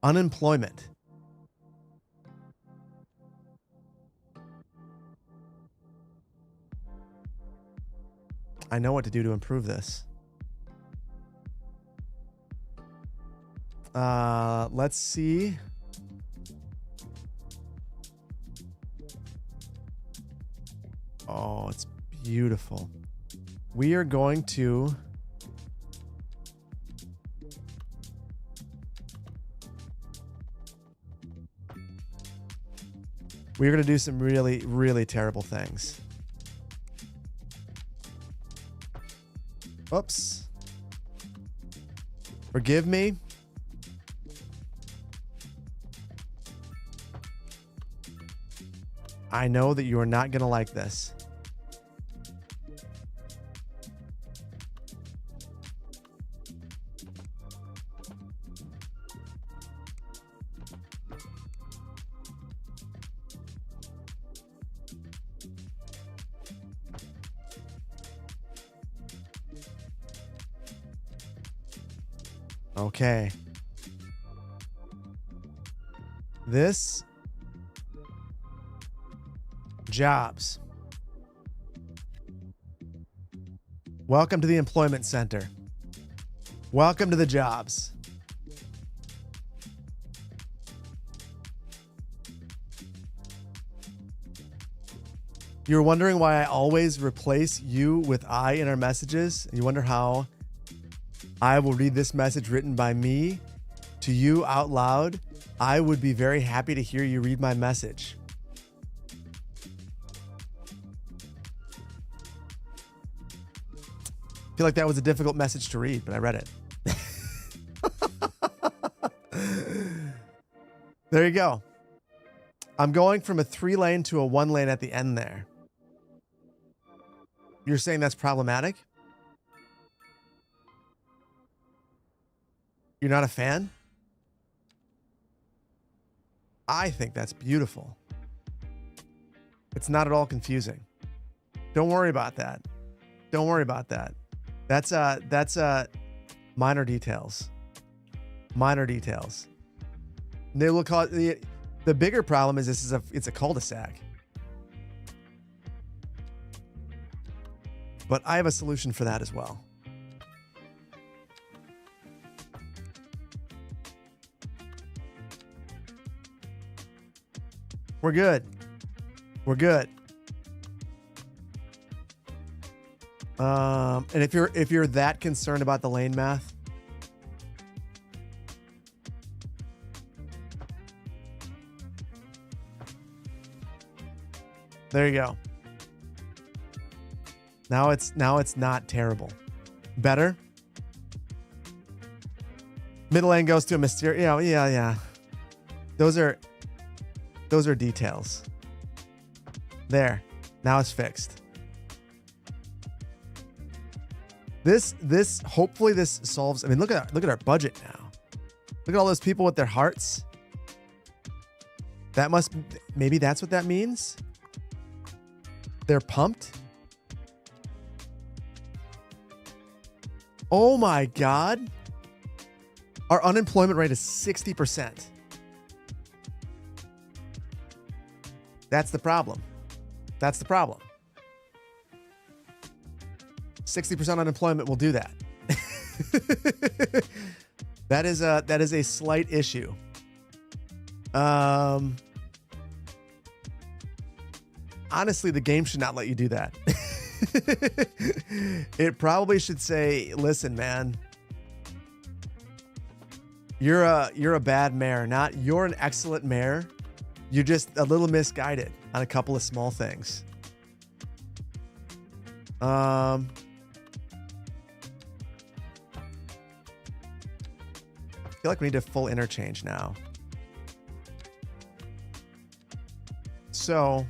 Unemployment. I know what to do to improve this. Let's see. Oh, it's beautiful. We are going to do some really, really terrible things. Oops. Forgive me. I know that you are not going to like this. Okay. This jobs. Welcome to the employment center. Welcome to the jobs. You're wondering why I always replace you with I in our messages? You wonder how I will read this message written by me to you out loud. I would be very happy to hear you read my message. I feel like that was a difficult message to read, but I read it. There you go. I'm going from a 3-lane to a 1-lane at the end there. You're saying that's problematic? You're not a fan? I think that's beautiful. It's not at all confusing. Don't worry about that. Don't worry about that. That's minor details. Minor details. They will call it, the bigger problem is it's a cul-de-sac. But I have a solution for that as well. We're good. We're good. And if you're that concerned about the lane math, there you go. Now it's not terrible. Better. Middle lane goes to a mysterious. Yeah. Those are details. There. Now it's fixed. This hopefully this solves. I mean, look at our budget now. Look at all those people with their hearts. Maybe that's what that means. They're pumped. Oh my God. Our unemployment rate is 60%. That's the problem. That's the problem. 60% unemployment will do that. That is a slight issue. Honestly, the game should not let you do that. It probably should say, listen, man, you're a bad mayor. You're an excellent mayor. You're just a little misguided on a couple of small things. I feel like we need a full interchange now. So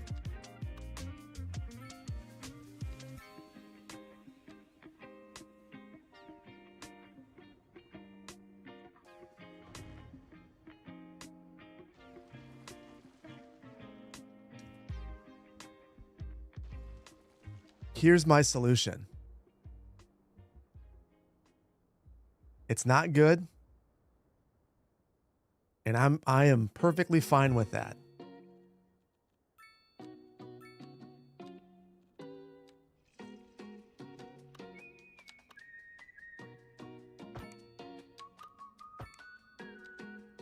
Here's my solution. It's not good. And I am perfectly fine with that.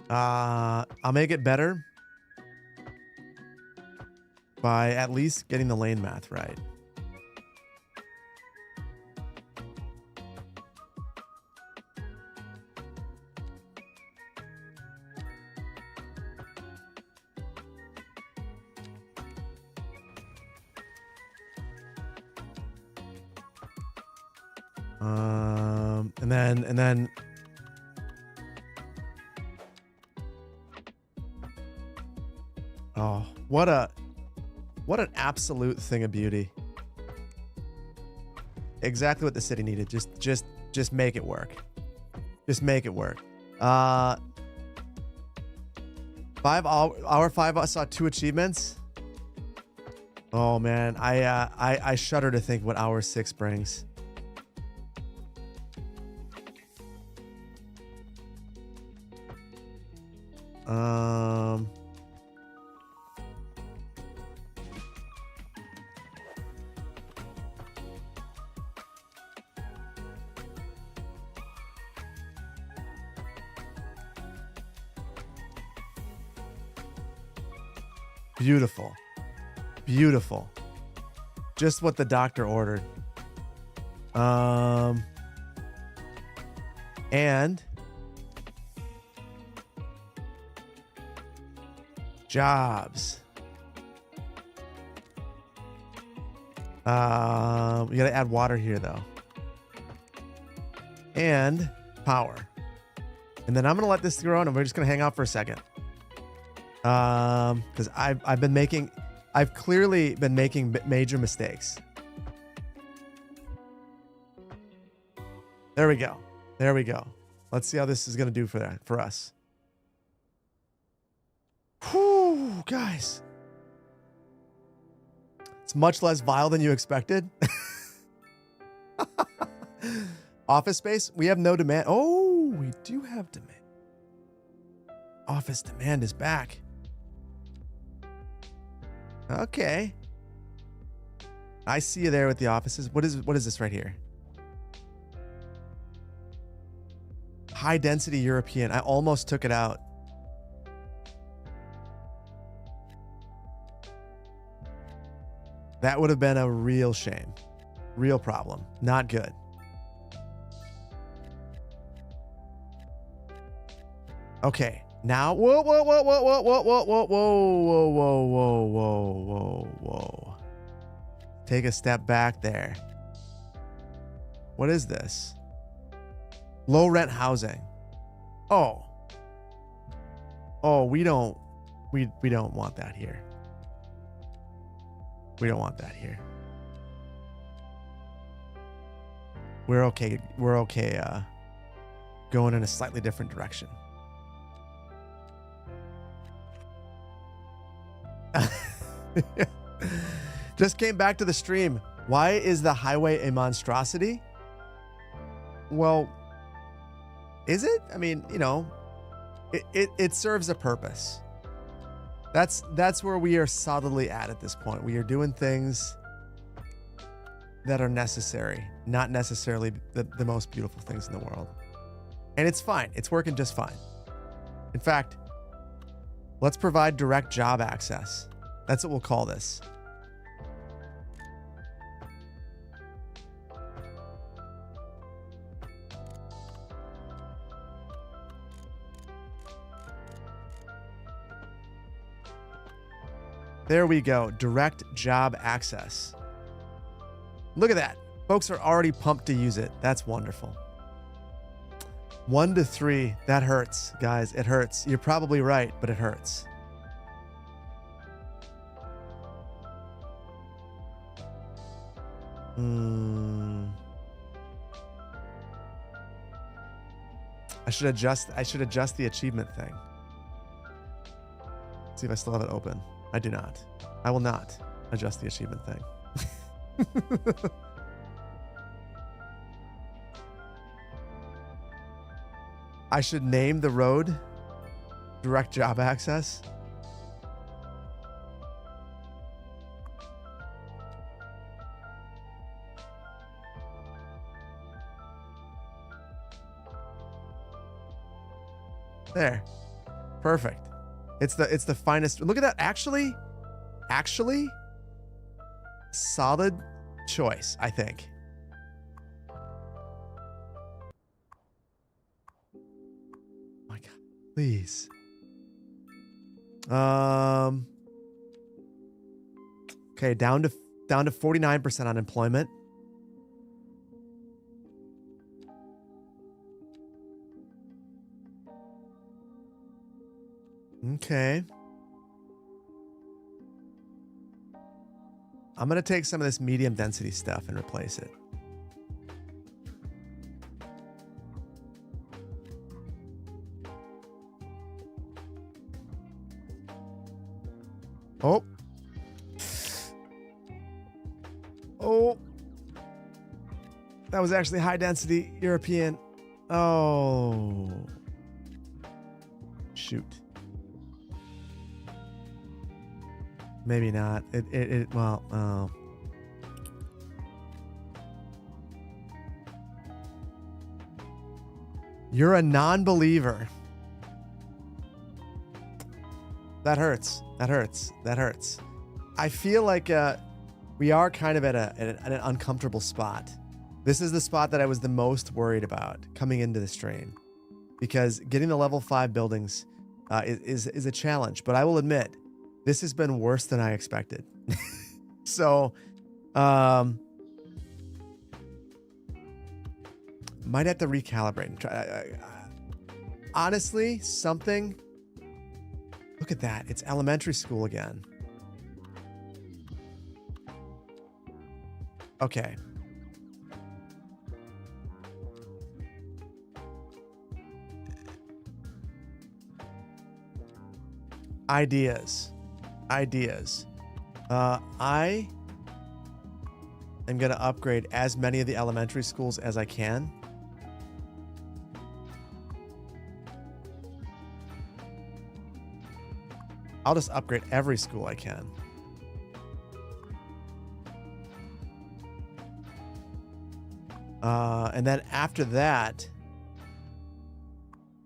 I'll make it better by at least getting the lane math right. And then oh, what an absolute thing of beauty. Exactly what the city needed. Just make it work. Just make it work. 5 hour 5 I saw 2 achievements. Oh man, I shudder to think what hour 6 brings. Beautiful. Beautiful. Just what the doctor ordered. And jobs. We gotta add water here though. And power. And then I'm gonna let this grow and we're just gonna hang out for a second. Because I've clearly been making major mistakes. There we go. There we go. Let's see how this is gonna do for us. Whew, guys. It's much less vile than you expected. Office space, we have no demand. Oh, we do have demand. Office demand is back. Okay. I see you there with the offices. What is this right here? High density European. I almost took it out. That would have been a real shame. Real problem. Not good. Okay. Now, whoa. Take a step back there. What is this? Low rent housing. Oh. Oh, we don't want that here. We don't want that here. We're okay. We're okay going in a slightly different direction. Just came back to the stream. Why is the highway a monstrosity? Well, is it? I mean, you know, it serves a purpose. That's where we are solidly at this point. We are doing things that are necessary, not necessarily the most beautiful things in the world. And it's fine. It's working just fine. In fact, let's provide direct job access. That's what we'll call this. There we go. Direct job access. Look at that. Folks are already pumped to use it. That's wonderful. 1 to 3. That hurts, guys. It hurts. You're probably right, but it hurts. I should adjust the achievement thing. See if I still have it open. I do not. I will not adjust the achievement thing. I should name the road direct job access. There. Perfect. It's the finest. Look at that. Actually, solid choice, I think. Oh my God, please. Okay, down to 49% unemployment. Okay. I'm going to take some of this medium density stuff and replace it. Oh. Oh. That was actually high density European. Oh. Shoot. Maybe not. Well, oh. You're a non-believer. That hurts. That hurts. That hurts. I feel like we are kind of at an uncomfortable spot. This is the spot that I was the most worried about coming into the stream, because getting the level 5 buildings is a challenge. But I will admit, this has been worse than I expected. So, might have to recalibrate and try. Honestly, something. Look at that. It's elementary school again. Okay. Ideas. I am going to upgrade as many of the elementary schools as I can. I'll just upgrade every school I can. And then after that,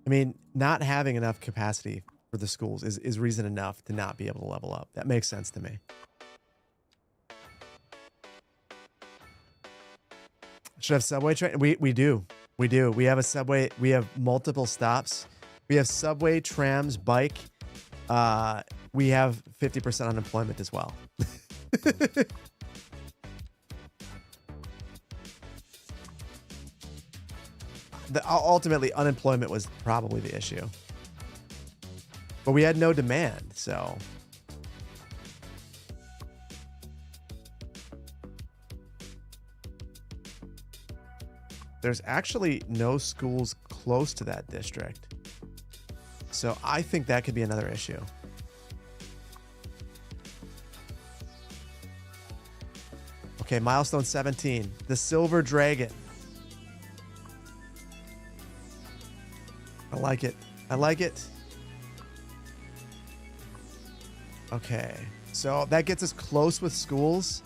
I mean, not having enough capacity for the schools is reason enough to not be able to level up. That makes sense to me. Should have subway train? We do. We have a subway. We have multiple stops. We have subway, trams, bike. We have 50% unemployment as well. Ultimately, unemployment was probably the issue. But we had no demand, so. There's actually no schools close to that district. So I think that could be another issue. Okay, milestone 17, the Silver Dragon. I like it. I like it. Okay, so that gets us close with schools.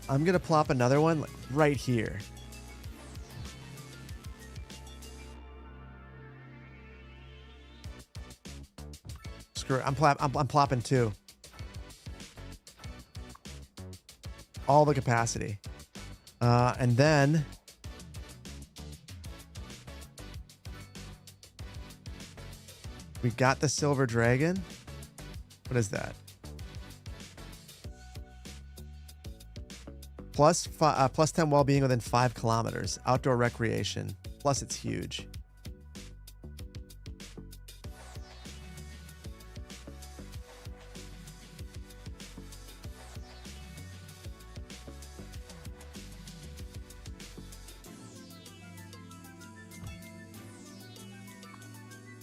I'm going to plop another one right here. Screw it. I'm plopping 2. All the capacity. And then we got the Silver Dragon. What is that? Plus 10 well-being within 5 kilometers. Outdoor recreation. Plus it's huge.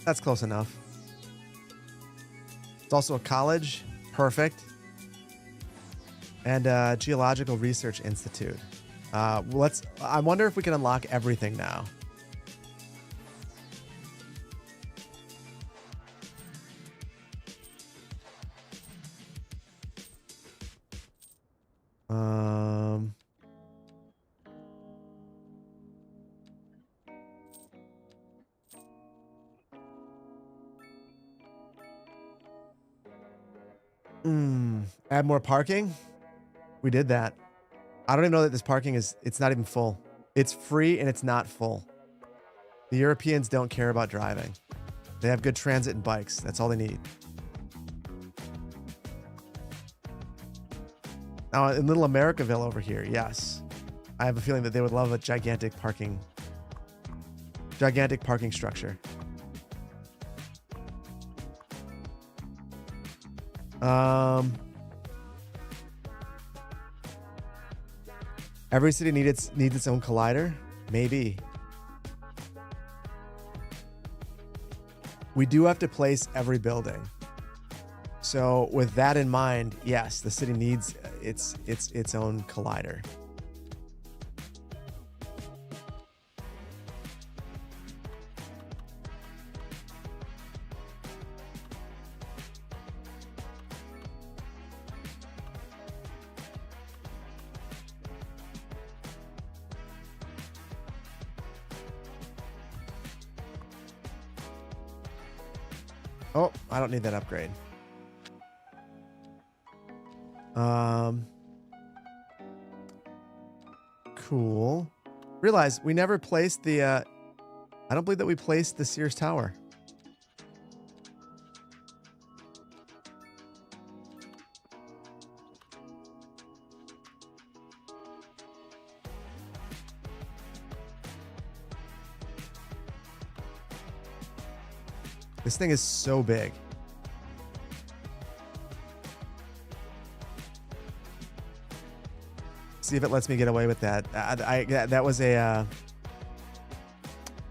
That's close enough. It's also a college. Perfect. And Geological Research Institute. I wonder if we can unlock everything now. Add more parking. We did that. I don't even know that this parking it's not even full. It's free and it's not full. The Europeans don't care about driving. They have good transit and bikes. That's all they need. Now in Little Americaville over here, yes. I have a feeling that they would love a gigantic parking structure. Every city needs its own collider? Maybe. We do have to place every building. So with that in mind, yes, the city needs its own collider. Oh, I don't need that upgrade. Cool. Realize we never placed the, I don't believe that we placed the Sears Tower. This thing is so big. See if it lets me get away with that. That was a it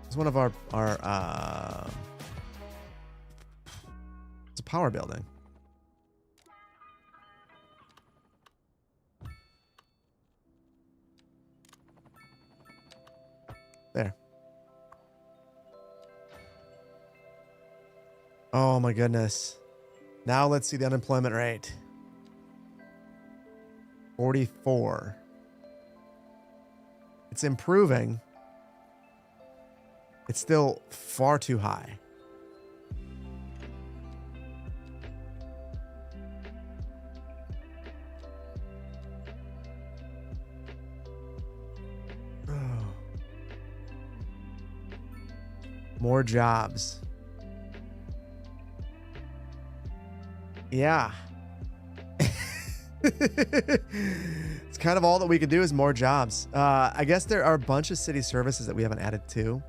was one of our it's a power building. There. Oh my goodness. Now let's see the unemployment rate. 44. It's improving. It's still far too high. More jobs. Yeah. It's kind of all that we could do is more jobs. I guess there are a bunch of city services that we haven't added to.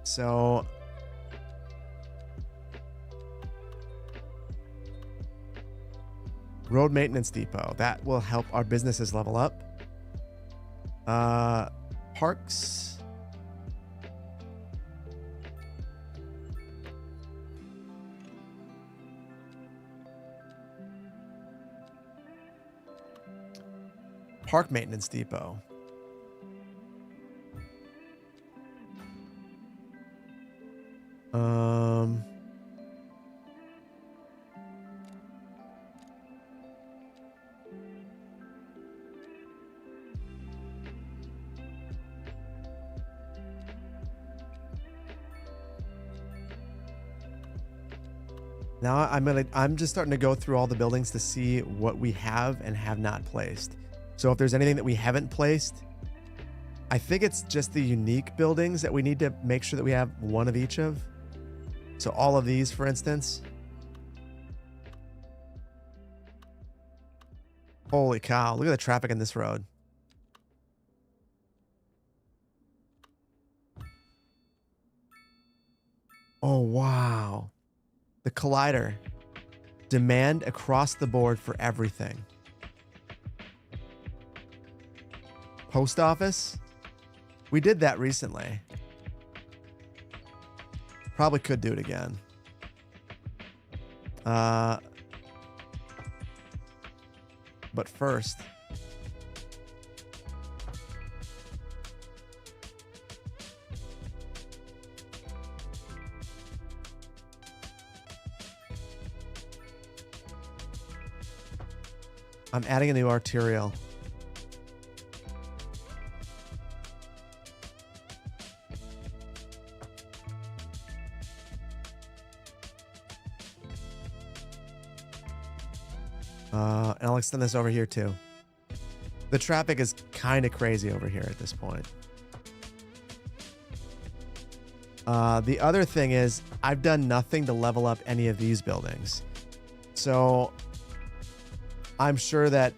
So road maintenance depot, that will help our businesses level up. Parks. Park maintenance depot. Now I'm just starting to go through all the buildings to see what we have and have not placed. So if there's anything that we haven't placed, I think it's just the unique buildings that we need to make sure that we have one of each of. So all of these, for instance. Holy cow, look at the traffic in this road. Oh, wow. The collider. Demand across the board for everything. Post office. We did that recently. Probably could do it again. But but first, I'm adding a new arterial. And I'll extend this over here too. The traffic is kind of crazy over here at this point. The other thing is I've done nothing to level up any of these buildings. So I'm sure that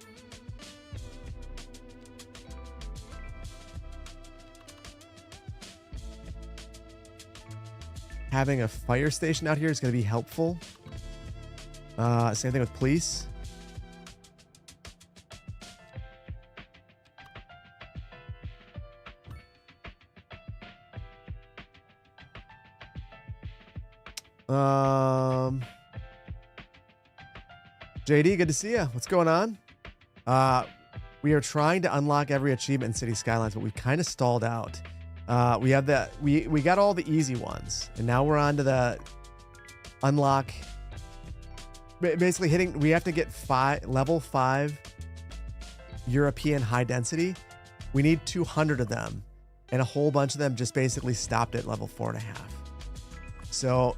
having a fire station out here is going to be helpful. Same thing with police. JD, good to see you. What's going on? We are trying to unlock every achievement in City Skylines, but we kind of stalled out. We have we got all the easy ones, and now we're on to the unlock. Basically hitting, we have to get level 5 European high density. We need 200 of them, and a whole bunch of them just basically stopped at level 4.5. So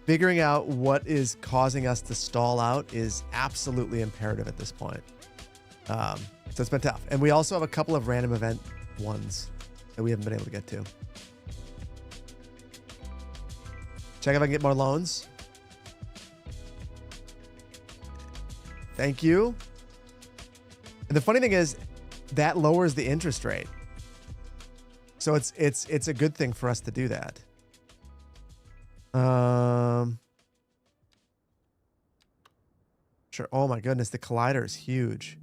figuring out what is causing us to stall out is absolutely imperative at this point. So it's been tough. And we also have a couple of random event ones that we haven't been able to get to. Check if I can get more loans. Thank you. And the funny thing is that lowers the interest rate. So it's a good thing for us to do that. Sure. Oh my goodness, the collider is huge.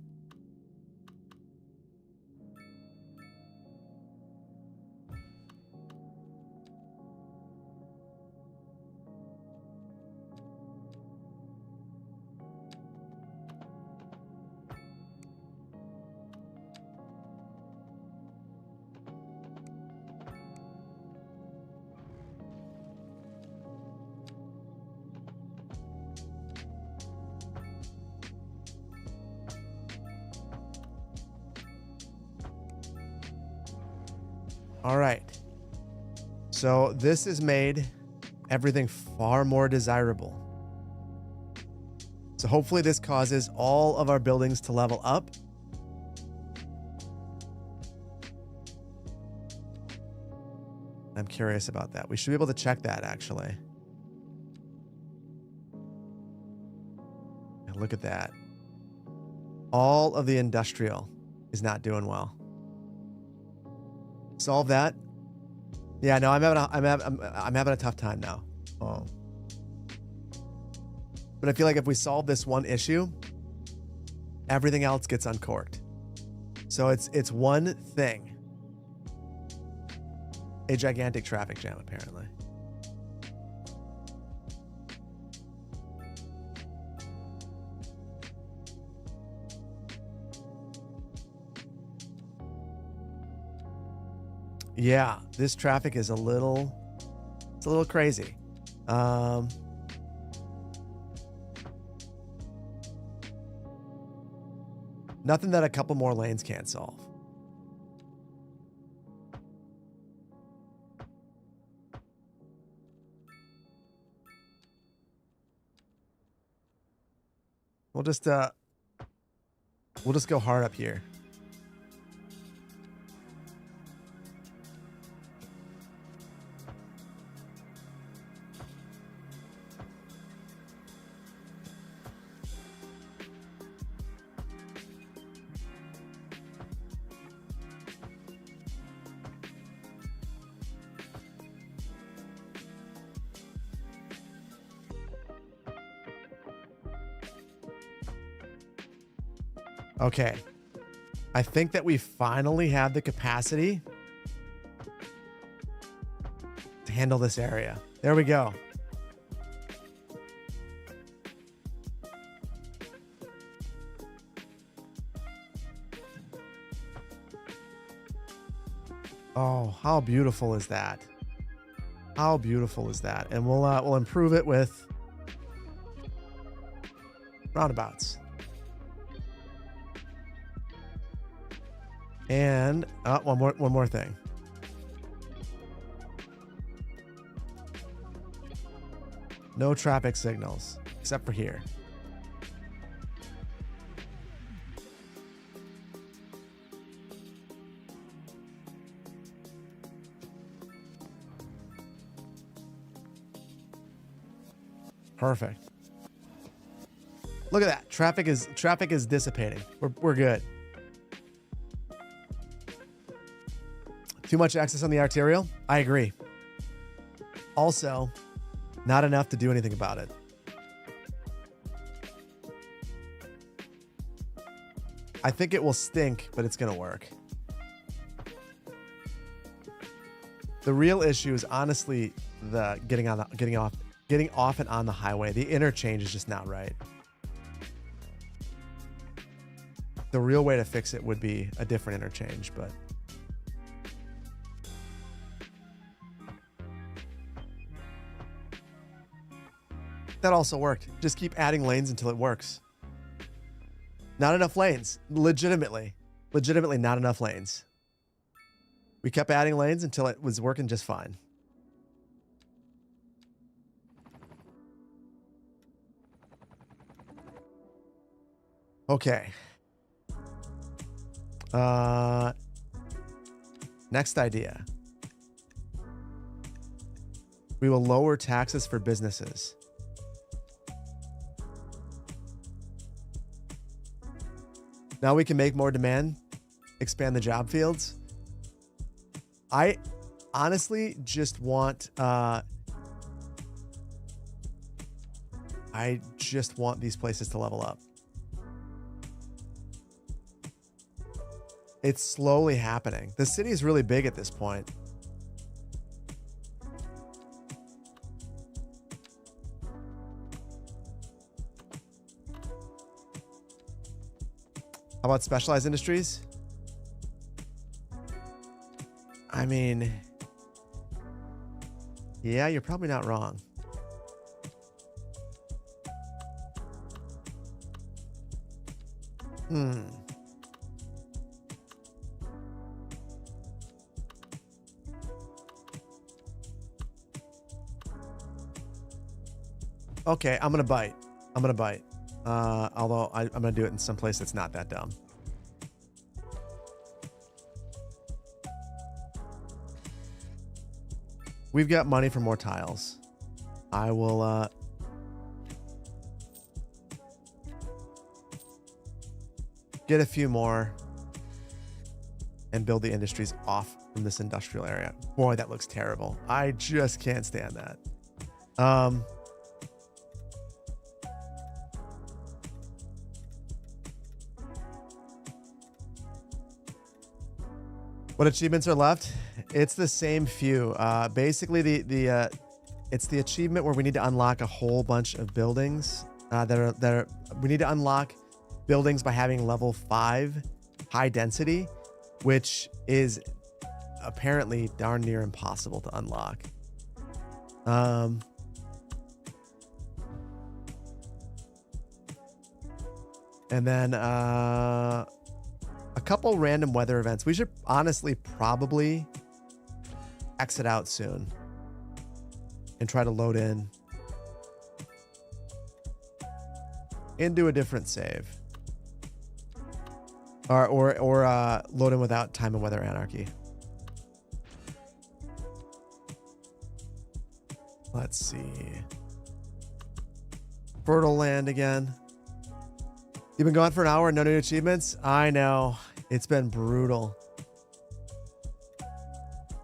All right. So this has made everything far more desirable. So hopefully this causes all of our buildings to level up. I'm curious about that. We should be able to check that actually. And look at that. All of the industrial is not doing well. Solve that. Yeah, no, I'm having a tough time now. Oh. But I feel like if we solve this one issue, everything else gets uncorked. So it's one thing. A gigantic traffic jam, apparently. Yeah, this traffic is it's a little crazy. Nothing that a couple more lanes can't solve. We'll just go hard up here. Okay. I think that we finally have the capacity to handle this area. There we go. Oh, how beautiful is that? How beautiful is that? And we'll improve it with roundabouts. And one more thing. No traffic signals except for here. Perfect. Look at that. Traffic is dissipating. We're good. Too much access on the arterial? I agree. Also, not enough to do anything about it. I think it will stink, but it's going to work. The real issue is honestly the getting off and on the highway. The interchange is just not right. The real way to fix it would be a different interchange, but that also worked. Just keep adding lanes until it works. Not enough lanes. Legitimately not enough lanes. We kept adding lanes until it was working just fine. Okay. Next idea. We will lower taxes for businesses. Now we can make more demand, expand the job fields. I honestly just want these places to level up. It's slowly happening. The city is really big at this point. How about specialized industries? I mean, yeah, you're probably not wrong. Okay, I'm gonna bite. Although I'm gonna do it in some place that's not that dumb. We've got money for more tiles. I will get a few more and build the industries off from this industrial area. Boy, that looks terrible. I just can't stand that. What achievements are left? It's the same few. Basically, it's the achievement where we need to unlock a whole bunch of buildings we need to unlock buildings by having level 5 high density, which is apparently darn near impossible to unlock. And then a couple random weather events. We should honestly probably exit out soon and try to load in into a different save, or load in without time and weather anarchy. Let's see. Fertile land again. You've been gone for an hour and no new achievements? I know. It's been brutal.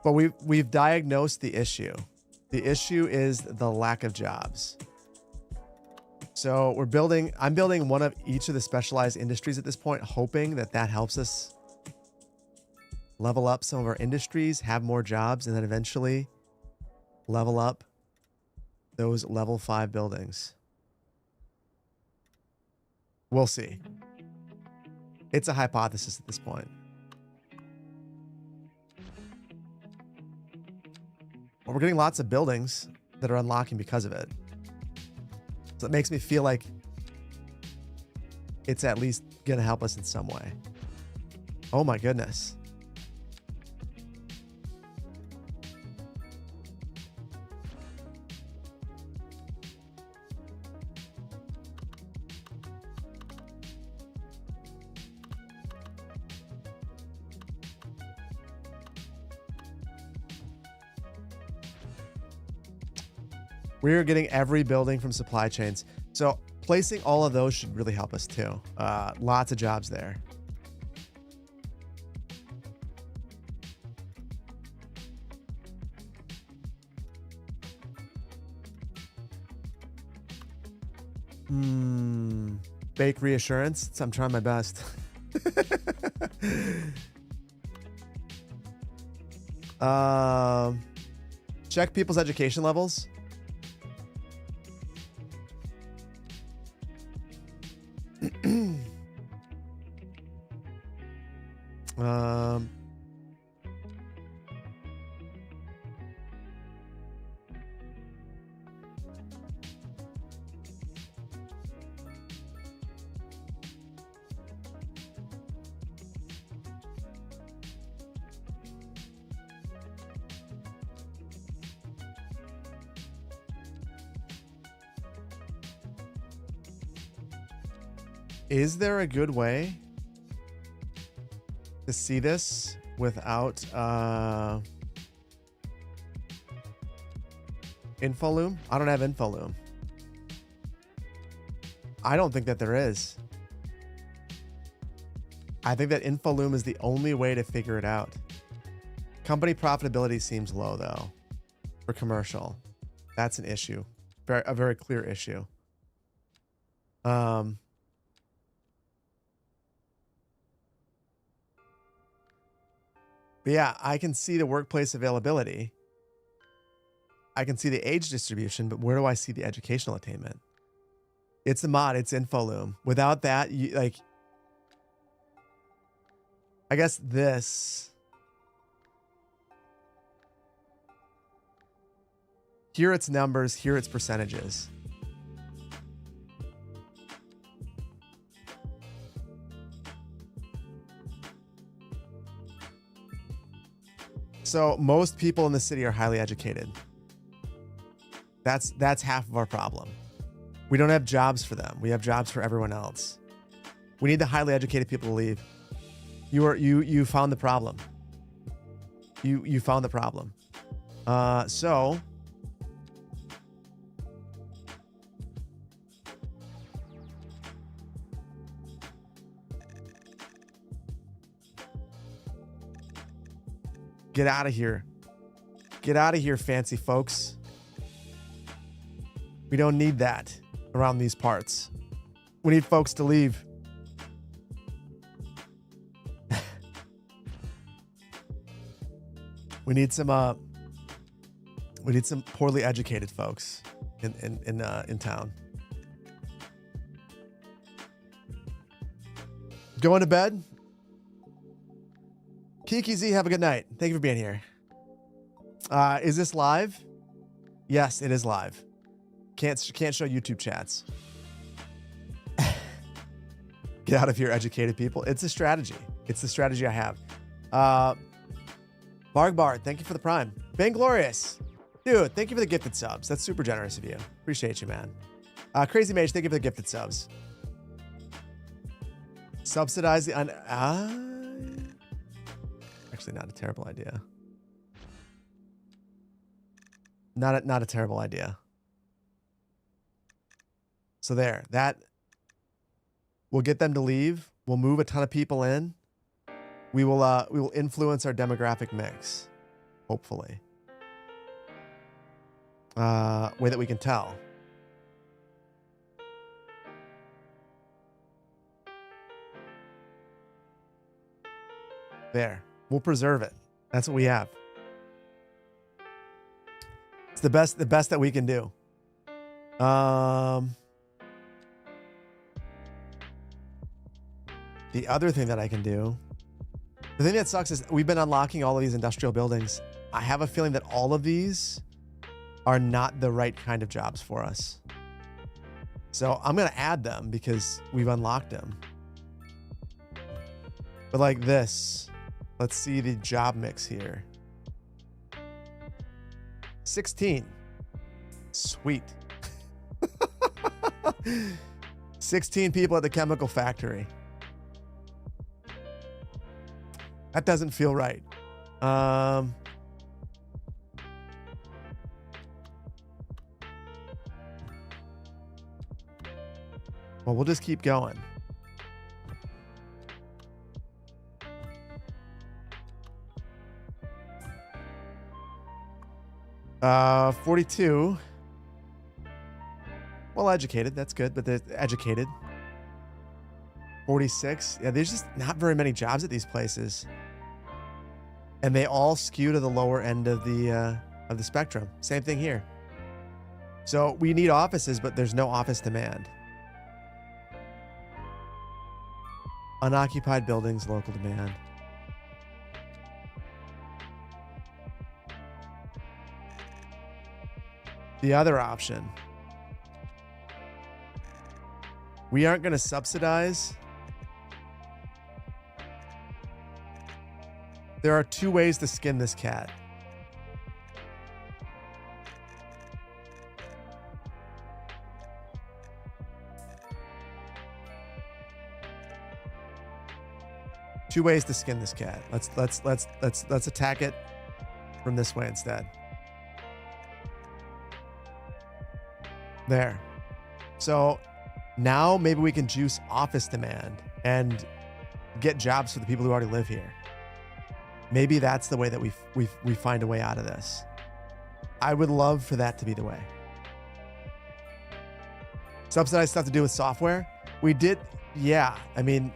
But we've diagnosed the issue. The issue is the lack of jobs. So I'm building one of each of the specialized industries at this point, hoping that helps us level up some of our industries, have more jobs, and then eventually level up those level 5 buildings. We'll see. It's a hypothesis at this point. But we're getting lots of buildings that are unlocking because of it. So it makes me feel like it's at least going to help us in some way. Oh my goodness. We're getting every building from supply chains. So placing all of those should really help us too. Lots of jobs there. Fake reassurance. I'm trying my best. Check people's education levels. Is there a good way to see this without InfoLoom? I don't have InfoLoom. I don't think that there is. I think that InfoLoom is the only way to figure it out. Company profitability seems low though for commercial. That's an issue. A very clear issue. But yeah, I can see the workplace availability. I can see the age distribution, but where do I see the educational attainment? It's the mod, it's InfoLoom. Without that, you, like, I guess this. Here it's numbers, here it's percentages. So most people in the city are highly educated. That's half of our problem. We don't have jobs for them. We have jobs for everyone else. We need the highly educated people to leave. You found the problem. You found the problem. So get out of here. Get out of here, fancy folks. We don't need that around these parts. We need folks to leave. We need some poorly educated folks in town. Going to bed? Kiki Z, have a good night. Thank you for being here. Is this live? Yes, it is live. Can't show YouTube chats. Get out of here, educated people. It's a strategy. It's the strategy I have. Bargbard, thank you for the prime. Vainglorious. Dude, thank you for the gifted subs. That's super generous of you. Appreciate you, man. Crazy Mage, thank you for the gifted subs. Subsidize the... Actually, not a terrible idea. Not a terrible idea. So there, that will get them to leave. We'll move a ton of people in. We will influence our demographic mix, hopefully. Way that we can tell. There. We'll preserve it. That's what we have. It's the best that we can do. The other thing that I can do, the thing that sucks is we've been unlocking all of these industrial buildings I have a feeling that all of these are not the right kind of jobs for us. So I'm going to add them because we've unlocked them. But like this, let's see the job mix here. 16. Sweet. 16 people at the chemical factory. That doesn't feel right. Well, we'll just keep going. Uh, 42. Well educated, that's good, but they're educated. 46. Yeah, there's just not very many jobs at these places. And they all skew to the lower end of the spectrum. Same thing here. So we need offices, but there's no office demand. Unoccupied buildings, local demand. The other option. We aren't going to subsidize. There are two ways to skin this cat. Two ways to skin this cat. Let's attack it from this way instead. There. So now maybe we can juice office demand and get jobs for the people who already live here. Maybe that's the way that we find a way out of this. I would love for that to be the way. Subsidized stuff to do with software. We did, yeah. I mean,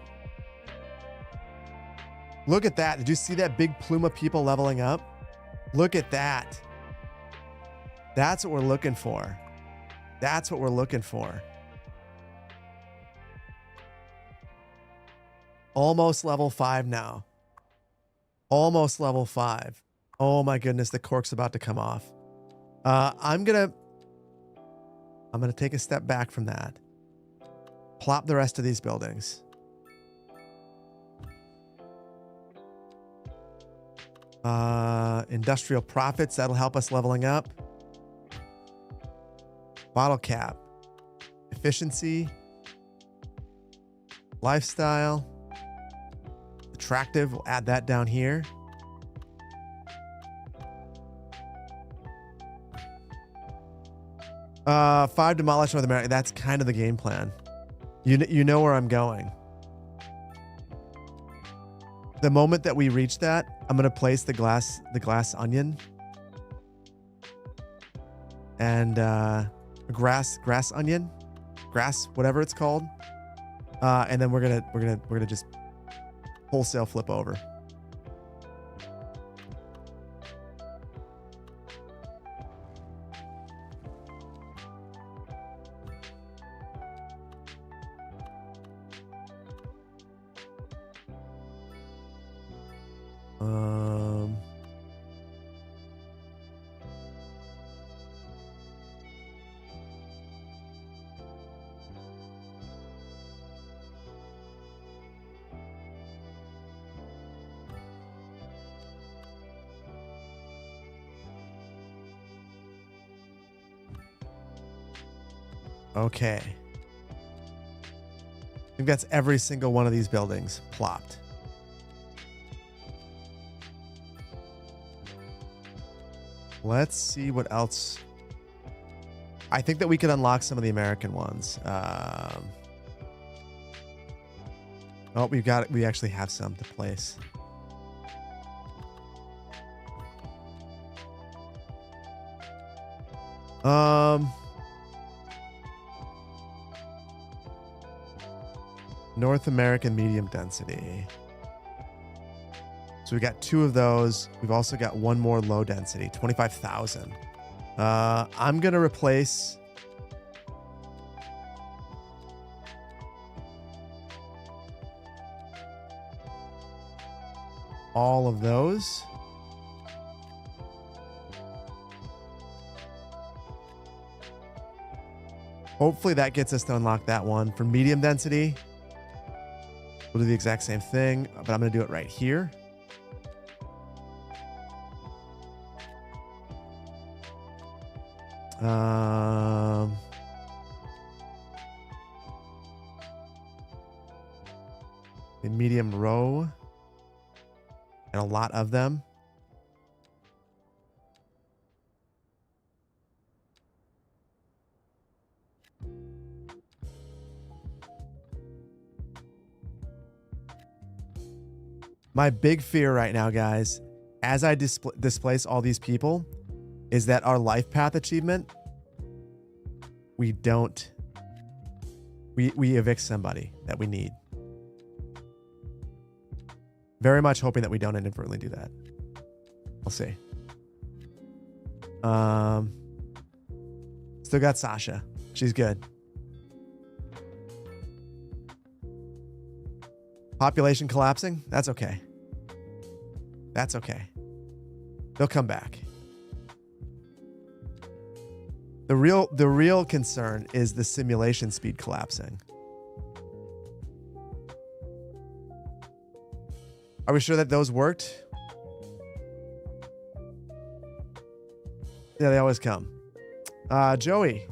look at that. Did you see that big plume of people leveling up? Look at that. That's what we're looking for. That's what we're looking for. Almost level 5 now. Almost level 5. Oh my goodness, the cork's about to come off. I'm gonna take a step back from that. Plop the rest of these buildings. Industrial profits, that'll help us leveling up. Bottle cap. Efficiency. Lifestyle. Attractive, we'll add that down here. Five, demolish North America. That's kind of the game plan. You know where I'm going. The moment that we reach that, I'm gonna place the glass onion and grass onion, grass whatever it's called, and then we're gonna just wholesale flip over. Okay. I think that's every single one of these buildings plopped. Let's see what else. I think that we could unlock some of the American ones. Oh, we've got it. We actually have some to place. North American medium density. So we got 2 of those. We've also got 1 more low density, 25,000. I'm going to replace all of those. Hopefully that gets us to unlock that one. For medium density, we'll do the exact same thing, but I'm going to do it right here. A medium row and a lot of them. My big fear right now, guys, as I displace all these people, is that our life path achievement, we evict somebody that we need. Very much hoping that we don't inadvertently do that. We'll see. Still got Sasha. She's good. Population collapsing? That's okay. That's okay. They'll come back. The real concern is the simulation speed collapsing. Are we sure that those worked? Yeah, they always come. Joey.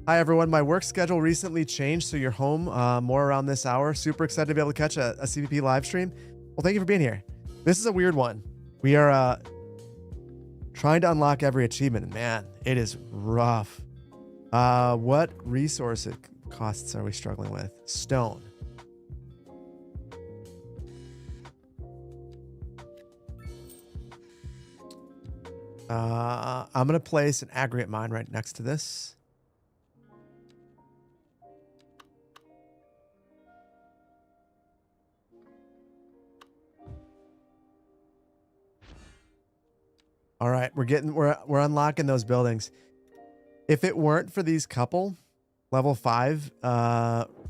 Hi, everyone. My work schedule recently changed, so you're home more around this hour. Super excited to be able to catch a CVP live stream. Well, thank you for being here. This is a weird one. We are trying to unlock every achievement, and man, it is rough. What resource costs are we struggling with? Stone. I'm going to place an aggregate mine right next to this. All right, we're unlocking those buildings. If it weren't for these couple level 5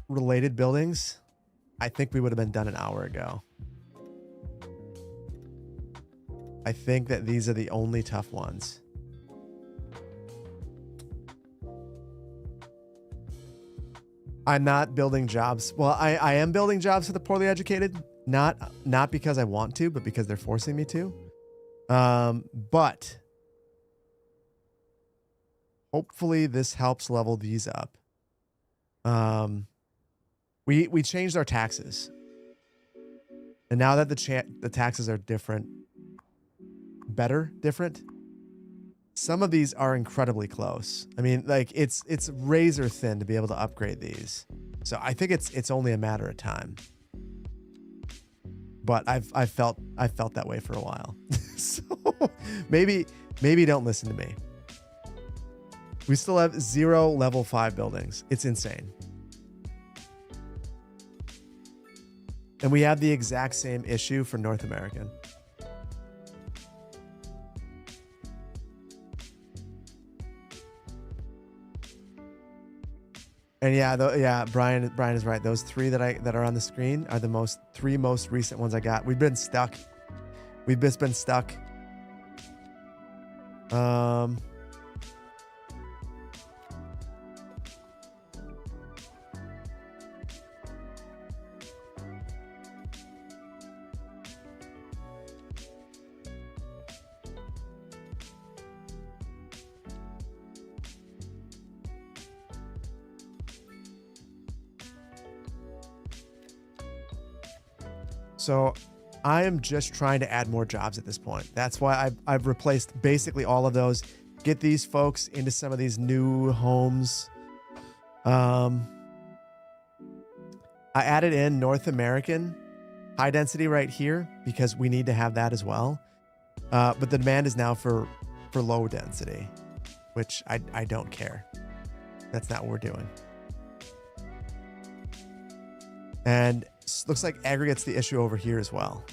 related buildings, I think we would have been done an hour ago. I think that these are the only tough ones. I'm not building jobs. Well, I am building jobs for the poorly educated, not because I want to, but because they're forcing me to. But hopefully this helps level these up. We changed our taxes, and now that the taxes are different, different. Some of these are incredibly close. I mean, like it's razor thin to be able to upgrade these. So I think it's only a matter of time. But I've felt that way for a while. So maybe don't listen to me. We still have 0 level 5 buildings. It's insane. And we have the exact same issue for North American. And yeah, Brian is right. Those 3 that are on the screen are the 3 most recent ones I got. We've been stuck. We've just been stuck. So I am just trying to add more jobs at this point. That's why I've replaced basically all of those. Get these folks into some of these new homes. I added in North American high density right here because we need to have that as well. But the demand is now for low density, which I don't care. That's not what we're doing. And looks like aggregate's the issue over here as well.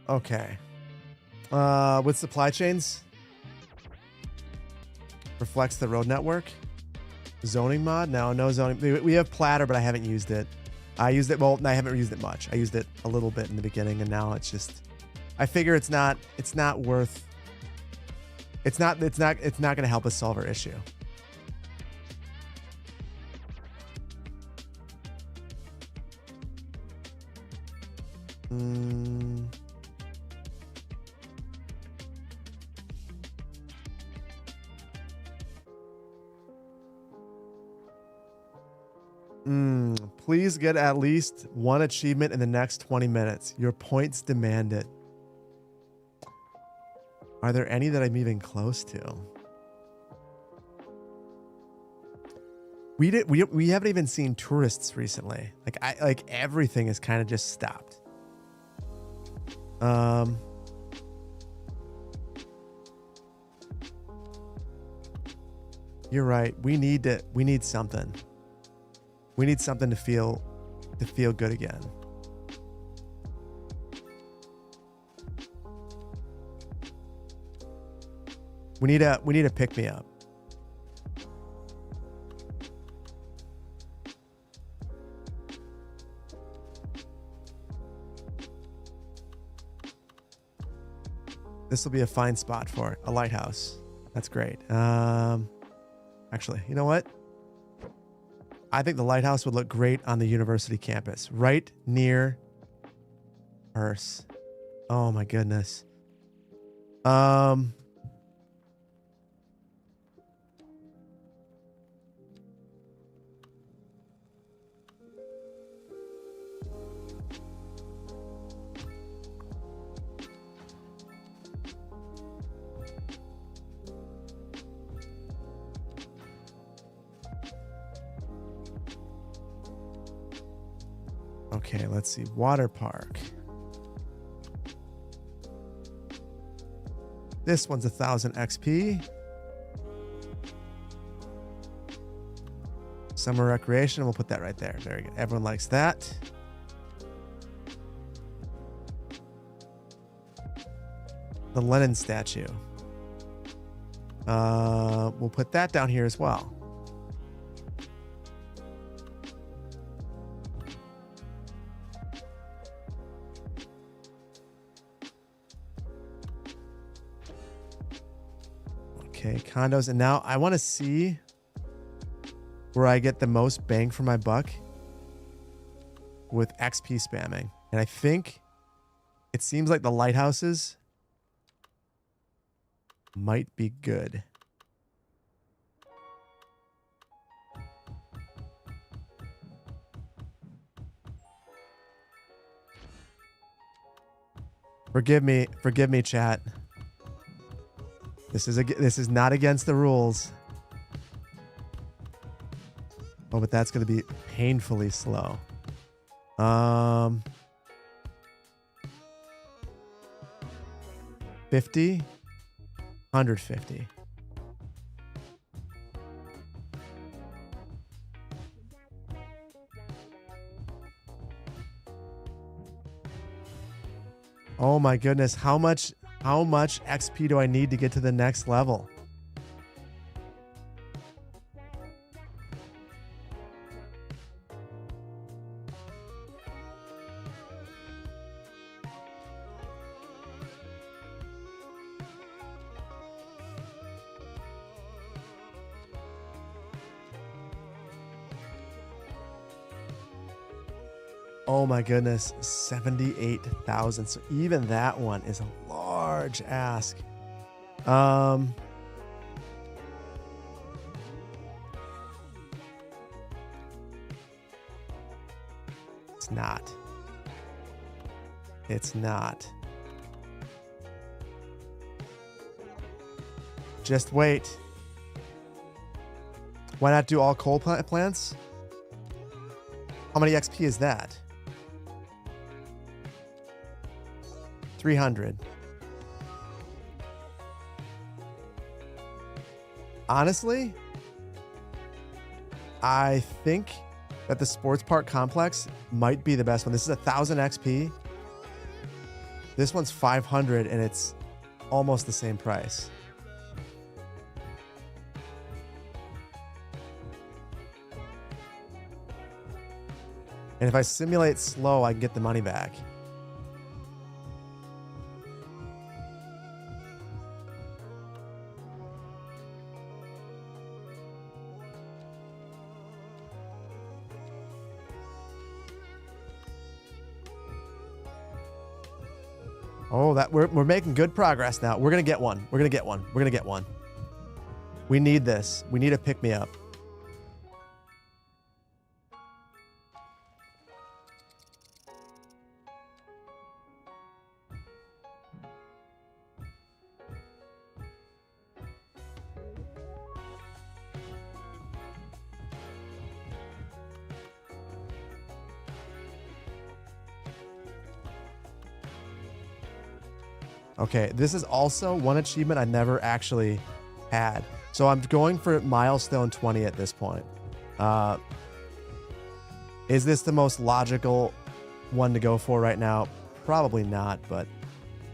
Okay. With supply chains, reflects the road network. Zoning mod? No zoning. We have platter, but I haven't used it. I used it. Well, I haven't used it much. I used it a little bit in the beginning, and now it's just. I figure it's not worth. It's not going to help us solve our issue. Please get at least one achievement in the next 20 minutes. Your points demand it. Are there any that I'm even close to? We haven't even seen tourists recently. Like everything has kind of just stopped. You're right. We need something. We need something to feel good again. We need a pick me up. This will be a fine spot for it. A lighthouse. That's great. Actually, you know what? I think the lighthouse would look great on the university campus, right near Earth. Oh my goodness. Okay, let's see. Water park. This one's 1,000 XP. Summer recreation. We'll put that right there. Very good. Everyone likes that. The Lenin statue. We'll put that down here as well. Okay, condos. And now I want to see where I get the most bang for my buck with XP spamming. And I think it seems like the lighthouses might be good. Forgive me, chat. This is not against the rules. Oh, but that's going to be painfully slow. 50, 150. Oh my goodness, how much XP do I need to get to the next level? Oh my goodness, 78,000. So even that one is a large ask. It's not. It's not. Just wait. Why not do all coal plants? How many XP is that? 300. Honestly, I think that the sports park complex might be the best one. This is 1,000 XP. This one's 500 and it's almost the same price. And if I simulate slow, I can get the money back. Oh, that we're making good progress now. We're gonna get one. We're gonna get one. We're gonna get one. We need this. We need a pick me up. Okay, this is also one achievement I never actually had. So I'm going for milestone 20 at this point. Is this the most logical one to go for right now? Probably not, but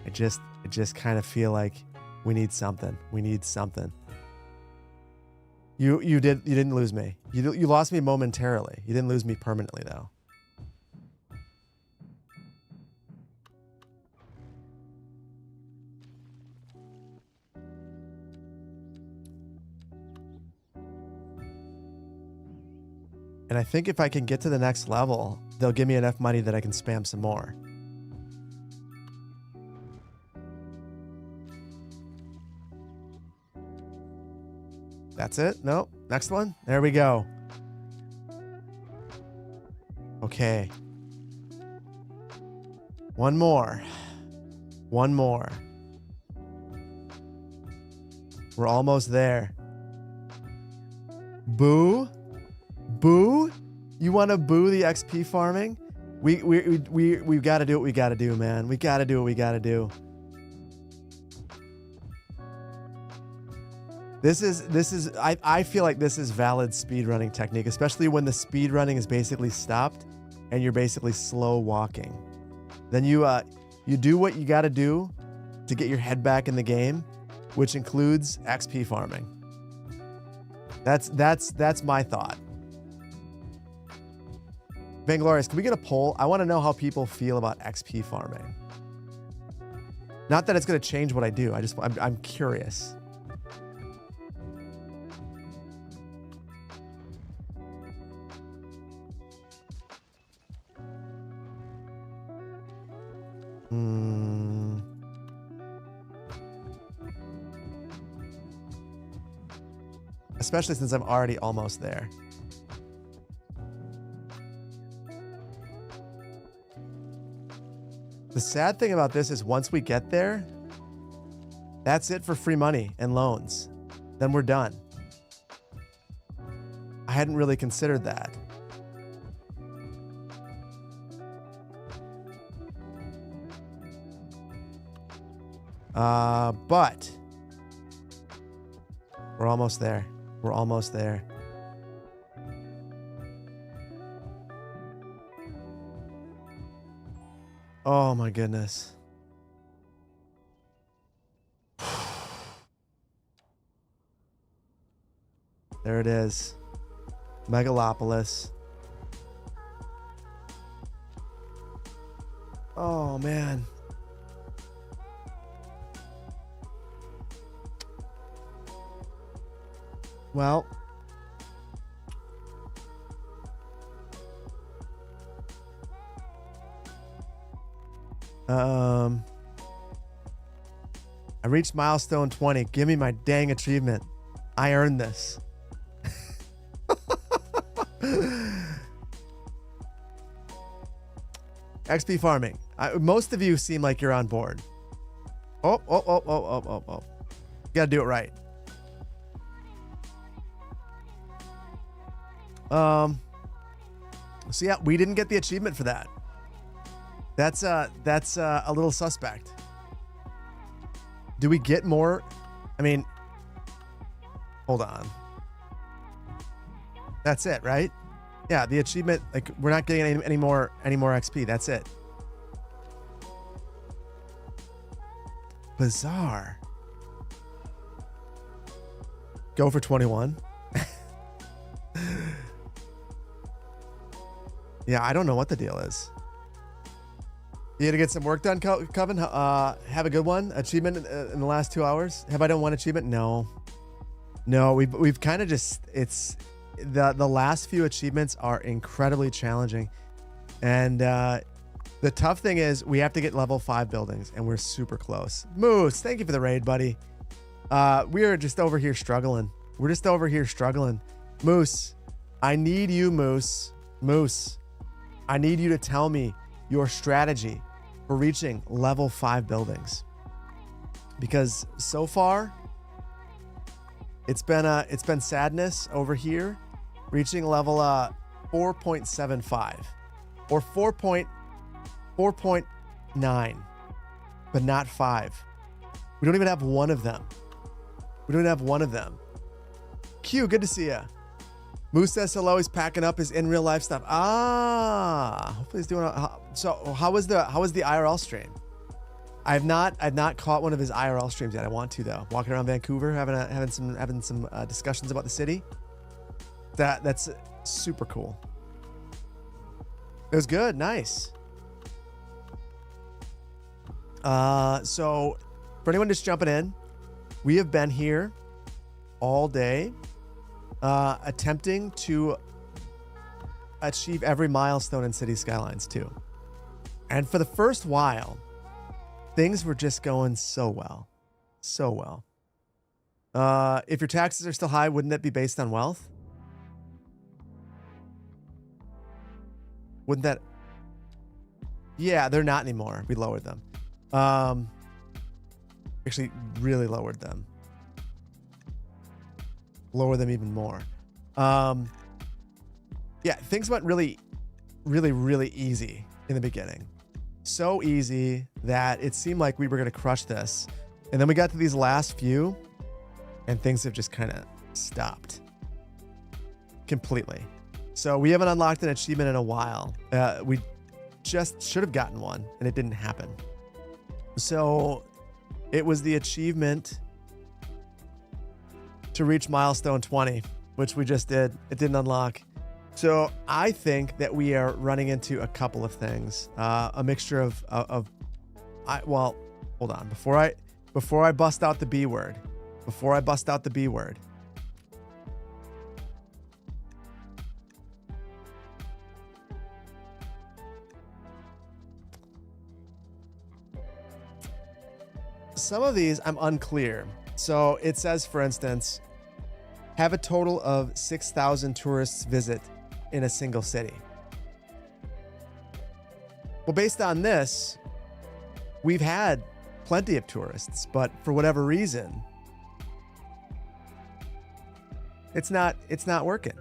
I just kind of feel like we need something. We need something. You didn't lose me. You lost me momentarily. You didn't lose me permanently though. And I think if I can get to the next level, they'll give me enough money that I can spam some more. That's it? No? Next one? There we go. Okay. One more. One more. We're almost there. Boo? Boo? You want to boo the XP farming? We've got to do what we got to do, man. We got to do what we got to do. I feel like this is valid speedrunning technique, especially when the speedrunning is basically stopped and you're basically slow walking. Then you do what you got to do to get your head back in the game, which includes XP farming. That's my thought. Vainglorious, can we get a poll? I want to know how people feel about XP farming. Not that it's going to change what I do. I'm curious. Especially since I'm already almost there. The sad thing about this is once we get there, that's it for free money and loans. Then we're done. I hadn't really considered that. But we're almost there. We're almost there. Oh my goodness. There it is. Megalopolis. Oh man. Well, I reached milestone 20. Give me my dang achievement. I earned this. XP farming. Most of you seem like you're on board. Oh. You gotta do it right. So yeah, we didn't get the achievement for that. That's a little suspect. Do we get more? I mean, hold on. That's it, right? Yeah, the achievement, like we're not getting any more XP. That's it. Bizarre. Go for 21. Yeah, I don't know what the deal is. You gotta get some work done, Coven. Have a good one. Achievement in the last 2 hours. Have I done one achievement? No. No, we've kind of just, it's the last few achievements are incredibly challenging. And the tough thing is we have to get level 5 buildings and we're super close. Moose, thank you for the raid, buddy. We are just over here struggling. We're just over here struggling. Moose, I need you, Moose. Moose, I need you to tell me your strategy for reaching level 5 buildings. Because so far, it's been sadness over here, reaching level 4.75 or 4.9, but not 5. We don't even have one of them. We don't even have one of them. Q, good to see ya. Moose says hello. He's packing up his in real life stuff. Hopefully he's doing. So how was the IRL stream? I've not caught one of his IRL streams yet. I want to though. Walking around Vancouver, having some discussions about the city. That's super cool. It was good. Nice. So for anyone just jumping in, we have been here all day, attempting to achieve every milestone in City Skylines 2. And for the first while, things were just going so well. So well. If your taxes are still high, wouldn't that be based on wealth? Wouldn't that? Yeah, they're not anymore. We lowered them. Actually, really lowered them. Lower them even more. Yeah, things went really, really, really easy in the beginning. So easy that it seemed like we were going to crush this. And then we got to these last few and things have just kind of stopped completely. So we haven't unlocked an achievement in a while. We just should have gotten one and it didn't happen. So it was the achievement to reach milestone 20, which we just did. It didn't unlock. So I think that we are running into a couple of things, a mixture well, hold on. Before I bust out the B word, some of these I'm unclear. So it says, for instance, have a total of 6,000 tourists visit in a single city. Well, based on this, we've had plenty of tourists, but for whatever reason, it's not working.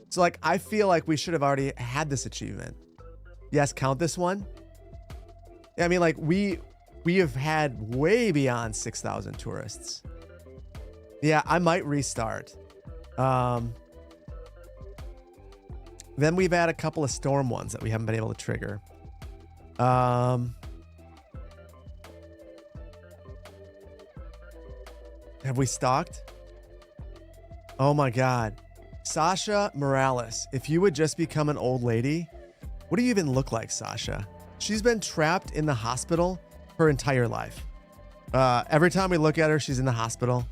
So like, I feel like we should have already had this achievement. Yes, count this one. I mean, like we have had way beyond 6,000 tourists. Yeah, I might restart. Then we've had a couple of storm ones that we haven't been able to trigger. Have we stalked? Oh my God. Sasha Morales, if you would just become an old lady, what do you even look like, Sasha? She's been trapped in the hospital her entire life. Every time we look at her, she's in the hospital.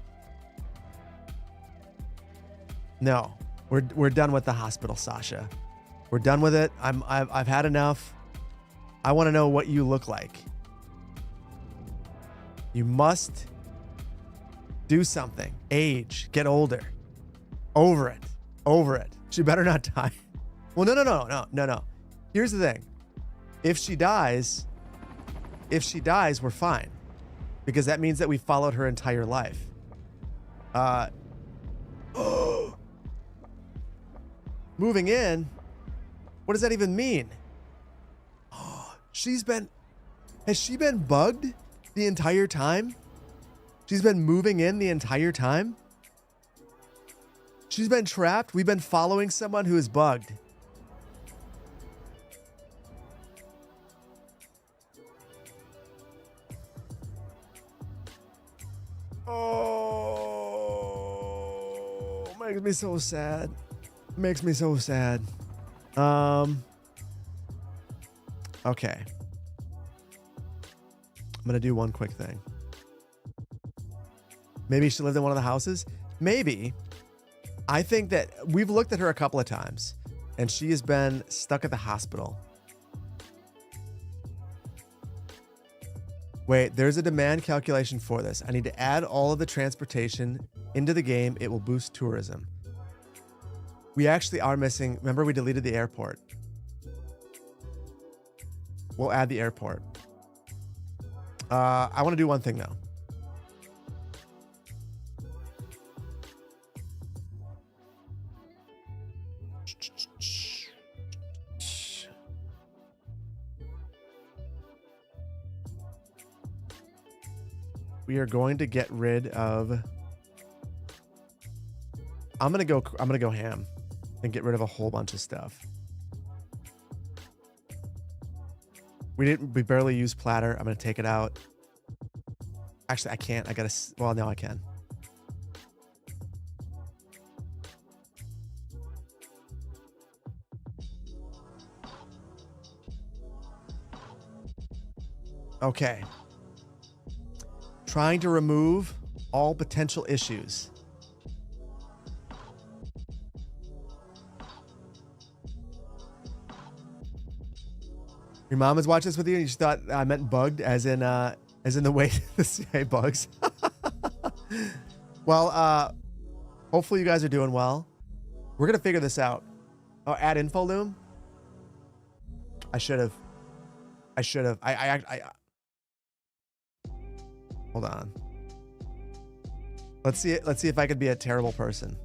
No, we're done with the hospital, Sasha. We're done with it. I've had enough. I want to know what you look like. You must do something. Age, get older. Over it. She better not die. Well, no. Here's the thing. If she dies, we're fine. Because that means that we followed her entire life. Moving in? What does that even mean? Has she been bugged the entire time? She's been moving in the entire time? She's been trapped? We've been following someone who is bugged. makes me so sad. Makes me so sad. Okay. I'm gonna do one quick thing. Maybe she lived in one of the houses. Maybe. I think that we've looked at her a couple of times and she has been stuck at the hospital. Wait, there's a demand calculation for this. I need to add all of the transportation into the game. It will boost tourism. We actually are missing. Remember, we deleted the airport. We'll add the airport. I want to do one thing though. We are going to get rid of. I'm gonna go ham and get rid of a whole bunch of stuff. We barely use platter. I'm gonna take it out. Actually, I can't. I gotta. Well, no, I can. Okay. Trying to remove all potential issues. Your mom has watched this with you and you just thought I meant bugged as in the way the CIA bugs. Well, hopefully you guys are doing well. We're going to figure this out. Oh, add info loom. I should have. I hold on. Let's see it. Let's see if I could be a terrible person.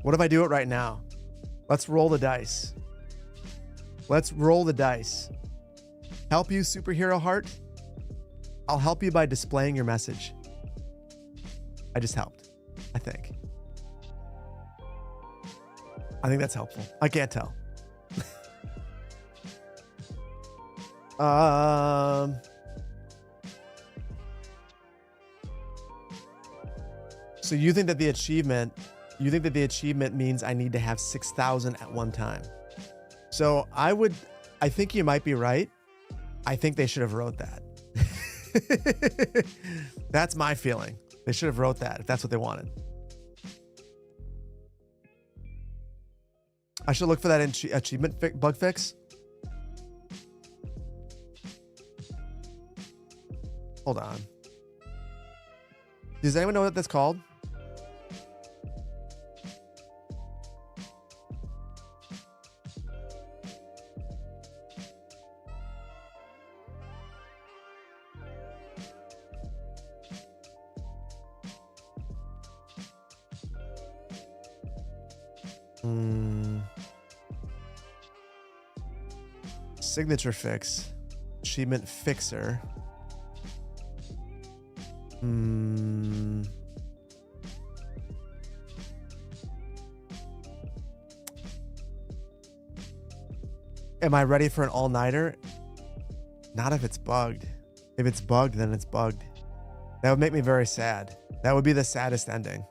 What if I do it right now? Let's roll the dice. Let's roll the dice. Help you, superhero heart. I'll help you by displaying your message. I just helped, I think. I think that's helpful. I can't tell. So you think that the achievement means I need to have 6,000 at one time. So I think you might be right. I think they should have wrote that. That's my feeling. They should have wrote that if that's what they wanted. I should look for that achievement bug fix. Hold on. Does anyone know what that's called? Signature fix. Achievement fixer. Am I ready for an all-nighter? Not if it's bugged. If it's bugged, then it's bugged. That would make me very sad. That would be the saddest ending.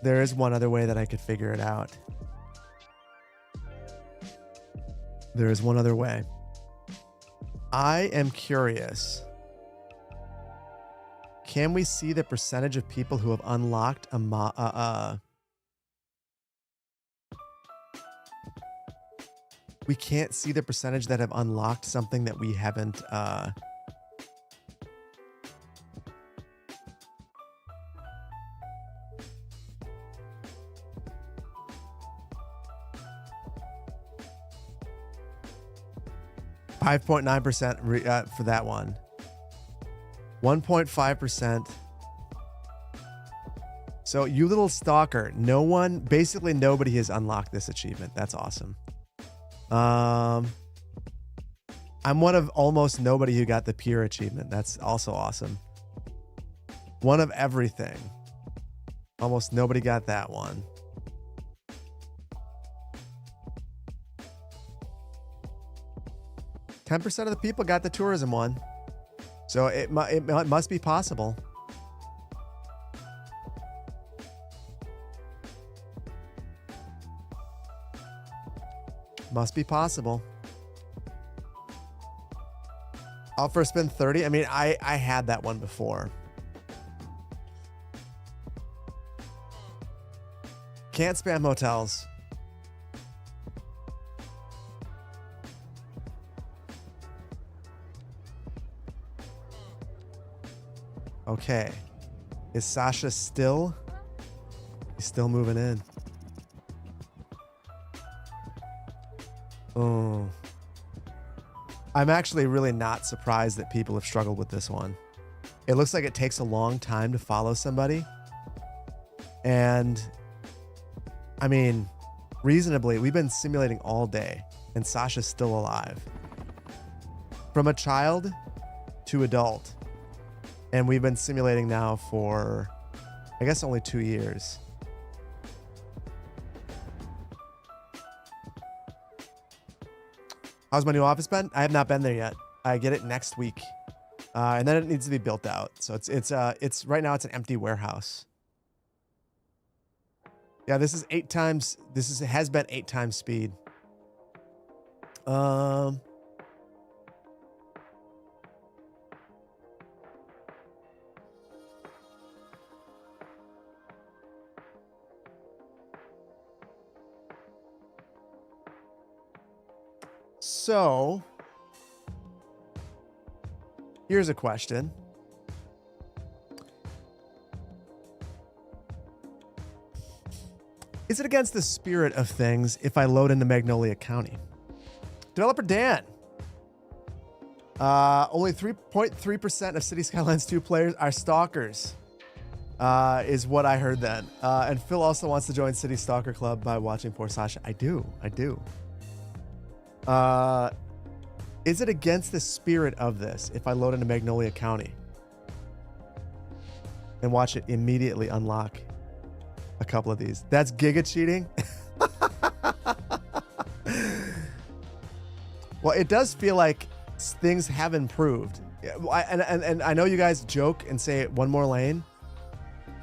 There is one other way that I could figure it out. There is one other way. I am curious. Can we see the percentage of people who have unlocked we can't see the percentage that have unlocked something that we haven't 5.9% for that one. 1.5%. So you little stalker, basically nobody has unlocked this achievement. That's awesome. I'm one of almost nobody who got the pure achievement. That's also awesome. One of everything. Almost nobody got that one. %10 of the people got the tourism one. So it must be possible. Must be possible. I'll first spend 30. I mean, I had that one before. Can't spam hotels. Okay. Is Sasha still? He's still moving in. Oh. I'm actually really not surprised that people have struggled with this one. It looks like it takes a long time to follow somebody. And I mean, reasonably, we've been simulating all day and Sasha's still alive. From a child to adult. And we've been simulating now for, I guess, only 2 years. How's my new office been? I have not been there yet. I get it next week. And then it needs to be built out. So it's right now it's an empty warehouse. Yeah, this is 8 times. Has been 8 times speed. So, here's a question. Is it against the spirit of things if I load into Magnolia County? Developer Dan. Only 3.3% of City Skylines 2 players are stalkers, is what I heard then. And Phil also wants to join City Stalker Club by watching Poor Sasha. I do. Is it against the spirit of this if I load into Magnolia County and watch it immediately unlock a couple of these? That's giga cheating. Well, it does feel like things have improved. And I know you guys joke and say one more lane.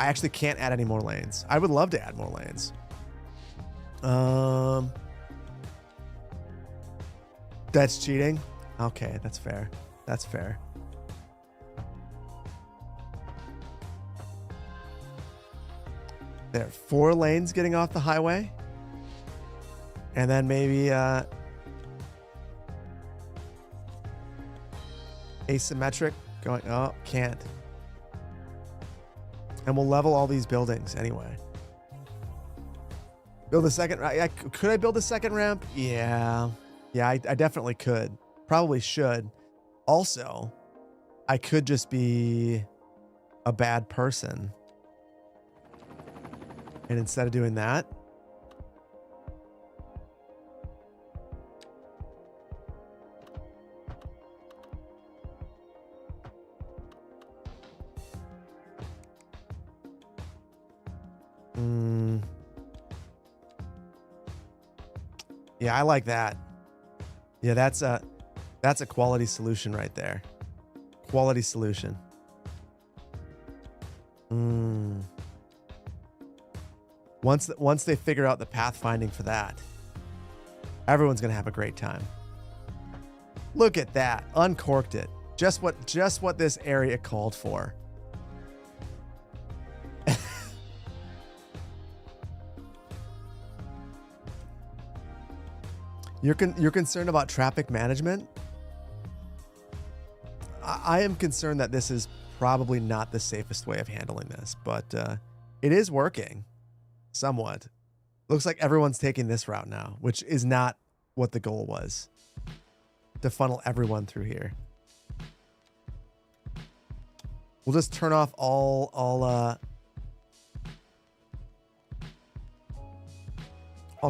I actually can't add any more lanes. I would love to add more lanes. That's cheating? Okay, that's fair. That's fair. There, 4 lanes getting off the highway. And then maybe asymmetric going, oh, can't. And we'll level all these buildings anyway. Build a second, could I build a second ramp? Yeah, I definitely could. Probably should. Also, I could just be a bad person. And instead of doing that, yeah, I like that. Yeah, that's a quality solution right there. Quality solution. Once they figure out the pathfinding for that, everyone's gonna have a great time. Look at that, uncorked it. Just what this area called for. You're concerned about traffic management? I am concerned that this is probably not the safest way of handling this, but it is working somewhat. Looks like everyone's taking this route now, which is not what the goal was, to funnel everyone through here. We'll just turn off all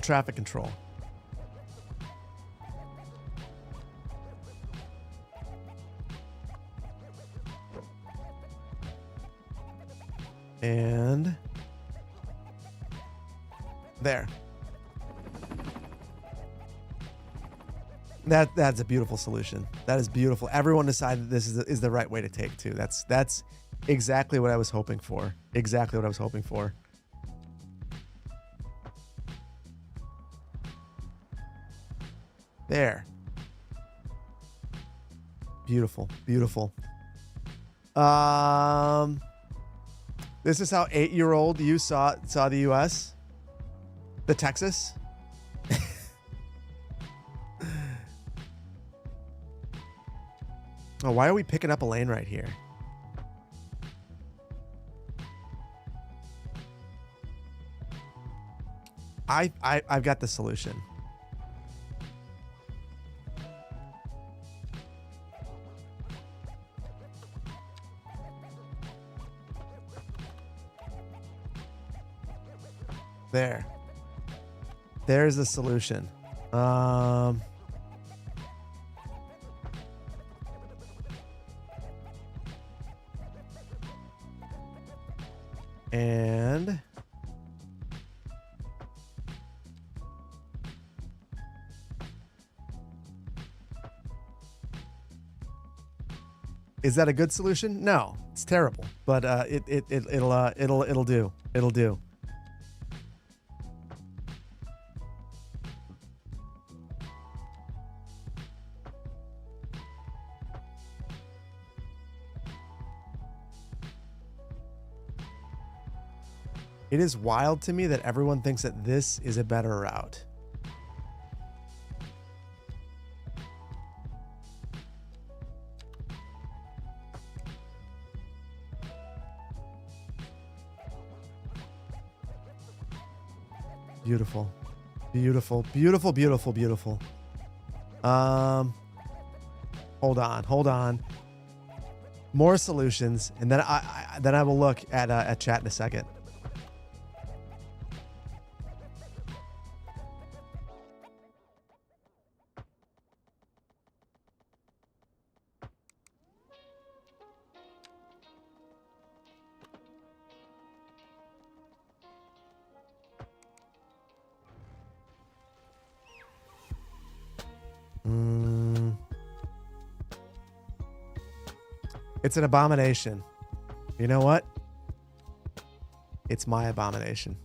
traffic control. And there. That's a beautiful solution. That is beautiful. Everyone decided this is the right way to take too. That's exactly what I was hoping for. Exactly what I was hoping for. There. Beautiful, beautiful. This is how 8-year-old you saw the US, the Texas. Oh, why are we picking up a lane right here? I've got the solution. There. There's the solution. And is that a good solution? No, it's terrible, but it'll do. It'll do. It is wild to me that everyone thinks that this is a better route. Beautiful. Beautiful, beautiful, beautiful, beautiful. Hold on. More solutions, and then I will look at chat in a second. It's an abomination. You know what? It's my abomination.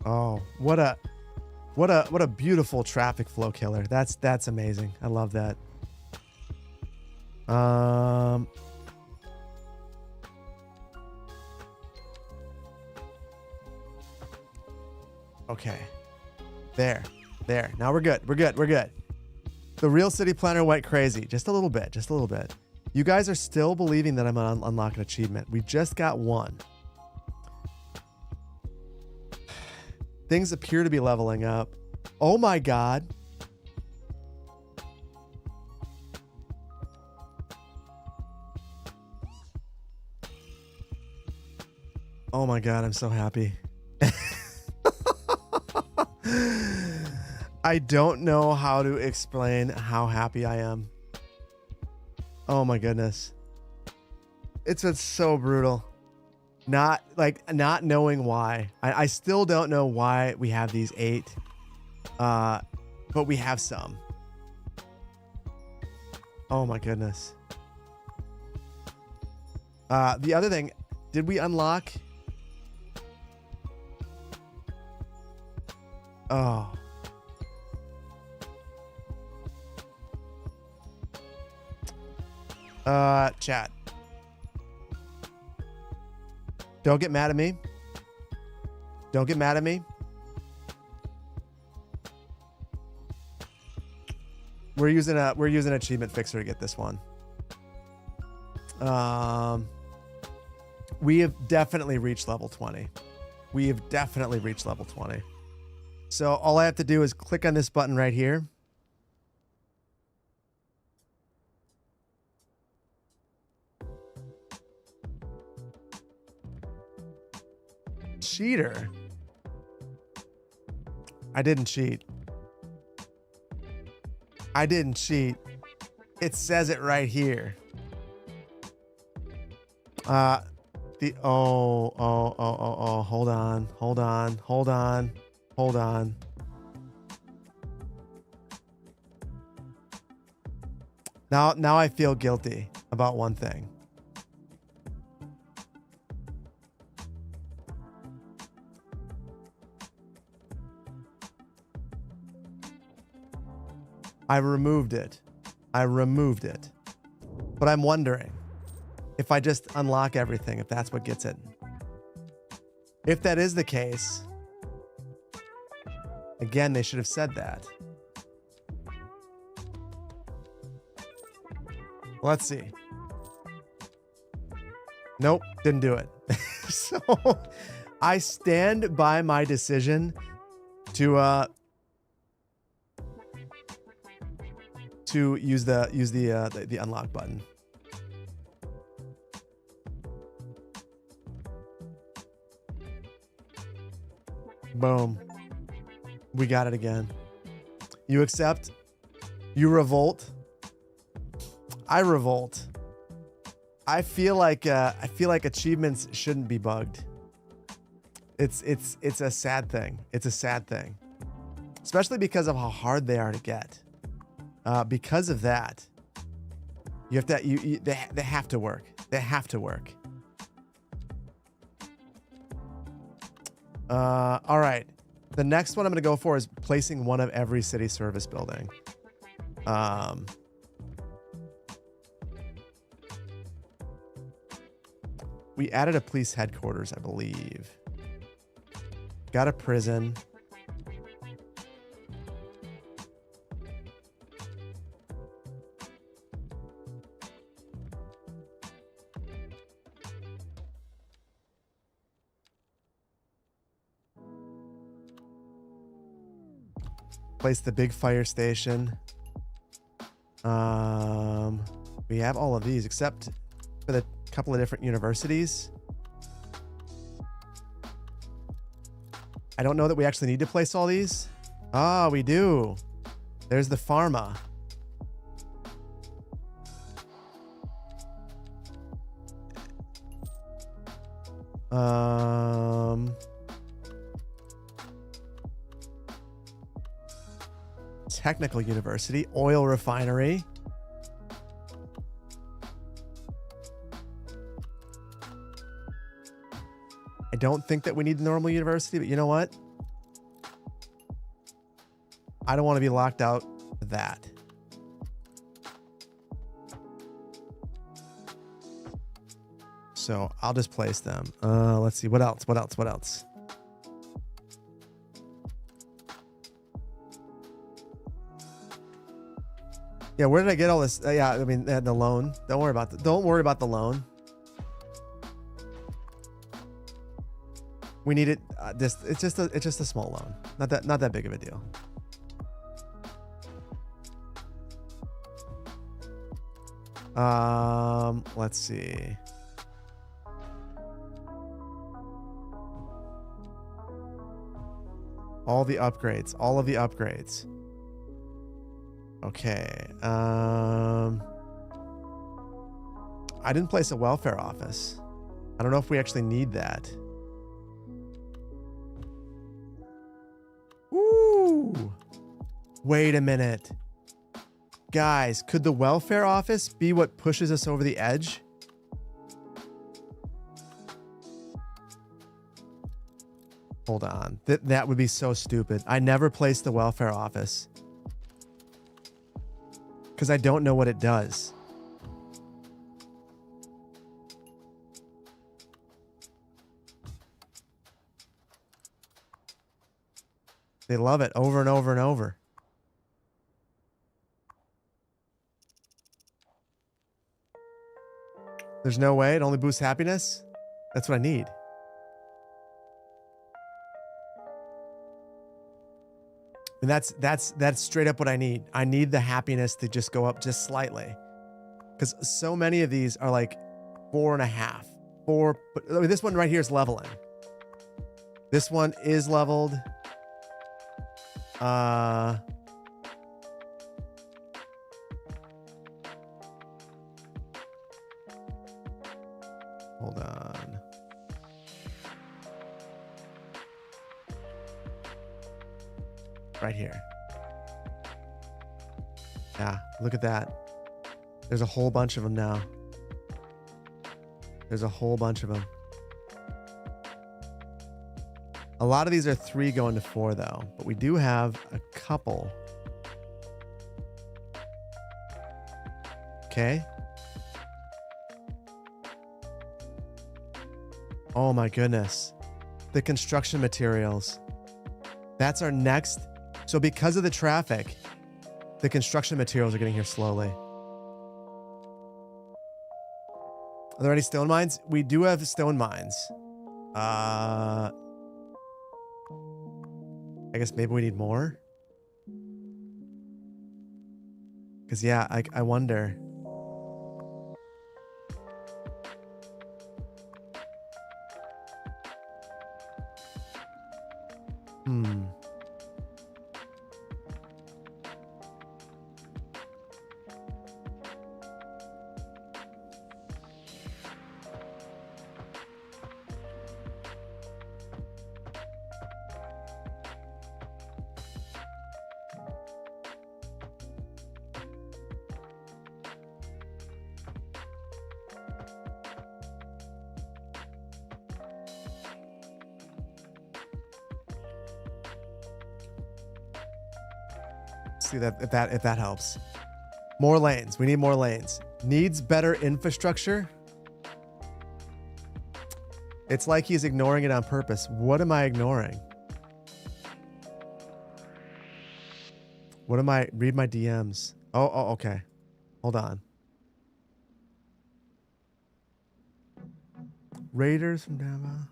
Oh, what a beautiful traffic flow killer. That's amazing. I love that. Okay. There. Now we're good. We're good. The real city planner went crazy. Just a little bit. You guys are still believing that I'm gonna unlock an achievement. We just got one. Things appear to be leveling up. Oh my God. Oh my God, I'm so happy. I don't know how to explain how happy I am. Oh my goodness. It's been so brutal. Not knowing why. I still don't know why we have these 8. But we have some. Oh my goodness. The other thing, did we unlock? Oh. Chat. Don't get mad at me. Don't get mad at me. We're using achievement fixer to get this one. We have definitely reached level 20. So all I have to do is click on this button right here. Cheater. I didn't cheat. It says it right here. Hold on. Now I feel guilty about one thing. I removed it. But I'm wondering if I just unlock everything, if that's what gets it. If that is the case, again, they should have said that. Let's see. Nope, didn't do it. So I stand by my decision to use the unlock button. Boom. We got it again. You accept? You revolt? I revolt. I feel like achievements shouldn't be bugged. It's a sad thing. It's a sad thing. Especially because of how hard they are to get. Because of that, you have to they have to work. They have to work. All right. The next one I'm going to go for is placing one of every city service building. We added a police headquarters, I believe. Got a prison. Place the big fire station. We have all of these except for the couple of different universities. I don't know that we actually need to place all these. Ah, we do. There's the pharma. Technical University, oil refinery. I don't think that we need the normal university, but you know what? I don't want to be locked out of that. So I'll just place them. Let's see. What else? Yeah, where did I get all this? Yeah, I mean, the loan. Don't worry about the loan. We need it. It's just a small loan. Not that big of a deal. Let's see. All of the upgrades. Okay. I didn't place a welfare office. I don't know if we actually need that. Ooh. Wait a minute. Guys, could the welfare office be what pushes us over the edge? Hold on. That would be so stupid. I never placed the welfare office. Because I don't know what it does. They love it over and over and over. There's no way. It only boosts happiness. That's what I need. And that's straight up what I need. I need the happiness to just go up just slightly. Because so many of these are like 4.5. 4. I mean, this one right here is leveling. This one is leveled. Hold on. Right here. Yeah, look at that. There's a whole bunch of them now. There's a whole bunch of them. A lot of these are 3 going to 4 though, but we do have a couple. Okay. Oh my goodness. The construction materials. That's our next. So because of the traffic, the construction materials are getting here slowly. Are there any stone mines? We do have stone mines. I guess maybe we need more. Because yeah, I wonder. See that if that helps. More lanes. We need more lanes. Needs better infrastructure. It's like he's ignoring it on purpose. What am I ignoring? What am I? Read my DMs. Oh, okay. Hold on. Raiders from Dava.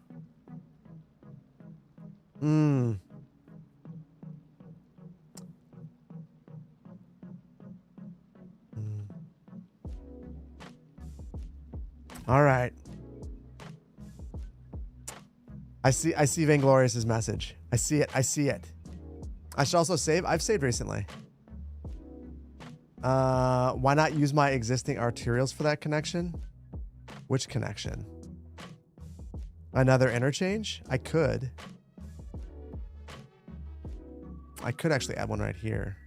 All right. I see Vainglorious's message. I see it. I should also save. I've saved recently. Why not use my existing arterials for that connection? Which connection? Another interchange? I could actually add one right here.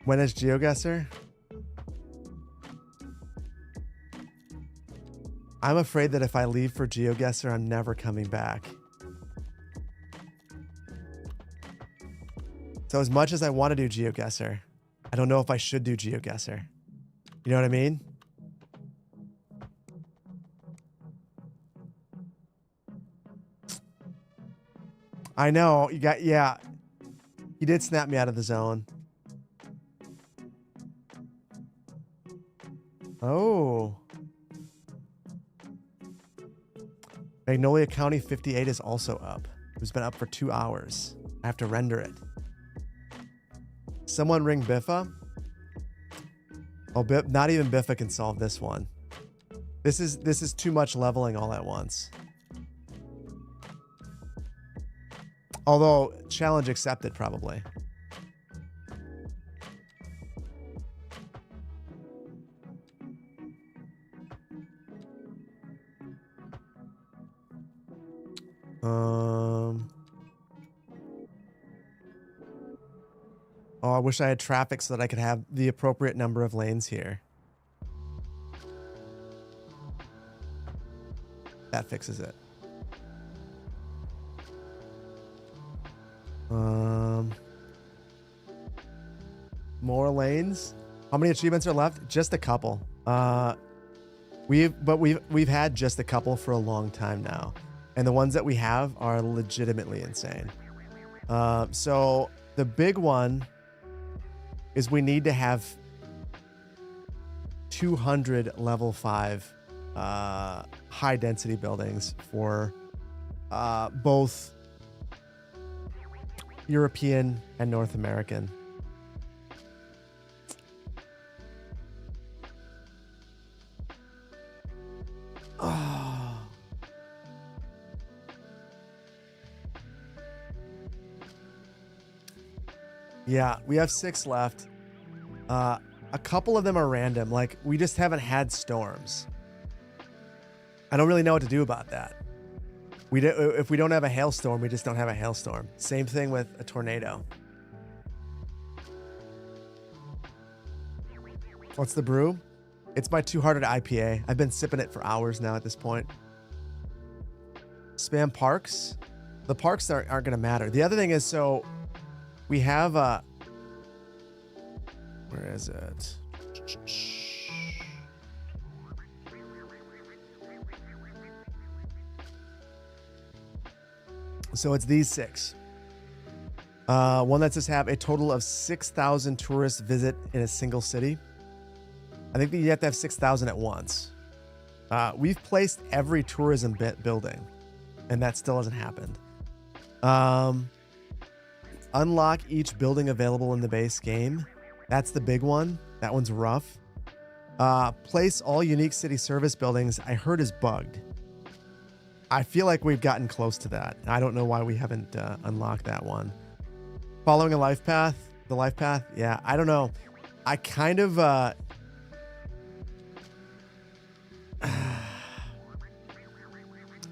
When is GeoGuessr? I'm afraid that if I leave for GeoGuessr, I'm never coming back. So as much as I want to do GeoGuessr, I don't know if I should do GeoGuessr. You know what I mean? I know. Yeah. He did snap me out of the zone. Oh. Magnolia County 58 is also up. It's been up for 2 hours. I have to render it. Someone ring Biffa? Oh, not even Biffa can solve this one. This is too much leveling all at once. Although, challenge accepted, probably. Oh, I wish I had traffic so that I could have the appropriate number of lanes here. That fixes it. More lanes. How many achievements are left? Just a couple. We've had just a couple for a long time now, and the ones that we have are legitimately insane. So the big one is we need to have 200 level 5 high density buildings for both European and North American. Yeah, we have 6 left. A couple of them are random. Like, we just haven't had storms. I don't really know what to do about that. If we don't have a hailstorm, we just don't have a hailstorm. Same thing with a tornado. What's the brew? It's my Two-Hearted IPA. I've been sipping it for hours now at this point. Spam parks. The parks aren't going to matter. The other thing is, so we have a... Where is it? So it's these 6. One that says have a total of 6,000 tourists visit in a single city. I think that you have to have 6,000 at once. We've placed every tourism building, and that still hasn't happened. Unlock each building available in the base game. That's the big one. That one's rough. Place all unique city service buildings, I heard, is bugged. I feel like we've gotten close to that. I don't know why we haven't unlocked that one. Following a life path. The life path? Yeah, I don't know. I kind of...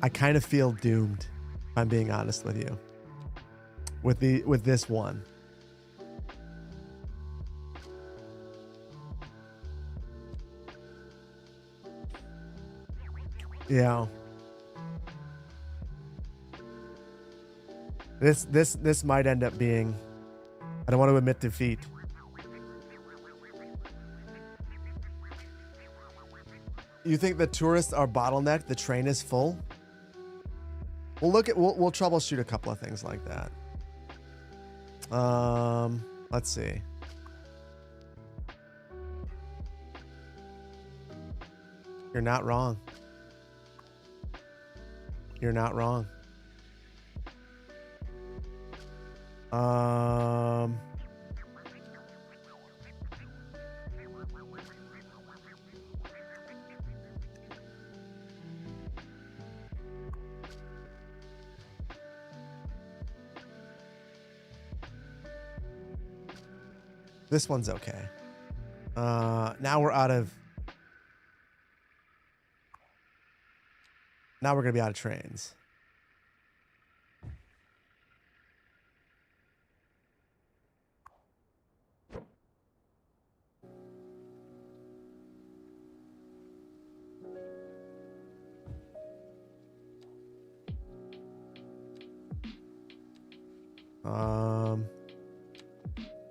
I kind of feel doomed, if I'm being honest with you. With this one. Yeah. This might end up being... I don't want to admit defeat. You think the tourists are bottlenecked? The train is full? We'll troubleshoot a couple of things like that. Let's see. You're not wrong. You're not wrong. This one's okay. Now we're out of... Now we're going to be out of trains.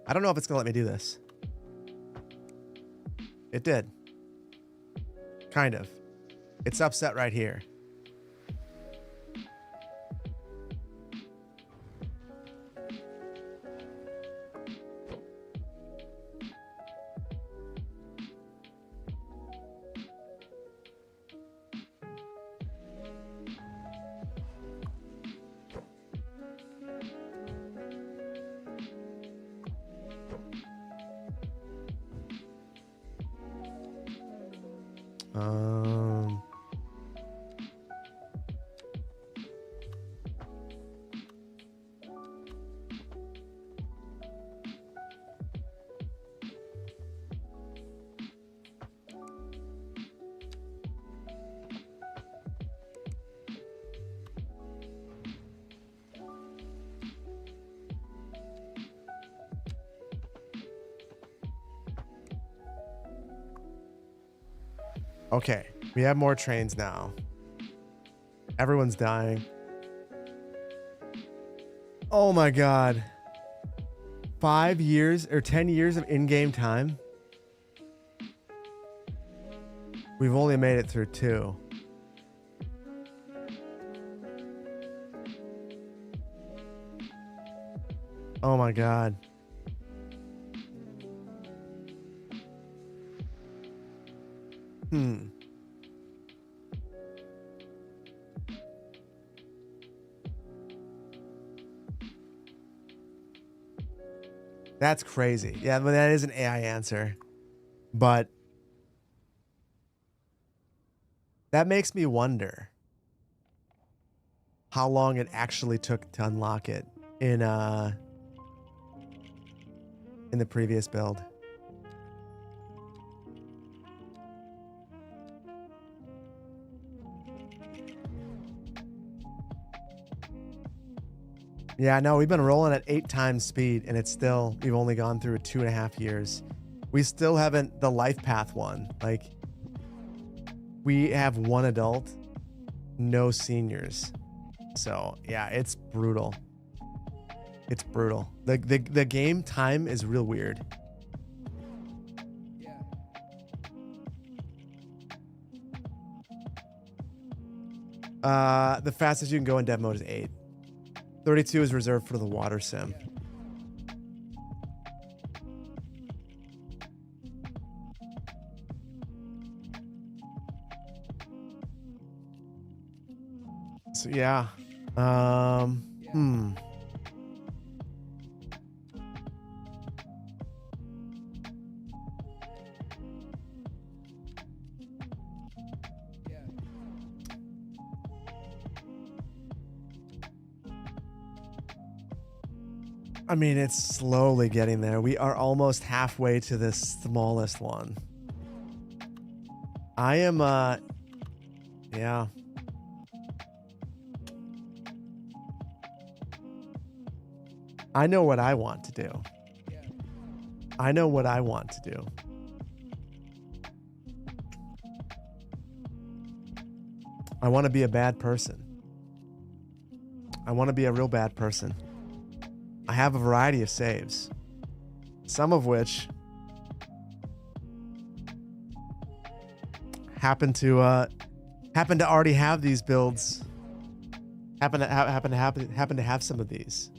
I don't know if it's going to let me do this. It did. Kind of. It's upset right here. Okay, we have more trains now. Everyone's dying. Oh my god. 5 years or 10 years of in-game time? We've only made it through 2. Oh my god. That's crazy. Yeah, but that is an AI answer. But that makes me wonder how long it actually took to unlock it in in the previous build. Yeah, no, we've been rolling at 8 times speed, and it's still, we've only gone through 2.5 years. We still haven't the life path one. Like, we have 1 adult, no seniors. So yeah, it's brutal. It's brutal. The game time is real weird. The fastest you can go in dev mode is 8. 32 is reserved for the water sim. So yeah. I mean, it's slowly getting there. We are almost halfway to the smallest one. I am, yeah. I know what I want to do. I know what I want to do. I want to be a bad person. I want to be a real bad person. I have a variety of saves, some of which happen to already have these builds. Happen to have some of these.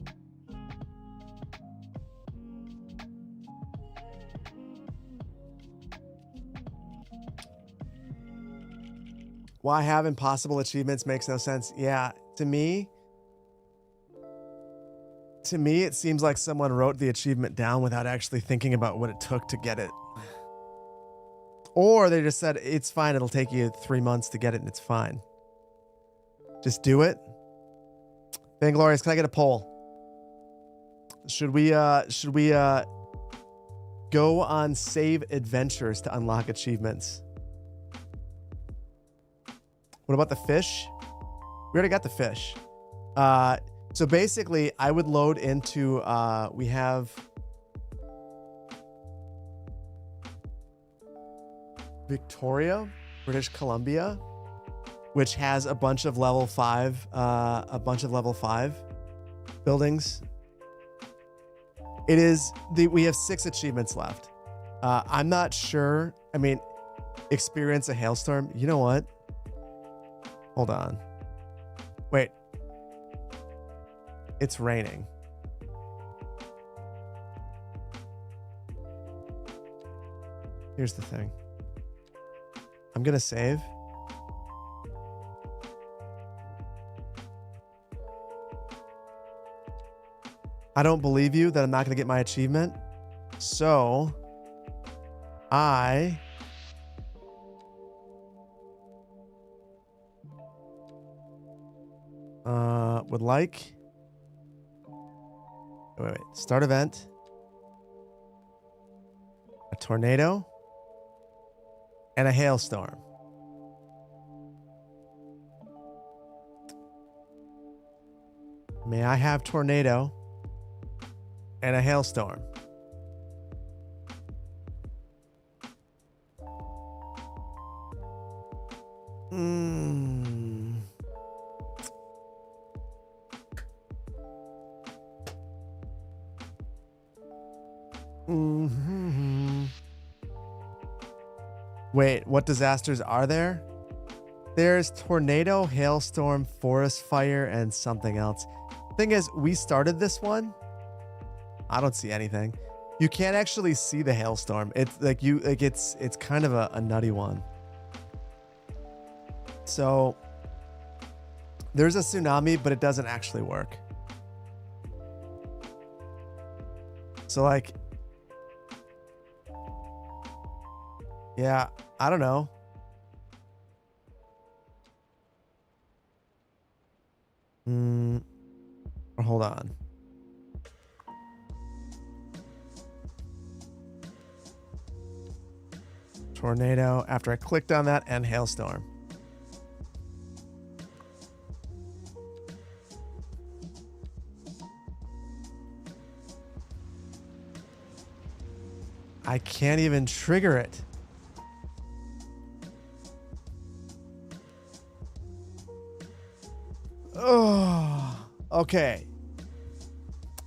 Why have impossible achievements makes no sense. Yeah, to me, it seems like someone wrote the achievement down without actually thinking about what it took to get it. Or they just said, it's fine, it'll take you 3 months to get it and it's fine. Just do it. Vainglorious, can I get a poll? Should we go on save adventures to unlock achievements? What about the fish? We already got the fish. So basically, I would load into, we have Victoria, British Columbia, which has a bunch of level 5, buildings. It is, we have 6 achievements left. I'm not sure. I mean, experience a hailstorm. You know what? Hold on. Wait. It's raining. Here's the thing. I'm gonna save. I don't believe you that I'm not gonna get my achievement. So I would like, wait, start event, a tornado, and a hailstorm. May I have tornado and a hailstorm? Wait, what disasters are there? There's tornado, hailstorm, forest fire, and something else. Thing is, we started this one. I don't see anything. You can't actually see the hailstorm. It's like it's kind of a nutty one. So there's a tsunami, but it doesn't actually work. So like, yeah, I don't know. Hold on. tornado after I clicked on that, and hailstorm. I can't even trigger it. Oh, okay.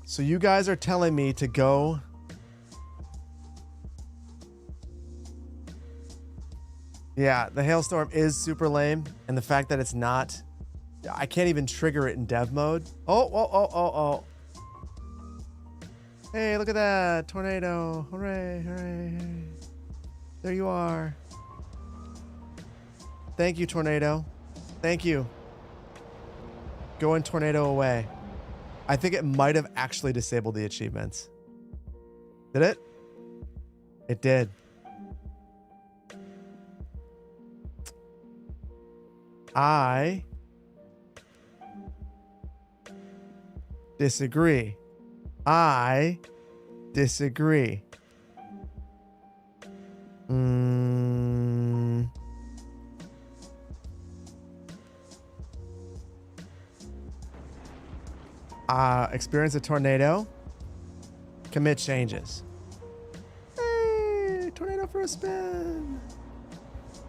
So you guys are telling me to go. Yeah, the hailstorm is super lame, and the fact that it's not, I can't even trigger it in dev mode. Oh. Hey, look at that. Tornado. Hooray, hooray. There you are. Thank you, tornado. Thank you. Go and tornado away. I think it might have actually disabled the achievements. Did it? It did. I disagree. I disagree. Experience a tornado. Commit changes. Hey, tornado for a spin.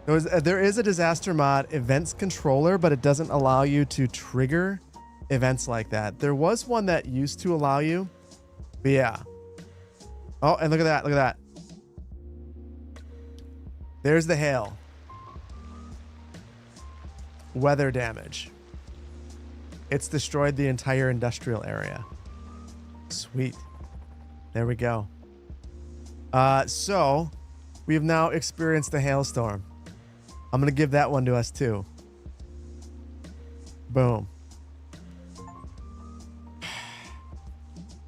There is a disaster mod events controller, but it doesn't allow you to trigger events like that. There was one that used to allow you, but yeah. Oh, and look at that. Look at that. There's the hail. Weather damage. It's destroyed the entire industrial area. Sweet. There we go. So we've now experienced the hailstorm. I'm going to give that one to us too. Boom.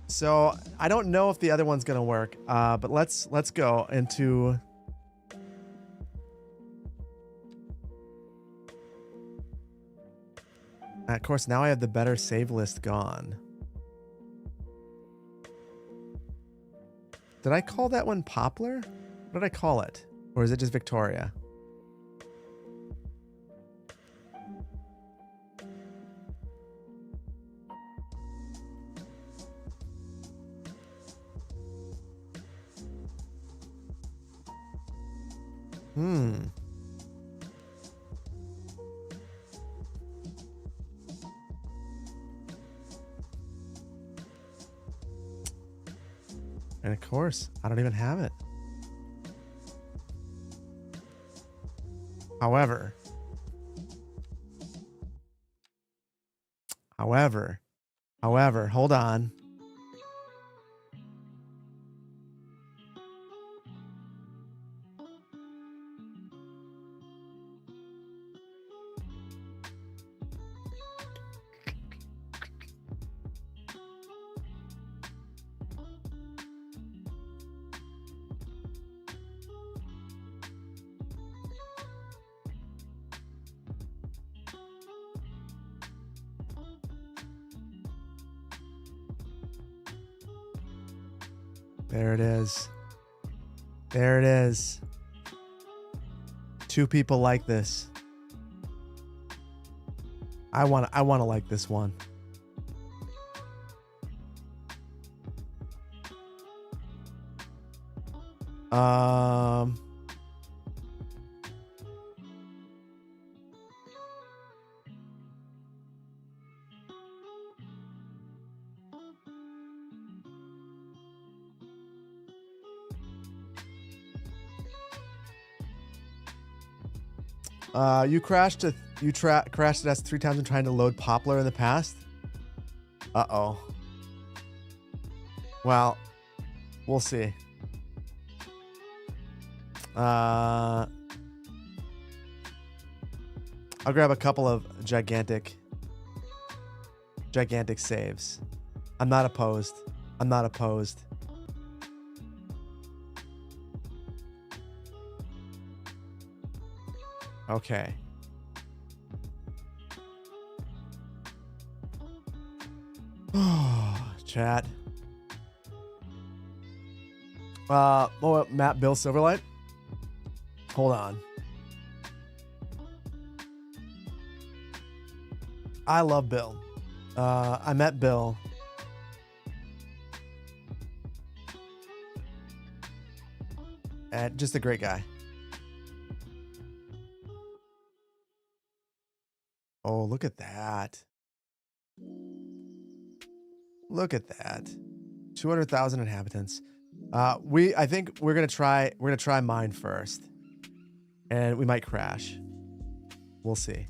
So I don't know if the other one's going to work, but let's go into... Of course, now I have the better save list gone. Did I call that one Poplar? What did I call it? Or is it just Victoria? And of course, I don't even have it. However, hold on. There it is. There it is. Two people like this. I want to like this one. You crashed crashed us 3 times in trying to load Poplar in the past. Uh-oh. Well, we'll see. I'll grab a couple of gigantic saves. I'm not opposed. I'm not opposed. Okay. Chat. Matt Bill Silverlight. Hold on. I love Bill. I met Bill. And just a great guy. Oh, look at that. Look at that. 200,000 inhabitants. I think we're gonna try mine first. And we might crash. We'll see.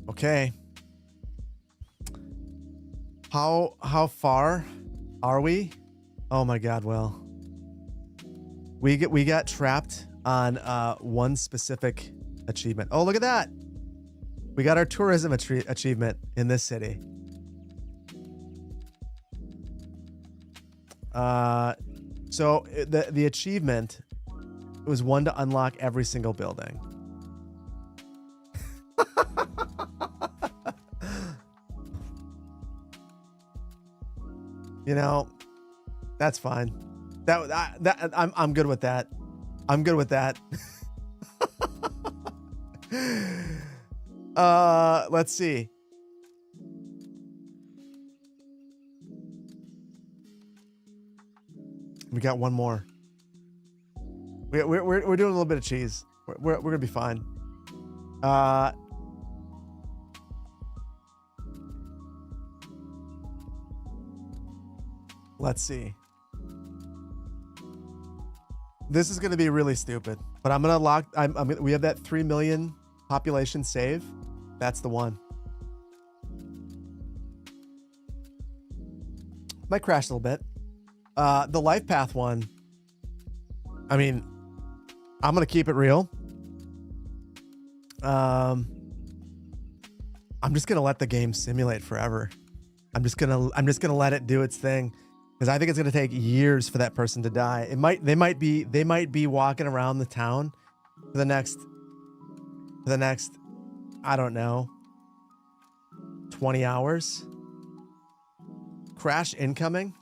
Okay. How far are we? Oh my God, Will. We got trapped on one specific achievement. Oh, look at that. We got our tourism achievement in this city. So the achievement was one to unlock every single building. You know, that's fine. I'm good with that. I'm good with that. Let's see. We got one more. We're doing a little bit of cheese. We're gonna be fine. Let's see. This is gonna be really stupid, but I'm gonna lock. We have that 3 million population save. That's the one. Might crash a little bit. The life path one. I mean, I'm gonna keep it real. I'm just gonna let the game simulate forever. I'm just gonna let it do its thing. Because I think it's going to take years for that person to die. They might be walking around the town for the next, I don't know, 20 hours. Crash incoming.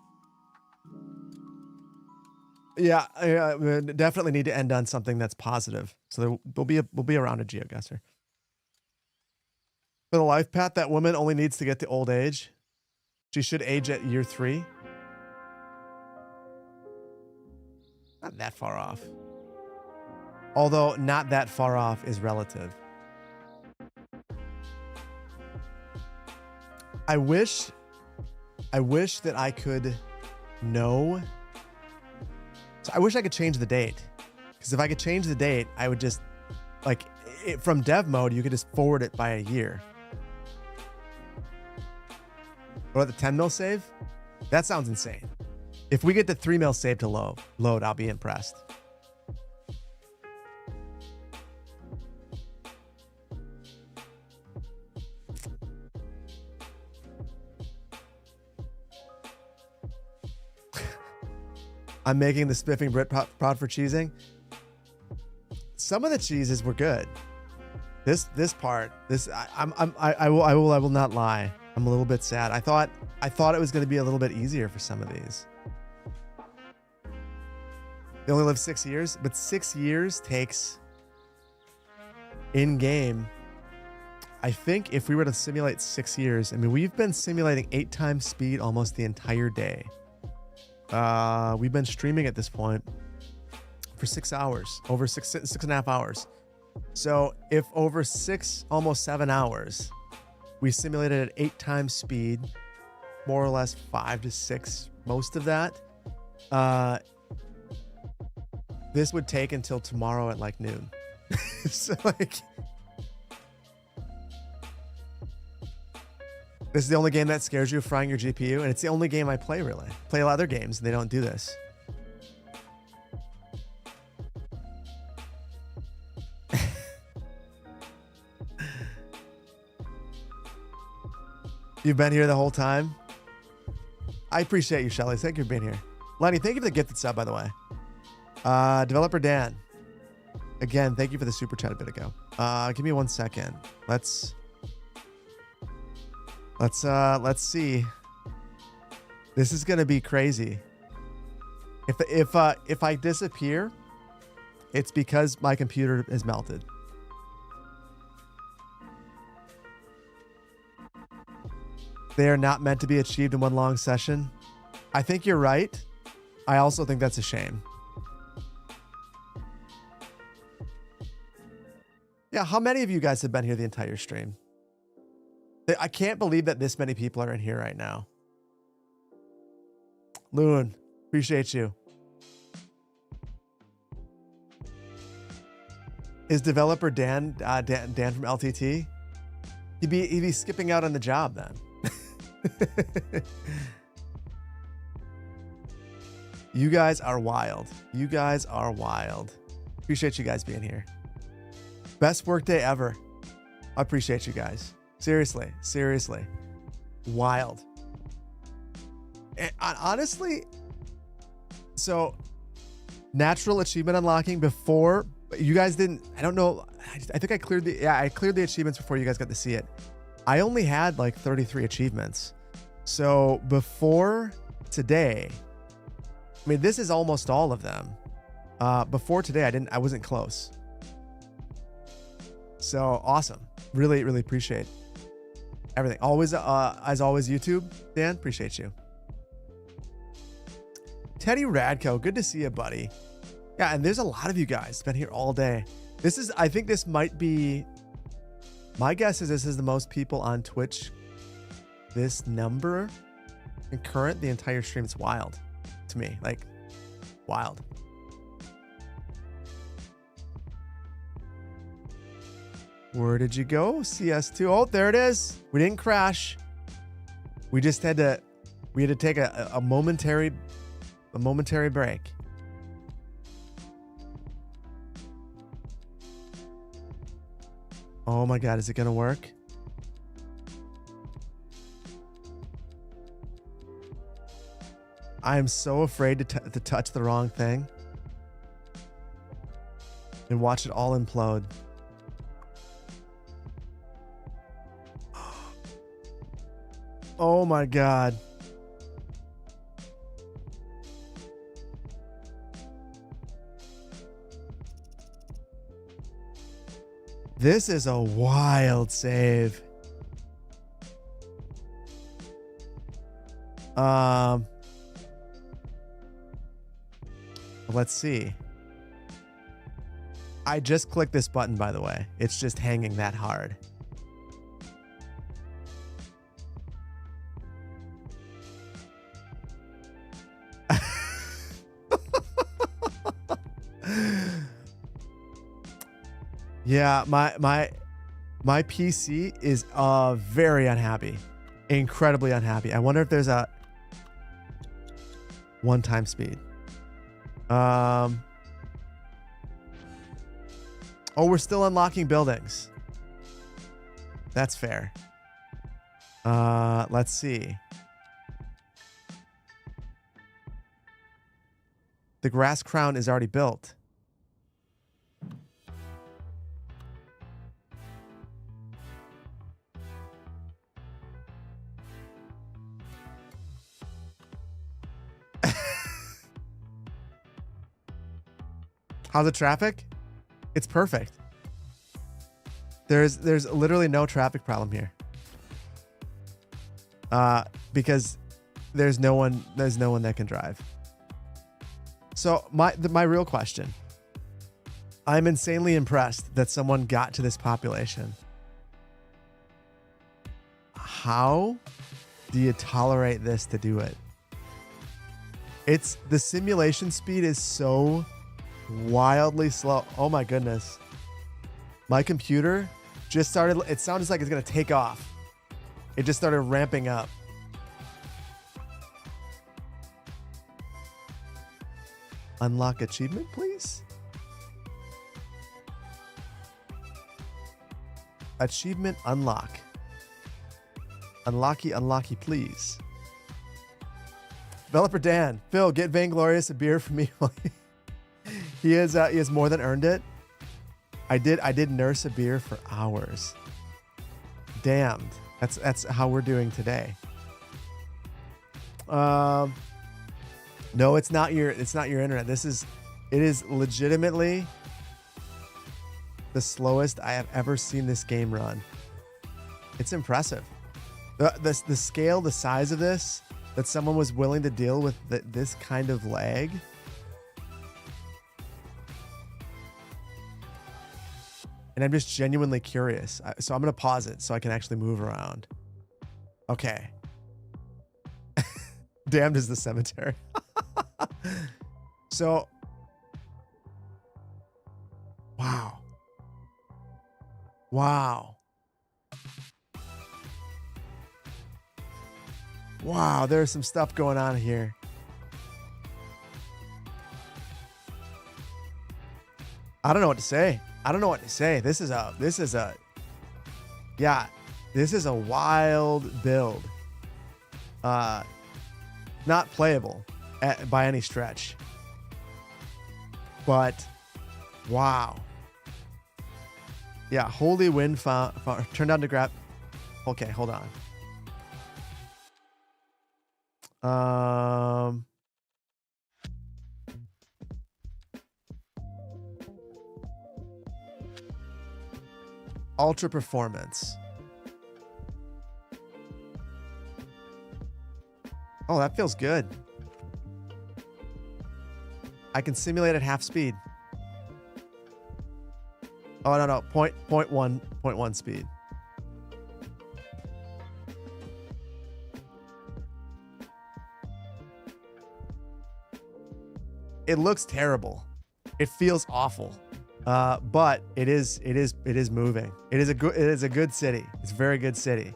Yeah, we definitely need to end on something that's positive. So we'll be around a geoguesser. For the life path, that woman only needs to get to old age. She should age at year 3. Not that far off. Although not that far off is relative. I wish that I could know. So I wish I could change the date. Because if I could change the date, I would just, like, from dev mode, you could just forward it by a year. What about the 10 mil save? That sounds insane. If we get the 3 mil save to load, I'll be impressed. I'm making the spiffing Brit proud for cheesing. Some of the cheeses were good. I will not lie. I'm a little bit sad. I thought it was going to be a little bit easier for some of these. They only live 6 years, but 6 years takes in game. I think if we were to simulate 6 years, I mean, we've been simulating 8 times speed almost the entire day. We've been streaming at this point for 6 hours, over six and a half hours. So if over 6, almost 7 hours, we simulated at 8 times speed, more or less 5 to 6, most of that, this would take until tomorrow at like noon. So like, this is the only game that scares you, frying your GPU, and it's the only game I play really. Play a lot of other games and they don't do this. You've been here the whole time? I appreciate you, Shelly. Thank you for being here. Lenny, thank you for the gifted sub, by the way. Developer Dan. Again, thank you for the super chat a bit ago. Give me 1 second. Let's see. This is gonna be crazy. If I disappear, it's because my computer is melted. They are not meant to be achieved in one long session. I think you're right. I also think that's a shame. Yeah, how many of you guys have been here the entire stream? I can't believe that this many people are in here right now. Loon, appreciate you. Is developer Dan Dan from LTT? He'd be skipping out on the job then. You guys are wild. You guys are wild. Appreciate you guys being here. Best workday ever. I appreciate you guys. Seriously, seriously. Wild. And honestly, so natural achievement unlocking before you guys didn't, I don't know. I think I cleared the achievements before you guys got to see it. I only had like 33 achievements. So before today, I mean, this is almost all of them. Before today, I wasn't close. So awesome. Really, really appreciate everything. Always, as always, YouTube, Dan, appreciate you. Teddy Radko, good to see you, buddy. Yeah, and there's a lot of you guys been here all day. I think this might be, my guess is this is the most people on Twitch. This number and current, the entire stream, it's wild to me, like wild. Where did you go? CS2. Oh, there it is. We didn't crash. We just had to, take a momentary break. Oh my God, is it gonna work? I am so afraid to touch the wrong thing and watch it all implode. Oh my God. This is a wild save. Let's see. I just clicked this button, by the way. It's just hanging that hard. Yeah, my PC is very unhappy. Incredibly unhappy. I wonder if there's a one-time speed. Oh, we're still unlocking buildings. That's fair. Let's see. The grass crown is already built. How's the traffic? It's perfect. There's literally no traffic problem here. Because there's no one that can drive. So my real question. I'm insanely impressed that someone got to this population. How do you tolerate this to do it? The simulation speed is so wildly slow. Oh my goodness. My computer just started, it sounds like it's going to take off. It just started ramping up. Unlock achievement, please. Achievement unlock. Unlocky, please. Developer Dan, Phil, get Vainglorious a beer for me. He has more than earned it. I did nurse a beer for hours. Damned. That's how we're doing today. No, it's not your internet. It is legitimately the slowest I have ever seen this game run. It's impressive. The scale, the size of this, that someone was willing to deal with this kind of lag. And I'm just genuinely curious. So I'm going to pause it so I can actually move around. Okay. Damned is the cemetery. So, wow. Wow. Wow, there's some stuff going on here. I don't know what to say. This is a wild build. Not playable by any stretch. But wow. Yeah, Holy Wind turned on to grab. Okay, hold on. Ultra performance. Oh, that feels good. I can simulate at half speed. Oh, no. 0.1 speed. It looks terrible. It feels awful. But it is moving. It is a good city. It's a very good city.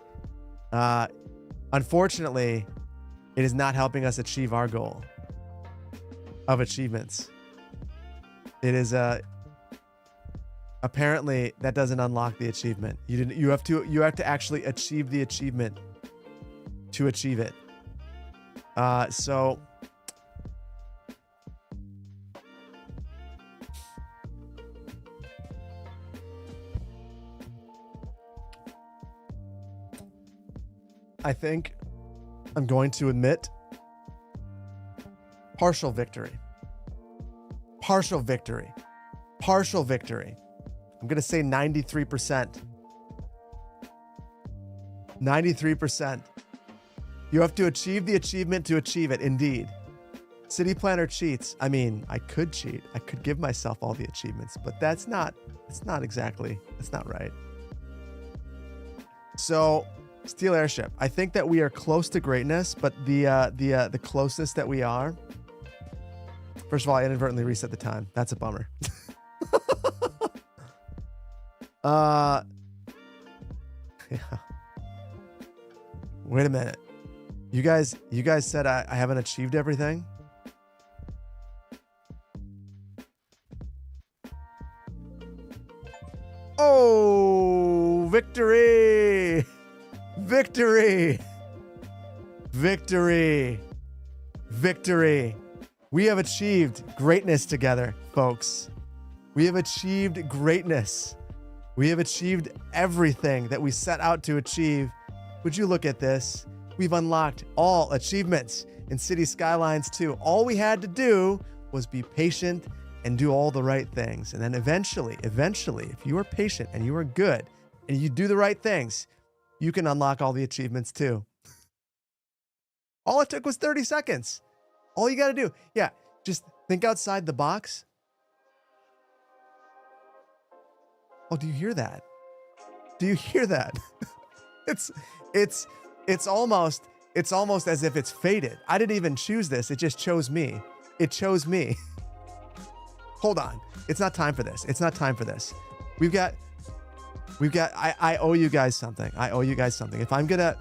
Unfortunately, it is not helping us achieve our goal of achievements. It is apparently that doesn't unlock the achievement. You have to actually achieve the achievement to achieve it. So I think I'm going to admit partial victory. I'm going to say 93%. 93%. You have to achieve the achievement to achieve it, indeed. City Planner cheats. I mean, I could cheat. I could give myself all the achievements, but that's not right. So, Steel Airship. I think that we are close to greatness, but the closest that we are. First of all, I inadvertently reset the time. That's a bummer. Yeah. Wait a minute. You guys said I haven't achieved everything? Oh, victory! Victory! Victory! Victory! We have achieved greatness together, folks. We have achieved greatness. We have achieved everything that we set out to achieve. Would you look at this? We've unlocked all achievements in City Skylines 2. All we had to do was be patient and do all the right things. And then eventually, if you are patient and you are good and you do the right things, you can unlock all the achievements too. All it took was 30 seconds. All you got to do. Yeah, just think outside the box. Oh, do you hear that? Do you hear that? It's almost as if it's fated. I didn't even choose this. It just chose me. It chose me. Hold on. It's not time for this. It's not time for this. We've got I owe you guys something. I owe you guys something. If I'm gonna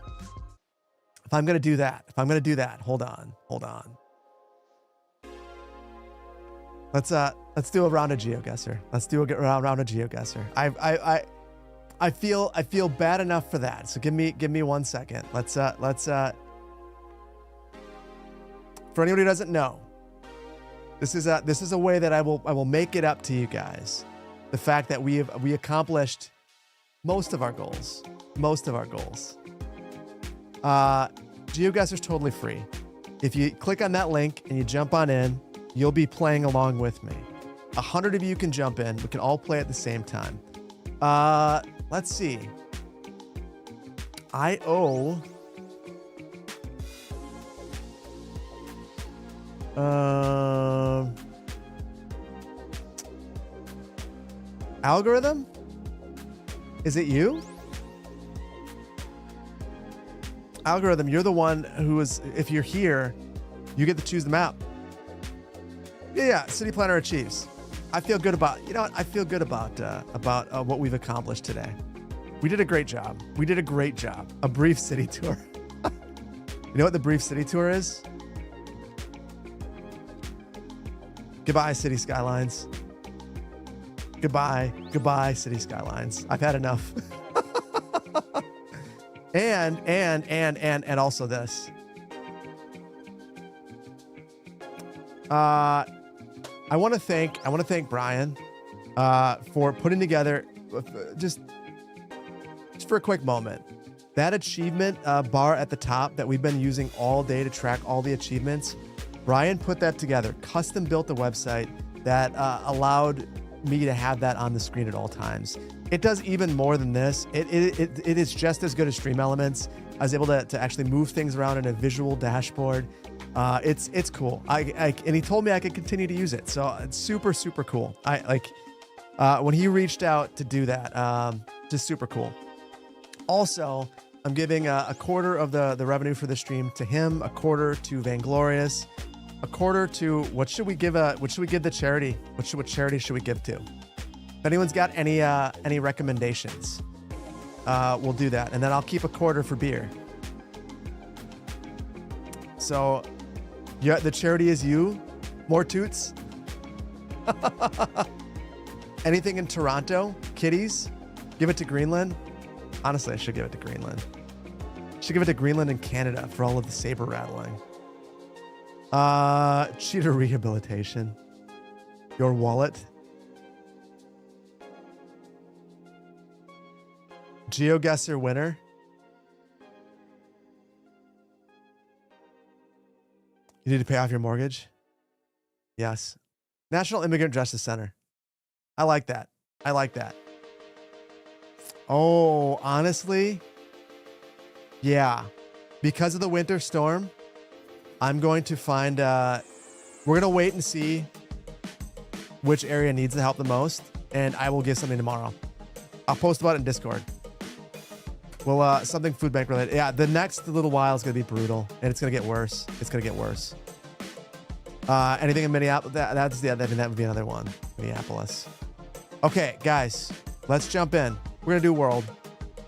do that, hold on. Let's do a round of GeoGuessr. Let's do a round of GeoGuessr. I feel bad enough for that. So give me 1 second. Let's for anyone who doesn't know, this is a way that I will make it up to you guys. the fact that we accomplished most of our goals. Most of our goals. GeoGuessr's totally free. If you click on that link and you jump on in, you'll be playing along with me. 100 of you can jump in. We can all play at the same time. Let's see. I owe... Algorithm? Is it you? Algorithm, you're the one who is, if you're here, you get to choose the map. Yeah, City Planner achieves. I feel good about, you know what? I feel good about what we've accomplished today. We did a great job. We did a great job. A brief city tour. You know what the brief city tour is? Goodbye, City Skylines. Goodbye. Goodbye, City Skylines. I've had enough. and also this. I want to thank Brian for putting together just for a quick moment. That achievement bar at the top that we've been using all day to track all the achievements, Brian put that together, custom built a website that allowed me to have that on the screen at all times. It does even more than this. It is just as good as Stream Elements. I was able to actually move things around in a visual dashboard. It's cool. And he told me I could continue to use it. So it's super, super cool. When he reached out to do that, just super cool. Also, I'm giving a quarter of the revenue for the stream to him, a quarter to Vainglorious, a quarter to what should we give the charity? What charity should we give to? If anyone's got any recommendations, we'll do that, and then I'll keep a quarter for beer. So, yeah, the charity is you. More toots. Anything in Toronto? Kitties? Give it to Greenland. Honestly, I should give it to Greenland. Should give it to Greenland and Canada for all of the saber rattling. Cheater rehabilitation. Your wallet. GeoGuessr winner. You need to pay off your mortgage? Yes. National Immigrant Justice Center. I like that. I like that. Oh, honestly, yeah. Because of the winter storm, I'm going to find... we're going to wait and see which area needs the help the most, and I will give something tomorrow. I'll post about it in Discord. Well, something food bank related. Yeah, the next little while is going to be brutal, and it's going to get worse. It's going to get worse. Anything in Minneapolis? That would be another one. Minneapolis. Okay, guys, let's jump in. We're going to do world.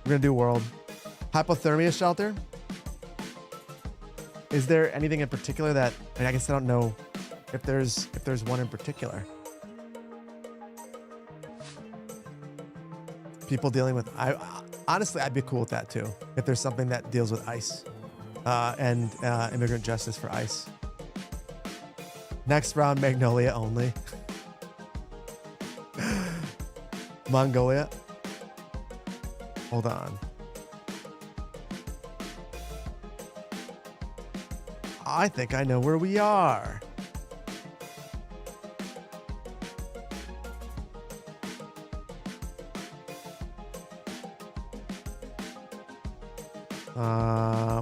We're going to do world. Hypothermia shelter. Is there anything in particular that, I mean, I guess I don't know if there's one in particular. People dealing with, honestly, I'd be cool with that too. If there's something that deals with ice and immigrant justice for ice. Next round, Magnolia only. Mongolia. Hold on. I think I know where we are.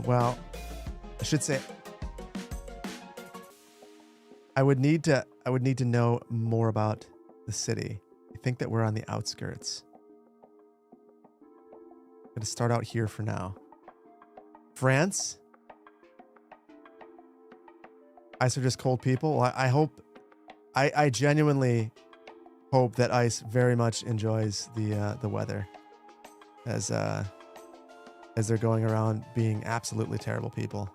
Well, I should say I would need to know more about the city. I think that we're on the outskirts. I'm gonna start out here for now. France? Ice are just cold people? Well, I hope, I genuinely hope that Ice very much enjoys the weather as they're going around being absolutely terrible people.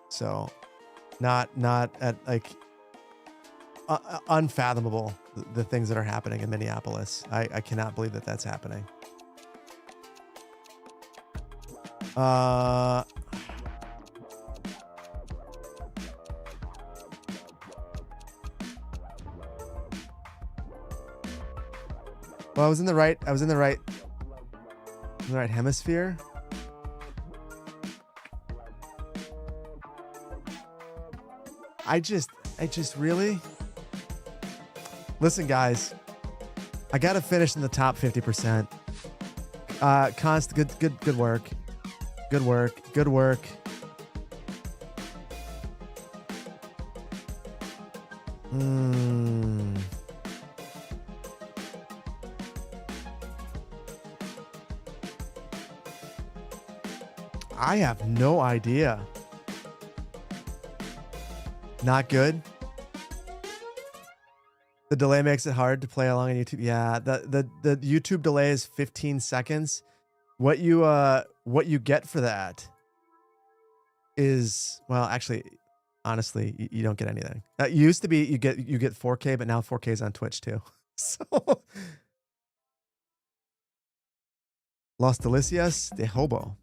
So, not at like unfathomable the things that are happening in Minneapolis. I cannot believe that that's happening. Well, I was in the right hemisphere. I just really. Listen, guys. I gotta finish in the top 50%. Const, good work. Good work. Good work. I have no idea. Not good. The delay makes it hard to play along on YouTube. Yeah, the YouTube delay is 15 seconds. What you get for that is, well, actually, honestly, you don't get anything. It used to be you get 4K, but now 4K is on Twitch too. So Los Delicias de Hobo.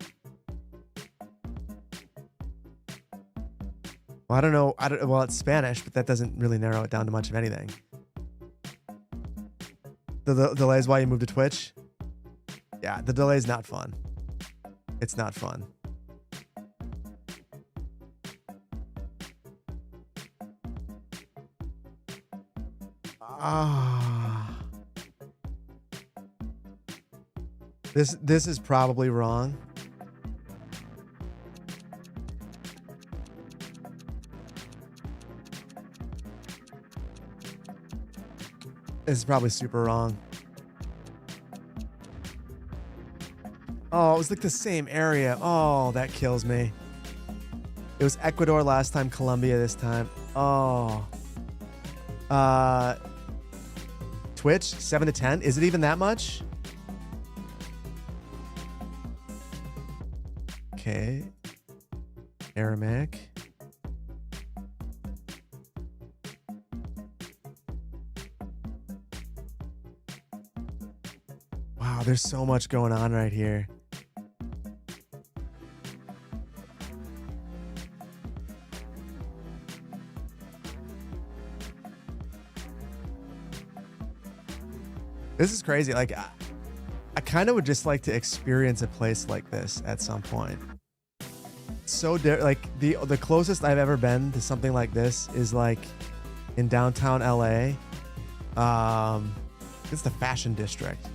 Well, I don't know. Well, it's Spanish, but that doesn't really narrow it down to much of anything. The delay is why you moved to Twitch? Yeah, the delay is not fun. It's not fun. This is probably wrong. This is probably super wrong. Oh, it was like the same area. Oh, that kills me. It was Ecuador last time, Colombia this time. Oh. Twitch, 7 to 10. Is it even that much? Okay. Aramaic. Wow, there's so much going on right here. This is crazy. Like, I kind of would just like to experience a place like this at some point. So like the closest I've ever been to something like this is like in downtown LA. It's the Fashion District.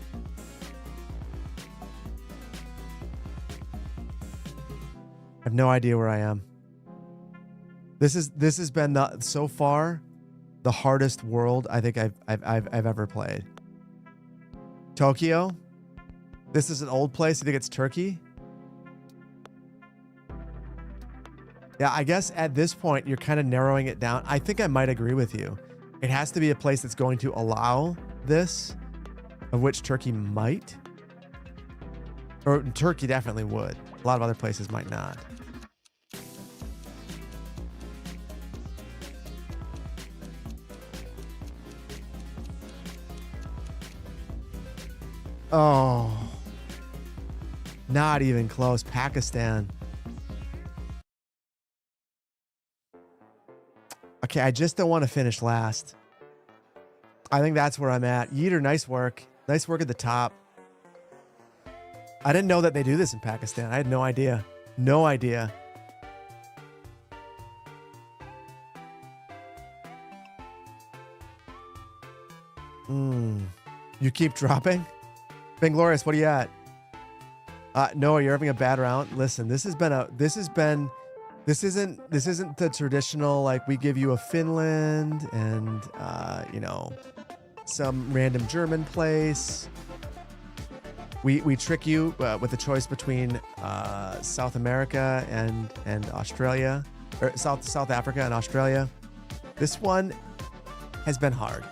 I have no idea where I am. This has been so far the hardest world I think I've ever played. Tokyo. This is an old place. You think it's Turkey? Yeah, I guess at this point you're kind of narrowing it down. I think I might agree with you. It has to be a place that's going to allow this, of which Turkey might. Or Turkey definitely would. A lot of other places might not. Oh, not even close. Pakistan. Okay, I just don't want to finish last. I think that's where I'm at. Yeeter, nice work. Nice work at the top. I didn't know that they do this in Pakistan. I had no idea. No idea. You keep dropping? Banglorious, what are you at? Noah, you're having a bad round. Listen, this isn't the traditional, like, we give you a Finland and you know, some random German place. We trick you with a choice between South America and Australia, or South Africa and Australia. This one has been hard.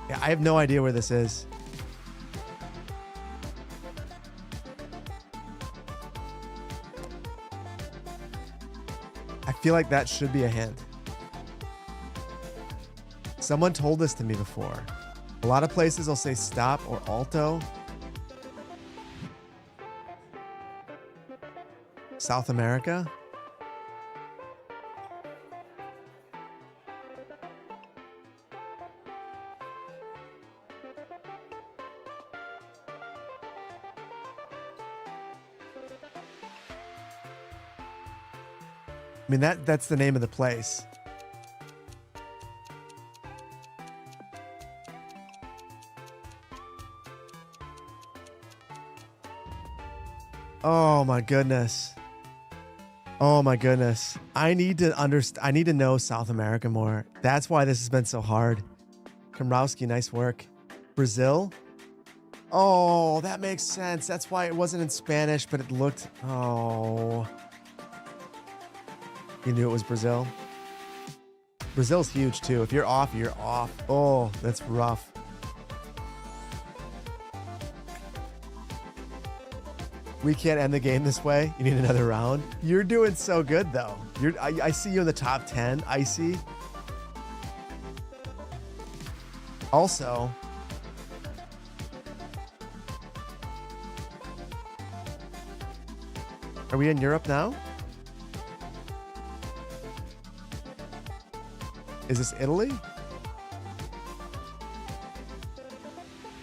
Yeah, I have no idea where this is. I feel like that should be a hint. Someone told this to me before. A lot of places will say stop or alto. South America? I mean, that's the name of the place. Oh my goodness. Oh my goodness. I need to know South America more. That's why this has been so hard. Komrowski, nice work. Brazil? Oh, that makes sense. That's why it wasn't in Spanish, but it looked... Oh. You knew it was Brazil? Brazil's huge, too. If you're off, you're off. Oh, that's rough. We can't end the game this way. You need another round. You're doing so good, though. I see you in the top 10, Icy. Also... Are we in Europe now? Is this Italy?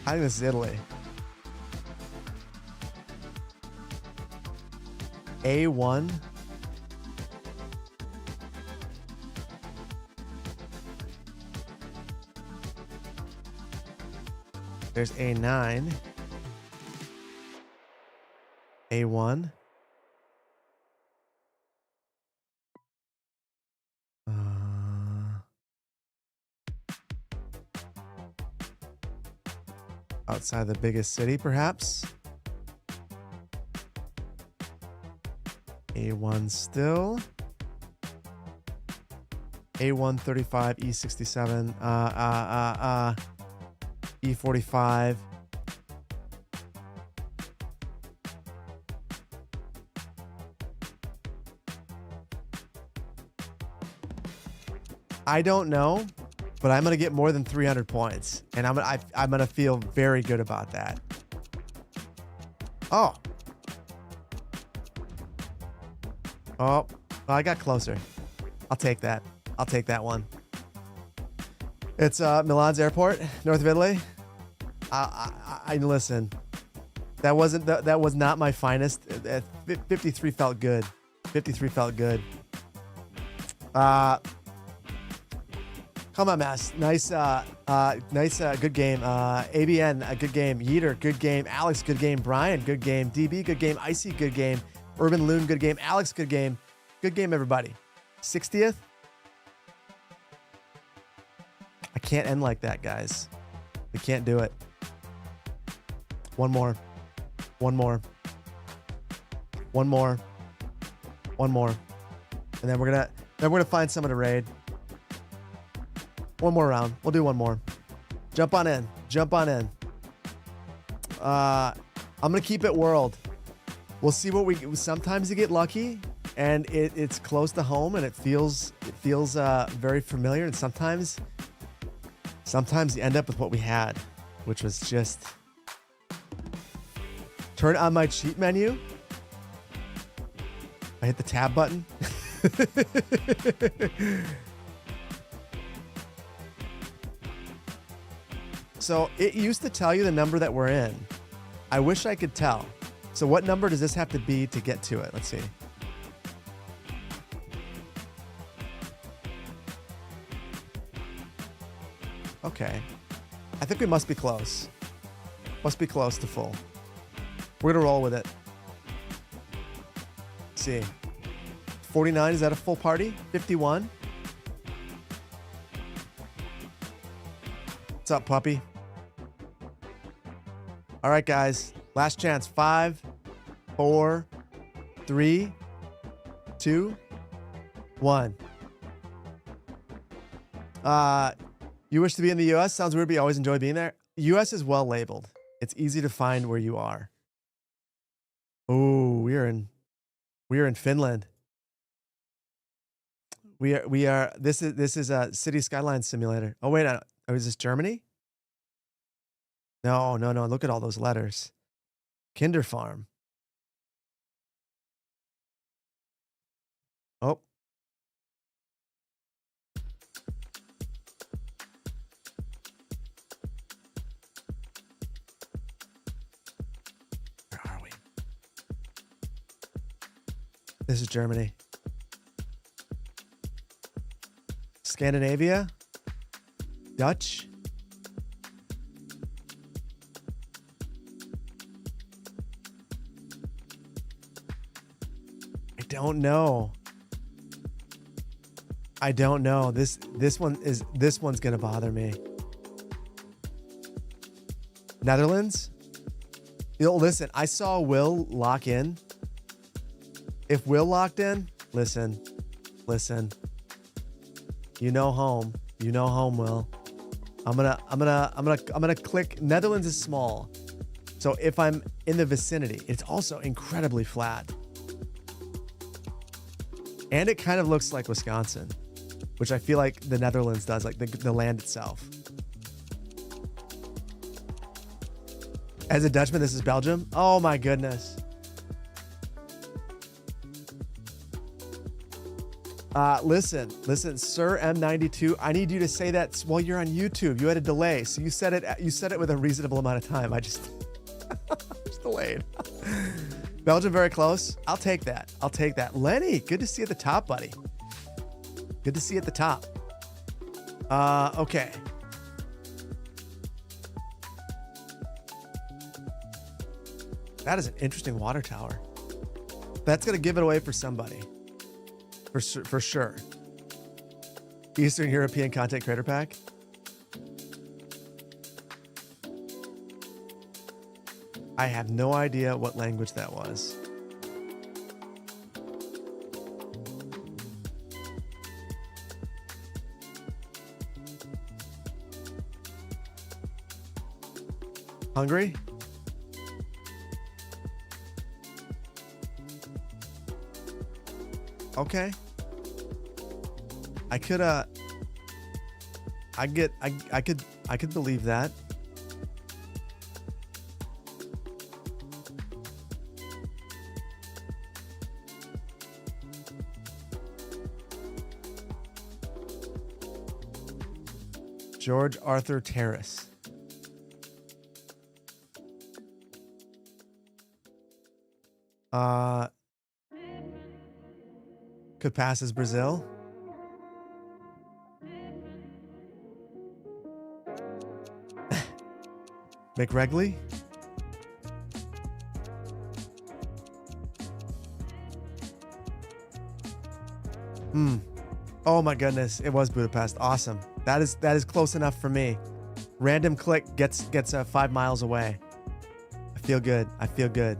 I think this is Italy. A1. There's A9. A1. Outside the biggest city, perhaps. A1 still. A1 35, E67, E45. I don't know, but I'm gonna get more than 300 points, and I'm gonna feel very good about that. Oh. Oh, well, I got closer. I'll take that. I'll take that one. It's Milan's airport, north of Italy. I listen. That was not my finest. 53 felt good. 53 felt good. Come on, Mass. Nice, good game. ABN, a good game. Yeeter, good game. Alex, good game. Brian, good game. DB, good game. Icy, good game. Urban Loon, good game. Alex, good game. Good game, everybody. 60th? I can't end like that, guys. We can't do it. One more. One more. One more. One more. And then we're gonna find someone to raid. One more round. We'll do one more. Jump on in. Jump on in. I'm gonna keep it world. We'll see what we. Sometimes you get lucky, and it's close to home, and it feels very familiar. And sometimes you end up with what we had, which was just turn on my cheat menu. I hit the tab button. So it used to tell you the number that we're in. I wish I could tell. So what number does this have to be to get to it? Let's see. Okay. I think we must be close. Must be close to full. We're gonna roll with it. Let's see. 49, is that a full party? 51. What's up, puppy? All right, guys. Last chance. 5, 4, 3, 2, 1. You wish to be in the U.S.? Sounds weird, but you always enjoy being there. U.S. is well labeled. It's easy to find where you are. Oh, we are in Finland. We are. This is a city skyline simulator. Oh wait, is this Germany? No. Look at all those letters. Kinder Farm. Oh. Where are we? This is Germany. Scandinavia? Dutch? I don't know. I don't know. This one's gonna bother me. Netherlands? Listen, I saw Will lock in. If Will locked in, listen. You know home, Will. I'm gonna click. Netherlands is small, so if I'm in the vicinity, it's also incredibly flat, and it kind of looks like Wisconsin, which I feel like the Netherlands does, like the land itself. As a Dutchman, this is Belgium. Oh my goodness. Listen, Sir M92. I need you to say that while you're on YouTube. You had a delay, so you said it with a reasonable amount of time. I just delayed. Belgium very close. I'll take that. Lenny, good to see you at the top, buddy. Good to see you at the top. Okay. That is an interesting water tower. That's gonna give it away for somebody. For sure. Eastern European Content Creator Pack. I have no idea what language that was. Hungary? Okay. I could believe that. George Arthur Terrace. Could pass as Brazil. McRegley. Oh my goodness, it was Budapest. Awesome. That is close enough for me. Random click gets 5 miles away. I feel good.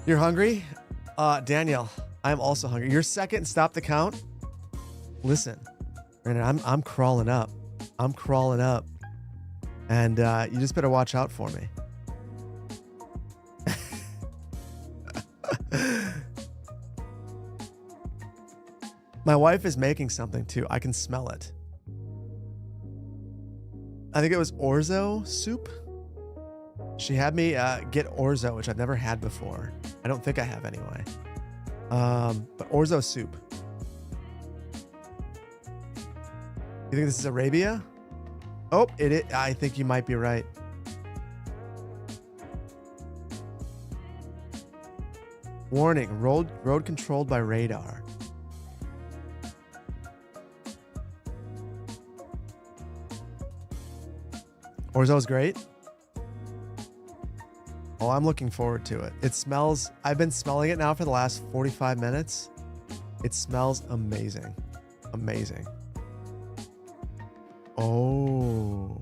You're hungry? Daniel, I'm also hungry. You're second. Stop the count. Listen, Brandon, I'm crawling up. And you just better watch out for me. My wife is making something too. I can smell it. I think it was orzo soup. She had me get orzo, which I've never had before. I don't think I have anyway. But orzo soup. You think this is Arabia? Oh, it is. I think you might be right. Warning, road controlled by radar. Orzo's great. Oh, I'm looking forward to it. It smells, I've been smelling it now for the last 45 minutes. It smells amazing. Amazing. Oh.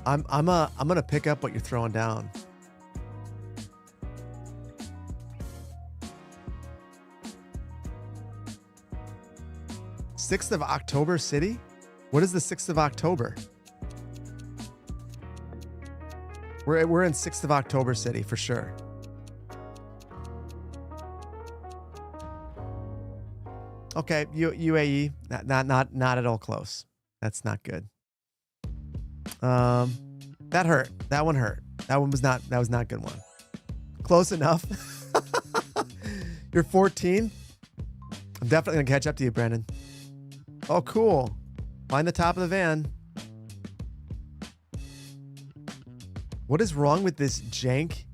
I'm gonna pick up what you're throwing down. Sixth of October City? What is the 6th of October? We're in 6th of October City for sure. Okay, UAE, not at all close. That's not good. That hurt. That one hurt. That was not a good one. Close enough. You're 14. I'm definitely gonna catch up to you, Brandon. Oh, cool. Find the top of the van. What is wrong with this jank?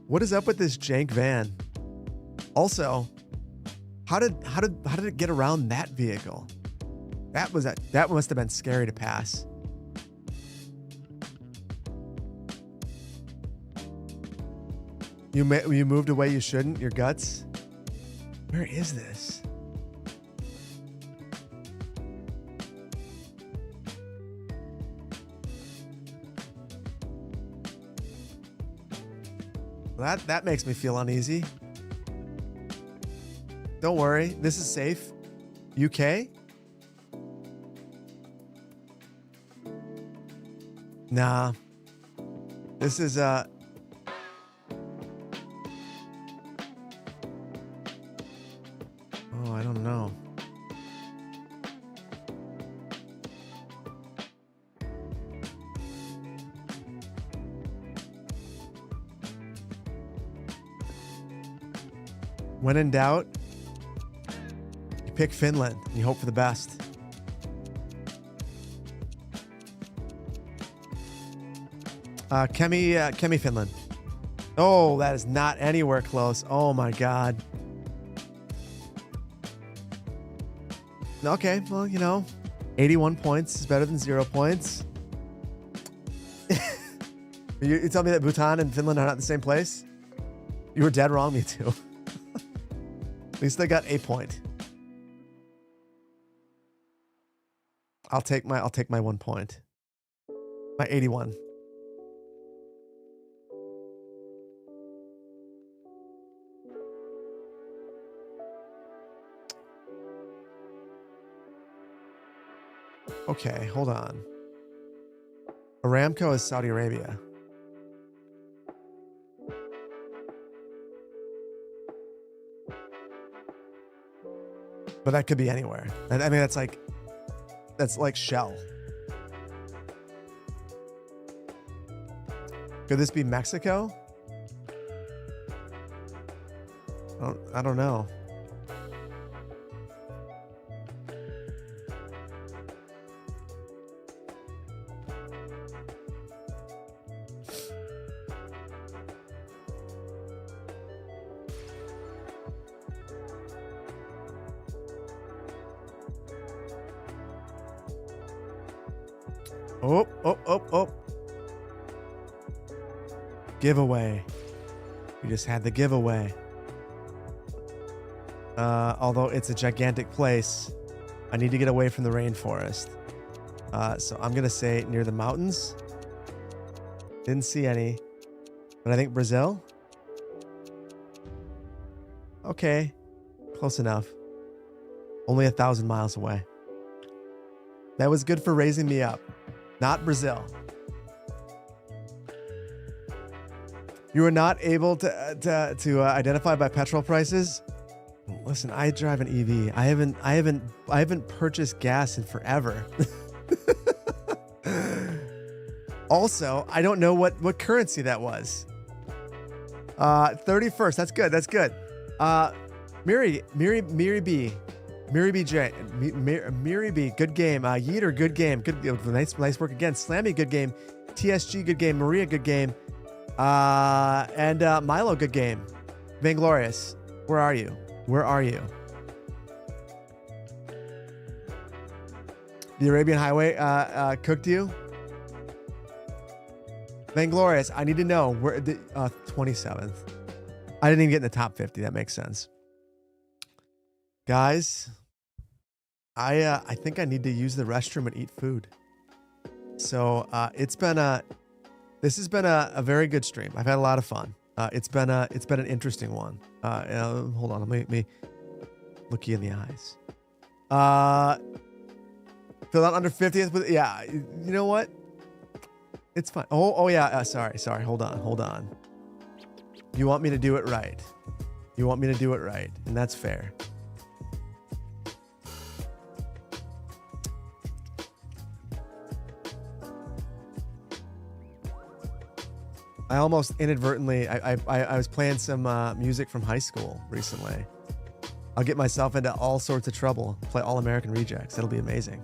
What is up with this jank van? Also, how did it get around that vehicle? That must have been scary to pass. You moved away you shouldn't, your guts. Where is this? That makes me feel uneasy. Don't worry, this is safe. UK? Nah. This is oh, I don't know. When in doubt, you pick Finland and you hope for the best. Kemi, Finland. Oh, that is not anywhere close. Oh my God. Okay, well, you know, 81 points is better than 0 points. You tell me that Bhutan and Finland are not the same place? You were dead wrong, me too. At least I got a point. I'll take my 1 point. My 81. Okay, hold on. Aramco is Saudi Arabia. But that could be anywhere. I mean, that's like Shell. Could this be Mexico? I don't know. Oh. Giveaway. We just had the giveaway. Although it's a gigantic place, I need to get away from the rainforest. So I'm going to say near the mountains. Didn't see any. But I think Brazil. Okay. Close enough. Only 1,000 miles away. That was good for raising me up. Not Brazil. You were not able to identify by petrol prices. Listen, I drive an EV. I haven't purchased gas in forever. Also, I don't know what currency that was. 31st. That's good. That's good. Miri B. Miri B. Good game. Yeeter, good game. Good, nice work again. Slammy, good game. TSG, good game. Maria, good game. And Milo, good game. Vainglorious, where are you? Where are you? The Arabian Highway cooked you? Vainglorious, I need to know where the 27th. I didn't even get in the top 50. That makes sense. Guys, I think I need to use the restroom and eat food. So this has been a very good stream. I've had a lot of fun. It's been an interesting one. Hold on, let me look you in the eyes. Fill out under 50th, but yeah, you know what? It's fine. Oh yeah. Sorry. Hold on. You want me to do it right. And that's fair. I almost inadvertently, I was playing some music from high school recently. I'll get myself into all sorts of trouble. Play All American Rejects. It'll be amazing.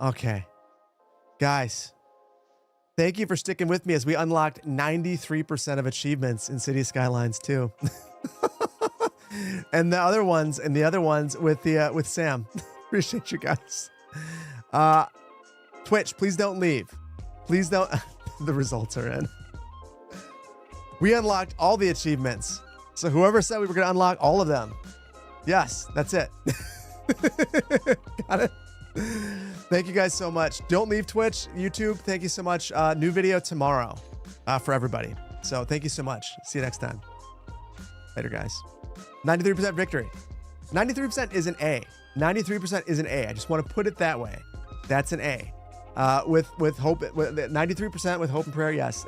Okay. Guys, thank you for sticking with me as we unlocked 93% of achievements in City Skylines 2. and the other ones with Sam. Appreciate you guys. Twitch, please don't leave. Please don't. The results are in. We unlocked all the achievements. So whoever said we were going to unlock all of them. Yes, that's it. Got it. Thank you guys so much. Don't leave Twitch, YouTube. Thank you so much. New video tomorrow for everybody. So thank you so much. See you next time. Later, guys. 93% victory. 93% is an A. 93% is an A. I just want to put it that way. That's an A. With hope, with 93% with hope and prayer. Yes.